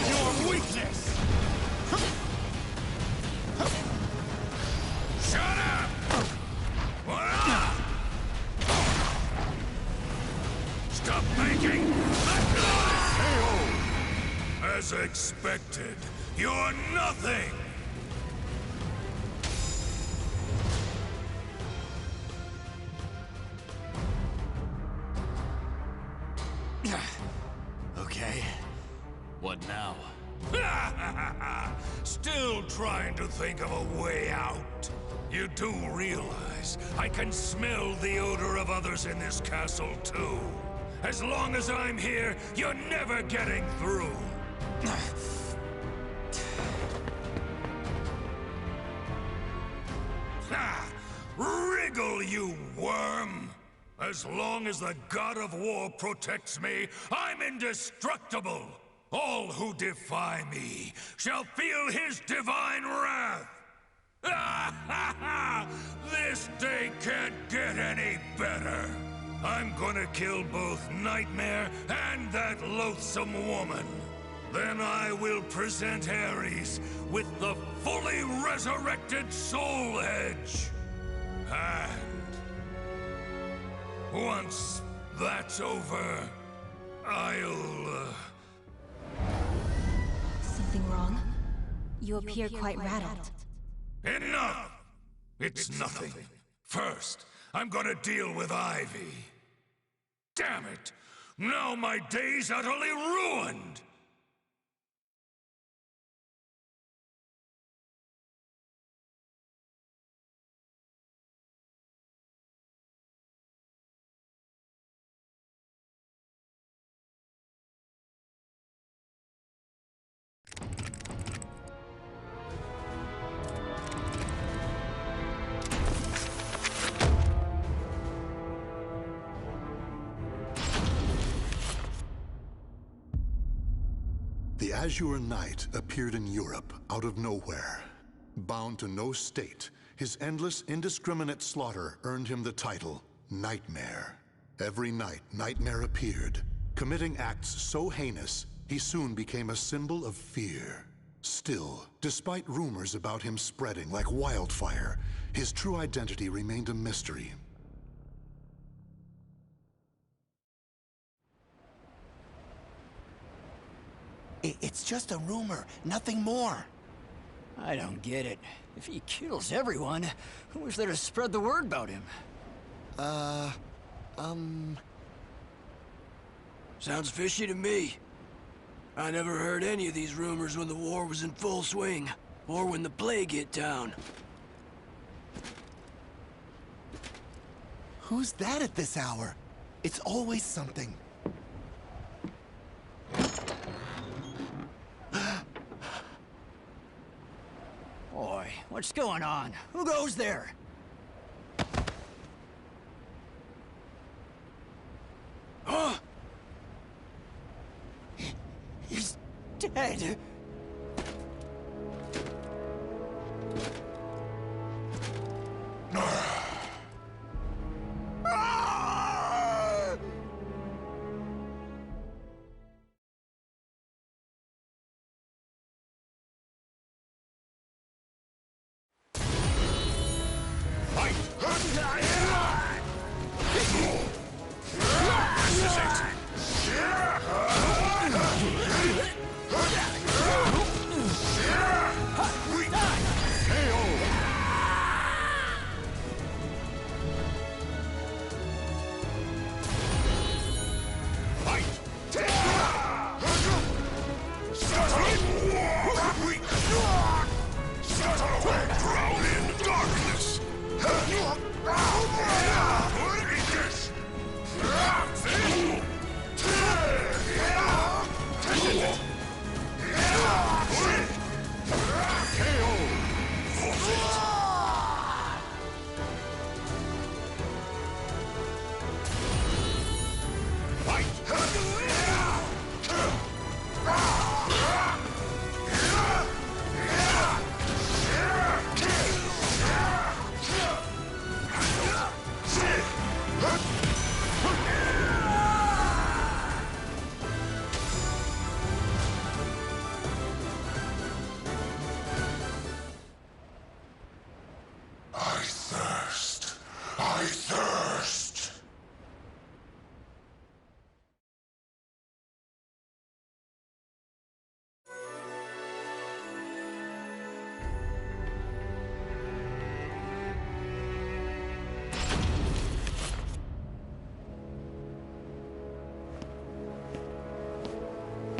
Your weakness! Shut up! Stop making that noise! As expected, you're nothing! Okay. What now? Still trying to think of a way out. You do realize I can smell the odor of others in this castle, too. As long as I'm here, you're never getting through. Ha! Wriggle, you worm! As long as the god of war protects me, I'm indestructible! All who defy me shall feel his divine wrath! This day can't get any better! I'm gonna kill both Nightmare and that loathsome woman. Then I will present Ares with the fully resurrected Soul Edge. And once that's over, I'll... Something wrong? You appear quite rattled. Enough! It's nothing. First, I'm gonna deal with Ivy. Damn it! Now my day's utterly ruined! The Azure Knight appeared in Europe out of nowhere. Bound to no state, his endless, indiscriminate slaughter earned him the title Nightmare. Every night, Nightmare appeared, Committing acts so heinous, he soon became a symbol of fear. Still, despite rumors about him spreading like wildfire, his true identity remained a mystery. It's just a rumor, nothing more. I don't get it. If he kills everyone, who is there to spread the word about him? Sounds fishy to me. I never heard any of these rumors when the war was in full swing, or when the plague hit town. Who's that at this hour? It's always something. Boy, what's going on? Who goes there? Huh? He's dead.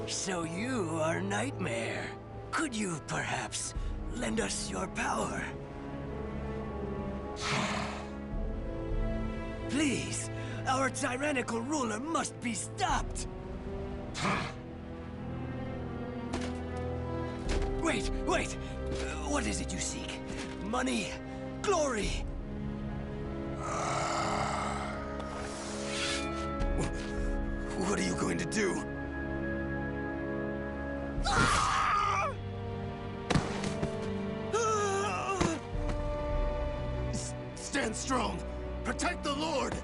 So you are Nightmare. Could you, perhaps, lend us your power? Please, our tyrannical ruler must be stopped! Wait! What is it you seek? Money? Glory? What are you going to do? Stand strong! Protect the Lord!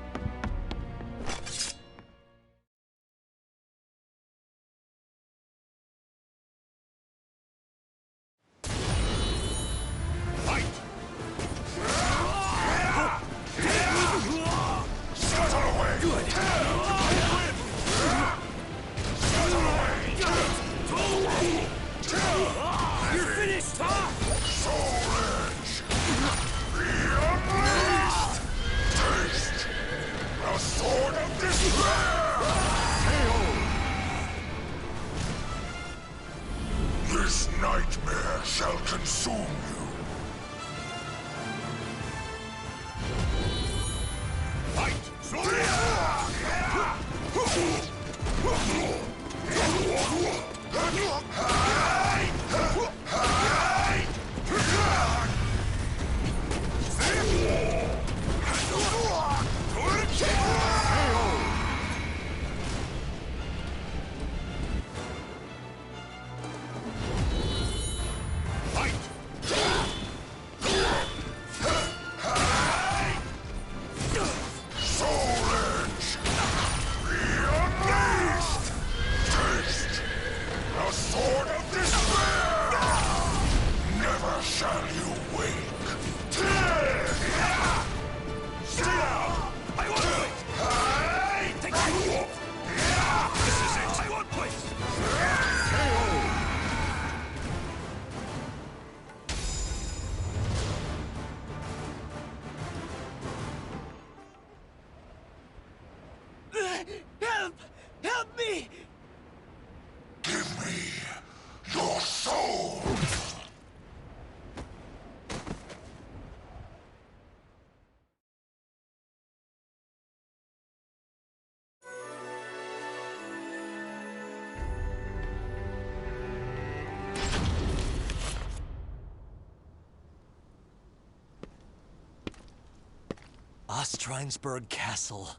Ostrinesburg Castle.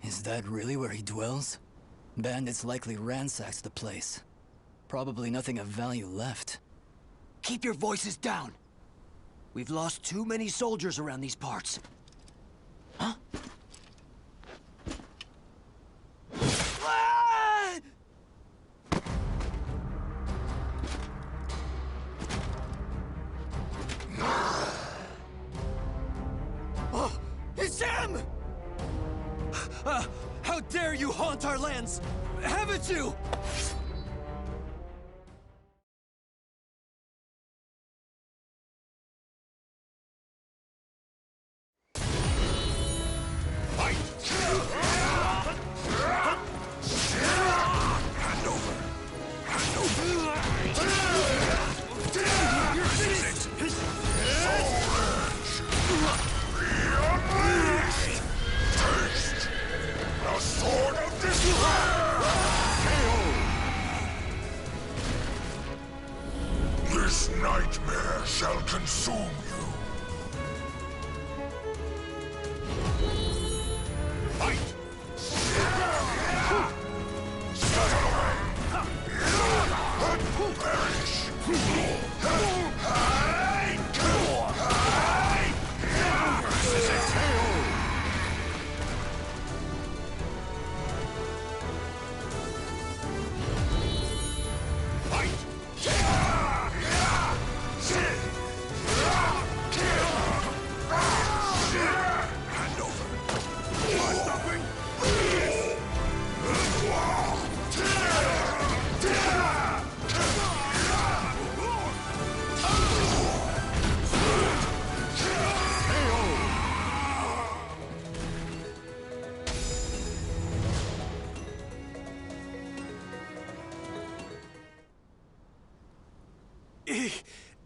Is that really where he dwells? Bandits likely ransacked the place. Probably nothing of value left. Keep your voices down! We've lost too many soldiers around these parts. Huh? Oh, it's him! How dare you haunt our lands! Haven't you? This nightmare shall consume you. Fight!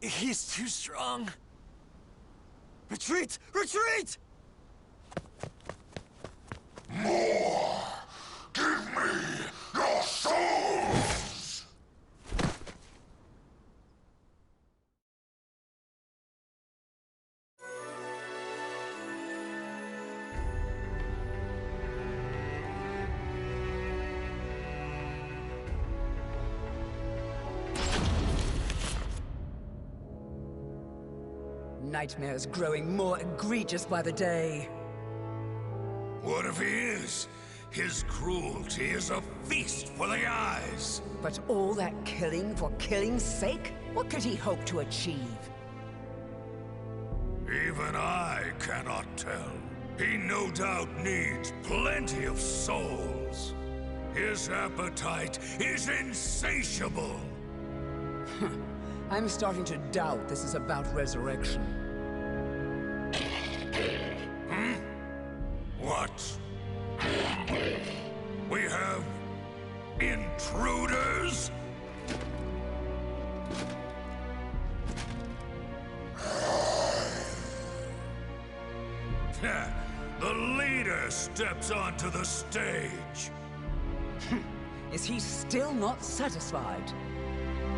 He's too strong. Retreat! Retreat! More! Give me your souls! Nightmares growing more egregious by the day. What if he is? His cruelty is a feast for the eyes. But all that killing for killing's sake? What could he hope to achieve? Even I cannot tell. He no doubt needs plenty of souls. His appetite is insatiable. I'm starting to doubt this is about resurrection. What? We have intruders? The leader steps onto the stage. Is he still not satisfied?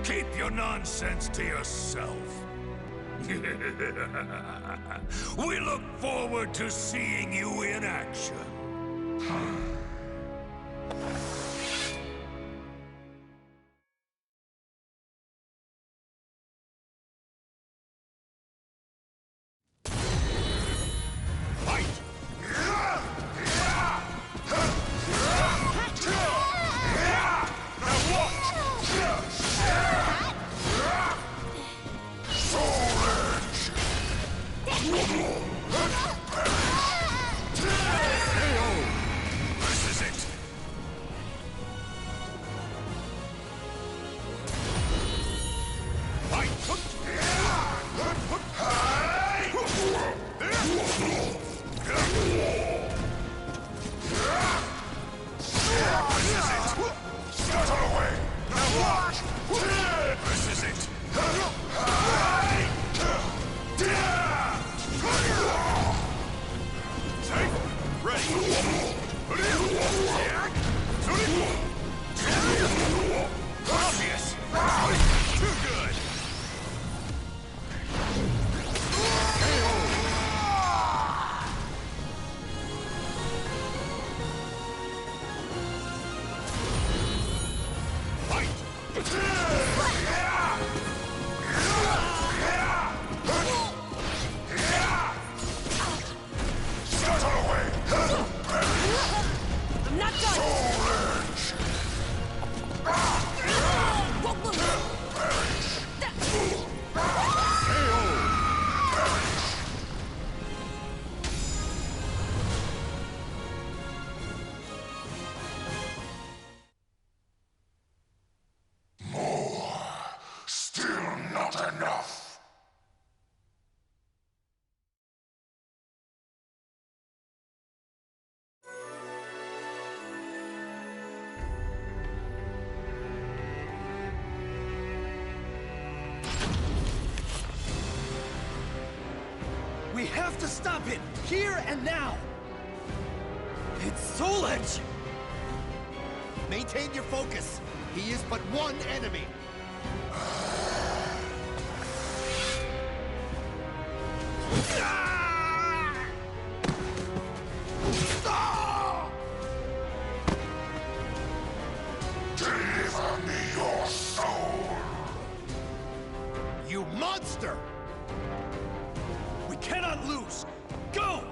Keep your nonsense to yourself. We look forward to seeing you in action. I'm not done! We have to stop it, here and now! It's Soul Edge! Maintain your focus. He is but one enemy. Deliver me your soul! You monster! We cannot lose! Go!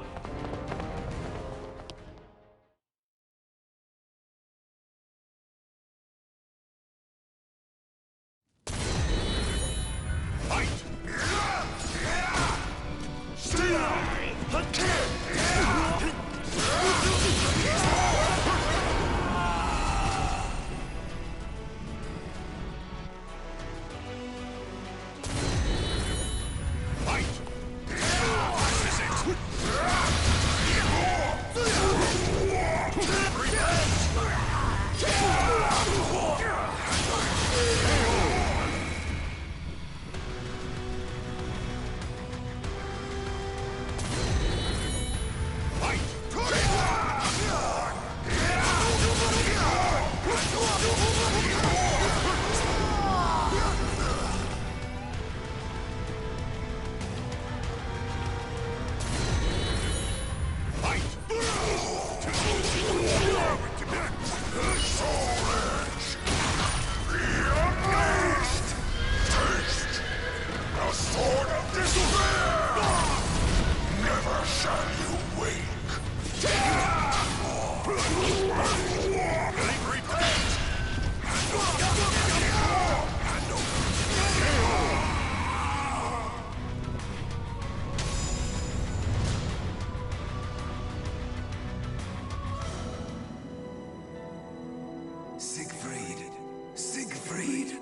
Siegfried,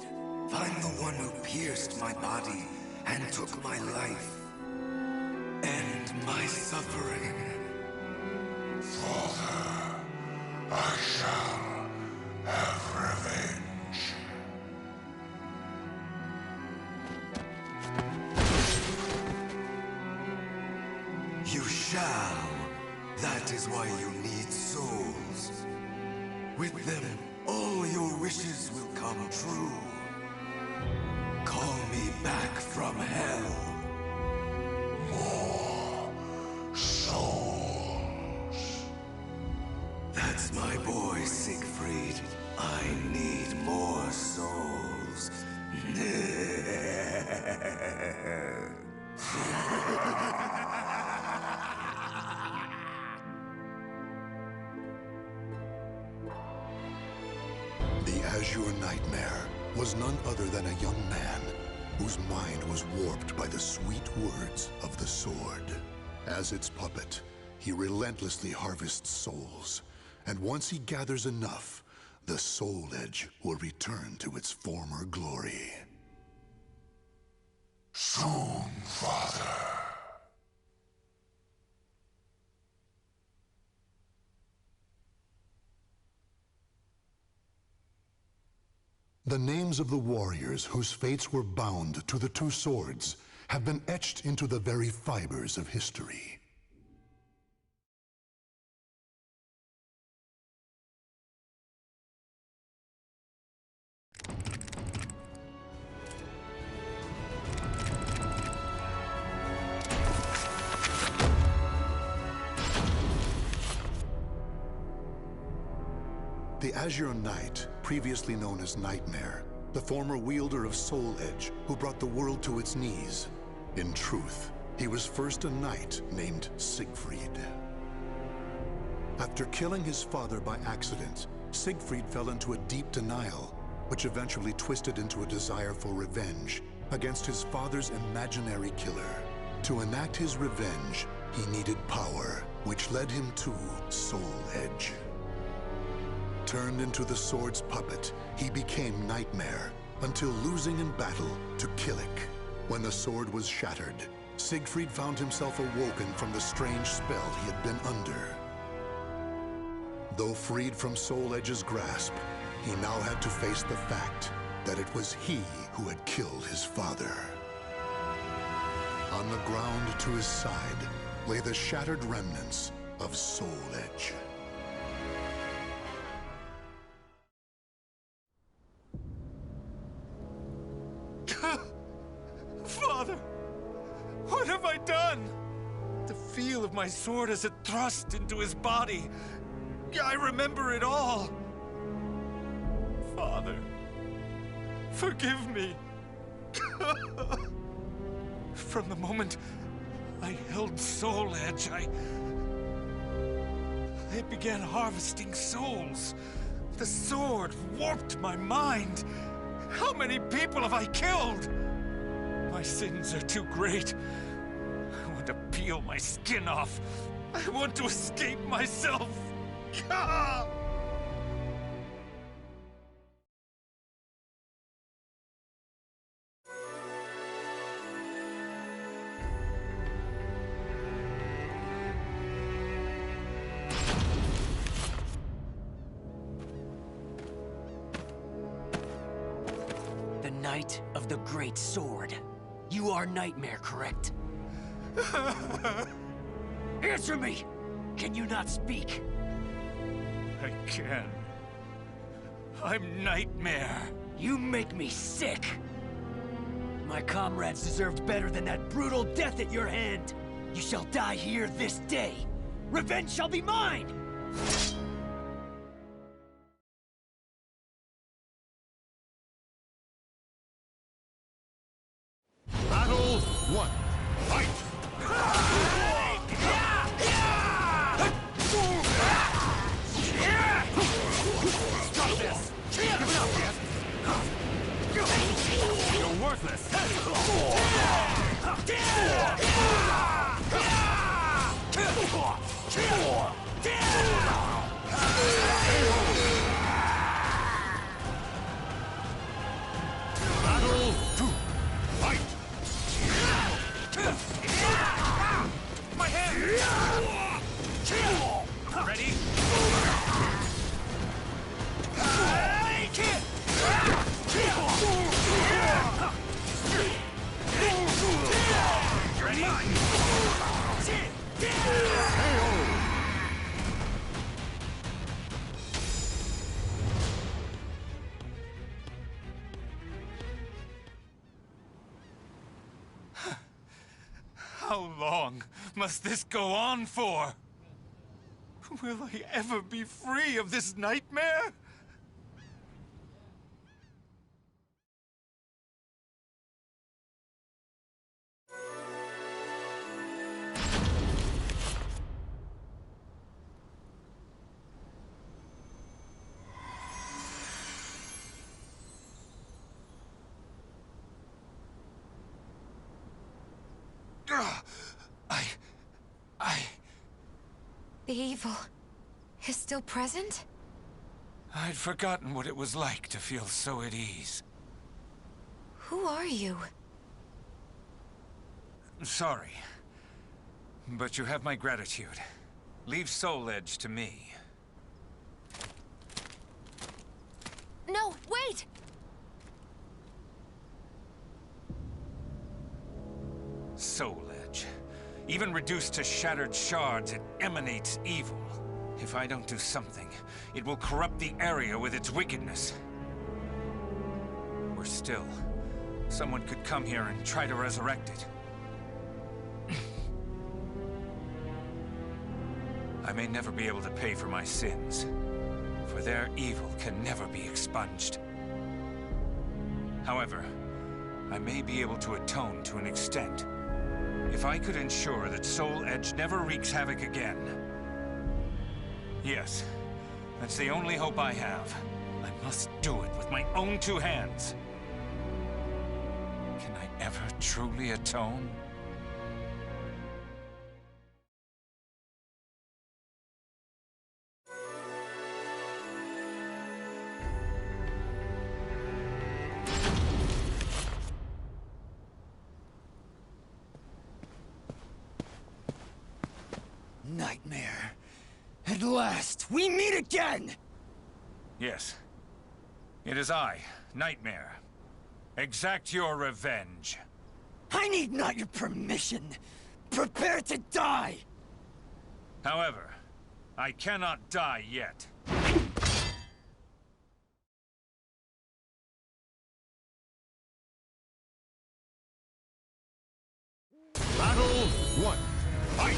find the one who pierced my body and took my life. End my suffering. Father, I shall have revenge. You shall. That is why you need souls. With them, all your wishes will come true. Call me back from hell. More souls. That's my boy, Siegfried. I need more souls. The Azure Nightmare was none other than a young man whose mind was warped by the sweet words of the sword. As its puppet, he relentlessly harvests souls, and once he gathers enough, the Soul Edge will return to its former glory. Soon, Father. The names of the warriors whose fates were bound to the two swords have been etched into the very fibers of history. The Azure Knight, previously known as Nightmare, the former wielder of Soul Edge who brought the world to its knees. In truth, he was first a knight named Siegfried. After killing his father by accident, Siegfried fell into a deep denial, which eventually twisted into a desire for revenge against his father's imaginary killer. To enact his revenge, he needed power, which led him to Soul Edge. Turned into the sword's puppet, he became Nightmare, until losing in battle to Kilik. When the sword was shattered, Siegfried found himself awoken from the strange spell he had been under. Though freed from Soul Edge's grasp, he now had to face the fact that it was he who had killed his father. On the ground to his side lay the shattered remnants of Soul Edge. Father! What have I done? The feel of my sword as it thrust into his body. I remember it all. Father, forgive me. From the moment I held Soul Edge, I began harvesting souls. The sword warped my mind. How many people have I killed? My sins are too great. I want to peel my skin off. I want to escape myself. The Knight of the Great Sword. You are Nightmare, correct? Answer me! Can you not speak? I can. I'm Nightmare. You make me sick! My comrades deserved better than that brutal death at your hand! You shall die here this day! Revenge shall be mine! Battle 1. Fight! Stop this! Give it up, yes? You're worthless! Battle 2. Fight! My hand! Ready? I can't! Ready? How long must this go on for? Will I ever be free of this nightmare? The evil is still present? I'd forgotten what it was like to feel so at ease. Who are you? Sorry, but you have my gratitude. Leave Soul Edge to me. No, wait! Soul Edge. Even reduced to shattered shards, it emanates evil. If I don't do something, it will corrupt the area with its wickedness. Or still, someone could come here and try to resurrect it. I may never be able to pay for my sins, for their evil can never be expunged. However, I may be able to atone to an extent. If I could ensure that Soul Edge never wreaks havoc again. Yes, that's the only hope I have. I must do it with my own two hands. Can I ever truly atone? Nightmare. At last, we meet again! Yes. It is I, Nightmare. Exact your revenge. I need not your permission. Prepare to die! However, I cannot die yet. Battle 1. Fight!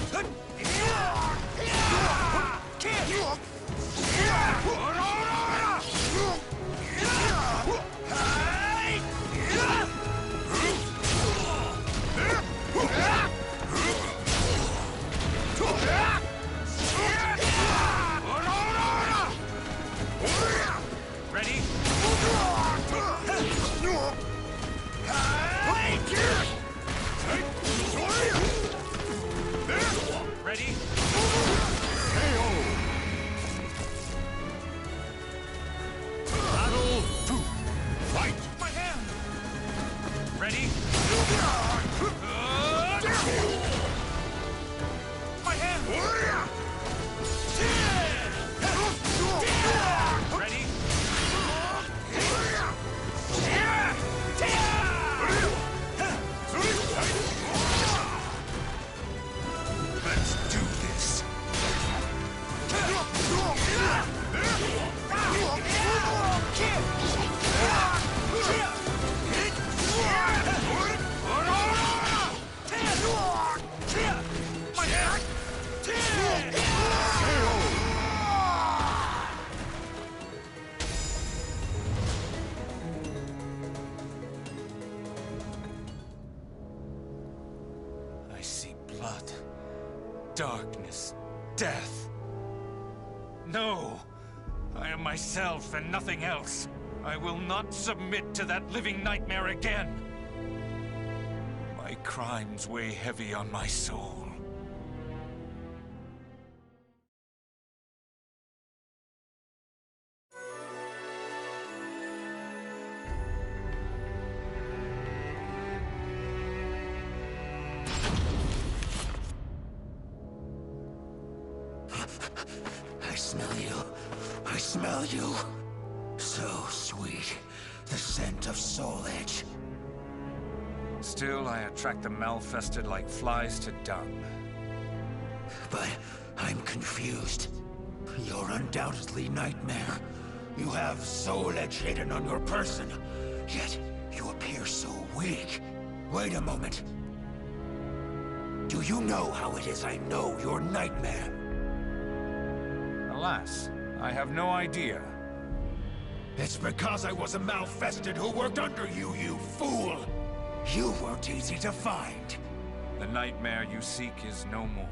Ready? Ready? Battle 2. Fight! My hand! Ready? My hand! Ready? Let's do this. I see blood, darkness, death. No! I am myself and nothing else. I will not submit to that living nightmare again. My crimes weigh heavy on my soul. I smell you. I smell you. So sweet. The scent of Soul Edge. Still, I attract the malfested like flies to dung. But I'm confused. You're undoubtedly Nightmare. You have Soul Edge hidden on your person. Yet, you appear so weak. Wait a moment. Do you know how it is I know you're Nightmare? Alas, I have no idea. It's because I was a malfested who worked under you, you fool! You weren't easy to find. The nightmare you seek is no more.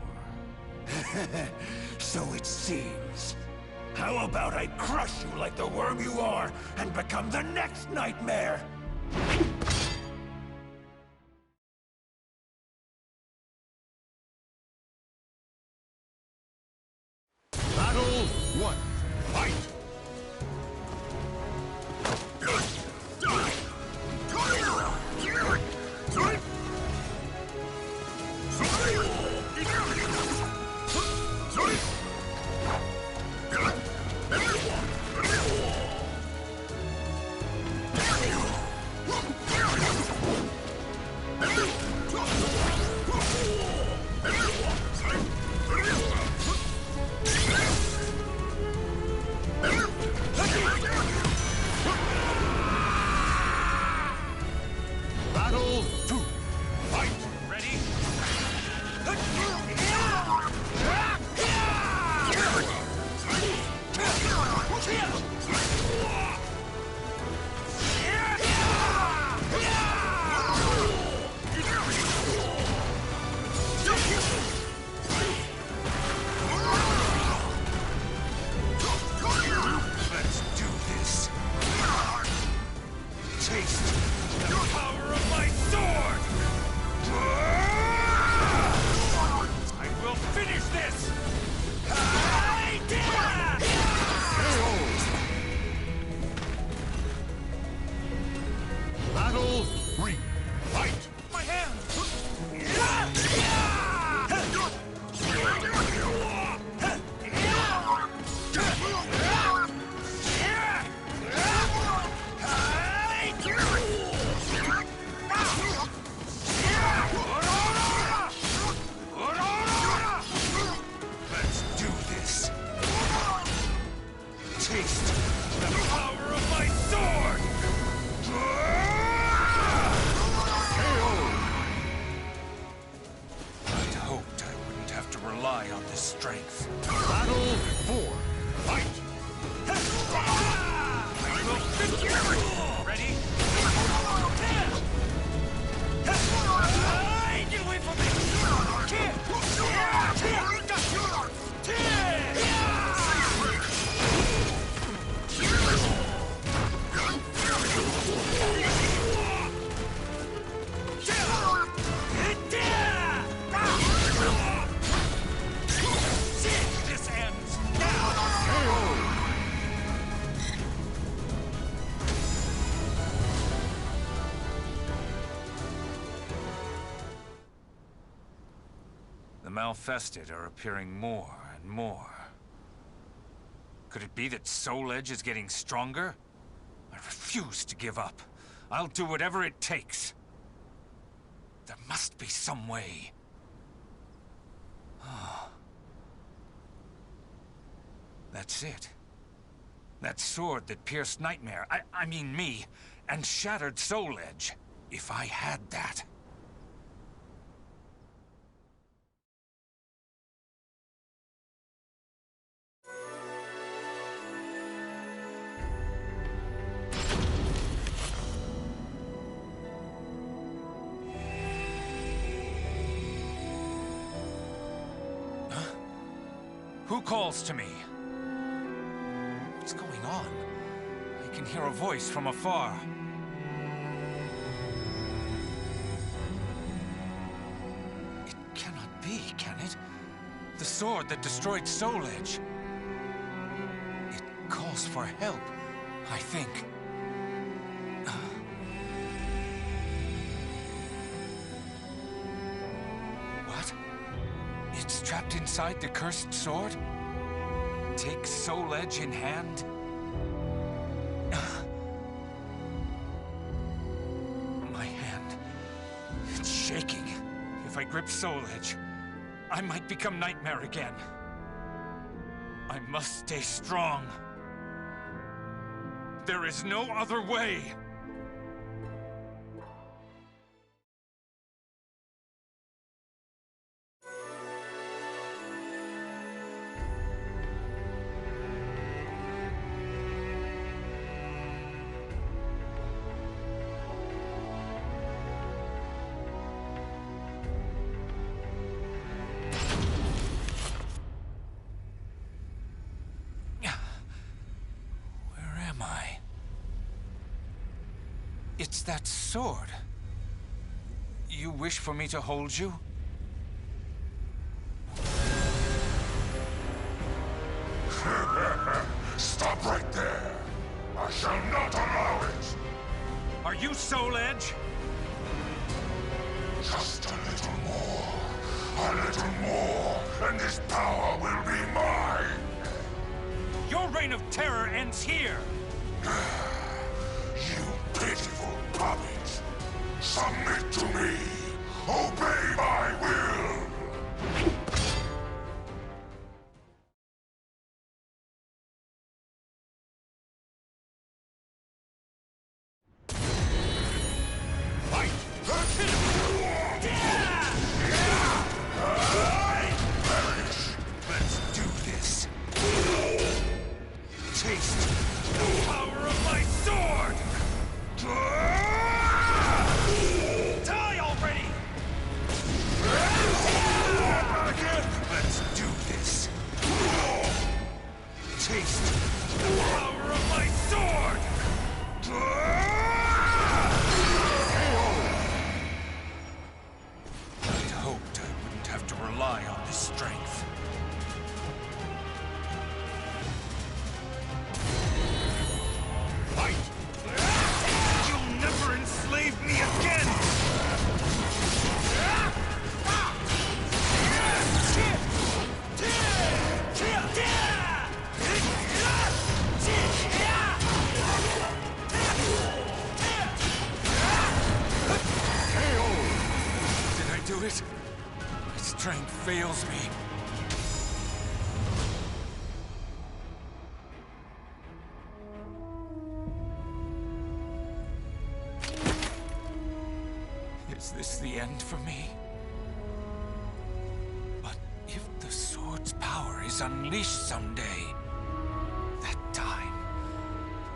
So it seems. How about I crush you like the worm you are, and become the next Nightmare? Battle 1. Fight! Battle 3. Fight! My hand! Let's do this. Taste the power of my sword! I'd hoped I wouldn't have to rely on this strength. Battle 4. Fight! Ready? Get away from me! This ends now! The Malfested are appearing more and more. Could it be that Soul Edge is getting stronger? I refuse to give up. I'll do whatever it takes. There must be some way. That's it. That sword that pierced Nightmare, I mean me, and shattered Soul Edge. If I had that. Who calls to me? What's going on? I can hear a voice from afar. It cannot be, can it? The sword that destroyed Soul Edge. It calls for help, I think. What? It's trapped inside the cursed sword? Take Soul Edge in hand? My hand... it's shaking. If I grip Soul Edge, I might become Nightmare again. I must stay strong. There is no other way! It's that sword. You wish for me to hold you? Stop right there! I shall not allow it! Are you Soul Edge? Just a little more, and this power will be mine! Your reign of terror ends here! You pitiful puppet! Submit to me! Obey my will! Let's do this! Taste the power of my strength fails me. Is this the end for me? But if the sword's power is unleashed someday, that time,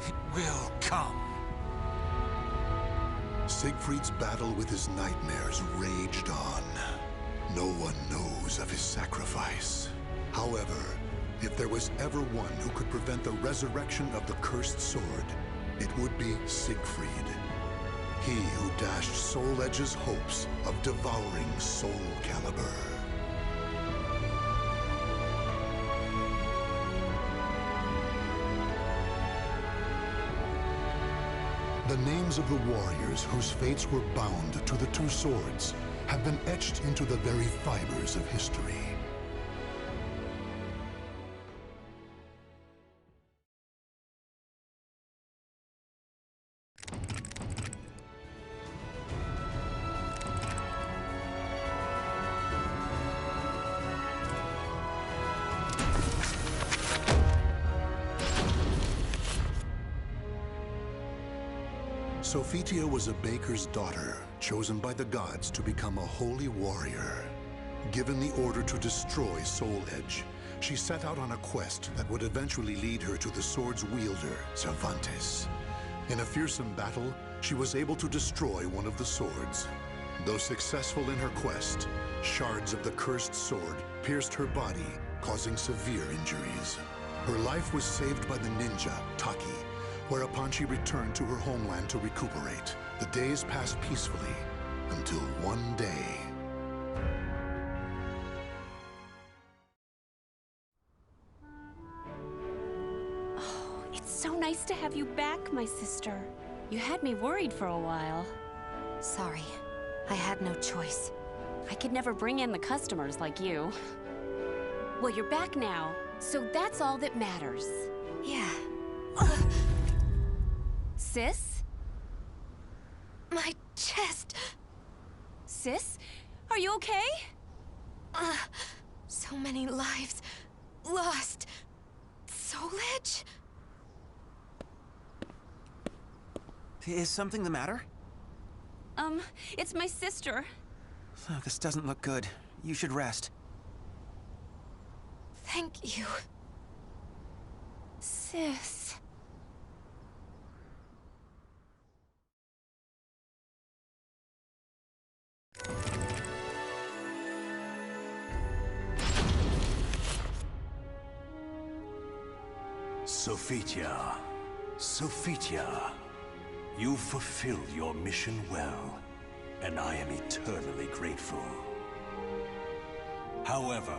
it will come. Siegfried's battle with his nightmares raged on. No one knows of his sacrifice. However, if there was ever one who could prevent the resurrection of the cursed sword, it would be Siegfried. He who dashed Soul Edge's hopes of devouring Soulcalibur. The names of the warriors whose fates were bound to the two swords have been etched into the very fibers of history. Sophitia was a baker's daughter, chosen by the gods to become a holy warrior. Given the order to destroy Soul Edge, she set out on a quest that would eventually lead her to the sword's wielder, Cervantes. In a fearsome battle, she was able to destroy one of the swords. Though successful in her quest, shards of the cursed sword pierced her body, causing severe injuries. Her life was saved by the ninja, Taki, whereupon she returned to her homeland to recuperate. The days passed peacefully, until one day. Oh, it's so nice to have you back, my sister. You had me worried for a while. Sorry, I had no choice. I could never bring in the customers like you. Well, you're back now, so that's all that matters. Yeah. Sis? My chest! Sis? Are you okay? So many lives lost. Soul Edge? Is something the matter? It's my sister. Oh, this doesn't look good. You should rest. Thank you. Sis. Sophitia. Sophitia. You fulfilled your mission well, and I am eternally grateful. However,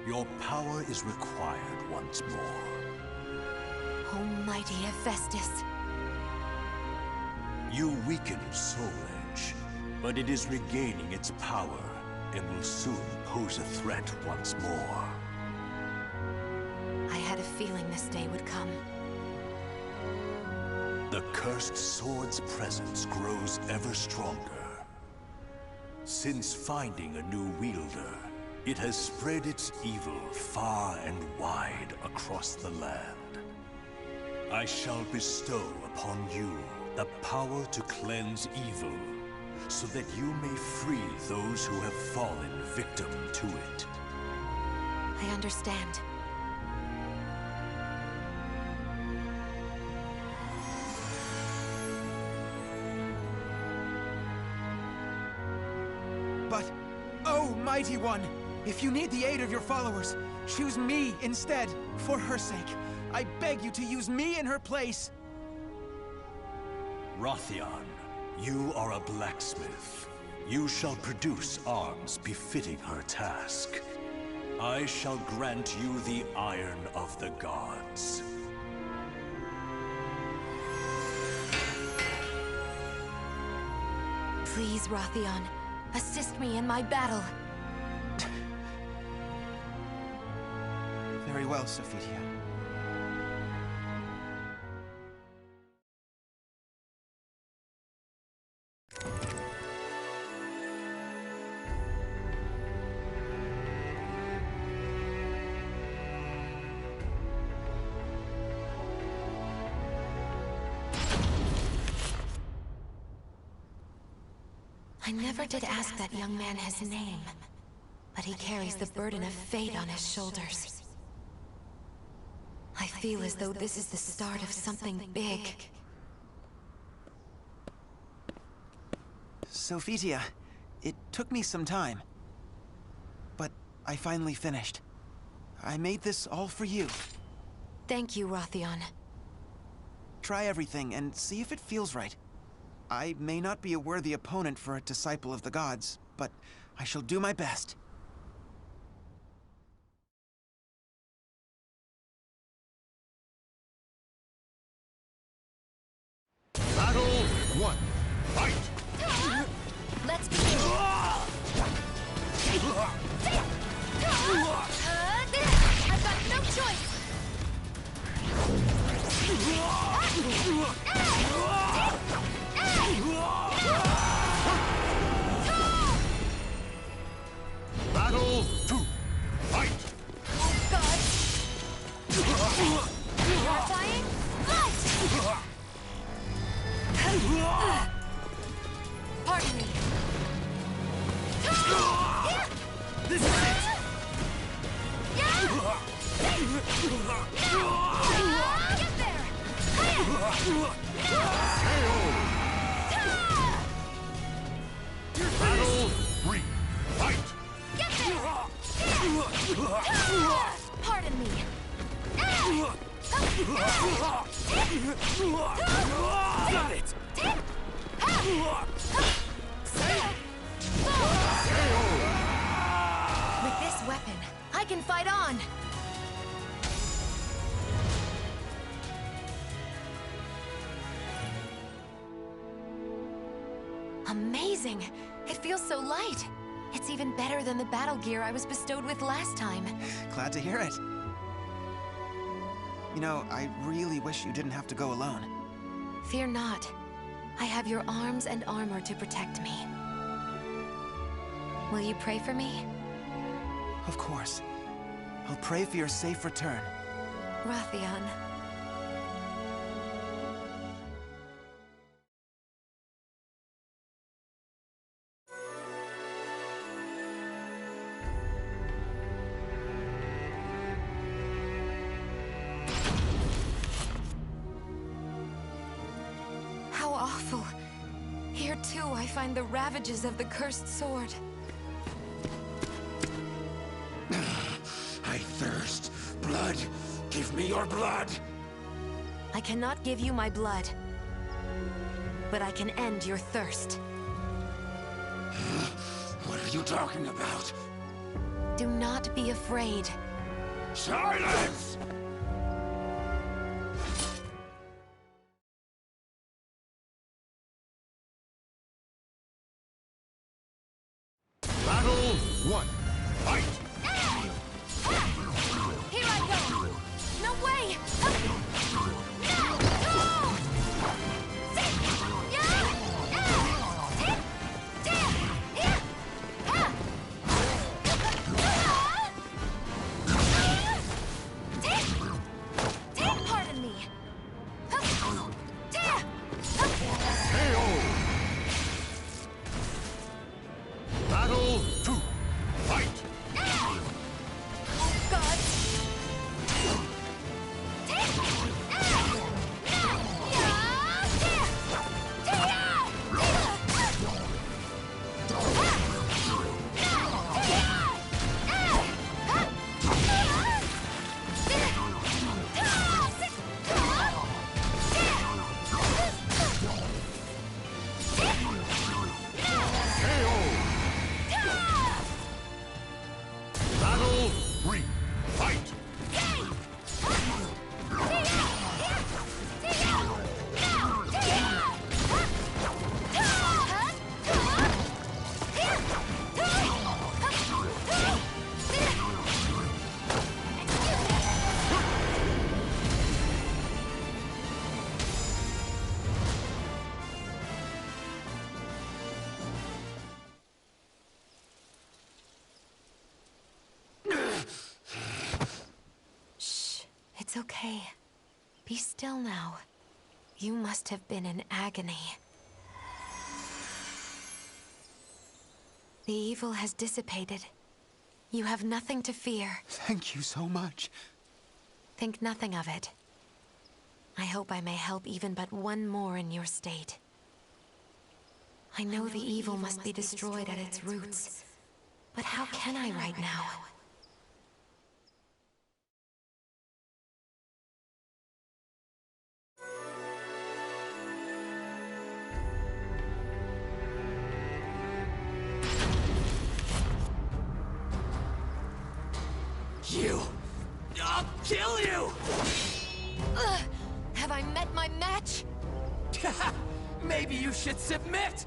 your power is required once more. Almighty Hephaestus. You weakened Soul Edge, but it is regaining its power and will soon pose a threat once more. I had a feeling this day would come. The cursed sword's presence grows ever stronger. Since finding a new wielder, it has spread its evil far and wide across the land. I shall bestow upon you the power to cleanse evil, so that you may free those who have fallen victim to it. I understand. But, oh, Mighty One, if you need the aid of your followers, choose me instead, for her sake. I beg you to use me in her place. Raphael, you are a blacksmith. You shall produce arms befitting her task. I shall grant you the iron of the gods. Please, Raphael, assist me in my battle. Very well, Sophitia. I never did ask that young man his name, but he carries the burden of fate on his shoulders. I feel as though this is the start of something big. Sophitia, it took me some time, but I finally finished. I made this all for you. Thank you, Raphael. Try everything and see if it feels right. I may not be a worthy opponent for a disciple of the gods, but I shall do my best. Battle 1. Fight! Let's begin. I've got no choice. Battle 2. Fight! Oh God! Terrifying? Fight! Pardon me. This is it! Get there! Battle 3. Fight! Get there! Pardon me. Got it! With this weapon, I can fight on. Amazing! It feels so light. It's even better than the battle gear I was bestowed with last time. Glad to hear it. You know, I really wish you didn't have to go alone. Fear not. I have your arms and armor to protect me. Will you pray for me? Of course. I'll pray for your safe return. Raphael. How awful. Here too I find the ravages of the cursed sword. I thirst. Blood! Give me your blood! I cannot give you my blood, but I can end your thirst. What are you talking about? Do not be afraid. Silence! Battle 1. Fight! Here I go! No way! Pardon me. Battle 2. Fight! Oh God! Battle 3. Fight! It's okay. Be still now. You must have been in agony. The evil has dissipated. You have nothing to fear. Thank you so much. Think nothing of it. I hope I may help even but one more in your state. I know the evil must be destroyed at its roots. But how can I right now? I'll kill you! Have I met my match? Maybe you should submit!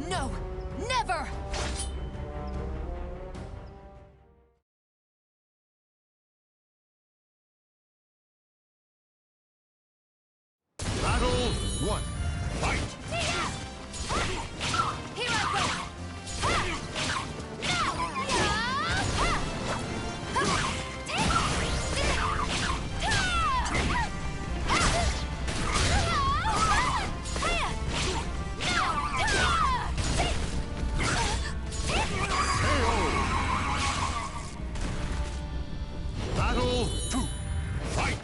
No! Never! Battle 1. Fight! Here I go! Battle 2. Fight!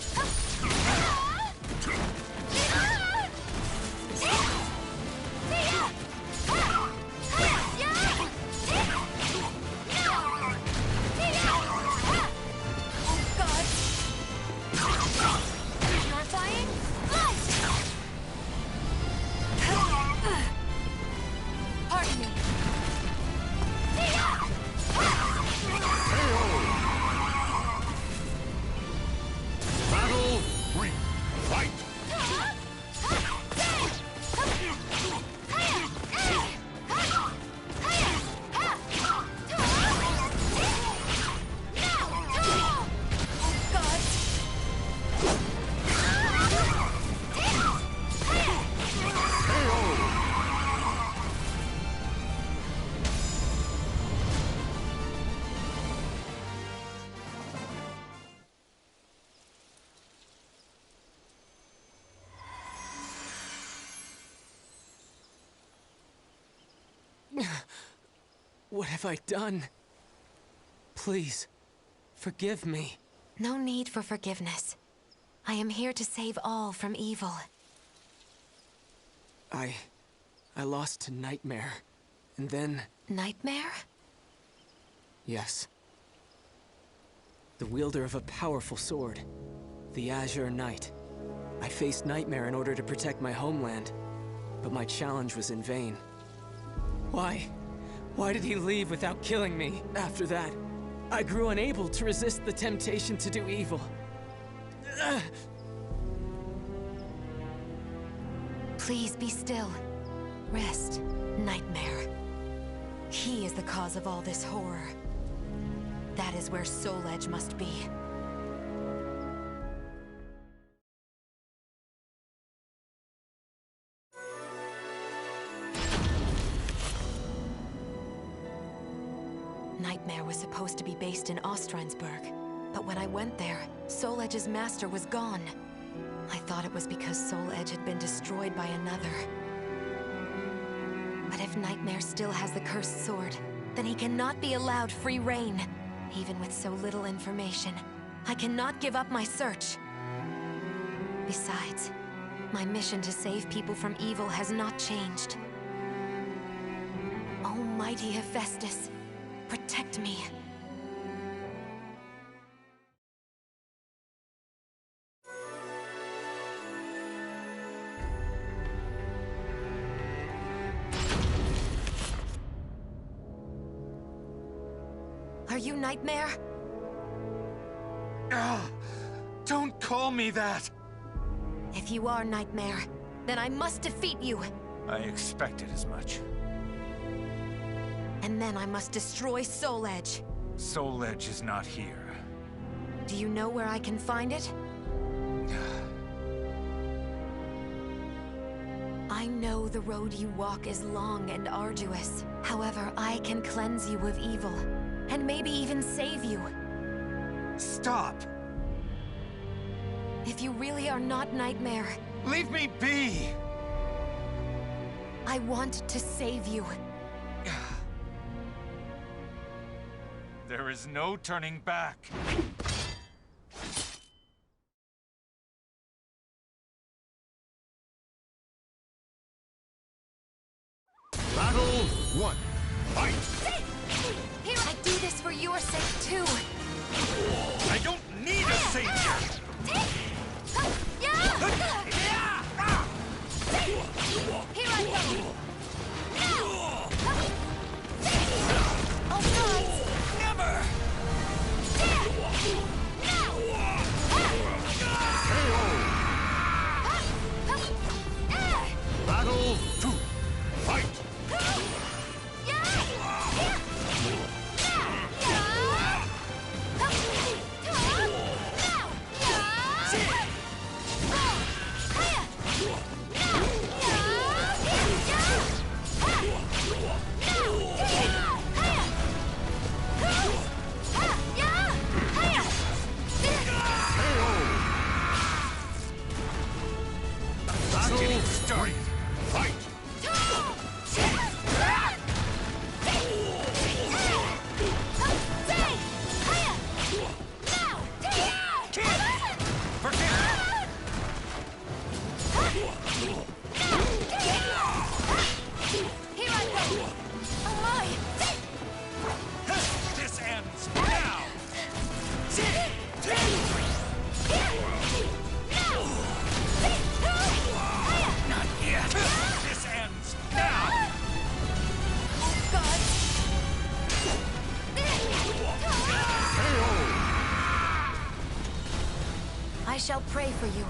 What have I done? Please, forgive me. No need for forgiveness. I am here to save all from evil. I lost to Nightmare, and then... Nightmare? Yes. The wielder of a powerful sword, the Azure Knight. I faced Nightmare in order to protect my homeland, but my challenge was in vain. Why? Why did he leave without killing me? After that, I grew unable to resist the temptation to do evil. Please be still. Rest, Nightmare. He is the cause of all this horror. That is where Soul Edge must be. Nightmare was supposed to be based in Ostransburg, but when I went there, Soul Edge's master was gone. I thought it was because Soul Edge had been destroyed by another. But if Nightmare still has the cursed sword, then he cannot be allowed free reign. Even with so little information, I cannot give up my search. Besides, my mission to save people from evil has not changed. Almighty Hephaestus, protect me. Are you Nightmare? Don't call me that! If you are Nightmare, then I must defeat you. I expected as much. And then I must destroy Soul Edge. Soul Edge is not here. Do you know where I can find it? I know the road you walk is long and arduous. However, I can cleanse you of evil, and maybe even save you. Stop! If you really are not Nightmare... Leave me be! I want to save you. There is no turning back. Battle 1. Fight! Here, I do this for your sake, too. I don't need a savior! Here I go! Oh, God! Never! Battle 2. Fight! Started. Fight! This ends now! Not yet! This ends now! Oh, God! I shall pray for you.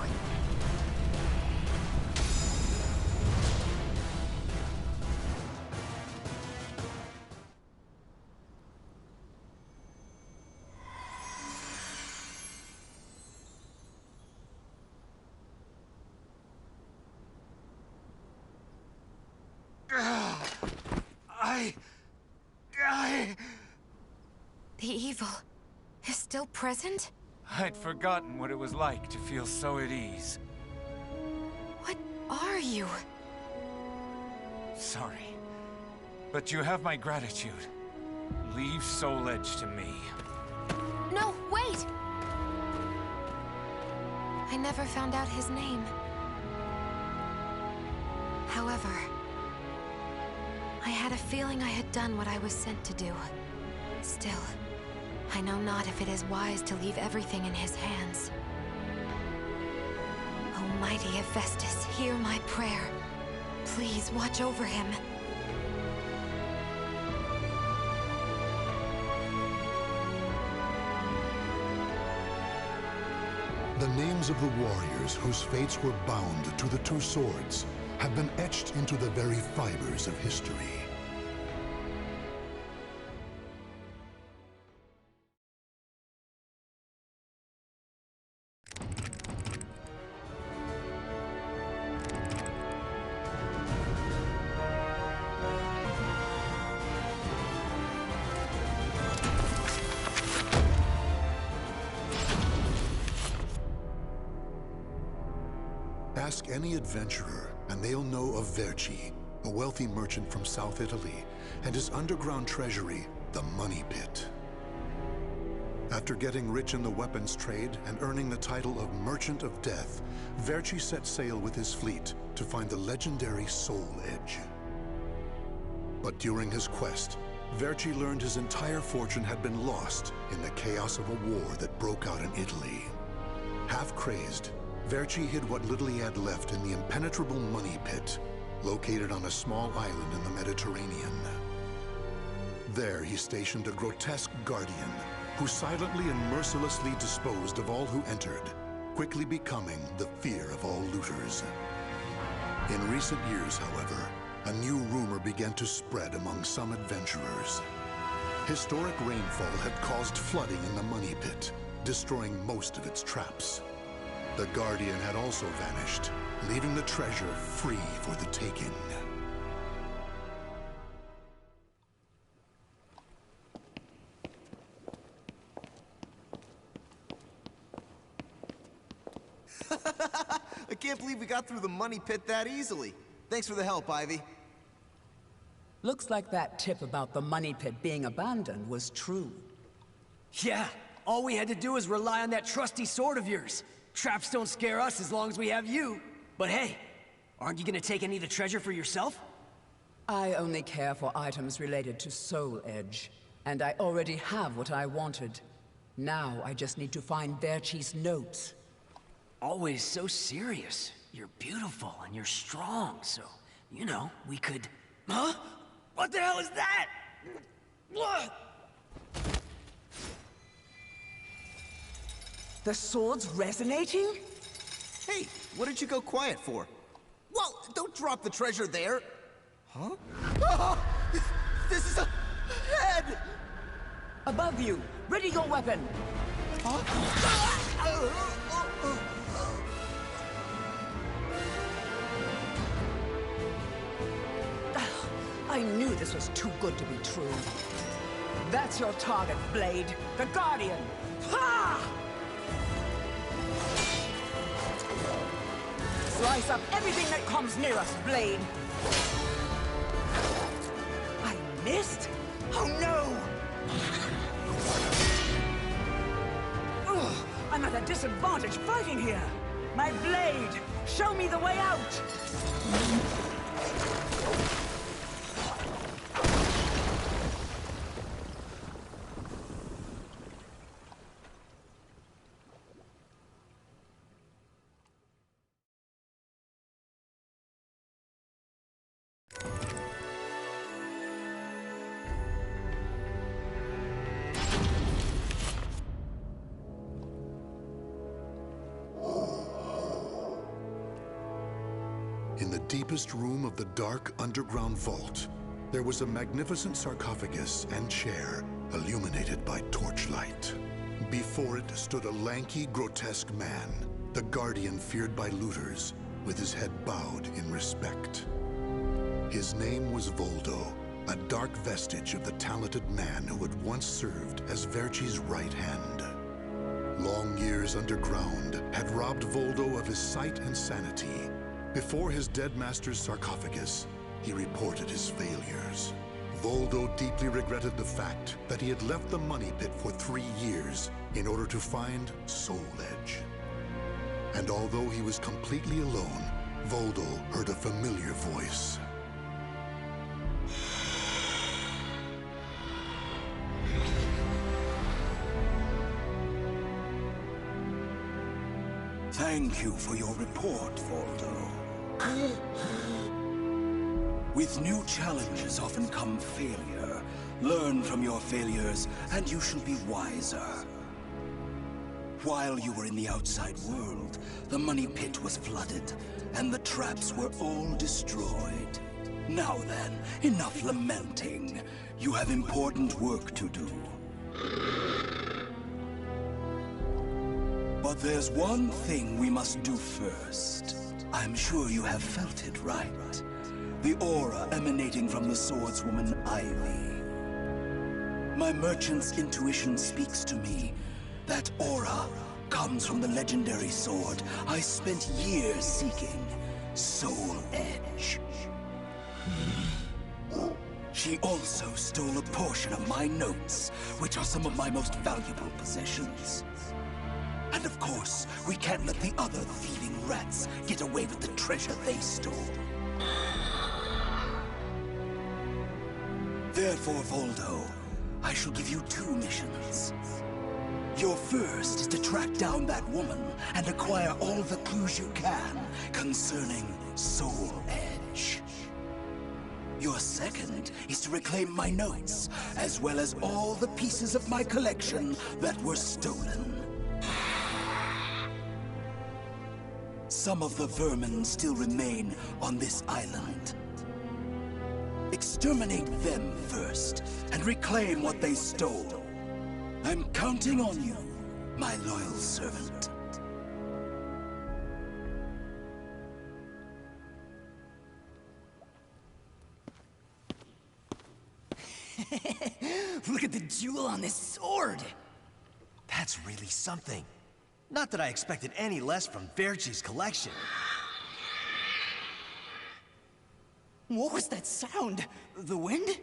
The evil is still present? I'd forgotten what it was like to feel so at ease. What are you? Sorry, but you have my gratitude. Leave Soul Edge to me. No, wait! I never found out his name. However, I had a feeling I had done what I was sent to do. Still, I know not if it is wise to leave everything in his hands. Almighty Hephaestus, hear my prayer. Please watch over him. The names of the warriors whose fates were bound to the two swords have been etched into the very fibers of history. Ask any adventurer, and they'll know of Verci, a wealthy merchant from South Italy, and his underground treasury, the Money Pit. After getting rich in the weapons trade and earning the title of Merchant of Death, Verci set sail with his fleet to find the legendary Soul Edge. But during his quest, Verci learned his entire fortune had been lost in the chaos of a war that broke out in Italy. Half crazed, Verci hid what little he had left in the impenetrable Money Pit, located on a small island in the Mediterranean. There he stationed a grotesque guardian, who silently and mercilessly disposed of all who entered, quickly becoming the fear of all looters. In recent years, however, a new rumor began to spread among some adventurers. Historic rainfall had caused flooding in the Money Pit, destroying most of its traps. The Guardian had also vanished, leaving the treasure free for the taking. I can't believe we got through the Money Pit that easily. Thanks for the help, Ivy. Looks like that tip about the Money Pit being abandoned was true. Yeah, all we had to do was rely on that trusty sword of yours. Traps don't scare us as long as we have you. But hey, aren't you gonna take any of the treasure for yourself? I only care for items related to Soul Edge, and I already have what I wanted. Now I just need to find Verci's notes. Always so serious. You're beautiful and you're strong, so, you know, we could... Huh? What the hell is that? What? The sword's resonating? Hey, what did you go quiet for? Whoa, don't drop the treasure there! Huh? Oh, this is a head! Above you! Ready your weapon! Huh? I knew this was too good to be true. That's your target, Blade. The Guardian! Ha! Slice up everything that comes near us, Blade! I missed? Oh no! Ugh, I'm at a disadvantage fighting here! My blade! Show me the way out! In the deepest room of the dark underground vault, there was a magnificent sarcophagus and chair illuminated by torchlight. Before it stood a lanky, grotesque man, the guardian feared by looters, with his head bowed in respect. His name was Voldo, a dark vestige of the talented man who had once served as Verci's right hand. Long years underground had robbed Voldo of his sight and sanity. Before his dead master's sarcophagus, he reported his failures. Voldo deeply regretted the fact that he had left the money pit for 3 years in order to find Soul Edge. And although he was completely alone, Voldo heard a familiar voice. Thank you for your report, Voldo. With new challenges often come failure. Learn from your failures, and you shall be wiser. While you were in the outside world, the money pit was flooded, and the traps were all destroyed. Now then, enough lamenting. You have important work to do. But there's one thing we must do first. I'm sure you have felt it, right? The aura emanating from the swordswoman Ivy. My merchant's intuition speaks to me. That aura comes from the legendary sword I spent years seeking, Soul Edge. She also stole a portion of my notes, which are some of my most valuable possessions. And of course, we can't let the other thieving rats get away with the treasure they stole. Therefore, Voldo, I shall give you 2 missions. Your first is to track down that woman and acquire all the clues you can concerning Soul Edge. Your second is to reclaim my notes, as well as all the pieces of my collection that were stolen. Some of the vermin still remain on this island. Exterminate them first, and reclaim what they stole. I'm counting on you, my loyal servant. Look at the jewel on this sword! That's really something. Not that I expected any less from Verci's collection. What was that sound? The wind?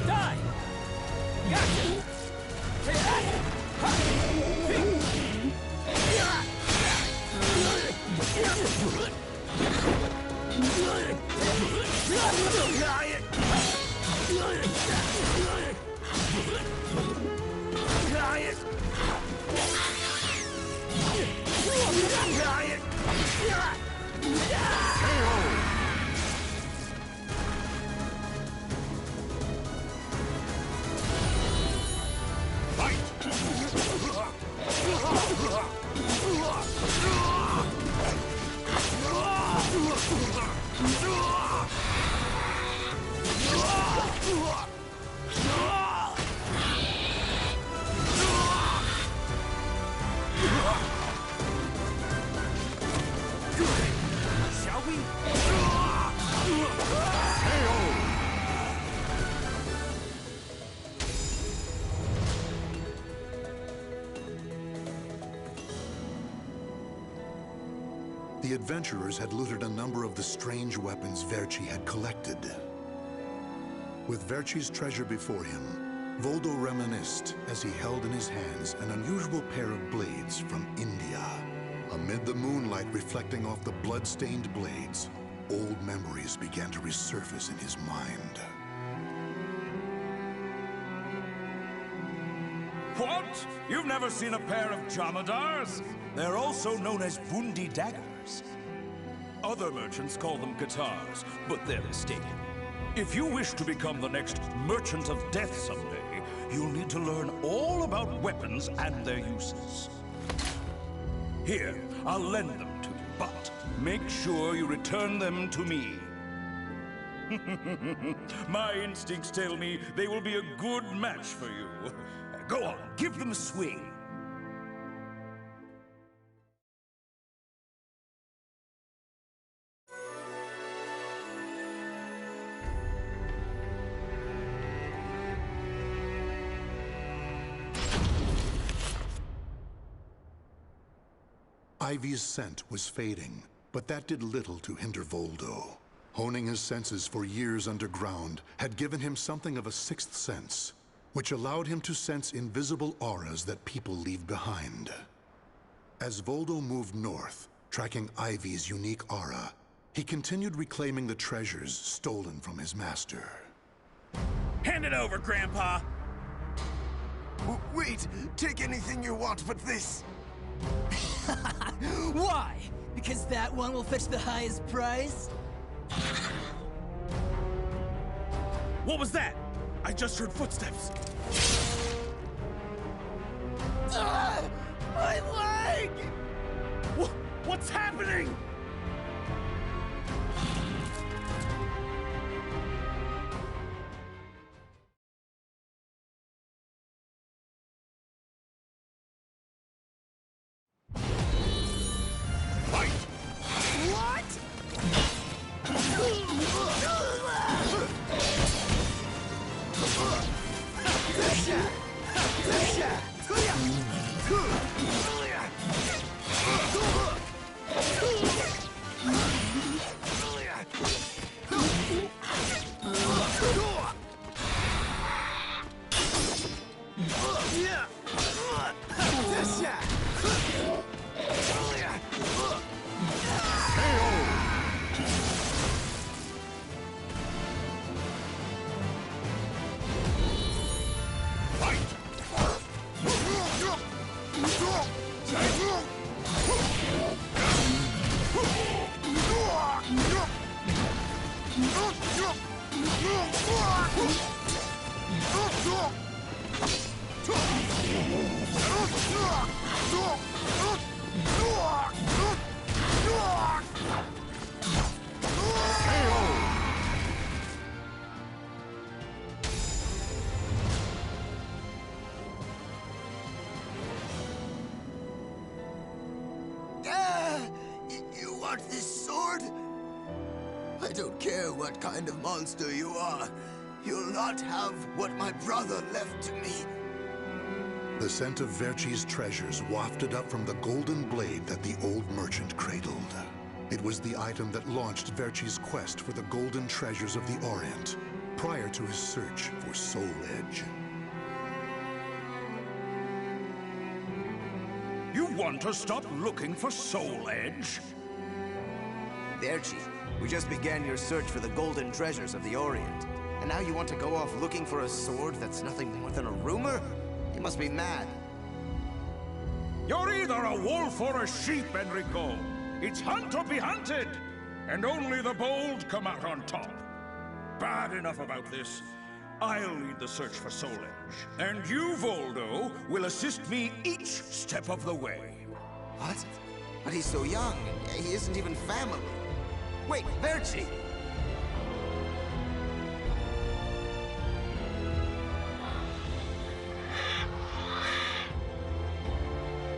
Die! Gotcha! Shall we? The adventurers had looted a number of the strange weapons Verci had collected. With Verci's treasure before him, Voldo reminisced as he held in his hands an unusual pair of blades from India. Amid the moonlight reflecting off the blood-stained blades, old memories began to resurface in his mind. What? You've never seen a pair of Jamadars? They're also known as Bundi daggers. Other merchants call them guitars, but they're mistaken. If you wish to become the next Merchant of Death someday, you'll need to learn all about weapons and their uses. Here, I'll lend them to you, but make sure you return them to me. My instincts tell me they will be a good match for you. Go on, give them a swing. Ivy's scent was fading, but that did little to hinder Voldo. Honing his senses for years underground had given him something of a sixth sense, which allowed him to sense invisible auras that people leave behind. As Voldo moved north, tracking Ivy's unique aura, he continued reclaiming the treasures stolen from his master. Hand it over, Grandpa! Wait! Take anything you want but this! Why? Because that one will fetch the highest price? What was that? I just heard footsteps. My leg! What's happening? You want this sword? I don't care what kind of monster you are. You'll not have what my brother left to me. The scent of Verci's treasures wafted up from the golden blade that the old merchant cradled. It was the item that launched Verci's quest for the golden treasures of the Orient, prior to his search for Soul Edge. You want to stop looking for Soul Edge? Verci, we just began your search for the golden treasures of the Orient. And now you want to go off looking for a sword that's nothing more than a rumor? You must be mad. You're either a wolf or a sheep, Enrico. It's hunt or be hunted. And only the bold come out on top. Bad enough about this. I'll lead the search for Soul Edge. And you, Voldo, will assist me each step of the way. What? But he's so young. He isn't even family. Wait, Verci!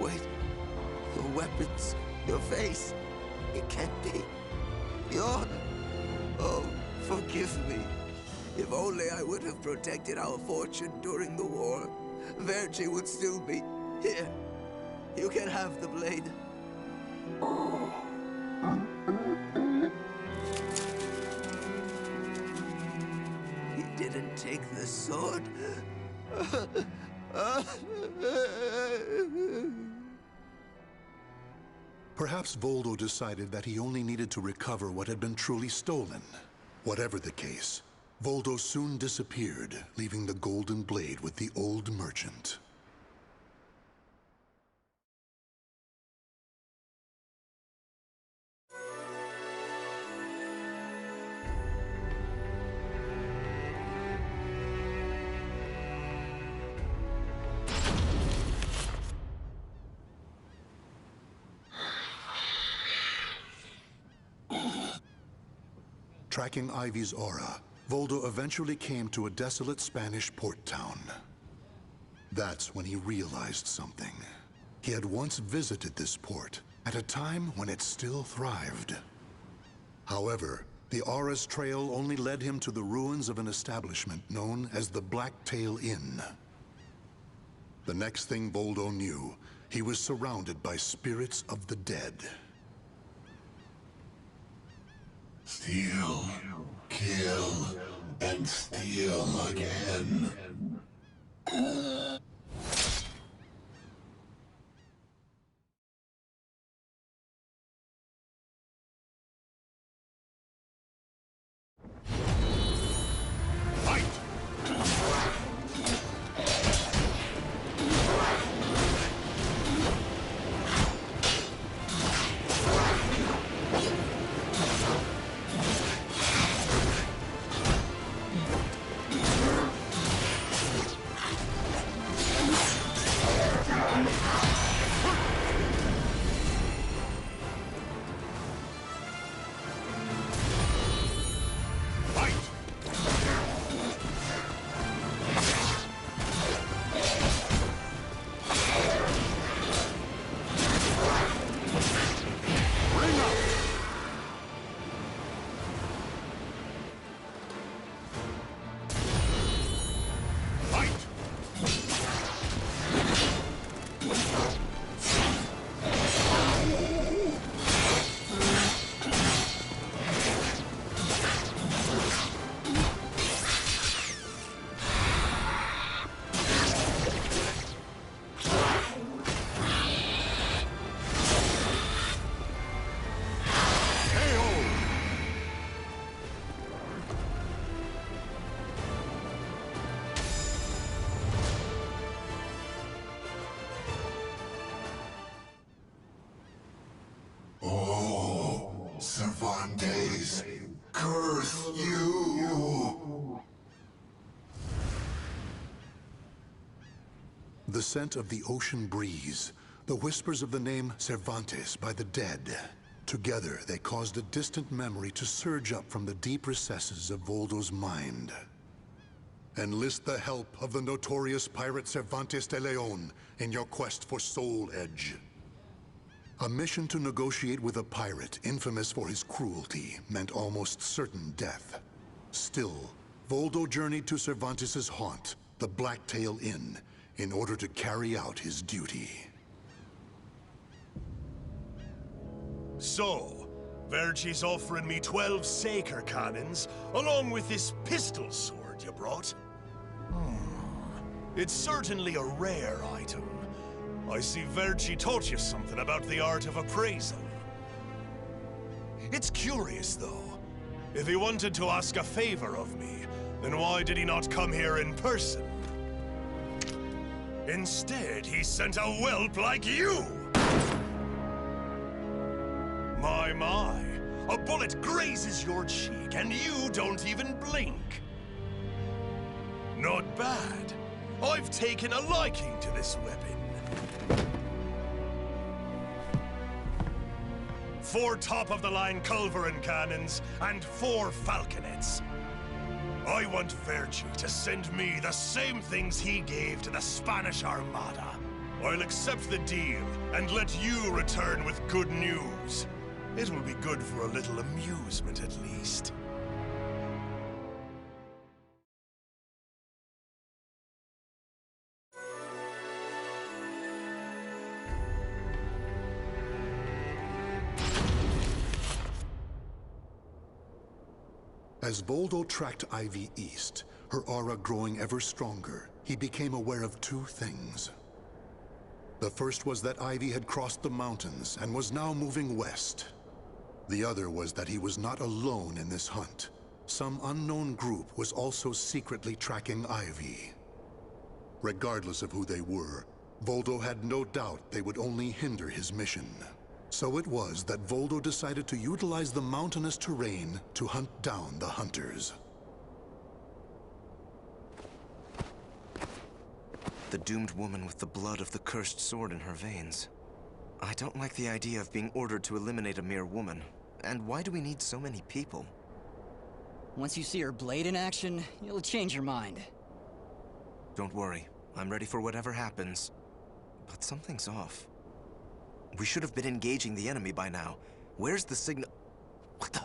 Wait. Your weapons, your face. It can't be. You're... Oh, forgive me. If only I would have protected our fortune during the war, Verci would still be here. You can have the blade. He didn't take the sword. Perhaps Voldo decided that he only needed to recover what had been truly stolen. Whatever the case, Voldo soon disappeared, leaving the golden blade with the old merchant. Tracking Ivy's aura, Voldo eventually came to a desolate Spanish port town. That's when he realized something. He had once visited this port, at a time when it still thrived. However, the aura's trail only led him to the ruins of an establishment known as the Blacktail Inn. The next thing Voldo knew, he was surrounded by spirits of the dead. Steal, kill, and steal again. Cervantes, curse you! The scent of the ocean breeze, the whispers of the name Cervantes by the dead. Together, they caused a distant memory to surge up from the deep recesses of Voldo's mind. Enlist the help of the notorious pirate Cervantes de Leon in your quest for Soul Edge. A mission to negotiate with a pirate infamous for his cruelty meant almost certain death. Still, Voldo journeyed to Cervantes' haunt, the Blacktail Inn, in order to carry out his duty. So, Verci's offering me 12 Saker cannons, along with this pistol sword you brought. It's certainly a rare item. I see Verci taught you something about the art of appraisal. It's curious, though. If he wanted to ask a favor of me, then why did he not come here in person? Instead, he sent a whelp like you! My. A bullet grazes your cheek, and you don't even blink. Not bad. I've taken a liking to this weapon. 4 top-of-the-line culverin cannons, and 4 falconets. I want Verci to send me the same things he gave to the Spanish Armada. I'll accept the deal, and let you return with good news. It will be good for a little amusement, at least. As Voldo tracked Ivy east, her aura growing ever stronger, he became aware of 2 things. The first was that Ivy had crossed the mountains and was now moving west. The other was that he was not alone in this hunt. Some unknown group was also secretly tracking Ivy. Regardless of who they were, Voldo had no doubt they would only hinder his mission. So it was that Voldo decided to utilize the mountainous terrain to hunt down the hunters. The doomed woman with the blood of the cursed sword in her veins. I don't like the idea of being ordered to eliminate a mere woman. And why do we need so many people? Once you see her blade in action, you'll change your mind. Don't worry. I'm ready for whatever happens. But something's off. We should have been engaging the enemy by now. Where's the signal? What the?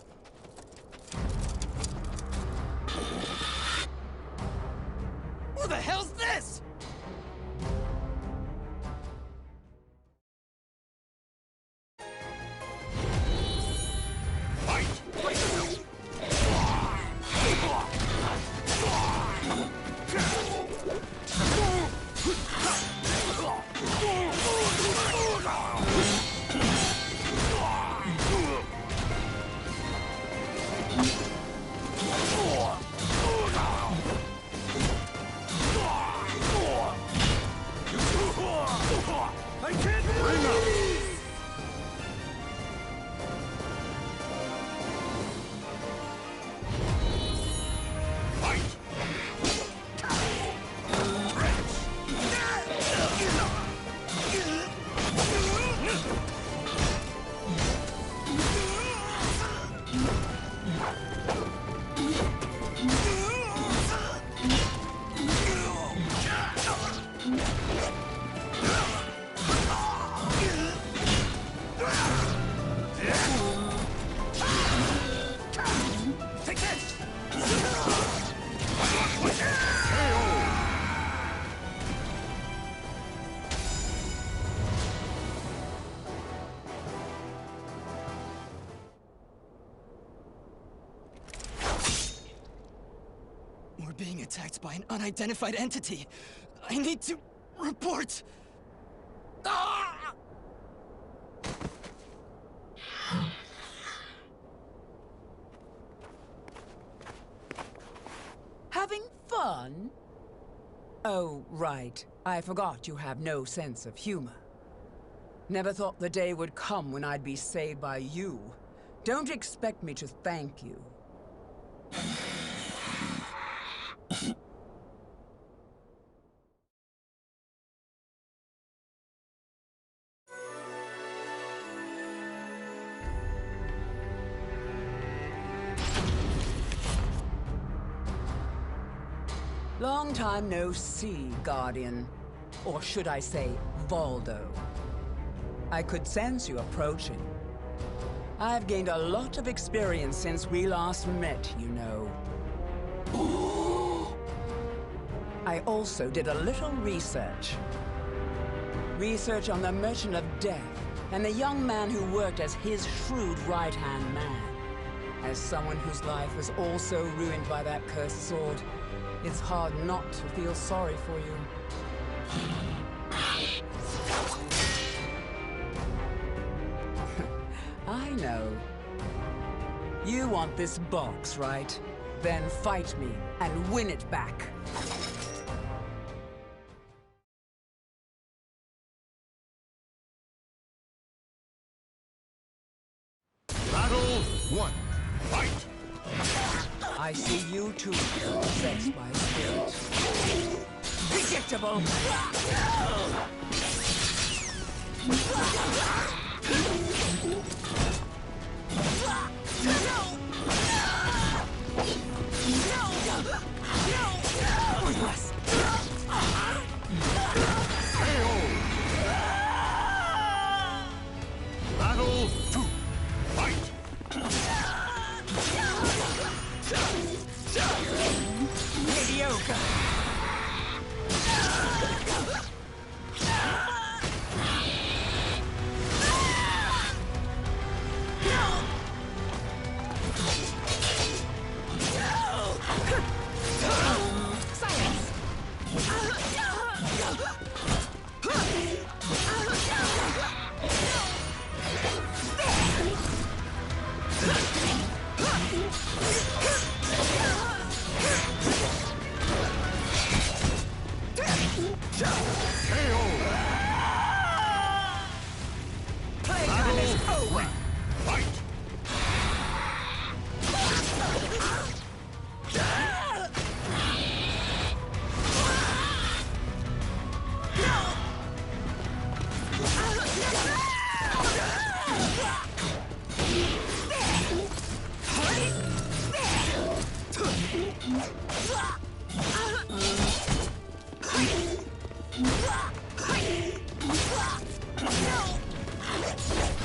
Who the hell's this? Being attacked by an unidentified entity. I need to report. Ah! Having fun? Oh, right. I forgot you have no sense of humor. Never thought the day would come when I'd be saved by you. Don't expect me to thank you. Long time no see, Guardian. Or should I say, Voldo. I could sense you approaching. I've gained a lot of experience since we last met, you know. I also did a little research. Research on the Merchant of Death, and the young man who worked as his shrewd right-hand man. As someone whose life was also ruined by that cursed sword, it's hard not to feel sorry for you. I know. You want this box, right? Then fight me and win it back. Battle 1. Fight! I see you too, possessed by a spirit. Predictable! Battle 2. Fight! Mediocre!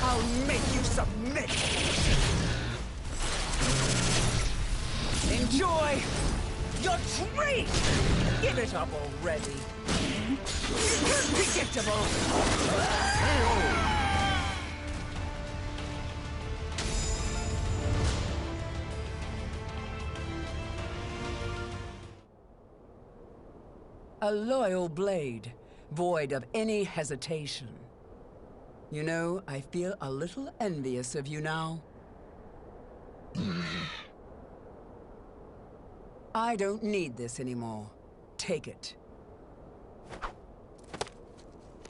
I'll make you submit! Enjoy your treat! Give it up already! Predictable! A loyal blade, void of any hesitation. You know, I feel a little envious of you now. I don't need this anymore. Take it.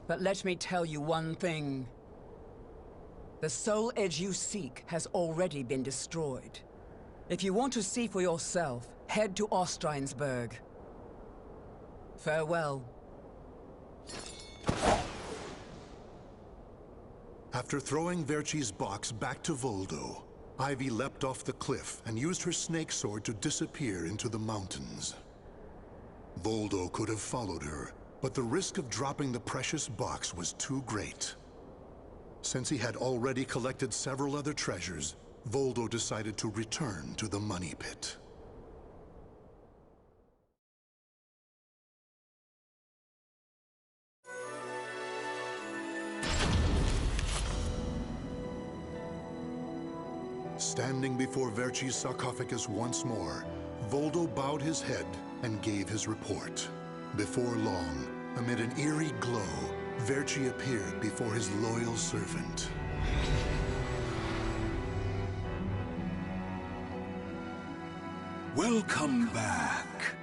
But let me tell you one thing. The soul edge you seek has already been destroyed. If you want to see for yourself, head to Ostreinsburg. Farewell. After throwing Verci's box back to Voldo, Ivy leapt off the cliff and used her snake sword to disappear into the mountains. Voldo could have followed her, but the risk of dropping the precious box was too great. Since he had already collected several other treasures, Voldo decided to return to the money pit. Standing before Verci's sarcophagus once more, Voldo bowed his head and gave his report. Before long, amid an eerie glow, Verci appeared before his loyal servant. Welcome back.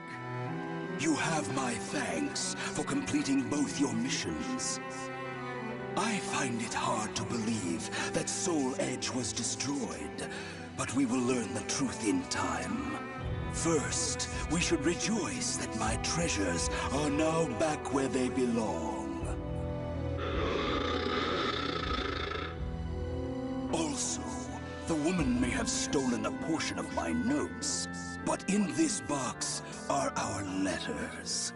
You have my thanks for completing both your missions. I find it hard to believe that Soul Edge was destroyed, but we will learn the truth in time. First, we should rejoice that my treasures are now back where they belong. Also, the woman may have stolen a portion of my notes, but in this box are our letters.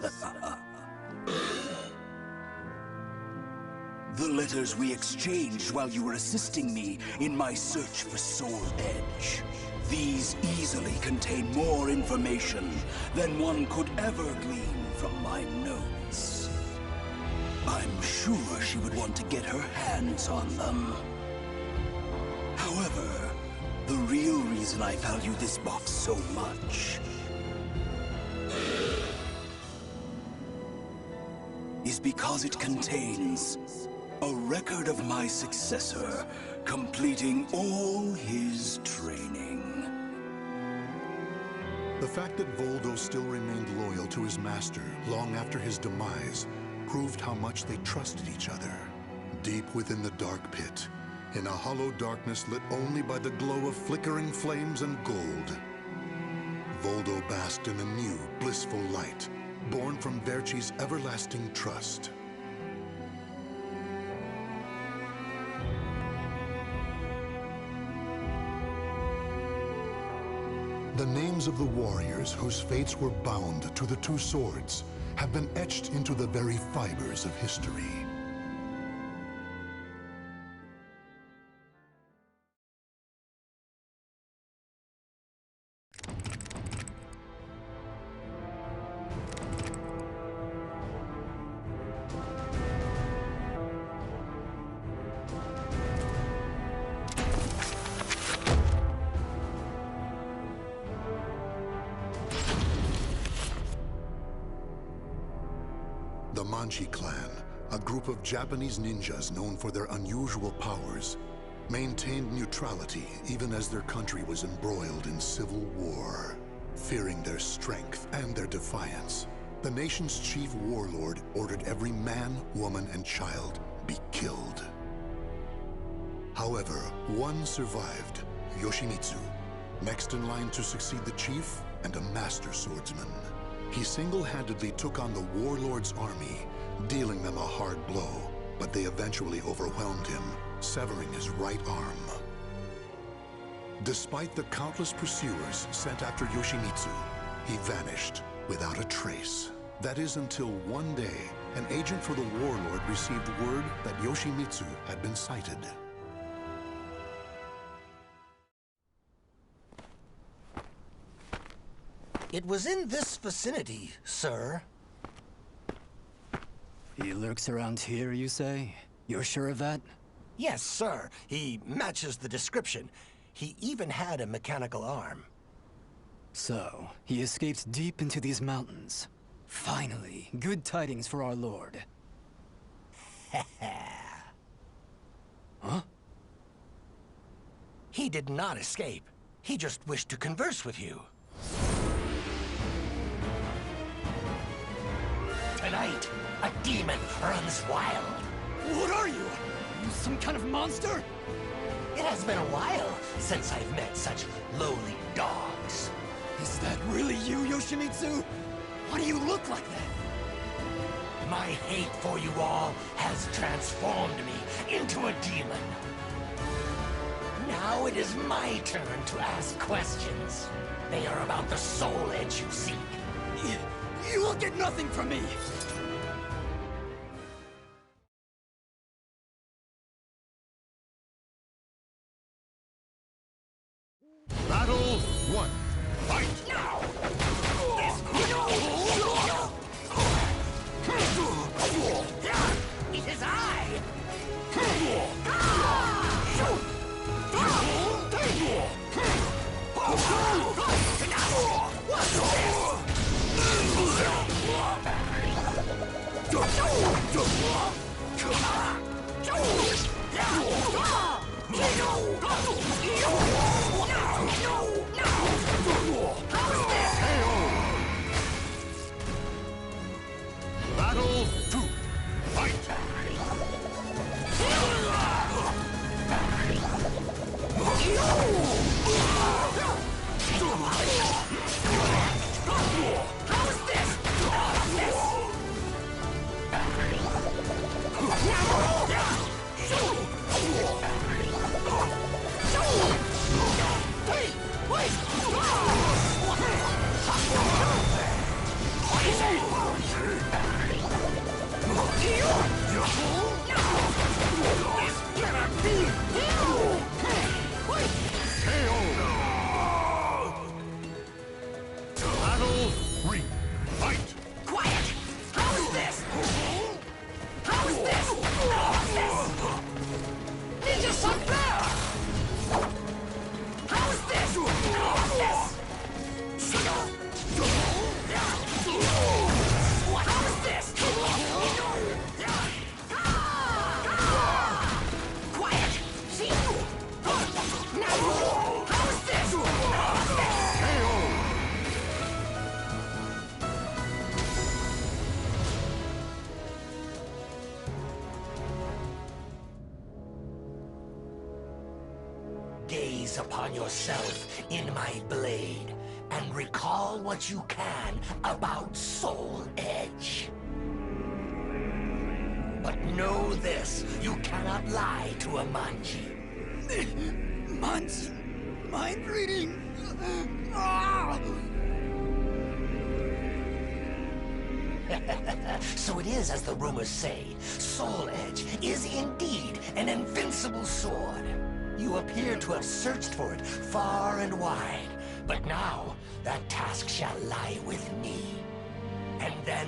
The letters we exchanged while you were assisting me in my search for Soul Edge. These easily contain more information than one could ever glean from my notes. I'm sure she would want to get her hands on them. However, the real reason I value this box so much is because it contains a record of my successor completing all his training. The fact that Voldo still remained loyal to his master long after his demise proved how much they trusted each other. Deep within the dark pit, in a hollow darkness lit only by the glow of flickering flames and gold, Voldo basked in a new, blissful light, born from Verci's everlasting trust. The names of the warriors whose fates were bound to the two swords have been etched into the very fibers of history. The Manchi clan, a group of Japanese ninjas known for their unusual powers, maintained neutrality even as their country was embroiled in civil war. Fearing their strength and their defiance, the nation's chief warlord ordered every man, woman, and child be killed. However, one survived, Yoshimitsu, next in line to succeed the chief and a master swordsman. He single-handedly took on the warlord's army, dealing them a hard blow, but they eventually overwhelmed him, severing his right arm. Despite the countless pursuers sent after Yoshimitsu, he vanished without a trace. That is until one day, an agent for the warlord received word that Yoshimitsu had been sighted. It was in this vicinity, sir. He lurks around here, you say? You're sure of that? Yes, sir. He matches the description. He even had a mechanical arm. So, he escaped deep into these mountains. Finally, good tidings for our lord. Huh? He did not escape. He just wished to converse with you. Tonight, a demon runs wild. What are you? Some kind of monster? It has been a while since I've met such lowly dogs. Is that really you, Yoshimitsu? Why do you look like that? My hate for you all has transformed me into a demon. Now it is my turn to ask questions. They are about the soul edge you seek. You will get nothing from me! Battle 1. Fight! It is I! Battle 2. Fight! Quiet! How is this? gaze upon yourself in my blade and recall what you can about Soul Edge. But know this, you cannot lie to a Manji. Manji? Mind reading? So it is as the rumors say. Soul Edge is indeed an invincible sword. You appear to have searched for it far and wide, but now that task shall lie with me. And then,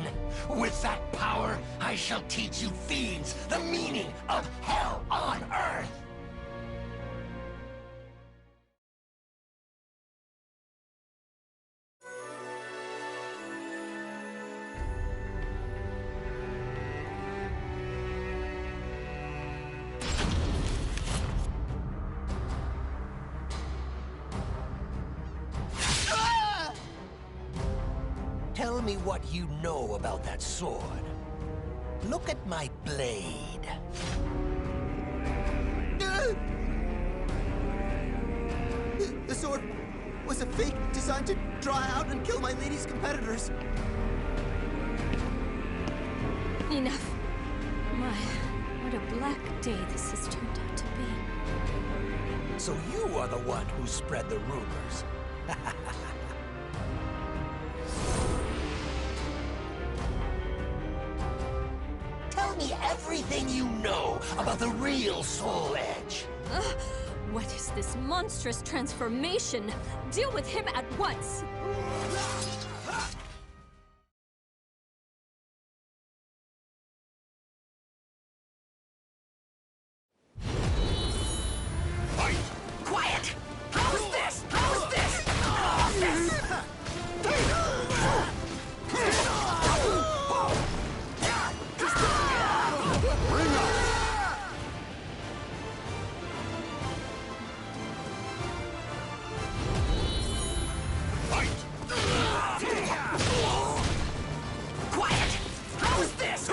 with that power, I shall teach you fiends the meaning of hell on earth. Tell me what you know about that sword. Look at my blade. The sword was a fake designed to draw out and kill my lady's competitors. Enough. My, what a black day this has turned out to be. So you are the one who spread the rumors. Tell me everything you know about the real Soul Edge. What is this monstrous transformation? Deal with him at once! Quiet! How's this? How's this? How's this? Quiet! How's this?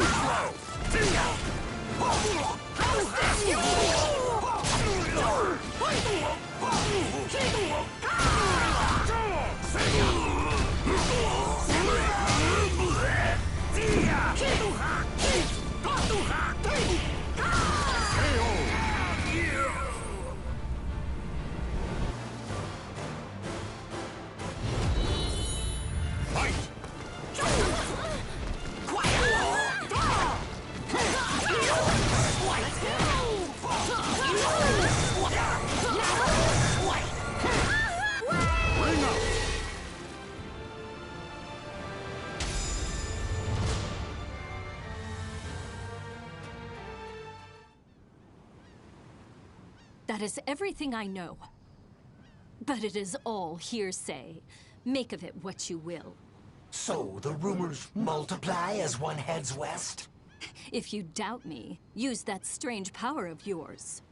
That is everything I know. But it is all hearsay. Make of it what you will. So the rumors multiply as one heads west? If you doubt me, use that strange power of yours.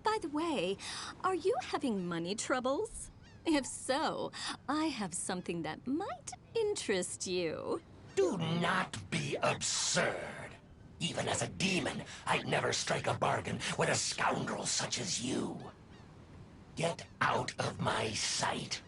By the way, are you having money troubles? If so, I have something that might interest you. Do not be absurd. Even as a demon, I'd never strike a bargain with a scoundrel such as you. Get out of my sight.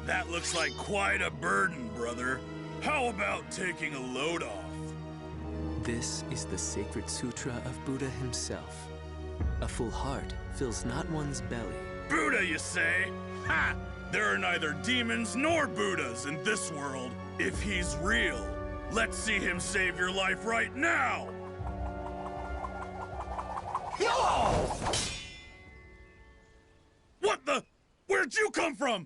That looks like quite a burden, brother. How about taking a load off? This is the sacred sutra of Buddha himself. A full heart fills not one's belly. Buddha, you say? Ha! There are neither demons nor Buddhas in this world. If he's real, let's see him save your life right now! Yo! What the? Where'd you come from?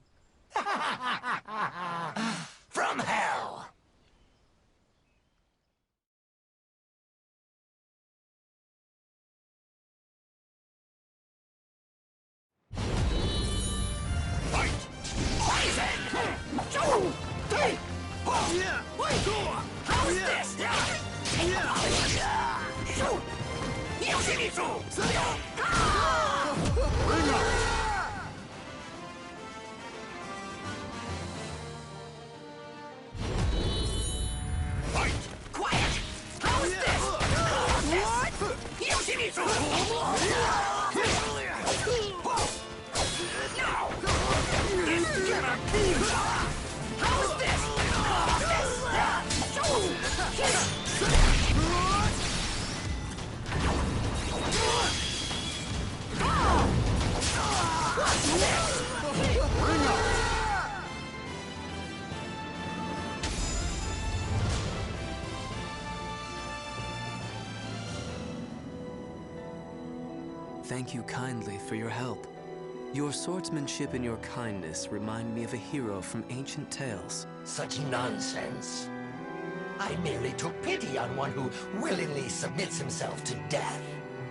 From hell! How's this? Yoshimitsu! Bring out! Quiet! How's this? What? Yoshimitsu! Now! It's gonna be... How's this? Bring out! Thank you kindly for your help. Your swordsmanship and your kindness remind me of a hero from ancient tales. Such nonsense. I merely took pity on one who willingly submits himself to death.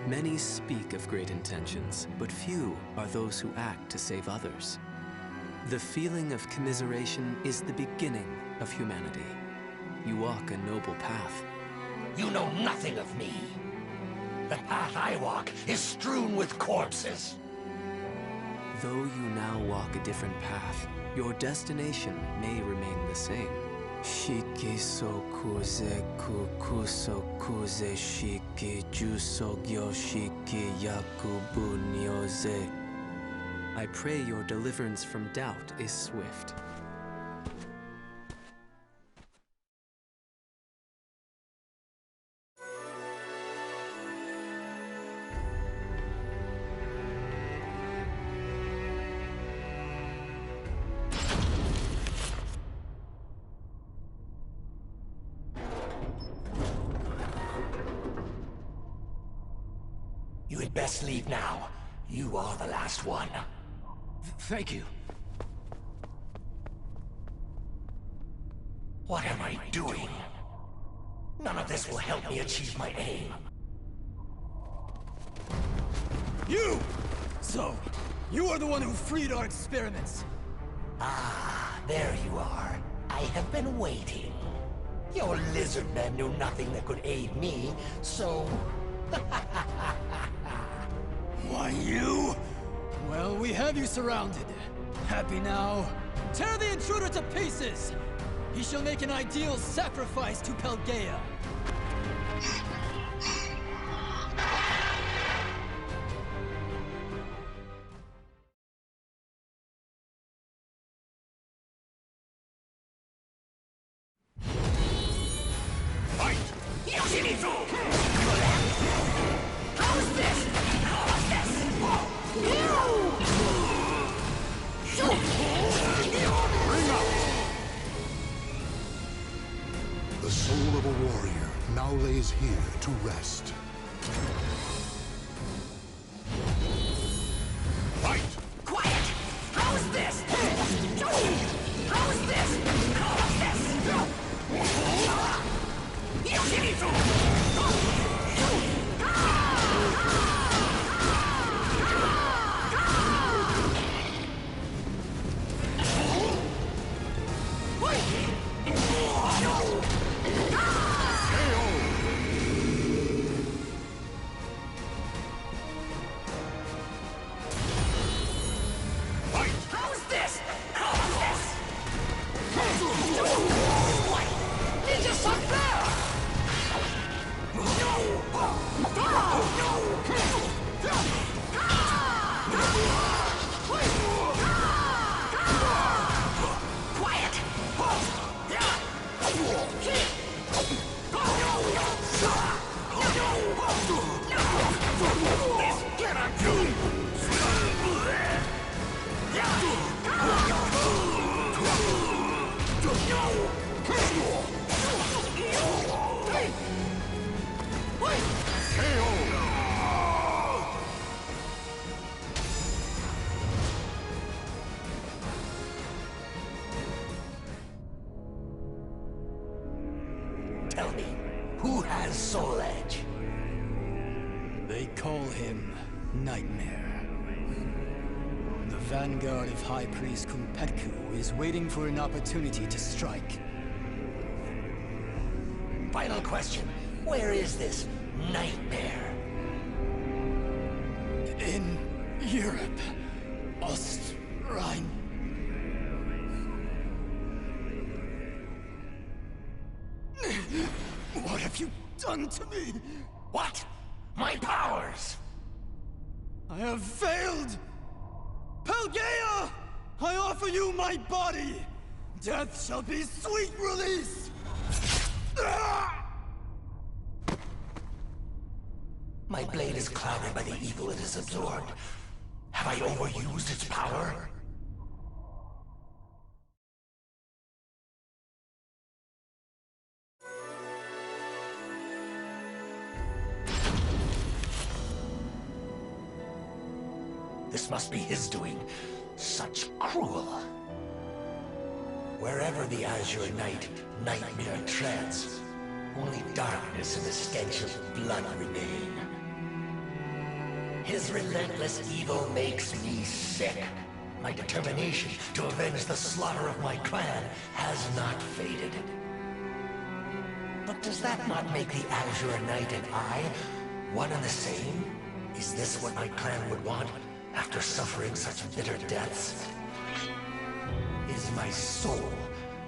Many speak of great intentions, but few are those who act to save others. The feeling of commiseration is the beginning of humanity. You walk a noble path. You know nothing of me. The path I walk is strewn with corpses. Though you now walk a different path, your destination may remain the same. Shiki sokuze kukuso kuze shiki jusogyo shiki yakubu nyoze. I pray your deliverance from doubt is swift. You had best leave now. You are the last one. Thank you. What am I doing? None of this will help me achieve my aim. You! So, you are the one who freed our experiments. Ah, there you are. I have been waiting. Your lizard men knew nothing that could aid me, so... Why, you? Well, we have you surrounded. Happy now? Tear the intruder to pieces! He shall make an ideal sacrifice to Pelgaea. Fight! Yoshimitsu! How's this? How's this? Bring up! The soul of a warrior now lays here to rest. Fight! Quiet! How's this? How's this? How's this? Yoshimitsu! Tell me, who has Soul Edge? They call him Nightmare. The vanguard of High Priest Kumpetku is waiting for an opportunity to strike. Final question. Where is this Nightmare? Europe. Austrine. What have you done to me? What? My powers! I have failed! Pelgaea! I offer you my body! Death shall be sweet release! My blade is clouded by the evil it has absorbed. Have I overused its power? This must be his doing. Such cruel. Wherever the Azure Knight, Nightmare treads, only darkness and the stench of blood remain. His relentless evil makes me sick. My determination to avenge the slaughter of my clan has not faded. But does that not make the Azure Knight and I one and the same? Is this what my clan would want after suffering such bitter deaths? Is my soul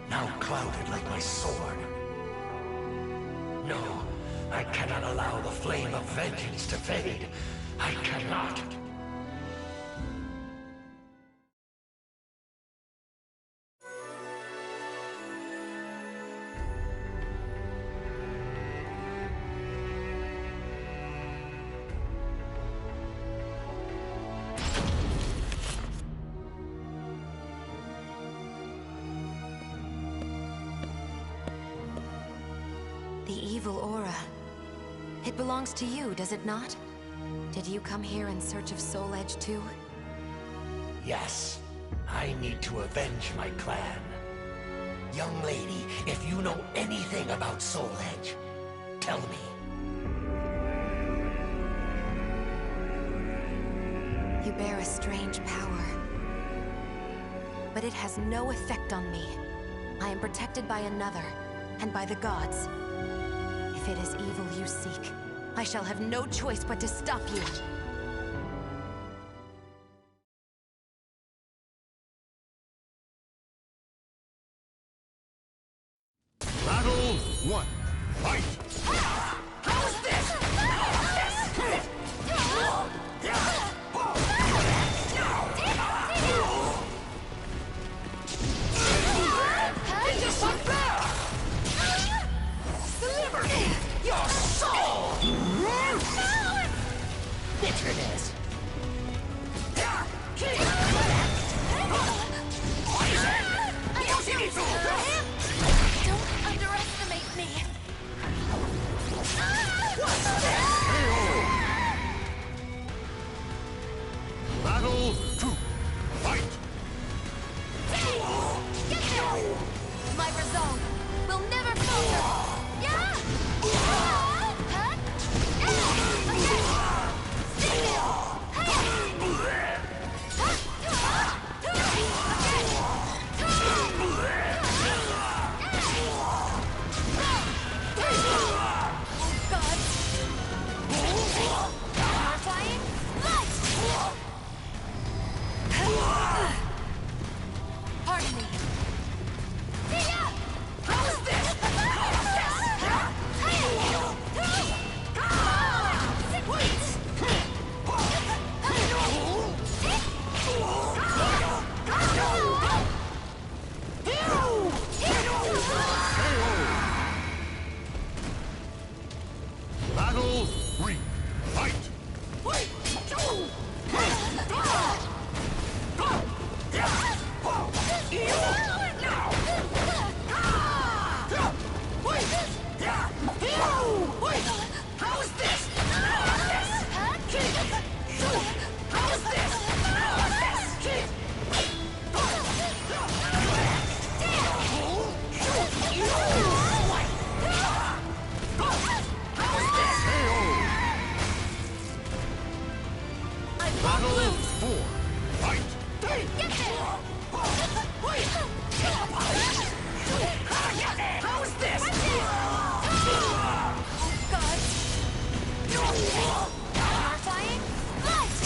now clouded like my sword? No, I cannot allow the flame of vengeance to fade. I cannot. The evil aura. It belongs to you, does it not? Did you come here in search of Soul Edge too? Yes. I need to avenge my clan. Young lady, if you know anything about Soul Edge, tell me. You bear a strange power. But it has no effect on me. I am protected by another, and by the gods. If it is evil you seek, I shall have no choice but to stop you. Battle 1. Fight! How's this? It's just unfair! Deliver your soul! Bitterness! Yoshimitsu! Don't underestimate me! What's this? Battle 2. Fight! My resolve will never falter! Yeah! Pardon me. How's this? Battle 3. Fight! How's this? How's this? Battle 4. Fight! Get there! How's this? God! Horrifying light!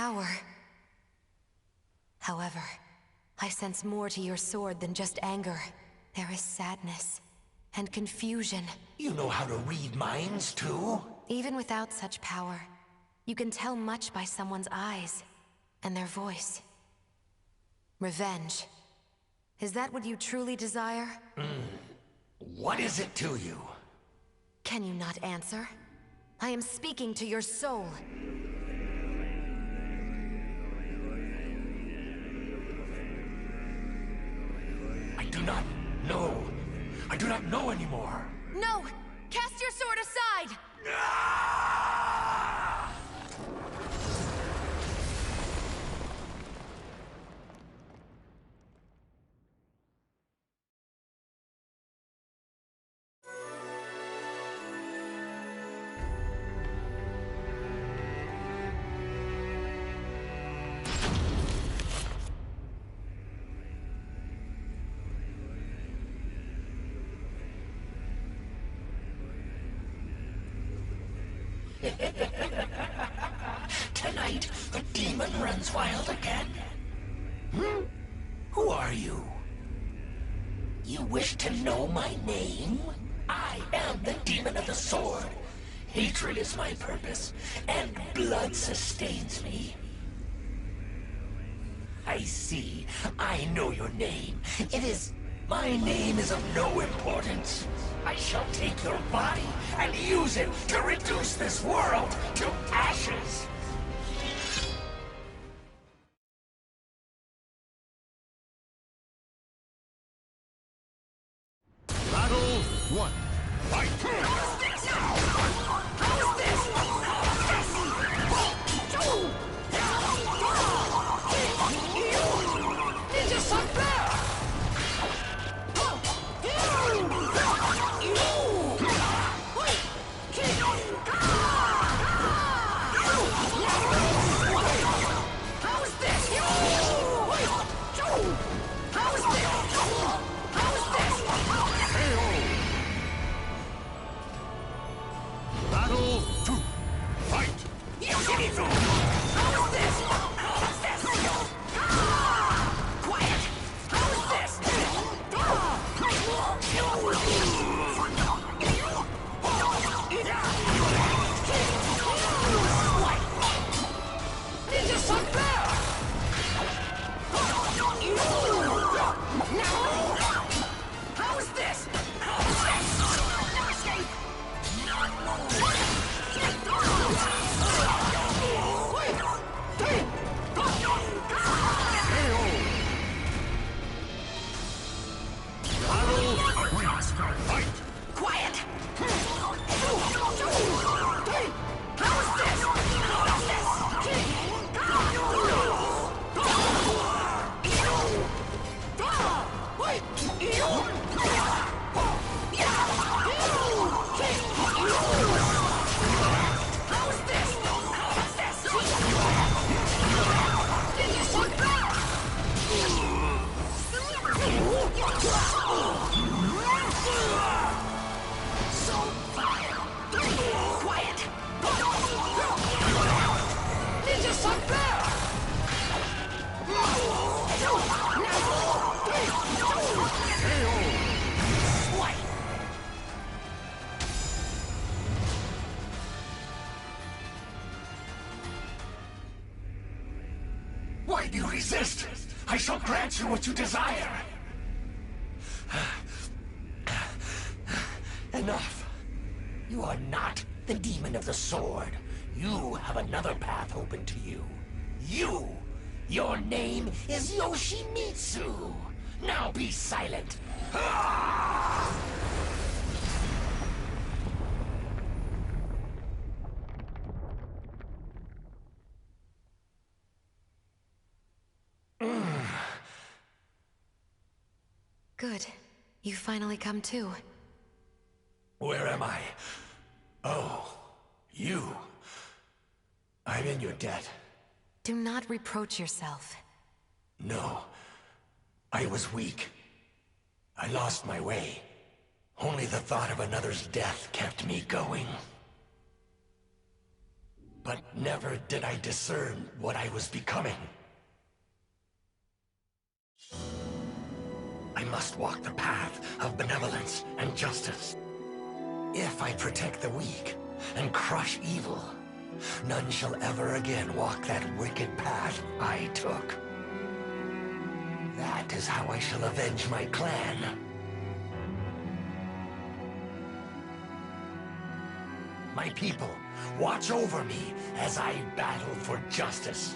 power. However, I sense more to your sword than just anger. There is sadness and confusion. You know how to read minds, too? Even without such power, you can tell much by someone's eyes and their voice. Revenge. Is that what you truly desire? What is it to you? Can you not answer? I am speaking to your soul. I do not know. I do not know anymore. No! Cast your sword aside! Tonight, the demon runs wild again. Who are you? You wish to know my name? I am the demon of the sword. Hatred is my purpose, and blood sustains me. I see. I know your name. My name is of no importance. I shall take your body and use it to reduce this world to ashes. Battle 1. Fight! Battle 2. Fight! Yoshimitsu! How is this? Quiet! How is this? Ninja Sun Bear! How is this? No escape! Fight! Quiet! How is this? Why do you resist? I shall grant you what you desire. Enough. You are not the demon of the sword. You have another path open to you. Your name is Yoshimitsu. Now be silent. Good. You finally come to. Where am I? Oh, you. I'm in your debt. Do not reproach yourself. No. I was weak. I lost my way. Only the thought of another's death kept me going. but never did I discern what I was becoming. I must walk the path of benevolence and justice. If I protect the weak and crush evil, none shall ever again walk that wicked path I took. That is how I shall avenge my clan. My people, watch over me as I battle for justice.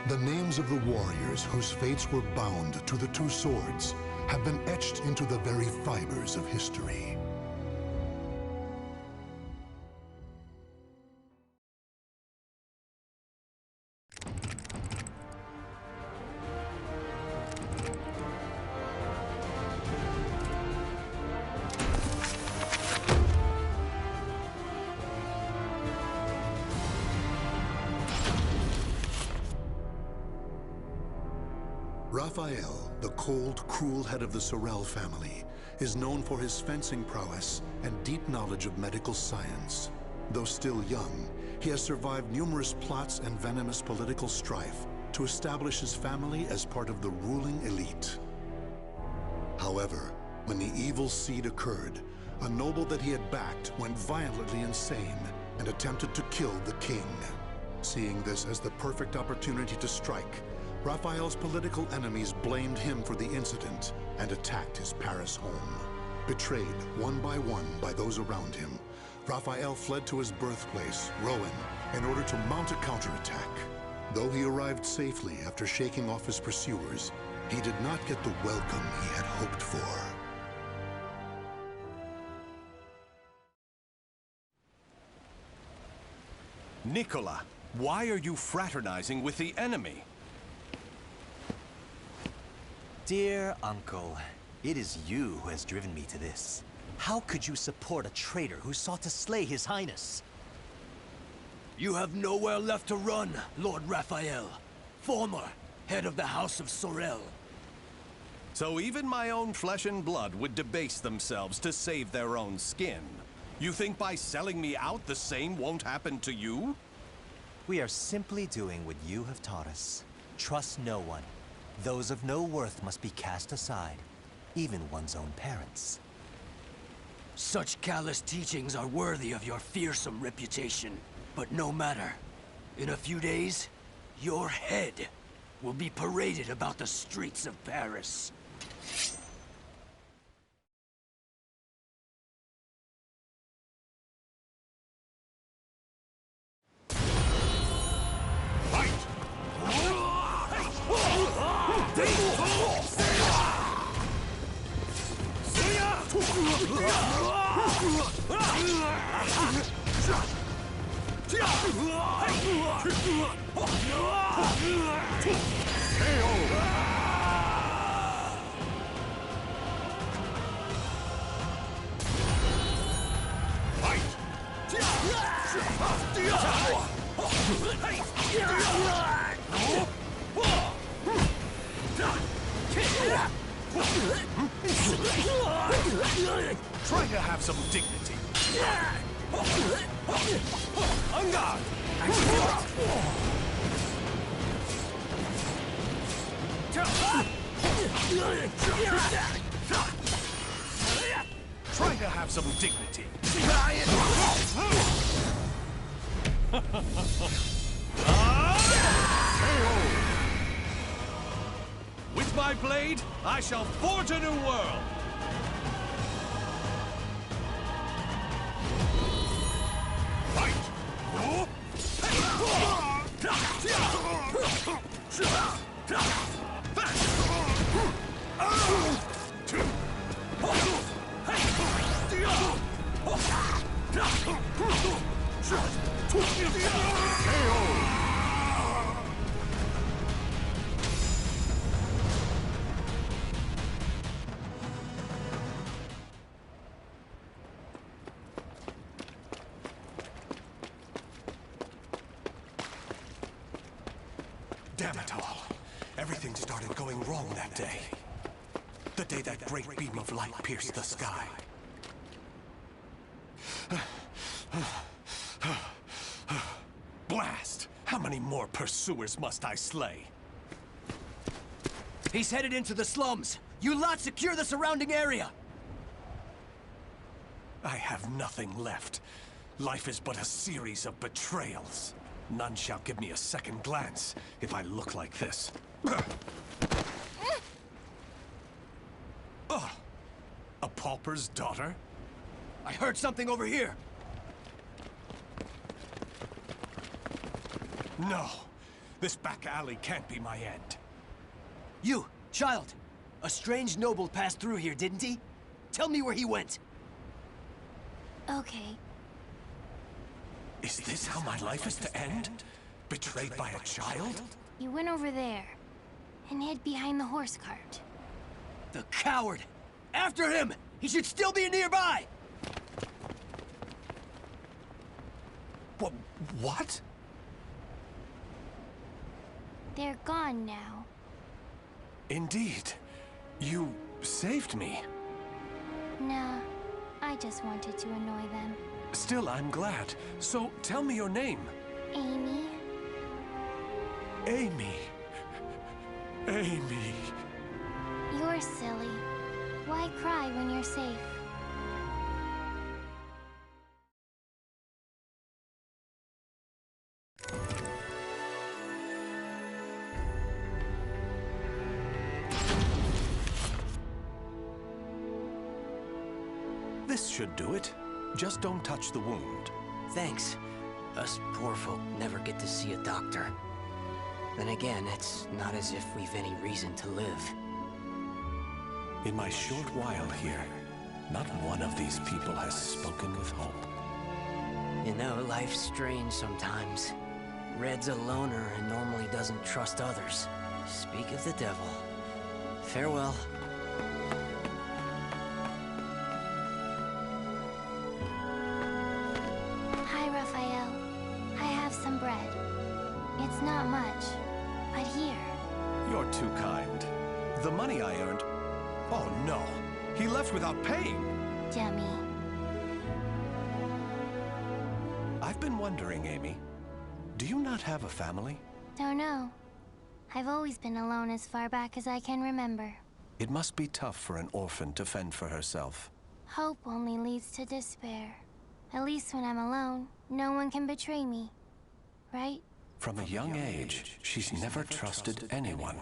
The names of the warriors whose fates were bound to the two swords have been etched into the very fibers of history. Raphael, the cold, cruel head of the Sorel family, is known for his fencing prowess and deep knowledge of medical science. Though still young, he has survived numerous plots and venomous political strife to establish his family as part of the ruling elite. However, when the evil seed occurred, a noble that he had backed went violently insane and attempted to kill the king. Seeing this as the perfect opportunity to strike, Raphael's political enemies blamed him for the incident and attacked his Paris home. Betrayed one by those around him, Raphael fled to his birthplace, Rouen, in order to mount a counterattack. Though he arrived safely after shaking off his pursuers, he did not get the welcome he had hoped for. Nicola, why are you fraternizing with the enemy? Dear Uncle, it is you who has driven me to this. How could you support a traitor who sought to slay His Highness? You have nowhere left to run, Lord Raphael, former head of the House of Sorel. So even my own flesh and blood would debase themselves to save their own skin. You think by selling me out the same won't happen to you? We are simply doing what you have taught us. Trust no one. Those of no worth must be cast aside, even one's own parents. Such callous teachings are worthy of your fearsome reputation. But no matter. In a few days, your head will be paraded about the streets of Paris. Try to have some dignity. On guard! Try to have some dignity. With my blade, I shall forge a new world. Damn it all. Everything started going wrong that day. The The day that great beam of light pierced the sky. Blast! How many more pursuers must I slay? He's headed into the slums. You lot secure the surrounding area. I have nothing left. Life is but a series of betrayals. None shall give me a second glance if I look like this. A pauper's daughter? I heard something over here. No. This back alley can't be my end. You, child. A strange noble passed through here, didn't he? Tell me where he went. Okay. Is this how my life is to end? Betrayed by a child? You went over there and hid behind the horse cart. The coward! After him! He should still be nearby! What? They're gone now. Indeed. You saved me. Nah, I just wanted to annoy them. Still, I'm glad. So, tell me your name. Amy. Amy. Amy. You're silly. Why cry when you're safe? This should do it. Just don't touch the wound. Thanks. Us poor folk never get to see a doctor. Then again, it's not as if we've any reason to live. In my short while here, not one of these people has spoken with hope. You know, life's strange sometimes. Red's a loner and normally doesn't trust others. Speak of the devil. Farewell. Hi, Raphael. I have some bread. It's not much, but here. You're too kind. The money I earned... Oh no! He left without paying! Dummy. I've been wondering, Amy. Do you not have a family? Don't know. I've always been alone as far back as I can remember. It must be tough for an orphan to fend for herself. Hope only leads to despair. At least when I'm alone, no one can betray me. Right? From a young age, she's never trusted anyone.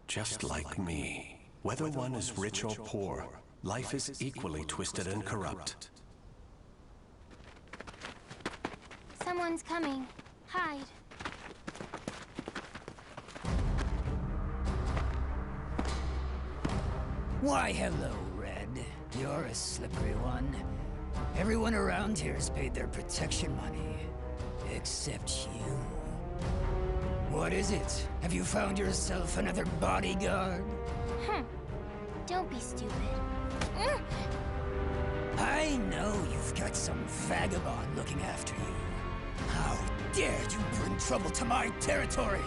Just like me. Whether one is rich or poor, life is equally twisted and corrupt. Someone's coming. Hide. Why, hello, Red. You're a slippery one. Everyone around here's paid their protection money. Except you. What is it? Have you found yourself another bodyguard? Don't be stupid. I know you've got some vagabond looking after you. How dare you bring trouble to my territory?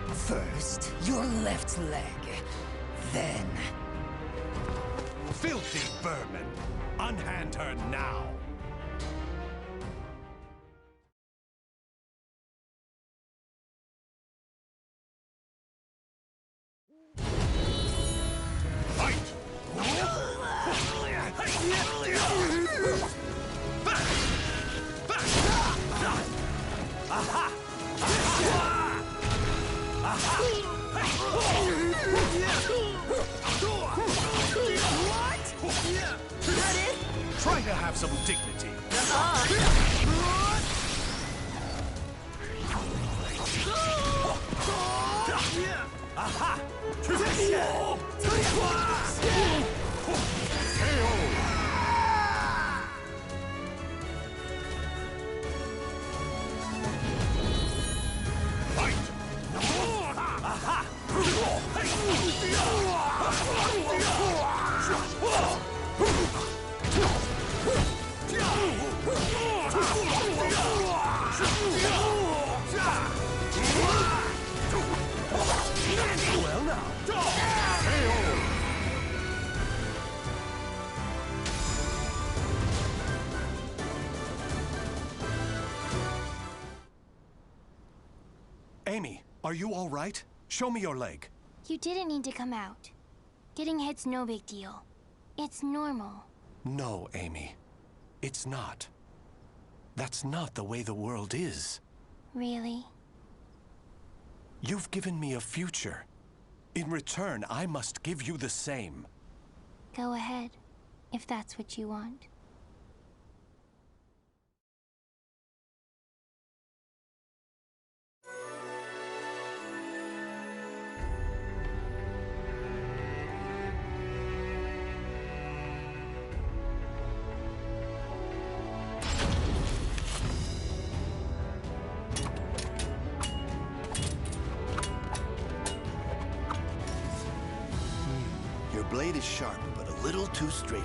First, your left leg. Then... Filthy vermin! Unhand her now! Try to have some dignity. Are you all right? Show me your leg. You didn't need to come out. Getting hit's no big deal. It's normal. No, Amy. It's not. That's not the way the world is. Really? You've given me a future. In return, I must give you the same. Go ahead, if that's what you want. Your blade is sharp, but a little too straight.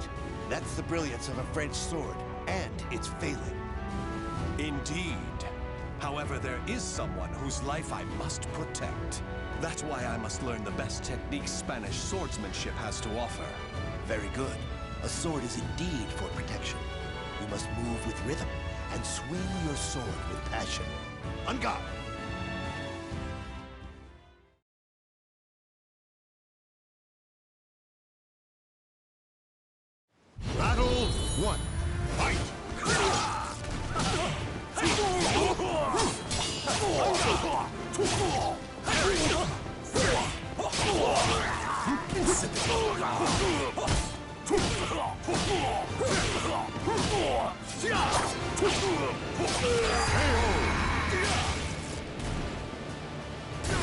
That's the brilliance of a French sword, and it's failing. Indeed. However, there is someone whose life I must protect. That's why I must learn the best techniques Spanish swordsmanship has to offer. Very good. A sword is indeed for protection. You must move with rhythm, and swing your sword with passion. On guard! Battle 1. Fight!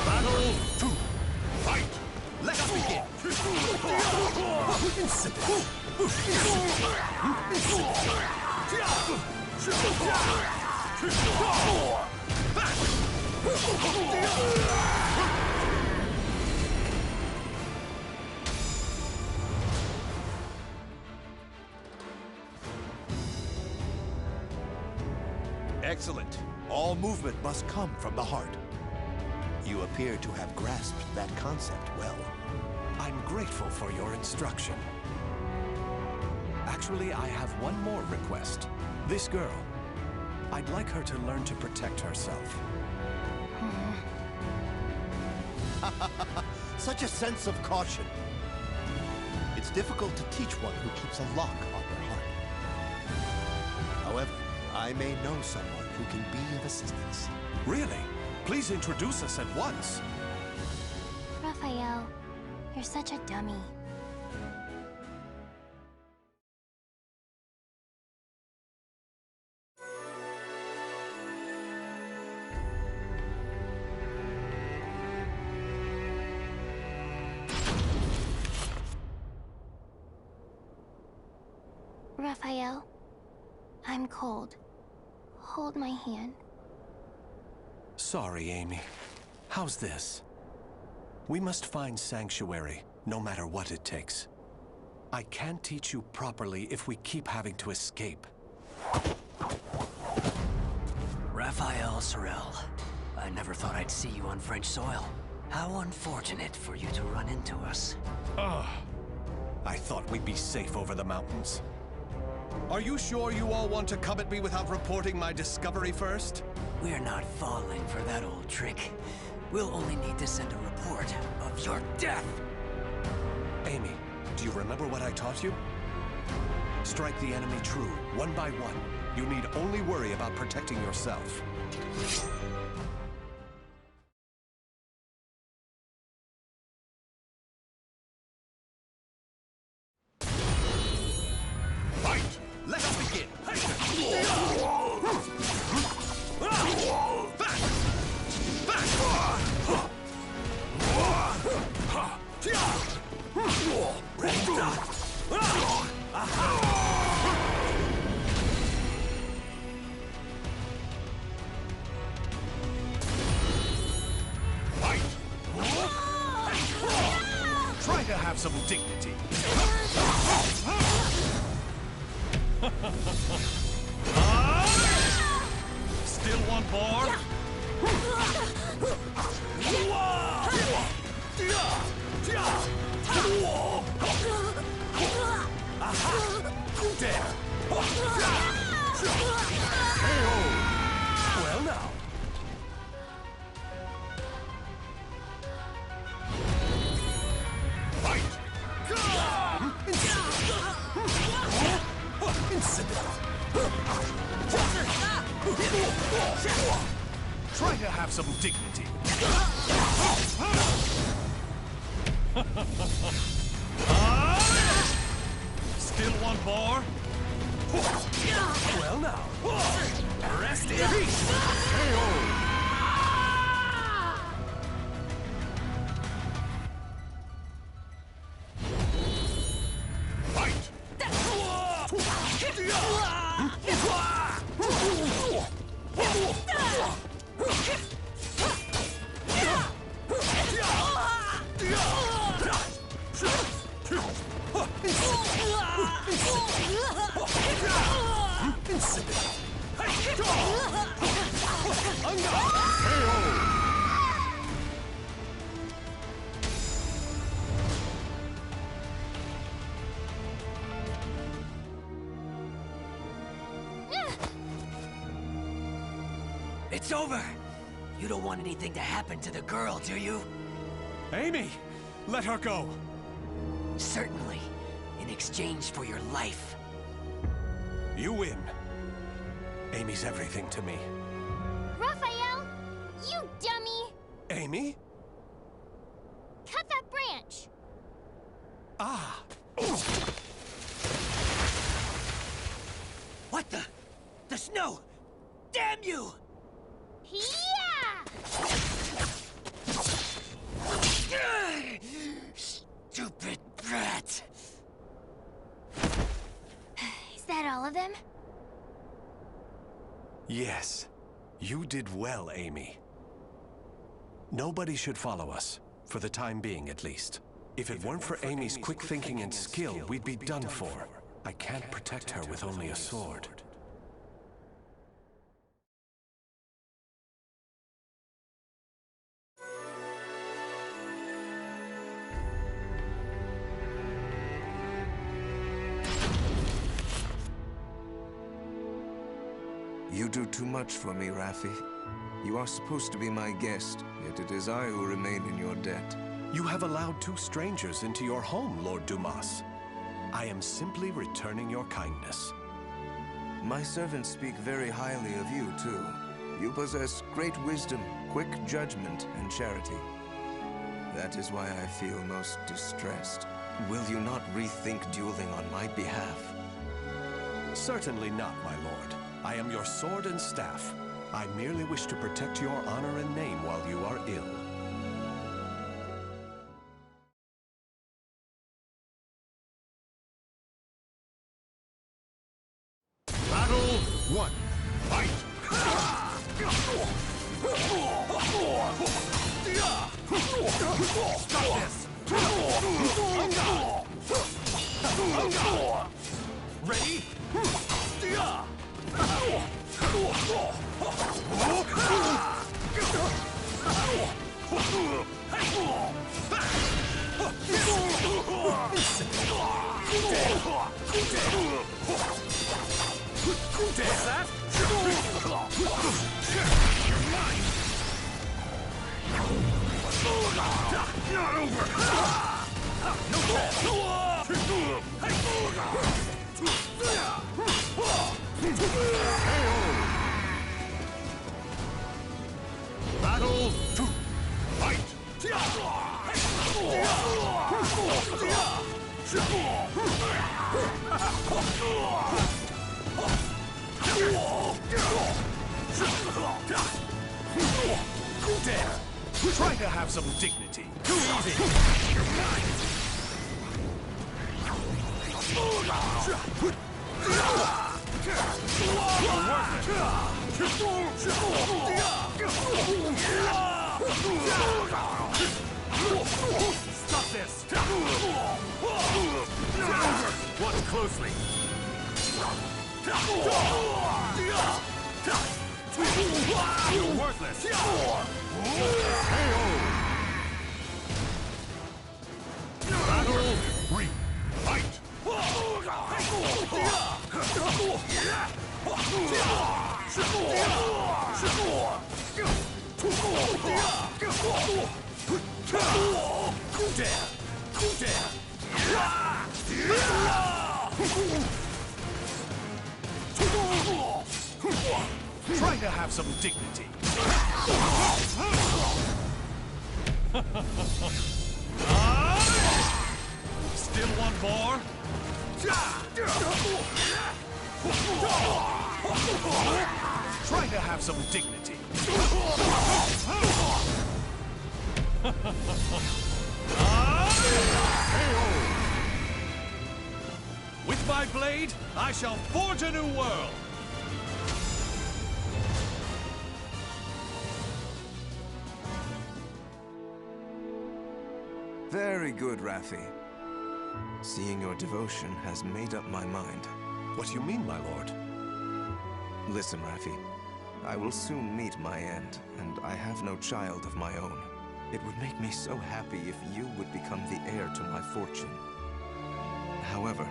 Battle 2. Fight! Let us begin! Excellent. All movement must come from the heart. You appear to have grasped that concept well. I'm grateful for your instruction. Actually, I have one more request. This girl. I'd like her to learn to protect herself. Such a sense of caution. It's difficult to teach one who keeps a lock on their heart. However, I may know someone who can be of assistance. Really? Please introduce us at once. Raphael, you're such a dummy. Raphael, I'm cold. Hold my hand. Sorry, Amy. How's this? We must find sanctuary, no matter what it takes. I can't teach you properly if we keep having to escape. Raphael Sorel, I never thought I'd see you on French soil. How unfortunate for you to run into us. Ugh. I thought we'd be safe over the mountains. Are you sure you all want to come at me without reporting my discovery first? We're not falling for that old trick. We'll only need to send a report of your death. Amy, do you remember what I taught you? Strike the enemy true, one by one. You need only worry about protecting yourself. Fight! Let us begin! Try to have some dignity. Still want more? There! Well now. Try to have some dignity. Still one more? Well now, rest in peace. Fight! It's over! You don't want anything to happen to the girl, do you? Amy! Let her go! Certainly. In exchange for your life. You win. Amy's everything to me. Raphael! You dummy! Amy? Cut that branch! Ah! What the? The snow! Damn you! Yeah! Stupid brat! Is that all of them? Yes. You did well, Amy. Nobody should follow us, for the time being at least. If it weren't for Amy's quick thinking and skill, we'd be done for. I can't protect her with only a sword. You do too much for me, Raffi. You are supposed to be my guest, yet it is I who remain in your debt. You have allowed two strangers into your home, Lord Dumas. I am simply returning your kindness. My servants speak very highly of you, too. You possess great wisdom, quick judgment, and charity. That is why I feel most distressed. Will you not rethink dueling on my behalf? Certainly not, my lord. I am your sword and staff. I merely wish to protect your honor and name while you are ill. Battle 1. Fight! Stop this! Ready? What's that? You're mine! Not over! No Battle 2. Fight! Try to have some dignity. Too easy. You're mine. Stop this! Watch closely. You're worthless. Battle 3. Fight! Try to have some dignity. Still want more? Try to have some dignity. With my blade, I shall forge a new world. Very good, Raphi. Seeing your devotion has made up my mind. What do you mean, my lord? Listen, Raphi. I will soon meet my end, and I have no child of my own. It would make me so happy if you would become the heir to my fortune. However,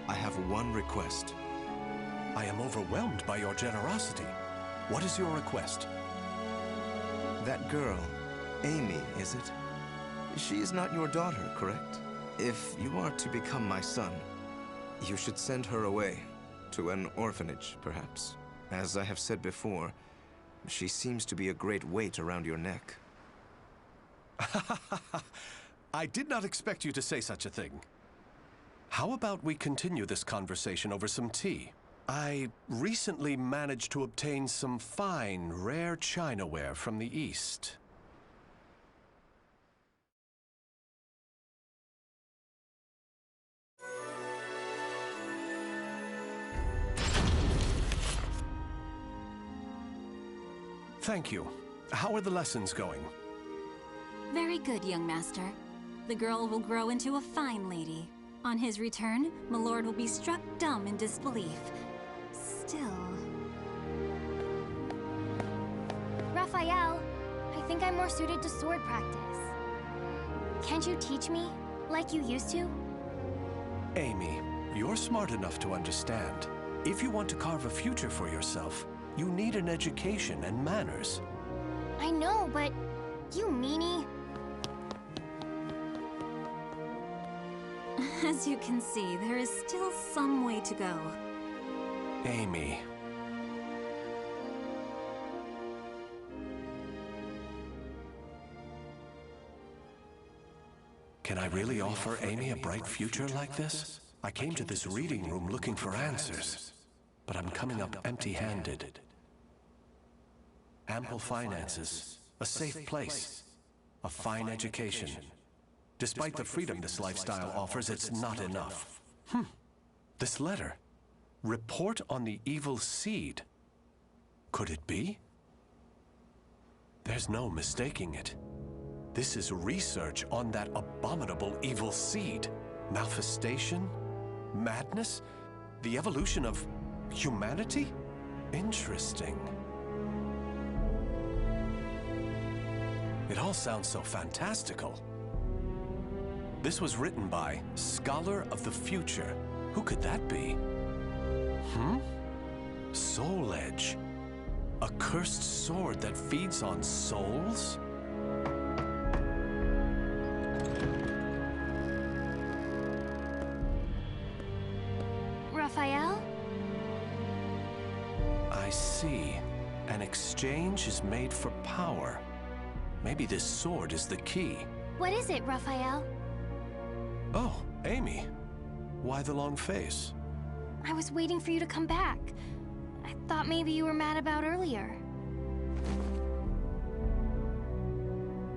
I have one request. I am overwhelmed by your generosity. What is your request? That girl, Amy, is it? She is not your daughter, correct? If you are to become my son, you should send her away, to an orphanage, perhaps. As I have said before, she seems to be a great weight around your neck. I did not expect you to say such a thing. How about we continue this conversation over some tea? I recently managed to obtain some fine, rare chinaware from the East. Thank you. How are the lessons going? Very good, young master. The girl will grow into a fine lady. On his return, my lord will be struck dumb in disbelief. Still... Raphael, I think I'm more suited to sword practice. Can't you teach me, like you used to? Amy, you're smart enough to understand. If you want to carve a future for yourself, you need an education and manners. I know, but you meanie. As you can see, there is still some way to go. Amy. Can I really offer Amy a bright future like this? I came to this reading room looking for answers, but I'm coming up empty-handed. Ample finances, a safe place, a fine education. Despite the freedom this lifestyle offers, it's not enough. This letter. Report on the evil seed. Could it be? There's no mistaking it. This is research on that abominable evil seed. Malfestation? Madness? The evolution of humanity? Interesting. It all sounds so fantastical. This was written by Scholar of the Future. Who could that be? Soul Edge. A cursed sword that feeds on souls? Raphael? I see. An exchange is made for power. Maybe this sword is the key. What is it, Raphael? Oh, Amy. Why the long face? I was waiting for you to come back. I thought maybe you were mad about earlier.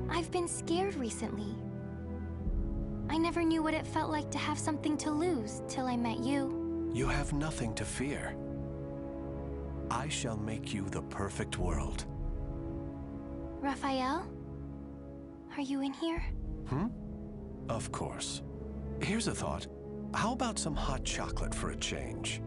I've been scared recently. I never knew what it felt like to have something to lose till I met you. You have nothing to fear. I shall make you the perfect world. Raphael? Are you in here? Of course. Here's a thought. How about some hot chocolate for a change?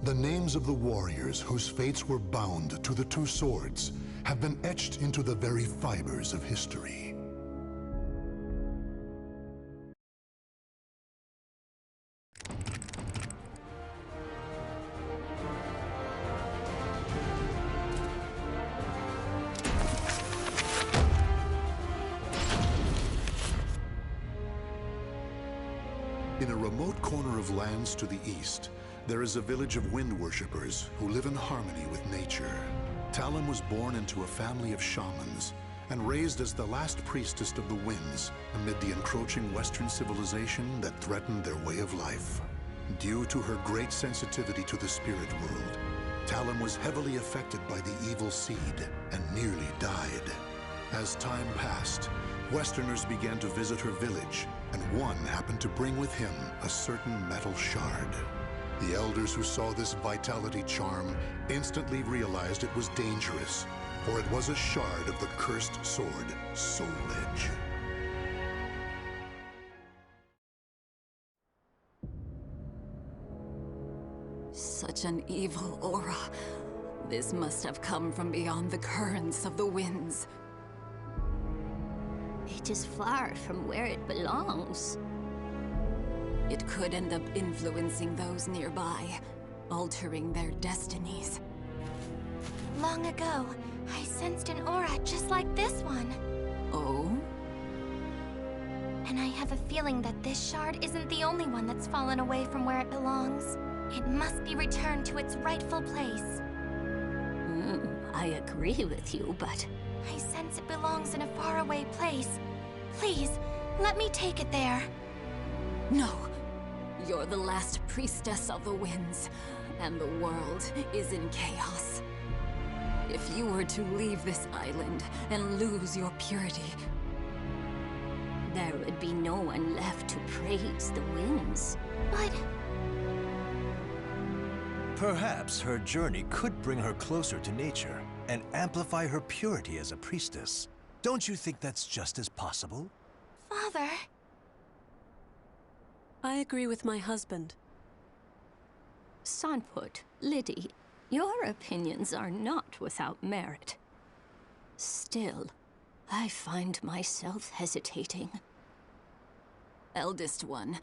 The names of the warriors whose fates were bound to the two swords have been etched into the very fibers of history. In a remote corner of lands to the east, there is a village of wind worshippers who live in harmony with nature. Talim was born into a family of shamans and raised as the last priestess of the winds amid the encroaching Western civilization that threatened their way of life. Due to her great sensitivity to the spirit world, Talim was heavily affected by the evil seed and nearly died. As time passed, Westerners began to visit her village, and one happened to bring with him a certain metal shard. The elders who saw this vitality charm instantly realized it was dangerous, for it was a shard of the cursed sword, Soul Edge. Such an evil aura. This must have come from beyond the currents of the winds. It is far from where it belongs. It could end up influencing those nearby, altering their destinies. Long ago, I sensed an aura just like this one. Oh? And I have a feeling that this shard isn't the only one that's fallen away from where it belongs. It must be returned to its rightful place. I agree with you, but... I sense it belongs in a faraway place. Please, let me take it there. No. You're the last priestess of the winds, and the world is in chaos. If you were to leave this island and lose your purity... there would be no one left to praise the winds. But... perhaps her journey could bring her closer to nature and amplify her purity as a priestess. Don't you think that's just as possible? Father... I agree with my husband. Sanput, Liddy, your opinions are not without merit. Still, I find myself hesitating. Eldest one,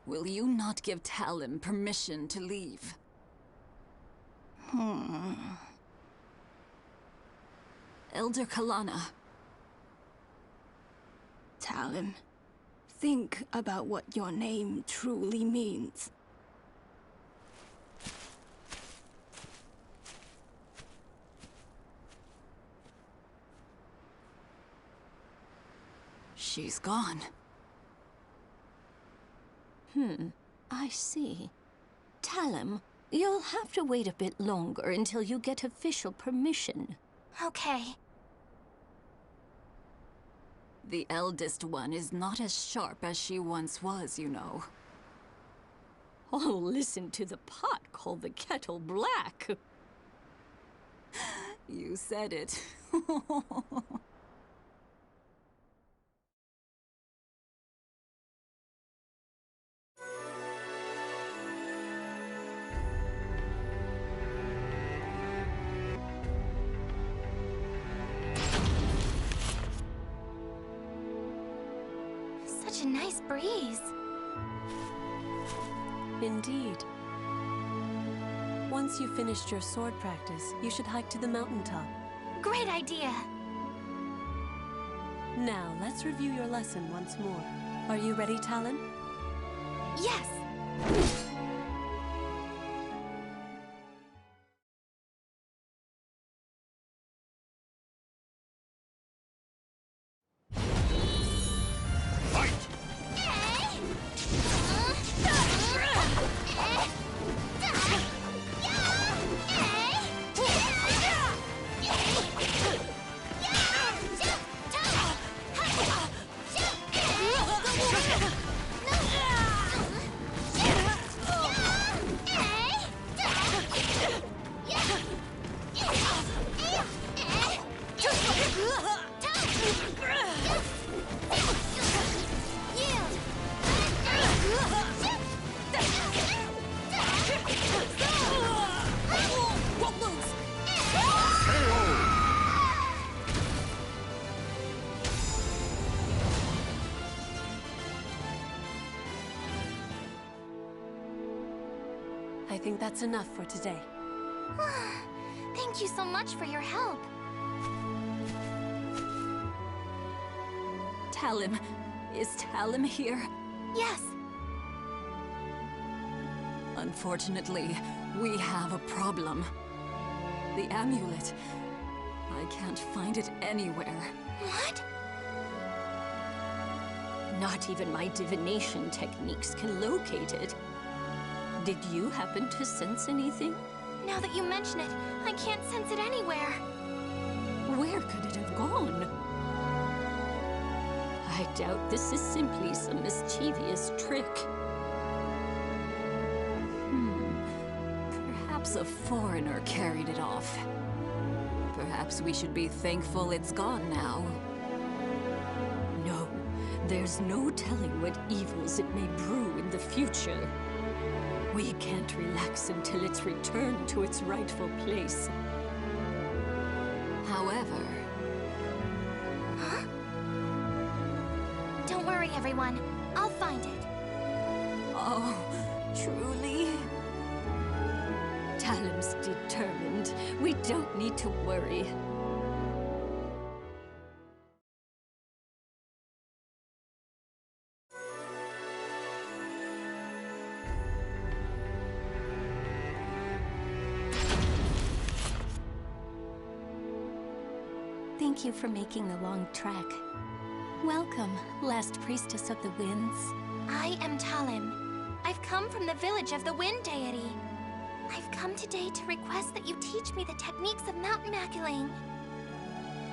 will you not give Talim permission to leave? Elder Kalana. Talim, think about what your name truly means. She's gone. I see. Talim, you'll have to wait a bit longer until you get official permission. Okay. The eldest one is not as sharp as she once was, you know. Oh, listen to the pot call the kettle black. You said it. Such a nice breeze. Indeed. Once you've finished your sword practice, you should hike to the mountaintop. Great idea! Now, let's review your lesson once more. Are you ready, Talim? Yes! I think that's enough for today. Thank you so much for your help. Talim. Is Talim here? Yes. Unfortunately, we have a problem. The amulet. I can't find it anywhere. What? Not even my divination techniques can locate it. Did you happen to sense anything? Now that you mention it, I can't sense it anywhere. Where could it have gone? I doubt this is simply some mischievous trick. Perhaps a foreigner carried it off. Perhaps we should be thankful it's gone now. No, there's no telling what evils it may brew in the future. We can't relax until it's returned to its rightful place. However... Huh? Don't worry, everyone. I'll find it. Oh, truly? Talim's determined. We don't need to worry. Thank you for making the long trek. Welcome, last priestess of the winds. I am Talim. I've come from the village of the wind deity. I've come today to request that you teach me the techniques of mountain maculating.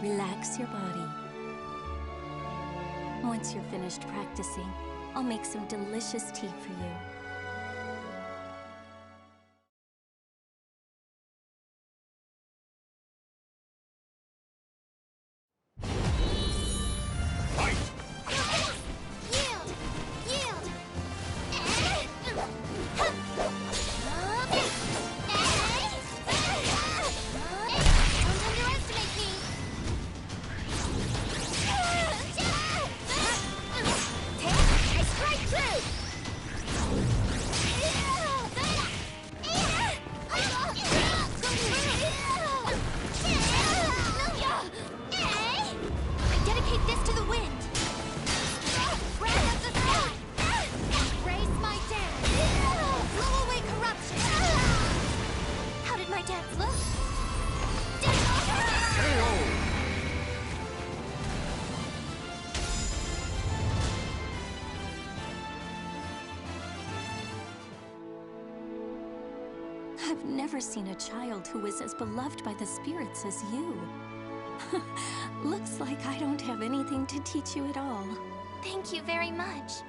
Relax your body. Once you're finished practicing, I'll make some delicious tea for you. I've never seen a child who was as beloved by the spirits as you. Looks like I don't have anything to teach you at all. Thank you very much.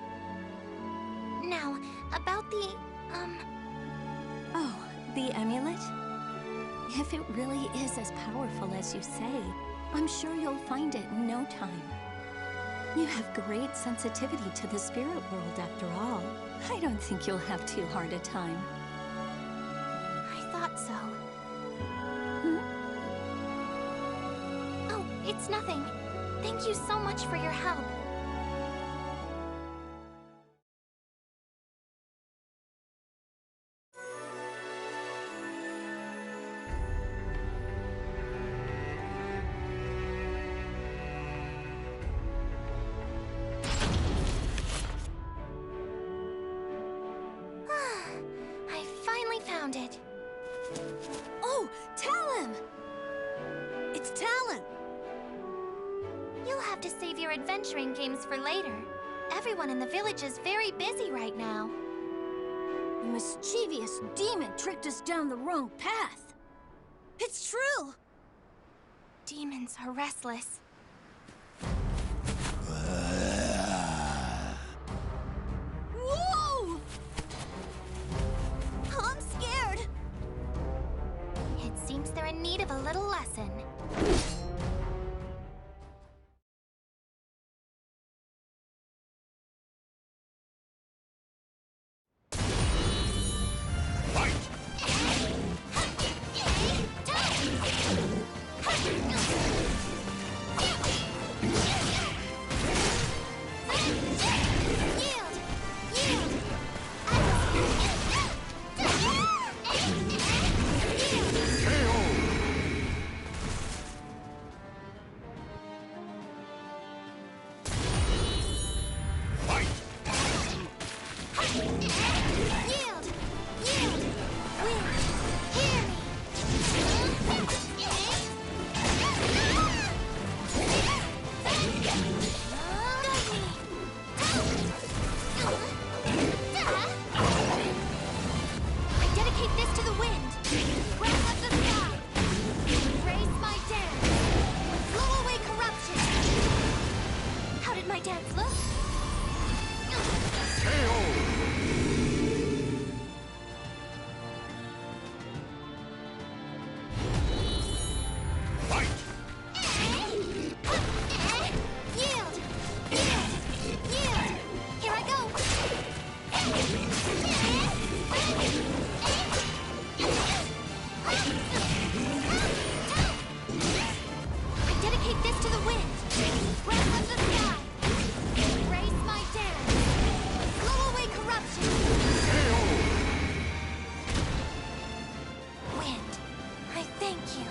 Now, about the, Oh, the amulet? If it really is as powerful as you say, I'm sure you'll find it in no time. You have great sensitivity to the spirit world after all. I don't think you'll have too hard a time. Thought so. Oh, it's nothing. Thank you so much for your help. I finally found it. Oh, Talim! It's Talim! You'll have to save your adventuring games for later. Everyone in the village is very busy right now. The mischievous demon tricked us down the wrong path. It's true! Demons are restless. Whoa! I'm scared! It seems they're in need of a little lesson. my dance look? Yield! Here I go! I dedicate this to the wind! Breath of the sky! Embrace my dance! Blow away corruption! Wind, I thank you.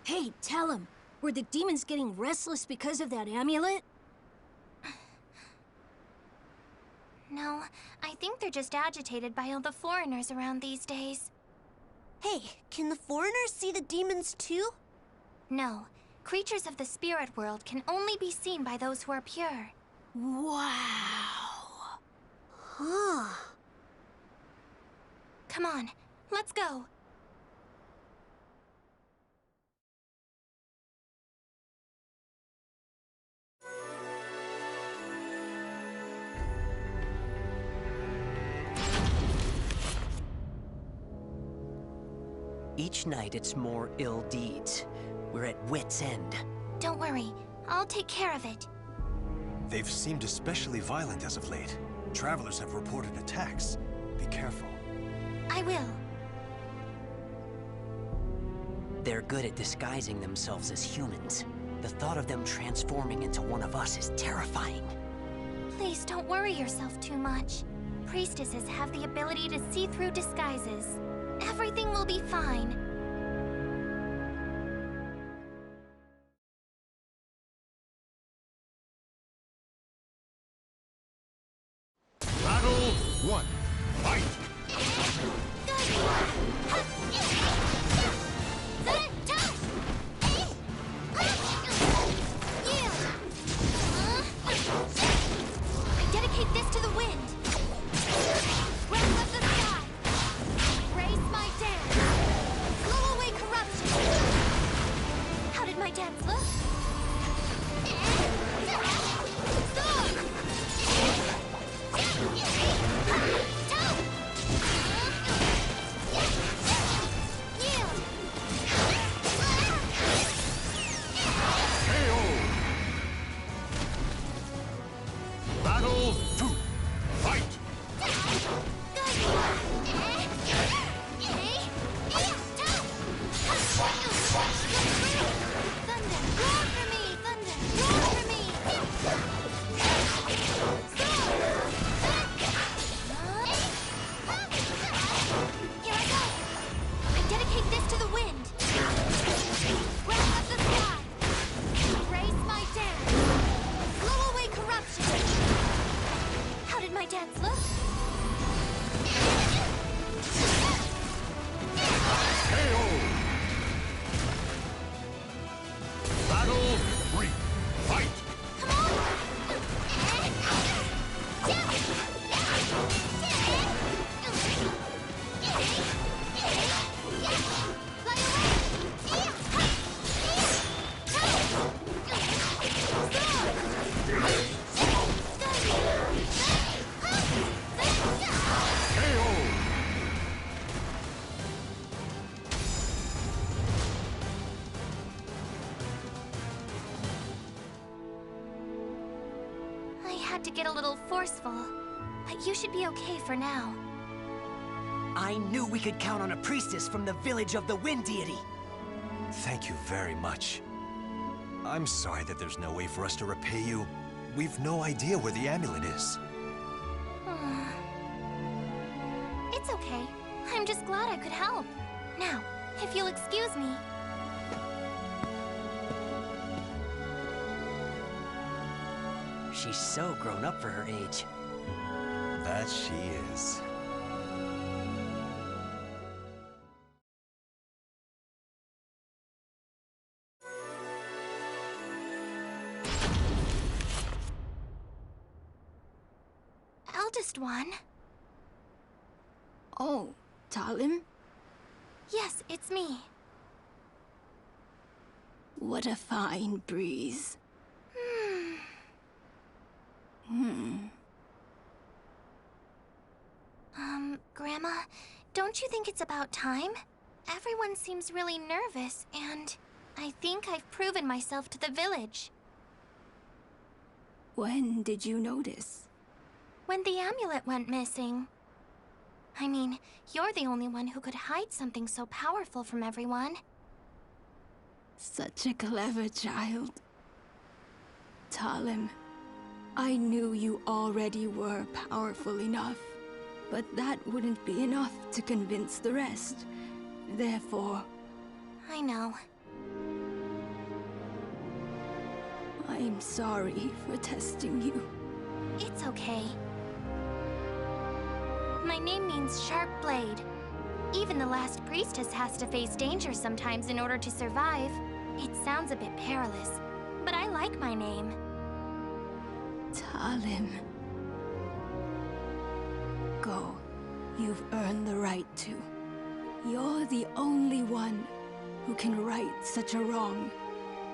Hey, tell him. Were the demons getting restless because of that amulet? No, I think they're just agitated by all the foreigners around these days. Hey, can the foreigners see the demons too? No. Creatures of the spirit world can only be seen by those who are pure. Wow. Huh. Come on, let's go. Each night it's more ill deeds. We're at wit's end. Don't worry, I'll take care of it. They've seemed especially violent as of late. Travelers have reported attacks. Be careful. I will. They're good at disguising themselves as humans. The thought of them transforming into one of us is terrifying. Please don't worry yourself too much. Priestesses have the ability to see through disguises. Everything will be fine. Battle 1. Fight! I dedicate this to the wind. Breath of the sky. Raise my dance. Blow away corruption. How did my dance look? Battle 2. Fight! To get a little forceful, but you should be okay for now. I knew we could count on a priestess from the village of the Wind Deity. Thank you very much. I'm sorry that there's no way for us to repay you. We've no idea where the amulet is. It's okay. I'm just glad I could help. Now, if you'll excuse me. She's so grown up for her age. That she is. eldest one. Oh, Talim? Yes, it's me. What a fine breeze. Grandma, don't you think it's about time? Everyone seems really nervous, and I think I've proven myself to the village. When did you notice? When the amulet went missing. I mean, you're the only one who could hide something so powerful from everyone. Such a clever child. Talim, I knew you already were powerful enough, but that wouldn't be enough to convince the rest. Therefore... I know. I'm sorry for testing you. It's okay. My name means Sharp Blade. Even the last priestess has to face danger sometimes in order to survive. It sounds a bit perilous, but I like my name. Talim. Go. You've earned the right to. You're the only one who can right such a wrong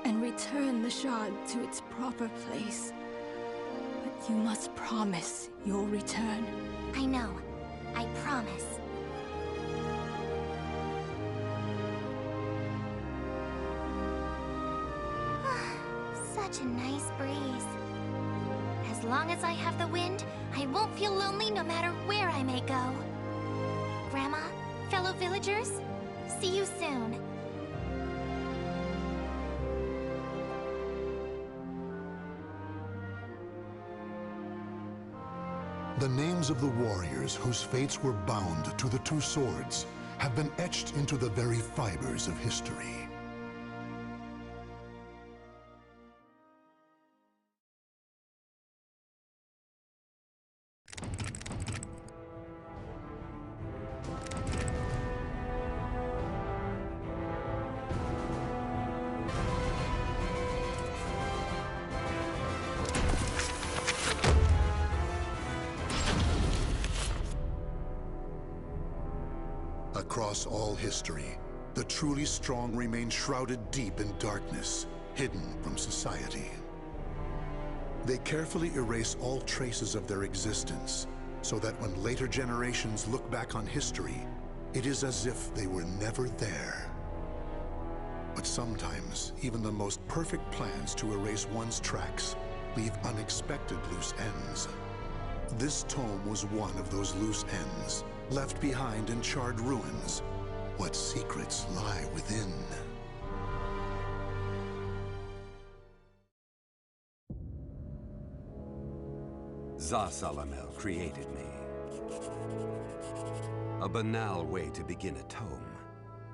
and return the shard to its proper place. But you must promise you'll return. I know. I promise. Such a nice breeze. As long as I have the wind, I won't feel lonely no matter where I may go. Grandma, fellow villagers, see you soon. The names of the warriors whose fates were bound to the two swords have been etched into the very fibers of history. Across all history, the truly strong remain shrouded deep in darkness, hidden from society. They carefully erase all traces of their existence, so that when later generations look back on history, it is as if they were never there. But sometimes, even the most perfect plans to erase one's tracks leave unexpected loose ends. This tome was one of those loose ends, left behind in charred ruins. What secrets lie within? Zasalamel created me. A banal way to begin a tome,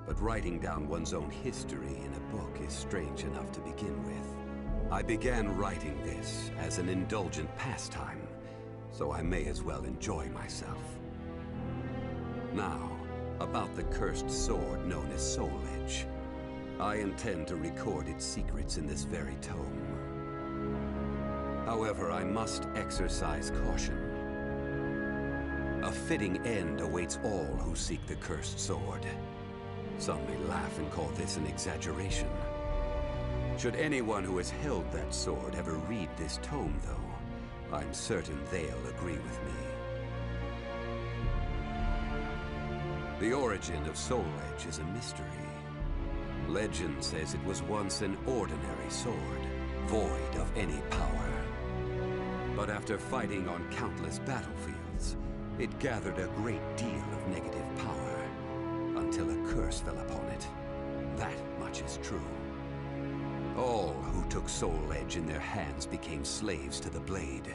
but writing down one's own history in a book is strange enough to begin with. I began writing this as an indulgent pastime, so I may as well enjoy myself. Now, about the cursed sword known as Soul Edge. I intend to record its secrets in this very tome. However, I must exercise caution. A fitting end awaits all who seek the cursed sword. Some may laugh and call this an exaggeration. Should anyone who has held that sword ever read this tome, though, I'm certain they'll agree with me. The origin of Soul Edge is a mystery. Legend says it was once an ordinary sword, void of any power. But after fighting on countless battlefields, it gathered a great deal of negative power, until a curse fell upon it. That much is true. All who took Soul Edge in their hands became slaves to the blade,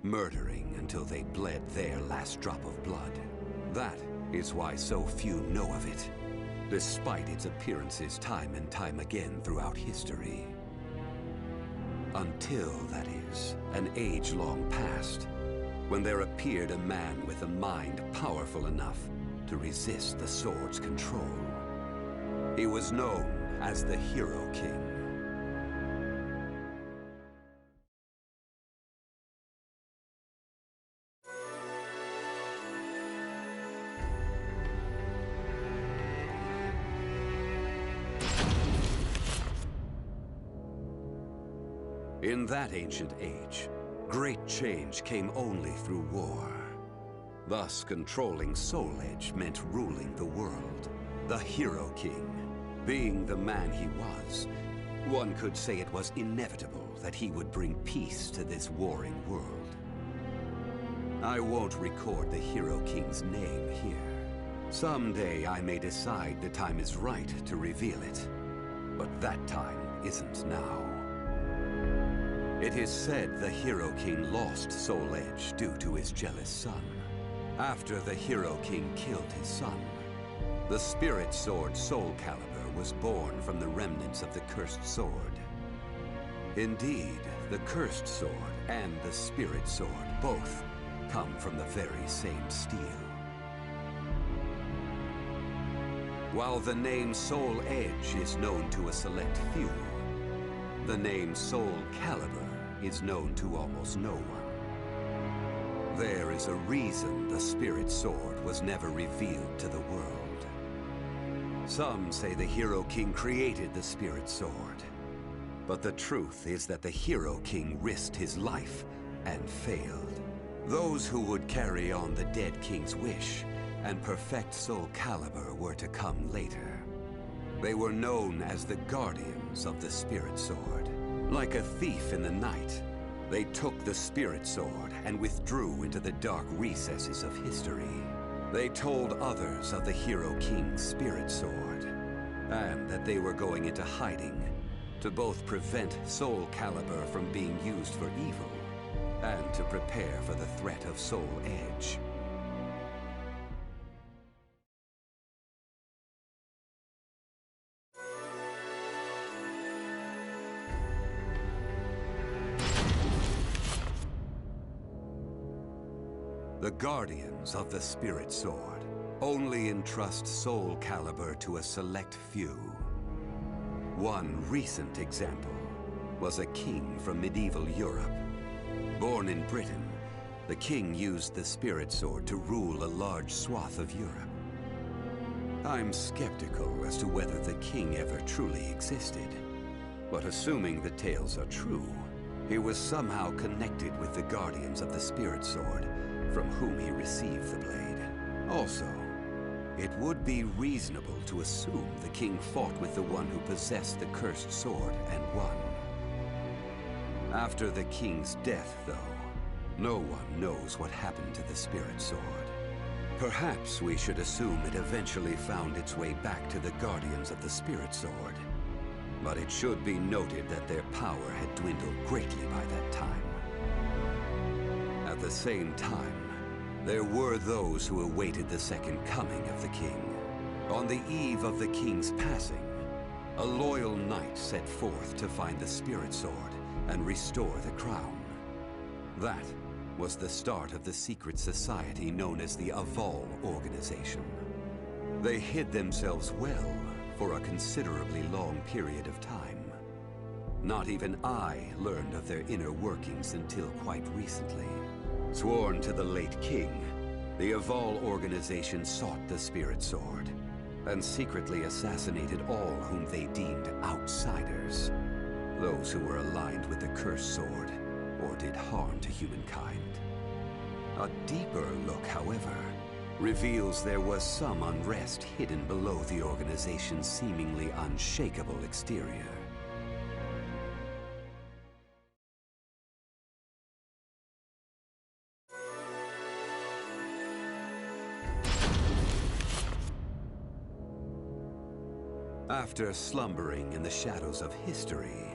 murdering until they bled their last drop of blood. That is why so few know of it, despite its appearances time and time again throughout history. Until, that is, an age-long past, when there appeared a man with a mind powerful enough to resist the sword's control. He was known as the Hero King. In that ancient age, great change came only through war. Thus, controlling Soul Edge meant ruling the world. The Hero King. Being the man he was, one could say it was inevitable that he would bring peace to this warring world. I won't record the Hero King's name here. Someday I may decide the time is right to reveal it. But that time isn't now. It is said the Hero King lost Soul Edge due to his jealous son. After the Hero King killed his son, the spirit sword Soulcalibur was born from the remnants of the cursed sword. Indeed, the cursed sword and the spirit sword both come from the very same steel. While the name Soul Edge is known to a select few, the name Soulcalibur is known to almost no one. There is a reason the spirit sword was never revealed to the world. Some say the Hero King created the spirit sword, but the truth is that the Hero King risked his life and failed. Those who would carry on the dead king's wish and perfect Soulcalibur were to come later. They were known as the Guardians of the Spirit Sword. Like a thief in the night, they took the Spirit Sword and withdrew into the dark recesses of history. They told others of the Hero King's Spirit Sword, and that they were going into hiding to both prevent Soulcalibur from being used for evil, and to prepare for the threat of Soul Edge. The Guardians of the Spirit Sword only entrust Soulcalibur to a select few. One recent example was a king from medieval Europe. Born in Britain, the king used the Spirit Sword to rule a large swath of Europe. I'm skeptical as to whether the king ever truly existed, but assuming the tales are true, he was somehow connected with the Guardians of the Spirit Sword, from whom he received the blade. Also, it would be reasonable to assume the king fought with the one who possessed the cursed sword and won. After the king's death, though, no one knows what happened to the spirit sword. Perhaps we should assume it eventually found its way back to the Guardians of the Spirit Sword. But it should be noted that their power had dwindled greatly by that time. At the same time, there were those who awaited the second coming of the king. On the eve of the king's passing, a loyal knight set forth to find the spirit sword and restore the crown. That was the start of the secret society known as the Azwel organization. They hid themselves well for a considerably long period of time. Not even I learned of their inner workings until quite recently. Sworn to the late king, the Azwel organization sought the spirit sword and secretly assassinated all whom they deemed outsiders, those who were aligned with the cursed sword or did harm to humankind. A deeper look, however, reveals there was some unrest hidden below the organization's seemingly unshakable exterior. After slumbering in the shadows of history,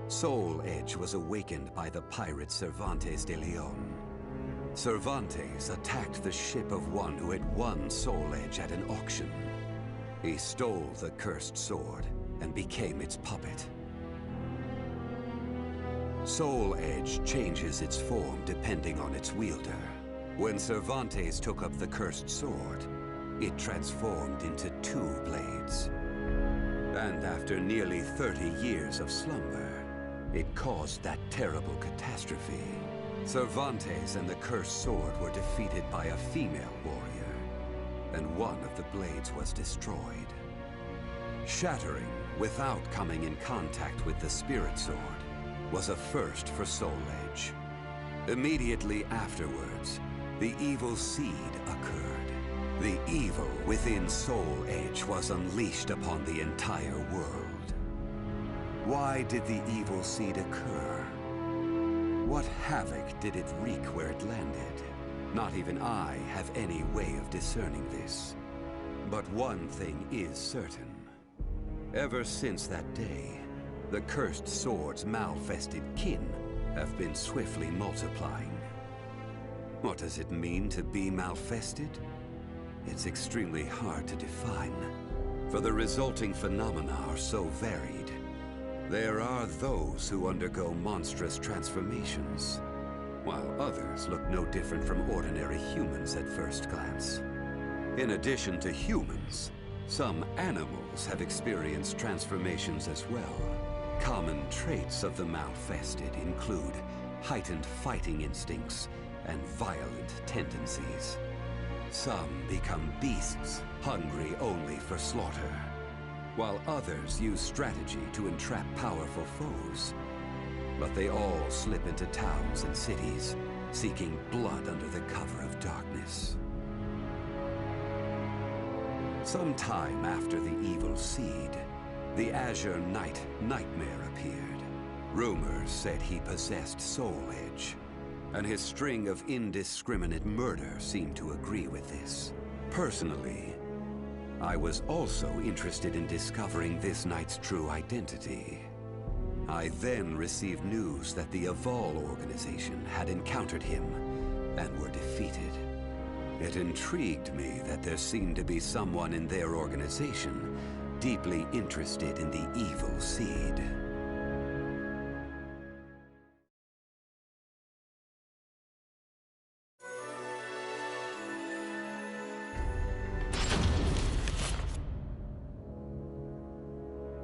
Soul Edge was awakened by the pirate Cervantes de Leon. Cervantes attacked the ship of one who had won Soul Edge at an auction. He stole the cursed sword and became its puppet. Soul Edge changes its form depending on its wielder. When Cervantes took up the cursed sword, it transformed into 2 blades. And after nearly 30 years of slumber, it caused that terrible catastrophe. Cervantes and the cursed sword were defeated by a female warrior, and one of the blades was destroyed. Shattering without coming in contact with the spirit sword, was a first for Soul Edge. Immediately afterwards, the evil seed occurred. The evil within Soul Edge was unleashed upon the entire world. Why did the evil seed occur? What havoc did it wreak where it landed? Not even I have any way of discerning this. But one thing is certain. Ever since that day, the cursed sword's malfested kin have been swiftly multiplying. What does it mean to be malfested? It's extremely hard to define, for the resulting phenomena are so varied. There are those who undergo monstrous transformations, while others look no different from ordinary humans at first glance. In addition to humans, some animals have experienced transformations as well. Common traits of the malfested include heightened fighting instincts and violent tendencies. Some become beasts, hungry only for slaughter, while others use strategy to entrap powerful foes. But they all slip into towns and cities, seeking blood under the cover of darkness. Sometime after the evil seed, the Azure Knight Nightmare appeared. Rumors said he possessed Soul Edge, and his string of indiscriminate murder seemed to agree with this. Personally, I was also interested in discovering this knight's true identity. I then received news that the Azwel organization had encountered him and were defeated. It intrigued me that there seemed to be someone in their organization deeply interested in the evil seed.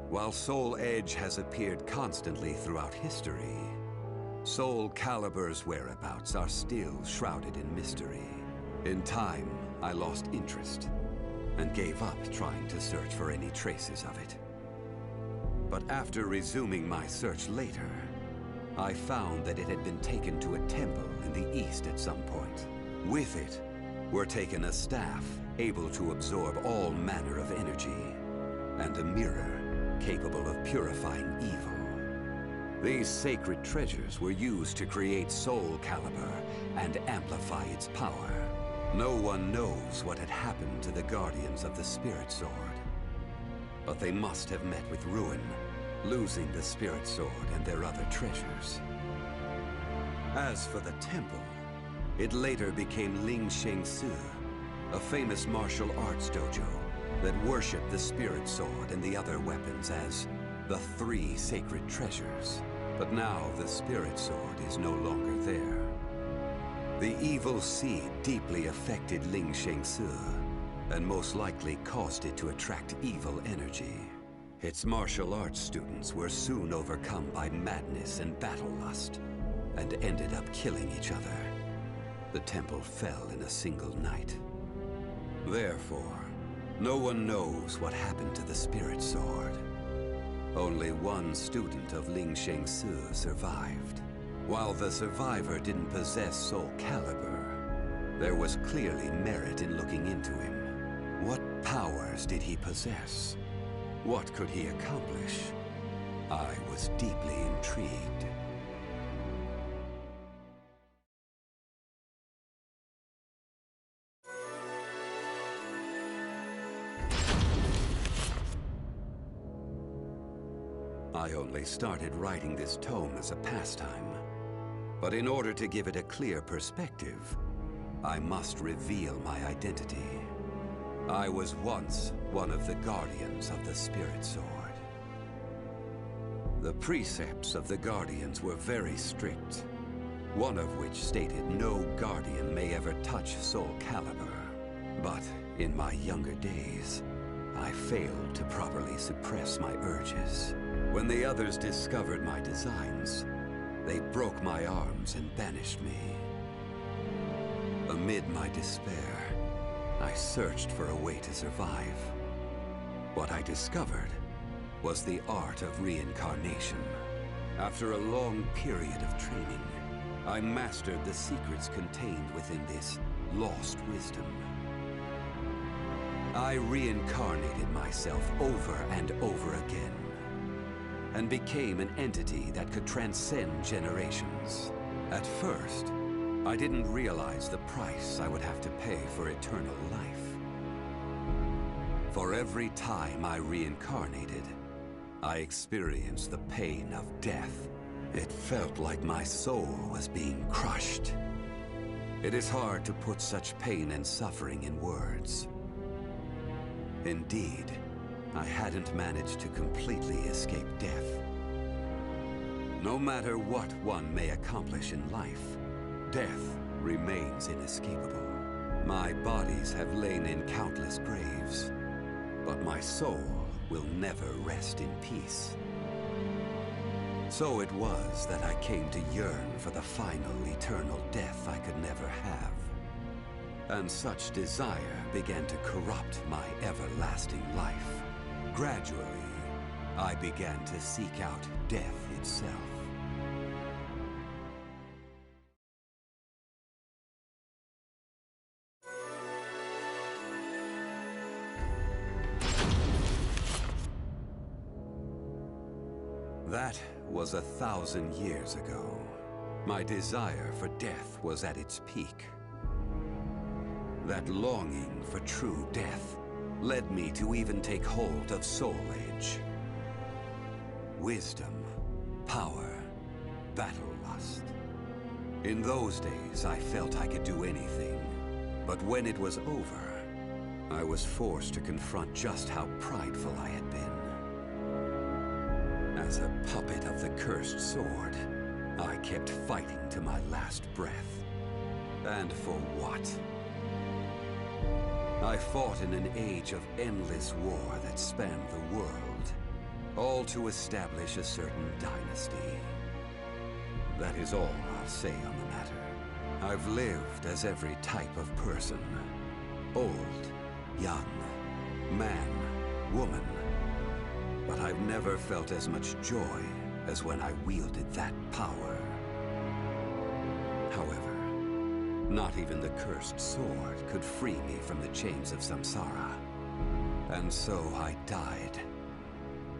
While Soul Edge has appeared constantly throughout history, Soulcalibur's whereabouts are still shrouded in mystery. In time, I lost interest and gave up trying to search for any traces of it. But after resuming my search later, I found that it had been taken to a temple in the east at some point. With it were taken a staff able to absorb all manner of energy, and a mirror capable of purifying evil. These sacred treasures were used to create Soulcalibur and amplify its power. No one knows what had happened to the Guardians of the Spirit Sword, but they must have met with ruin, losing the Spirit Sword and their other treasures. As for the temple, it later became Ling Shengsu, a famous martial arts dojo that worshipped the Spirit Sword and the other weapons as the Three Sacred Treasures. But now the Spirit Sword is no longer there. The evil seed deeply affected Ling Shengsu, and most likely caused it to attract evil energy. Its martial arts students were soon overcome by madness and battle lust, and ended up killing each other. The temple fell in a single night. Therefore, no one knows what happened to the Spirit Sword. Only one student of Ling Shengsu survived. While the survivor didn't possess Soulcalibur, there was clearly merit in looking into him. What powers did he possess? What could he accomplish? I was deeply intrigued. I only started writing this tome as a pastime, but in order to give it a clear perspective, I must reveal my identity. I was once one of the Guardians of the Spirit Sword. The precepts of the Guardians were very strict, one of which stated no Guardian may ever touch Soulcalibur. But in my younger days, I failed to properly suppress my urges. When the others discovered my designs, they broke my arms and banished me. Amid my despair, I searched for a way to survive. What I discovered was the art of reincarnation. After a long period of training, I mastered the secrets contained within this lost wisdom. I reincarnated myself over and over again, and became an entity that could transcend generations. At first, I didn't realize the price I would have to pay for eternal life. For every time I reincarnated, I experienced the pain of death. It felt like my soul was being crushed. It is hard to put such pain and suffering in words. Indeed, I hadn't managed to completely escape death. No matter what one may accomplish in life, death remains inescapable. My bodies have lain in countless graves, but my soul will never rest in peace. So it was that I came to yearn for the final eternal death I could never have. And such desire began to corrupt my everlasting life. Gradually, I began to seek out death itself. That was 1,000 years ago. My desire for death was at its peak. That longing for true death led me to even take hold of Soul Edge. Wisdom, power, battle lust. In those days, I felt I could do anything. But when it was over, I was forced to confront just how prideful I had been. As a puppet of the cursed sword, I kept fighting to my last breath. And for what? I fought in an age of endless war that spanned the world, all to establish a certain dynasty. That is all I'll say on the matter. I've lived as every type of person. Old, young, man, woman. But I've never felt as much joy as when I wielded that power. However, not even the cursed sword could free me from the chains of samsara. And so I died,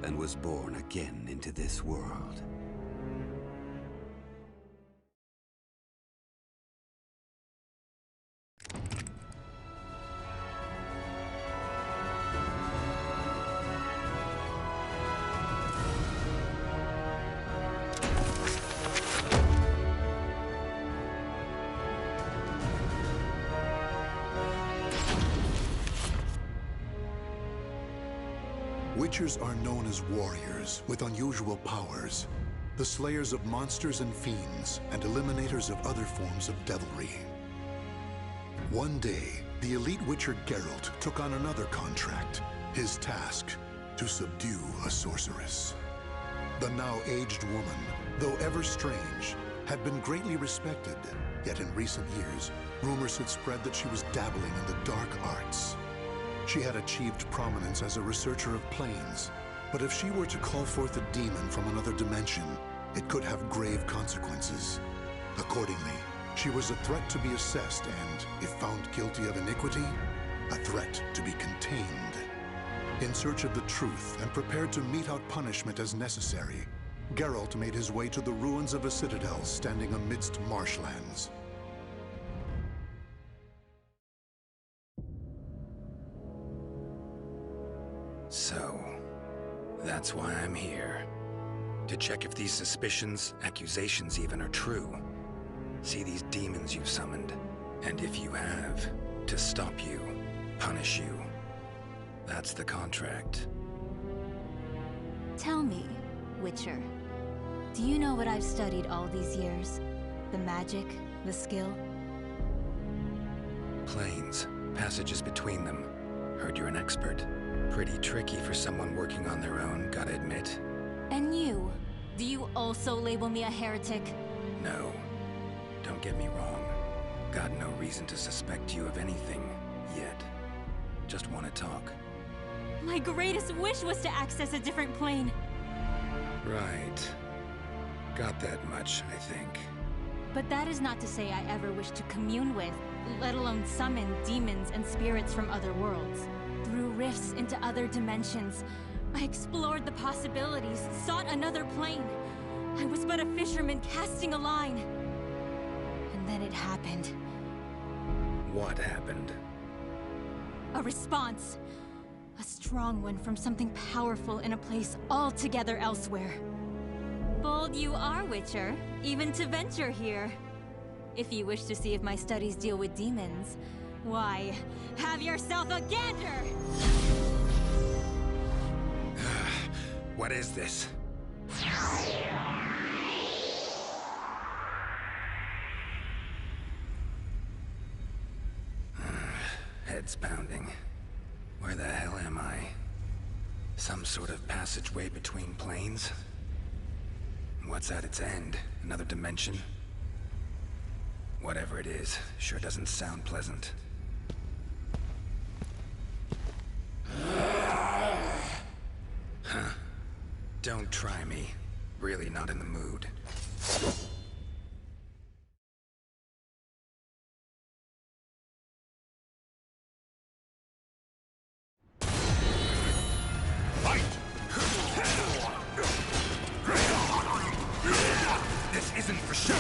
and was born again into this world. Witchers are known as warriors with unusual powers, the slayers of monsters and fiends, and eliminators of other forms of devilry. One day, the elite witcher Geralt took on another contract, his task to subdue a sorceress. The now aged woman, though ever strange, had been greatly respected, yet in recent years, rumors had spread that she was dabbling in the dark arts. She had achieved prominence as a researcher of planes, but if she were to call forth a demon from another dimension, it could have grave consequences. Accordingly, she was a threat to be assessed and, if found guilty of iniquity, a threat to be contained. In search of the truth and prepared to mete out punishment as necessary, Geralt made his way to the ruins of a citadel standing amidst marshlands. So, that's why I'm here. To check if these suspicions, accusations even, are true. See these demons you've summoned, and if you have, to stop you, punish you. That's the contract. Tell me, Witcher, do you know what I've studied all these years? The magic, the skill? Planes, passages between them. Heard you're an expert. Pretty tricky for someone working on their own, gotta admit. And you? Do you also label me a heretic? No. Don't get me wrong. Got no reason to suspect you of anything, yet. Just want to talk. My greatest wish was to access a different plane. Right. Got that much, I think. But that is not to say I ever wish to commune with, let alone summon demons and spirits from other worlds. Through rifts into other dimensions, I explored the possibilities, sought another plane. I was but a fisherman casting a line. And then it happened. What happened? A response. A strong one from something powerful in a place altogether elsewhere. Bold you are, Witcher, even to venture here. If you wish to see if my studies deal with demons, why, have yourself a gander! What is this? Head's pounding. Where the hell am I? Some sort of passageway between planes? What's at its end? Another dimension? Whatever it is, sure doesn't sound pleasant. Huh. Don't try me. Really not in the mood. This isn't for show.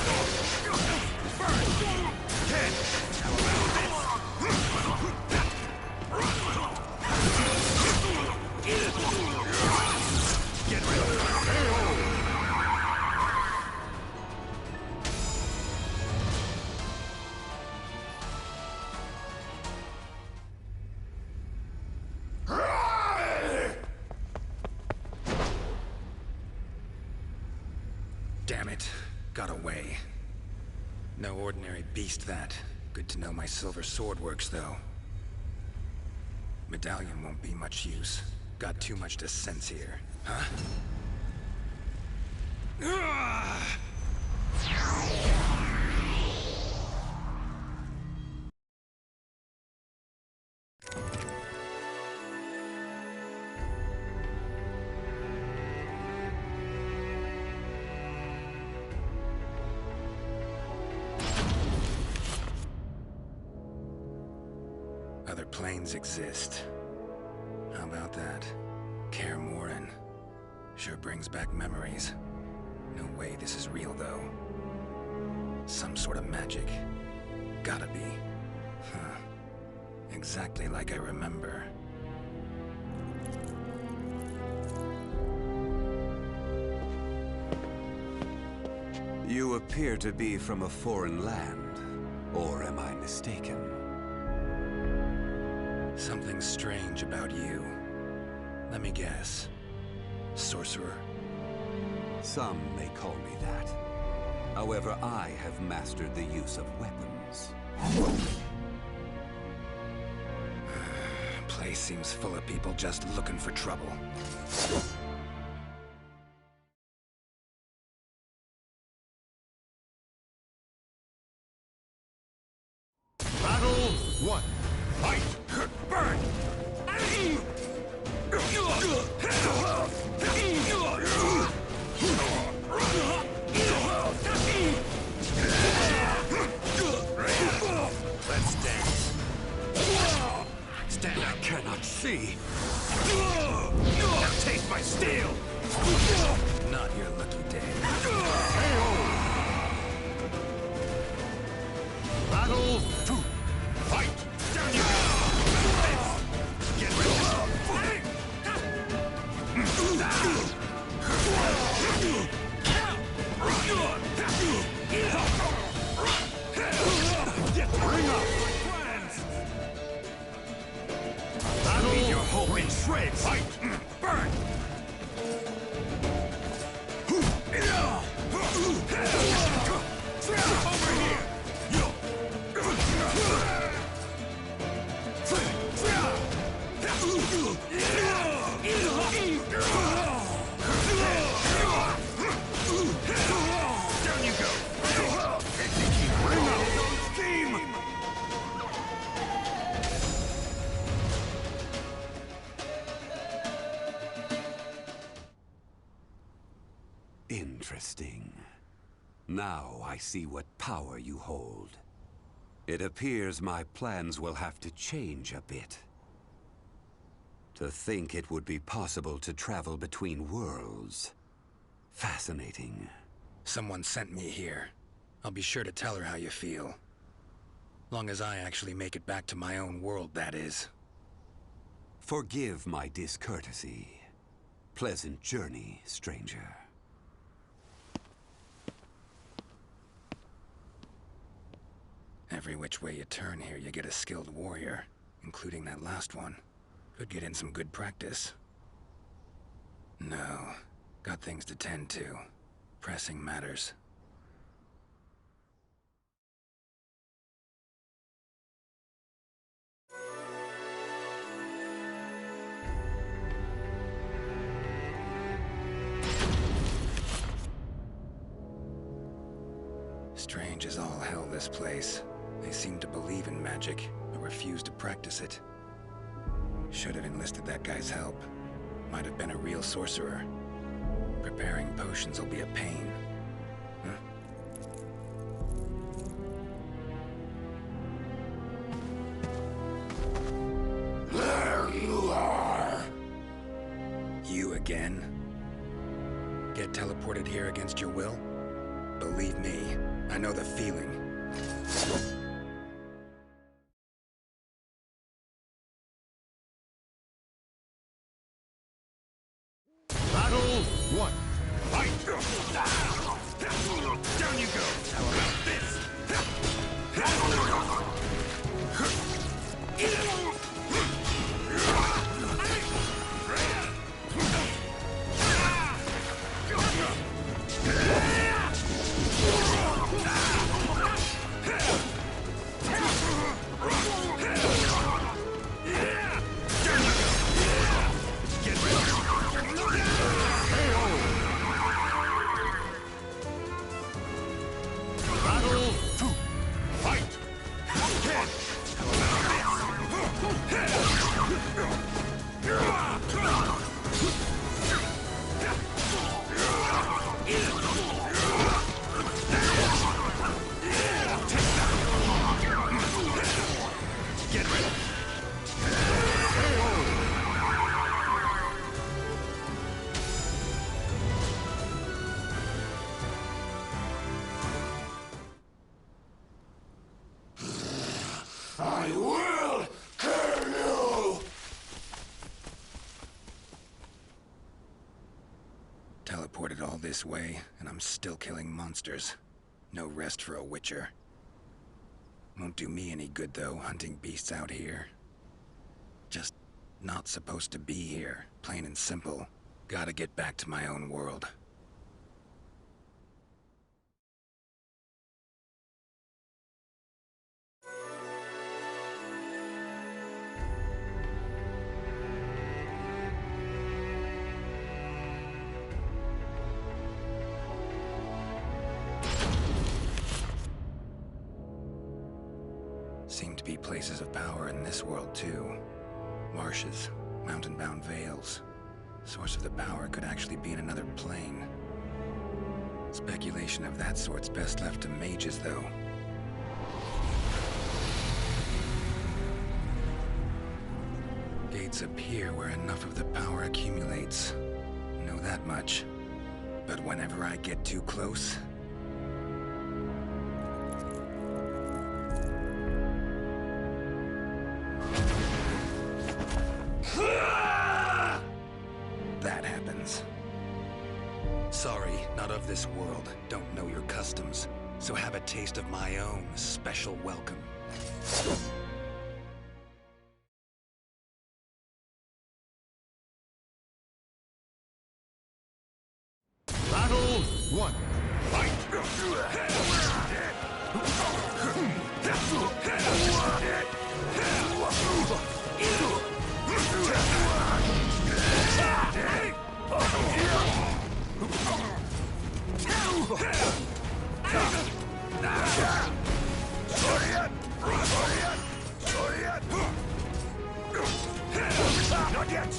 Get rid of it. Damn it. Got away. No ordinary beast, that. Good to know my silver sword works, though. Medallion won't be much use. Got too much to sense here. Huh? Other planes exist. How about that? Kaer Morhen. Sure brings back memories. No way this is real, though. Some sort of magic. Gotta be. Huh. Exactly like I remember. You appear to be from a foreign land. Or am I mistaken? Something strange about you. Let me guess. Sorcerer? Some may call me that. However, I have mastered the use of weapons. Place seems full of people just looking for trouble. Battle 1. Fight! Burn! Let's dance. Stand, I cannot see. Now taste my steel! Not your lucky day. Battle 2. Fight! Down you go! Get rid of it! Bring up! Leave your hope in shreds! Fight! Burn! Now I see what power you hold. It appears my plans will have to change a bit. To think it would be possible to travel between worlds. Fascinating. Someone sent me here. I'll be sure to tell her how you feel. Long as I actually make it back to my own world, that is. Forgive my discourtesy. Pleasant journey, stranger. Every which way you turn here, you get a skilled warrior, including that last one. Could get in some good practice. No, got things to tend to. Pressing matters. Strange as all hell, this place. They seem to believe in magic, but refuse to practice it. Should have enlisted that guy's help. Might have been a real sorcerer. Preparing potions will be a pain. Huh? There you are! You again? Get teleported here against your will? Believe me, I know the feeling. Battle 1. Fight! Down you go! How about this? I will kill you! Teleported all this way, and I'm still killing monsters. No rest for a witcher. Won't do me any good, though, hunting beasts out here. Just not supposed to be here, plain and simple. Gotta get back to my own world. Seem to be places of power in this world, too. Marshes, mountain-bound vales. Source of the power could actually be in another plane. Speculation of that sort's best left to mages, though. Gates appear where enough of the power accumulates. Know that much. But whenever I get too close, that happens. Sorry, not of this world. Don't know your customs. So have a taste of my own special welcome. Battle 1. Fight! Not yet!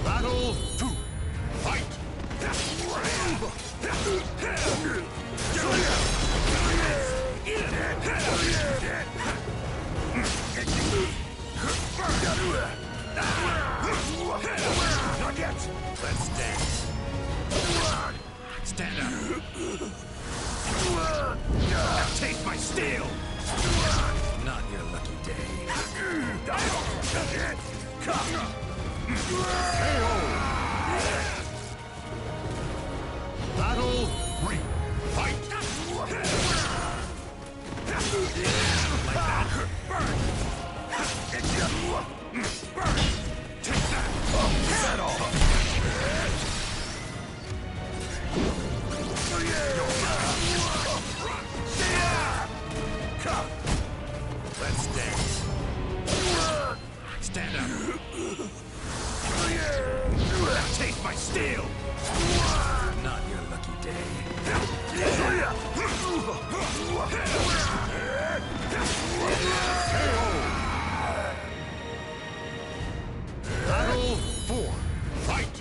Battle Stand up. Now taste my steel! Not your lucky day. Battle 3. Fight! Like that. Burn! Burn! Take that! Settle! Let's dance. Stand up. Now taste my steel! Not your lucky day. Battle 4. Fight!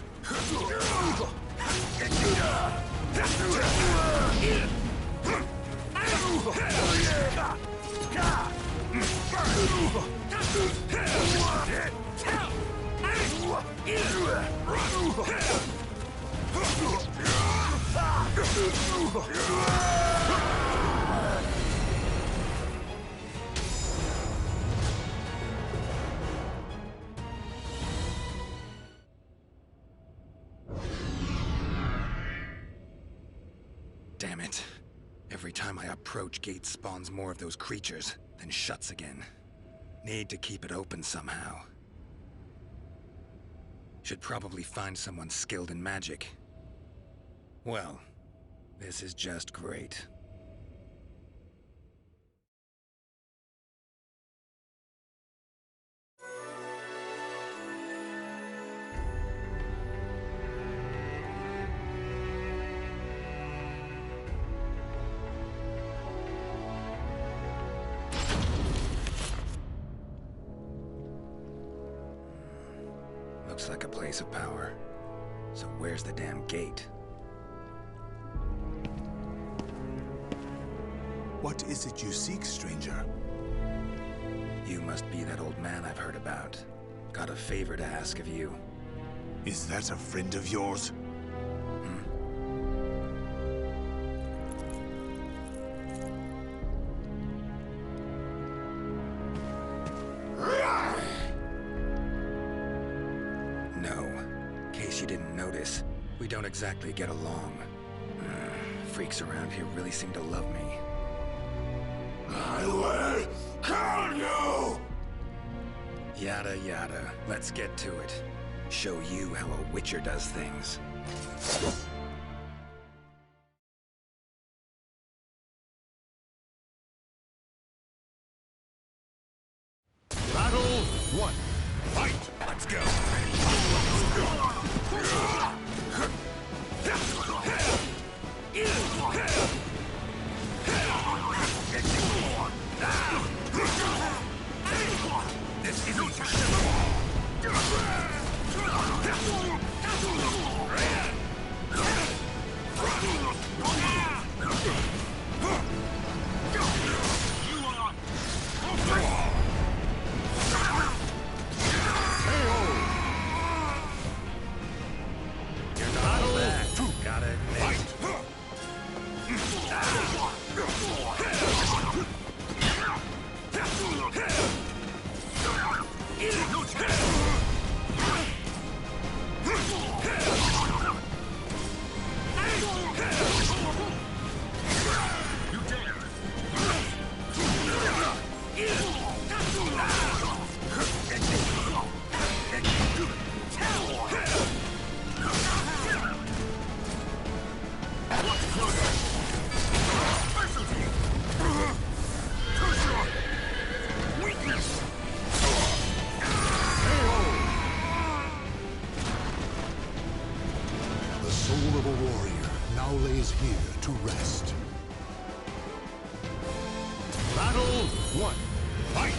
Damn it. Every time I approach, gate spawns more of those creatures, then shuts again. Need to keep it open somehow. Should probably find someone skilled in magic. Well, this is just great. Looks like a place of power. So where's the damn gate? What is it you seek, stranger? You must be that old man I've heard about. Got a favor to ask of you. Is that a friend of yours? We don't exactly get along. Freaks around here really seem to love me. I will kill you! Yada yada. Let's get to it. Show you how a Witcher does things. Battle 1. Fight! Let's go! This isn't lays here to rest. Battle 1. Fight!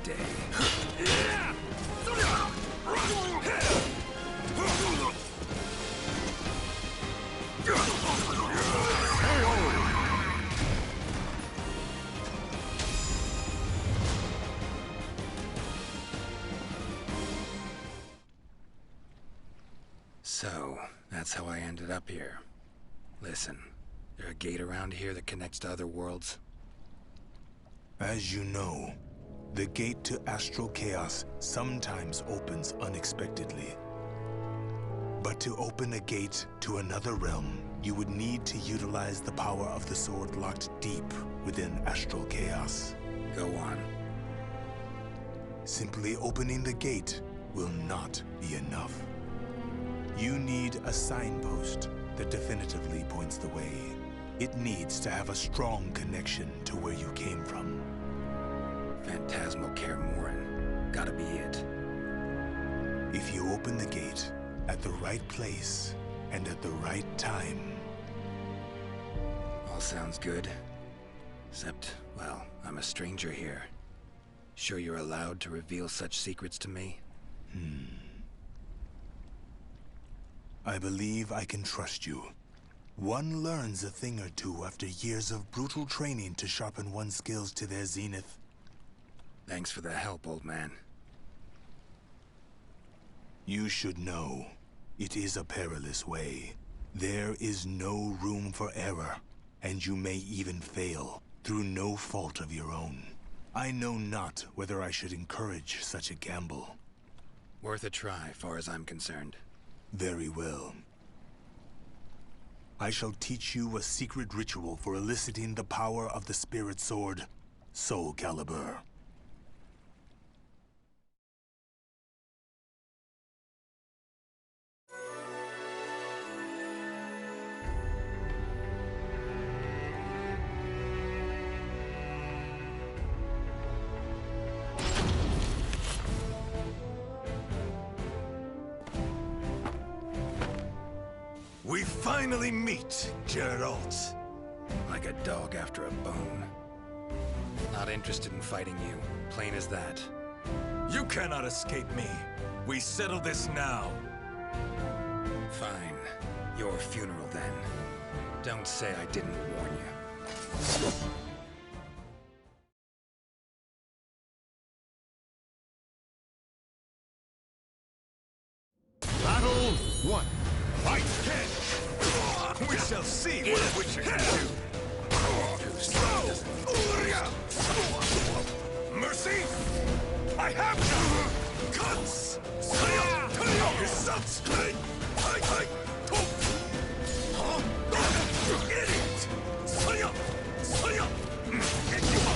day. So, that's how I ended up here. Listen, there a gate around here that connects to other worlds? As you know, the gate to astral chaos sometimes opens unexpectedly. But to open a gate to another realm, you would need to utilize the power of the sword locked deep within astral chaos. Go on. Simply opening the gate will not be enough. You need a signpost that definitively points the way. It needs to have a strong connection to where you came from. Phantasmal Kermoran. Gotta be it. If you open the gate at the right place and at the right time. All sounds good. Except, well, I'm a stranger here. Sure you're allowed to reveal such secrets to me? I believe I can trust you. One learns a thing or two after years of brutal training to sharpen one's skills to their zenith. Thanks for the help, old man. You should know, it is a perilous way. There is no room for error, and you may even fail, through no fault of your own. I know not whether I should encourage such a gamble. Worth a try, far as I'm concerned. Very well. I shall teach you a secret ritual for eliciting the power of the spirit sword, Soulcalibur. We finally meet, Geralt. Like a dog after a bone. Not interested in fighting you, plain as that. You cannot escape me. We settle this now. Fine. Your funeral, then. Don't say I didn't warn you. Battle 1. Fight 10. We shall see what a witcher can do. Mercy? I have none. Guns. Idiot.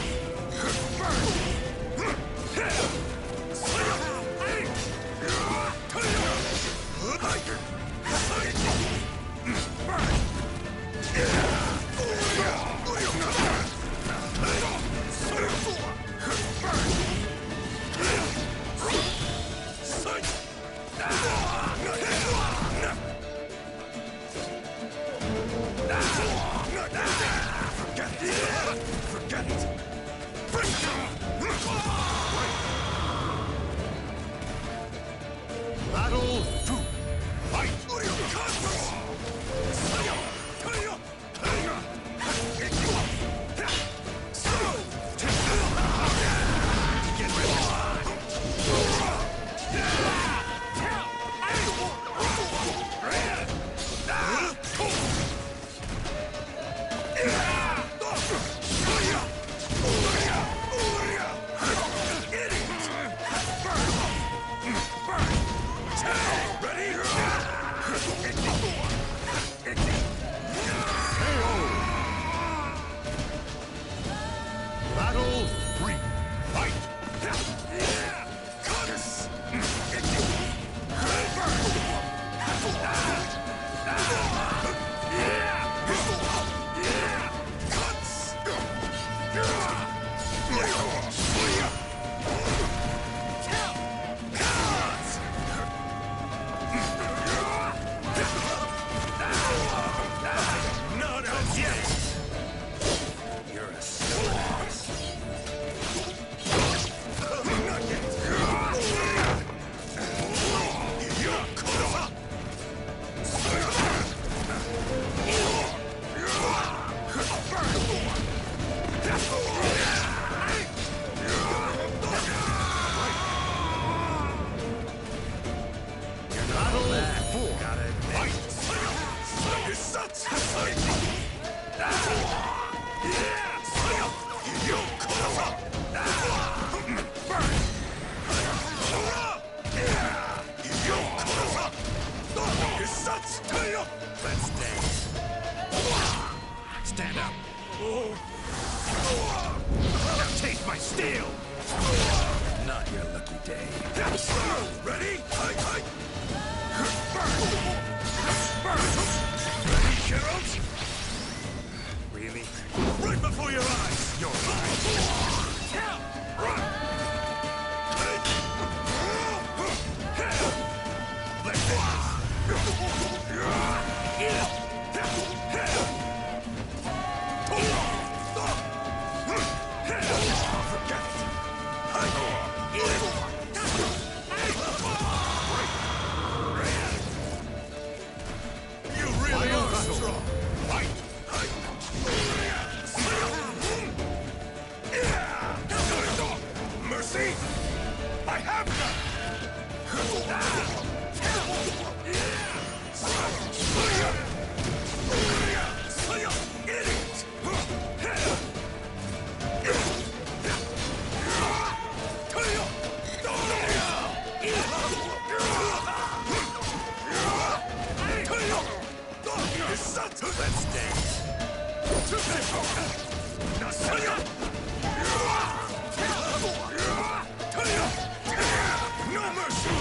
See? I have none! Idiot! Let's dance. No mercy!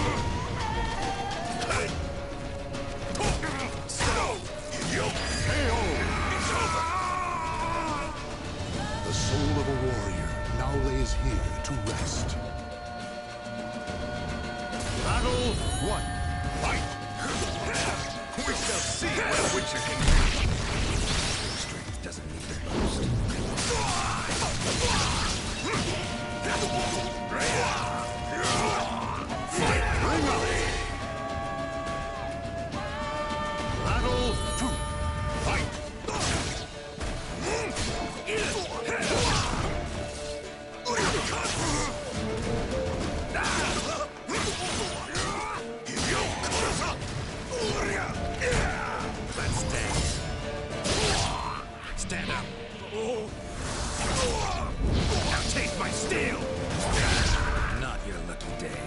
It's over! The soul of a warrior now lays here to rest. Battle 1. Fight! We shall see what Witcher can do. Strength doesn't need their boost. Fight! Bring up! Battle 2. Fight! Let's dance. Stand up. Now taste my steel. Not your lucky day.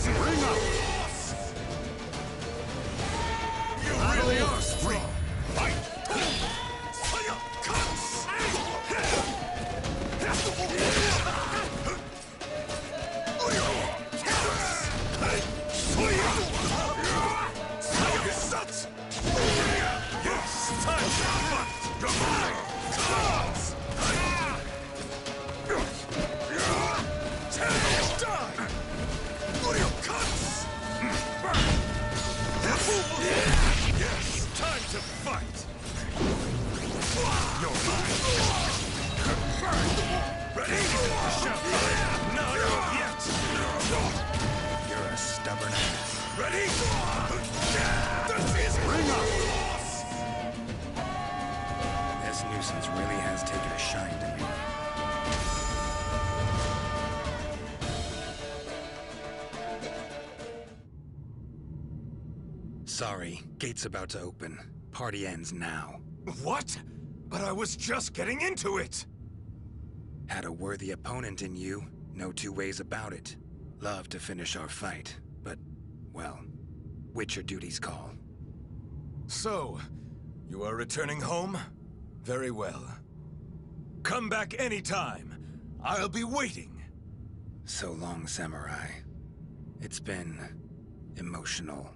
Bring up! You really are strong. Fight! Yes, time to fight. You're mine. Yes, time to fight. You're mine. Ready? Not yet. You're a stubborn ass. Ready? Bring up! This nuisance really has taken a shine to me. Sorry, gate's about to open. Party ends now. What? But I was just getting into it! Had a worthy opponent in you, no two ways about it. Love to finish our fight, but, well, Witcher duties call. So, you are returning home? Very well. Come back anytime. I'll be waiting. So long, Samurai. It's been emotional.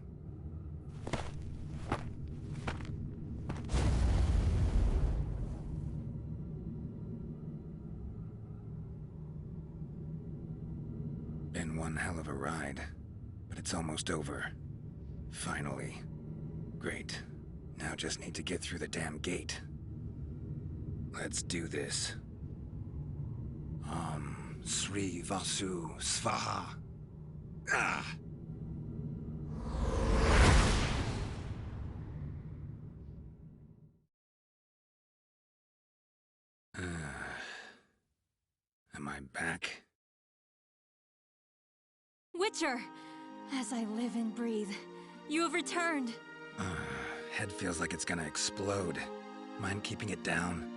Been one hell of a ride, but it's almost over. Finally. Great. Now just need to get through the damn gate. Let's do this. Sri Vasu Svaha. Ah! Am I back? Witcher! As I live and breathe, you have returned. Head feels like it's gonna explode. Mind keeping it down?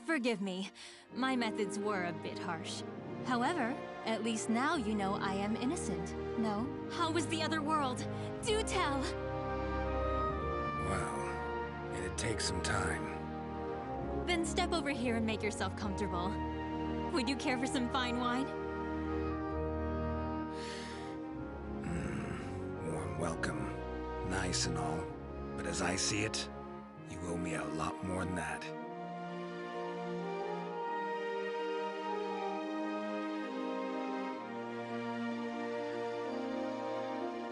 Forgive me. My methods were a bit harsh. However, at least now you know I am innocent. No? How was the other world? Do tell! Well, it'd take some time. Then step over here and make yourself comfortable. Would you care for some fine wine? Warm welcome. Nice and all. But as I see it, you owe me a lot more than that.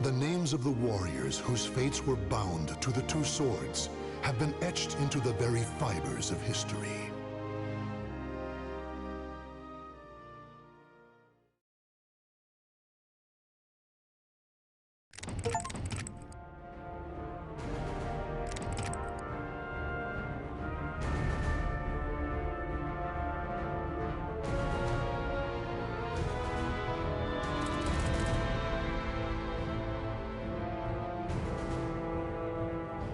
The names of the warriors whose fates were bound to the two swords have been etched into the very fibers of history.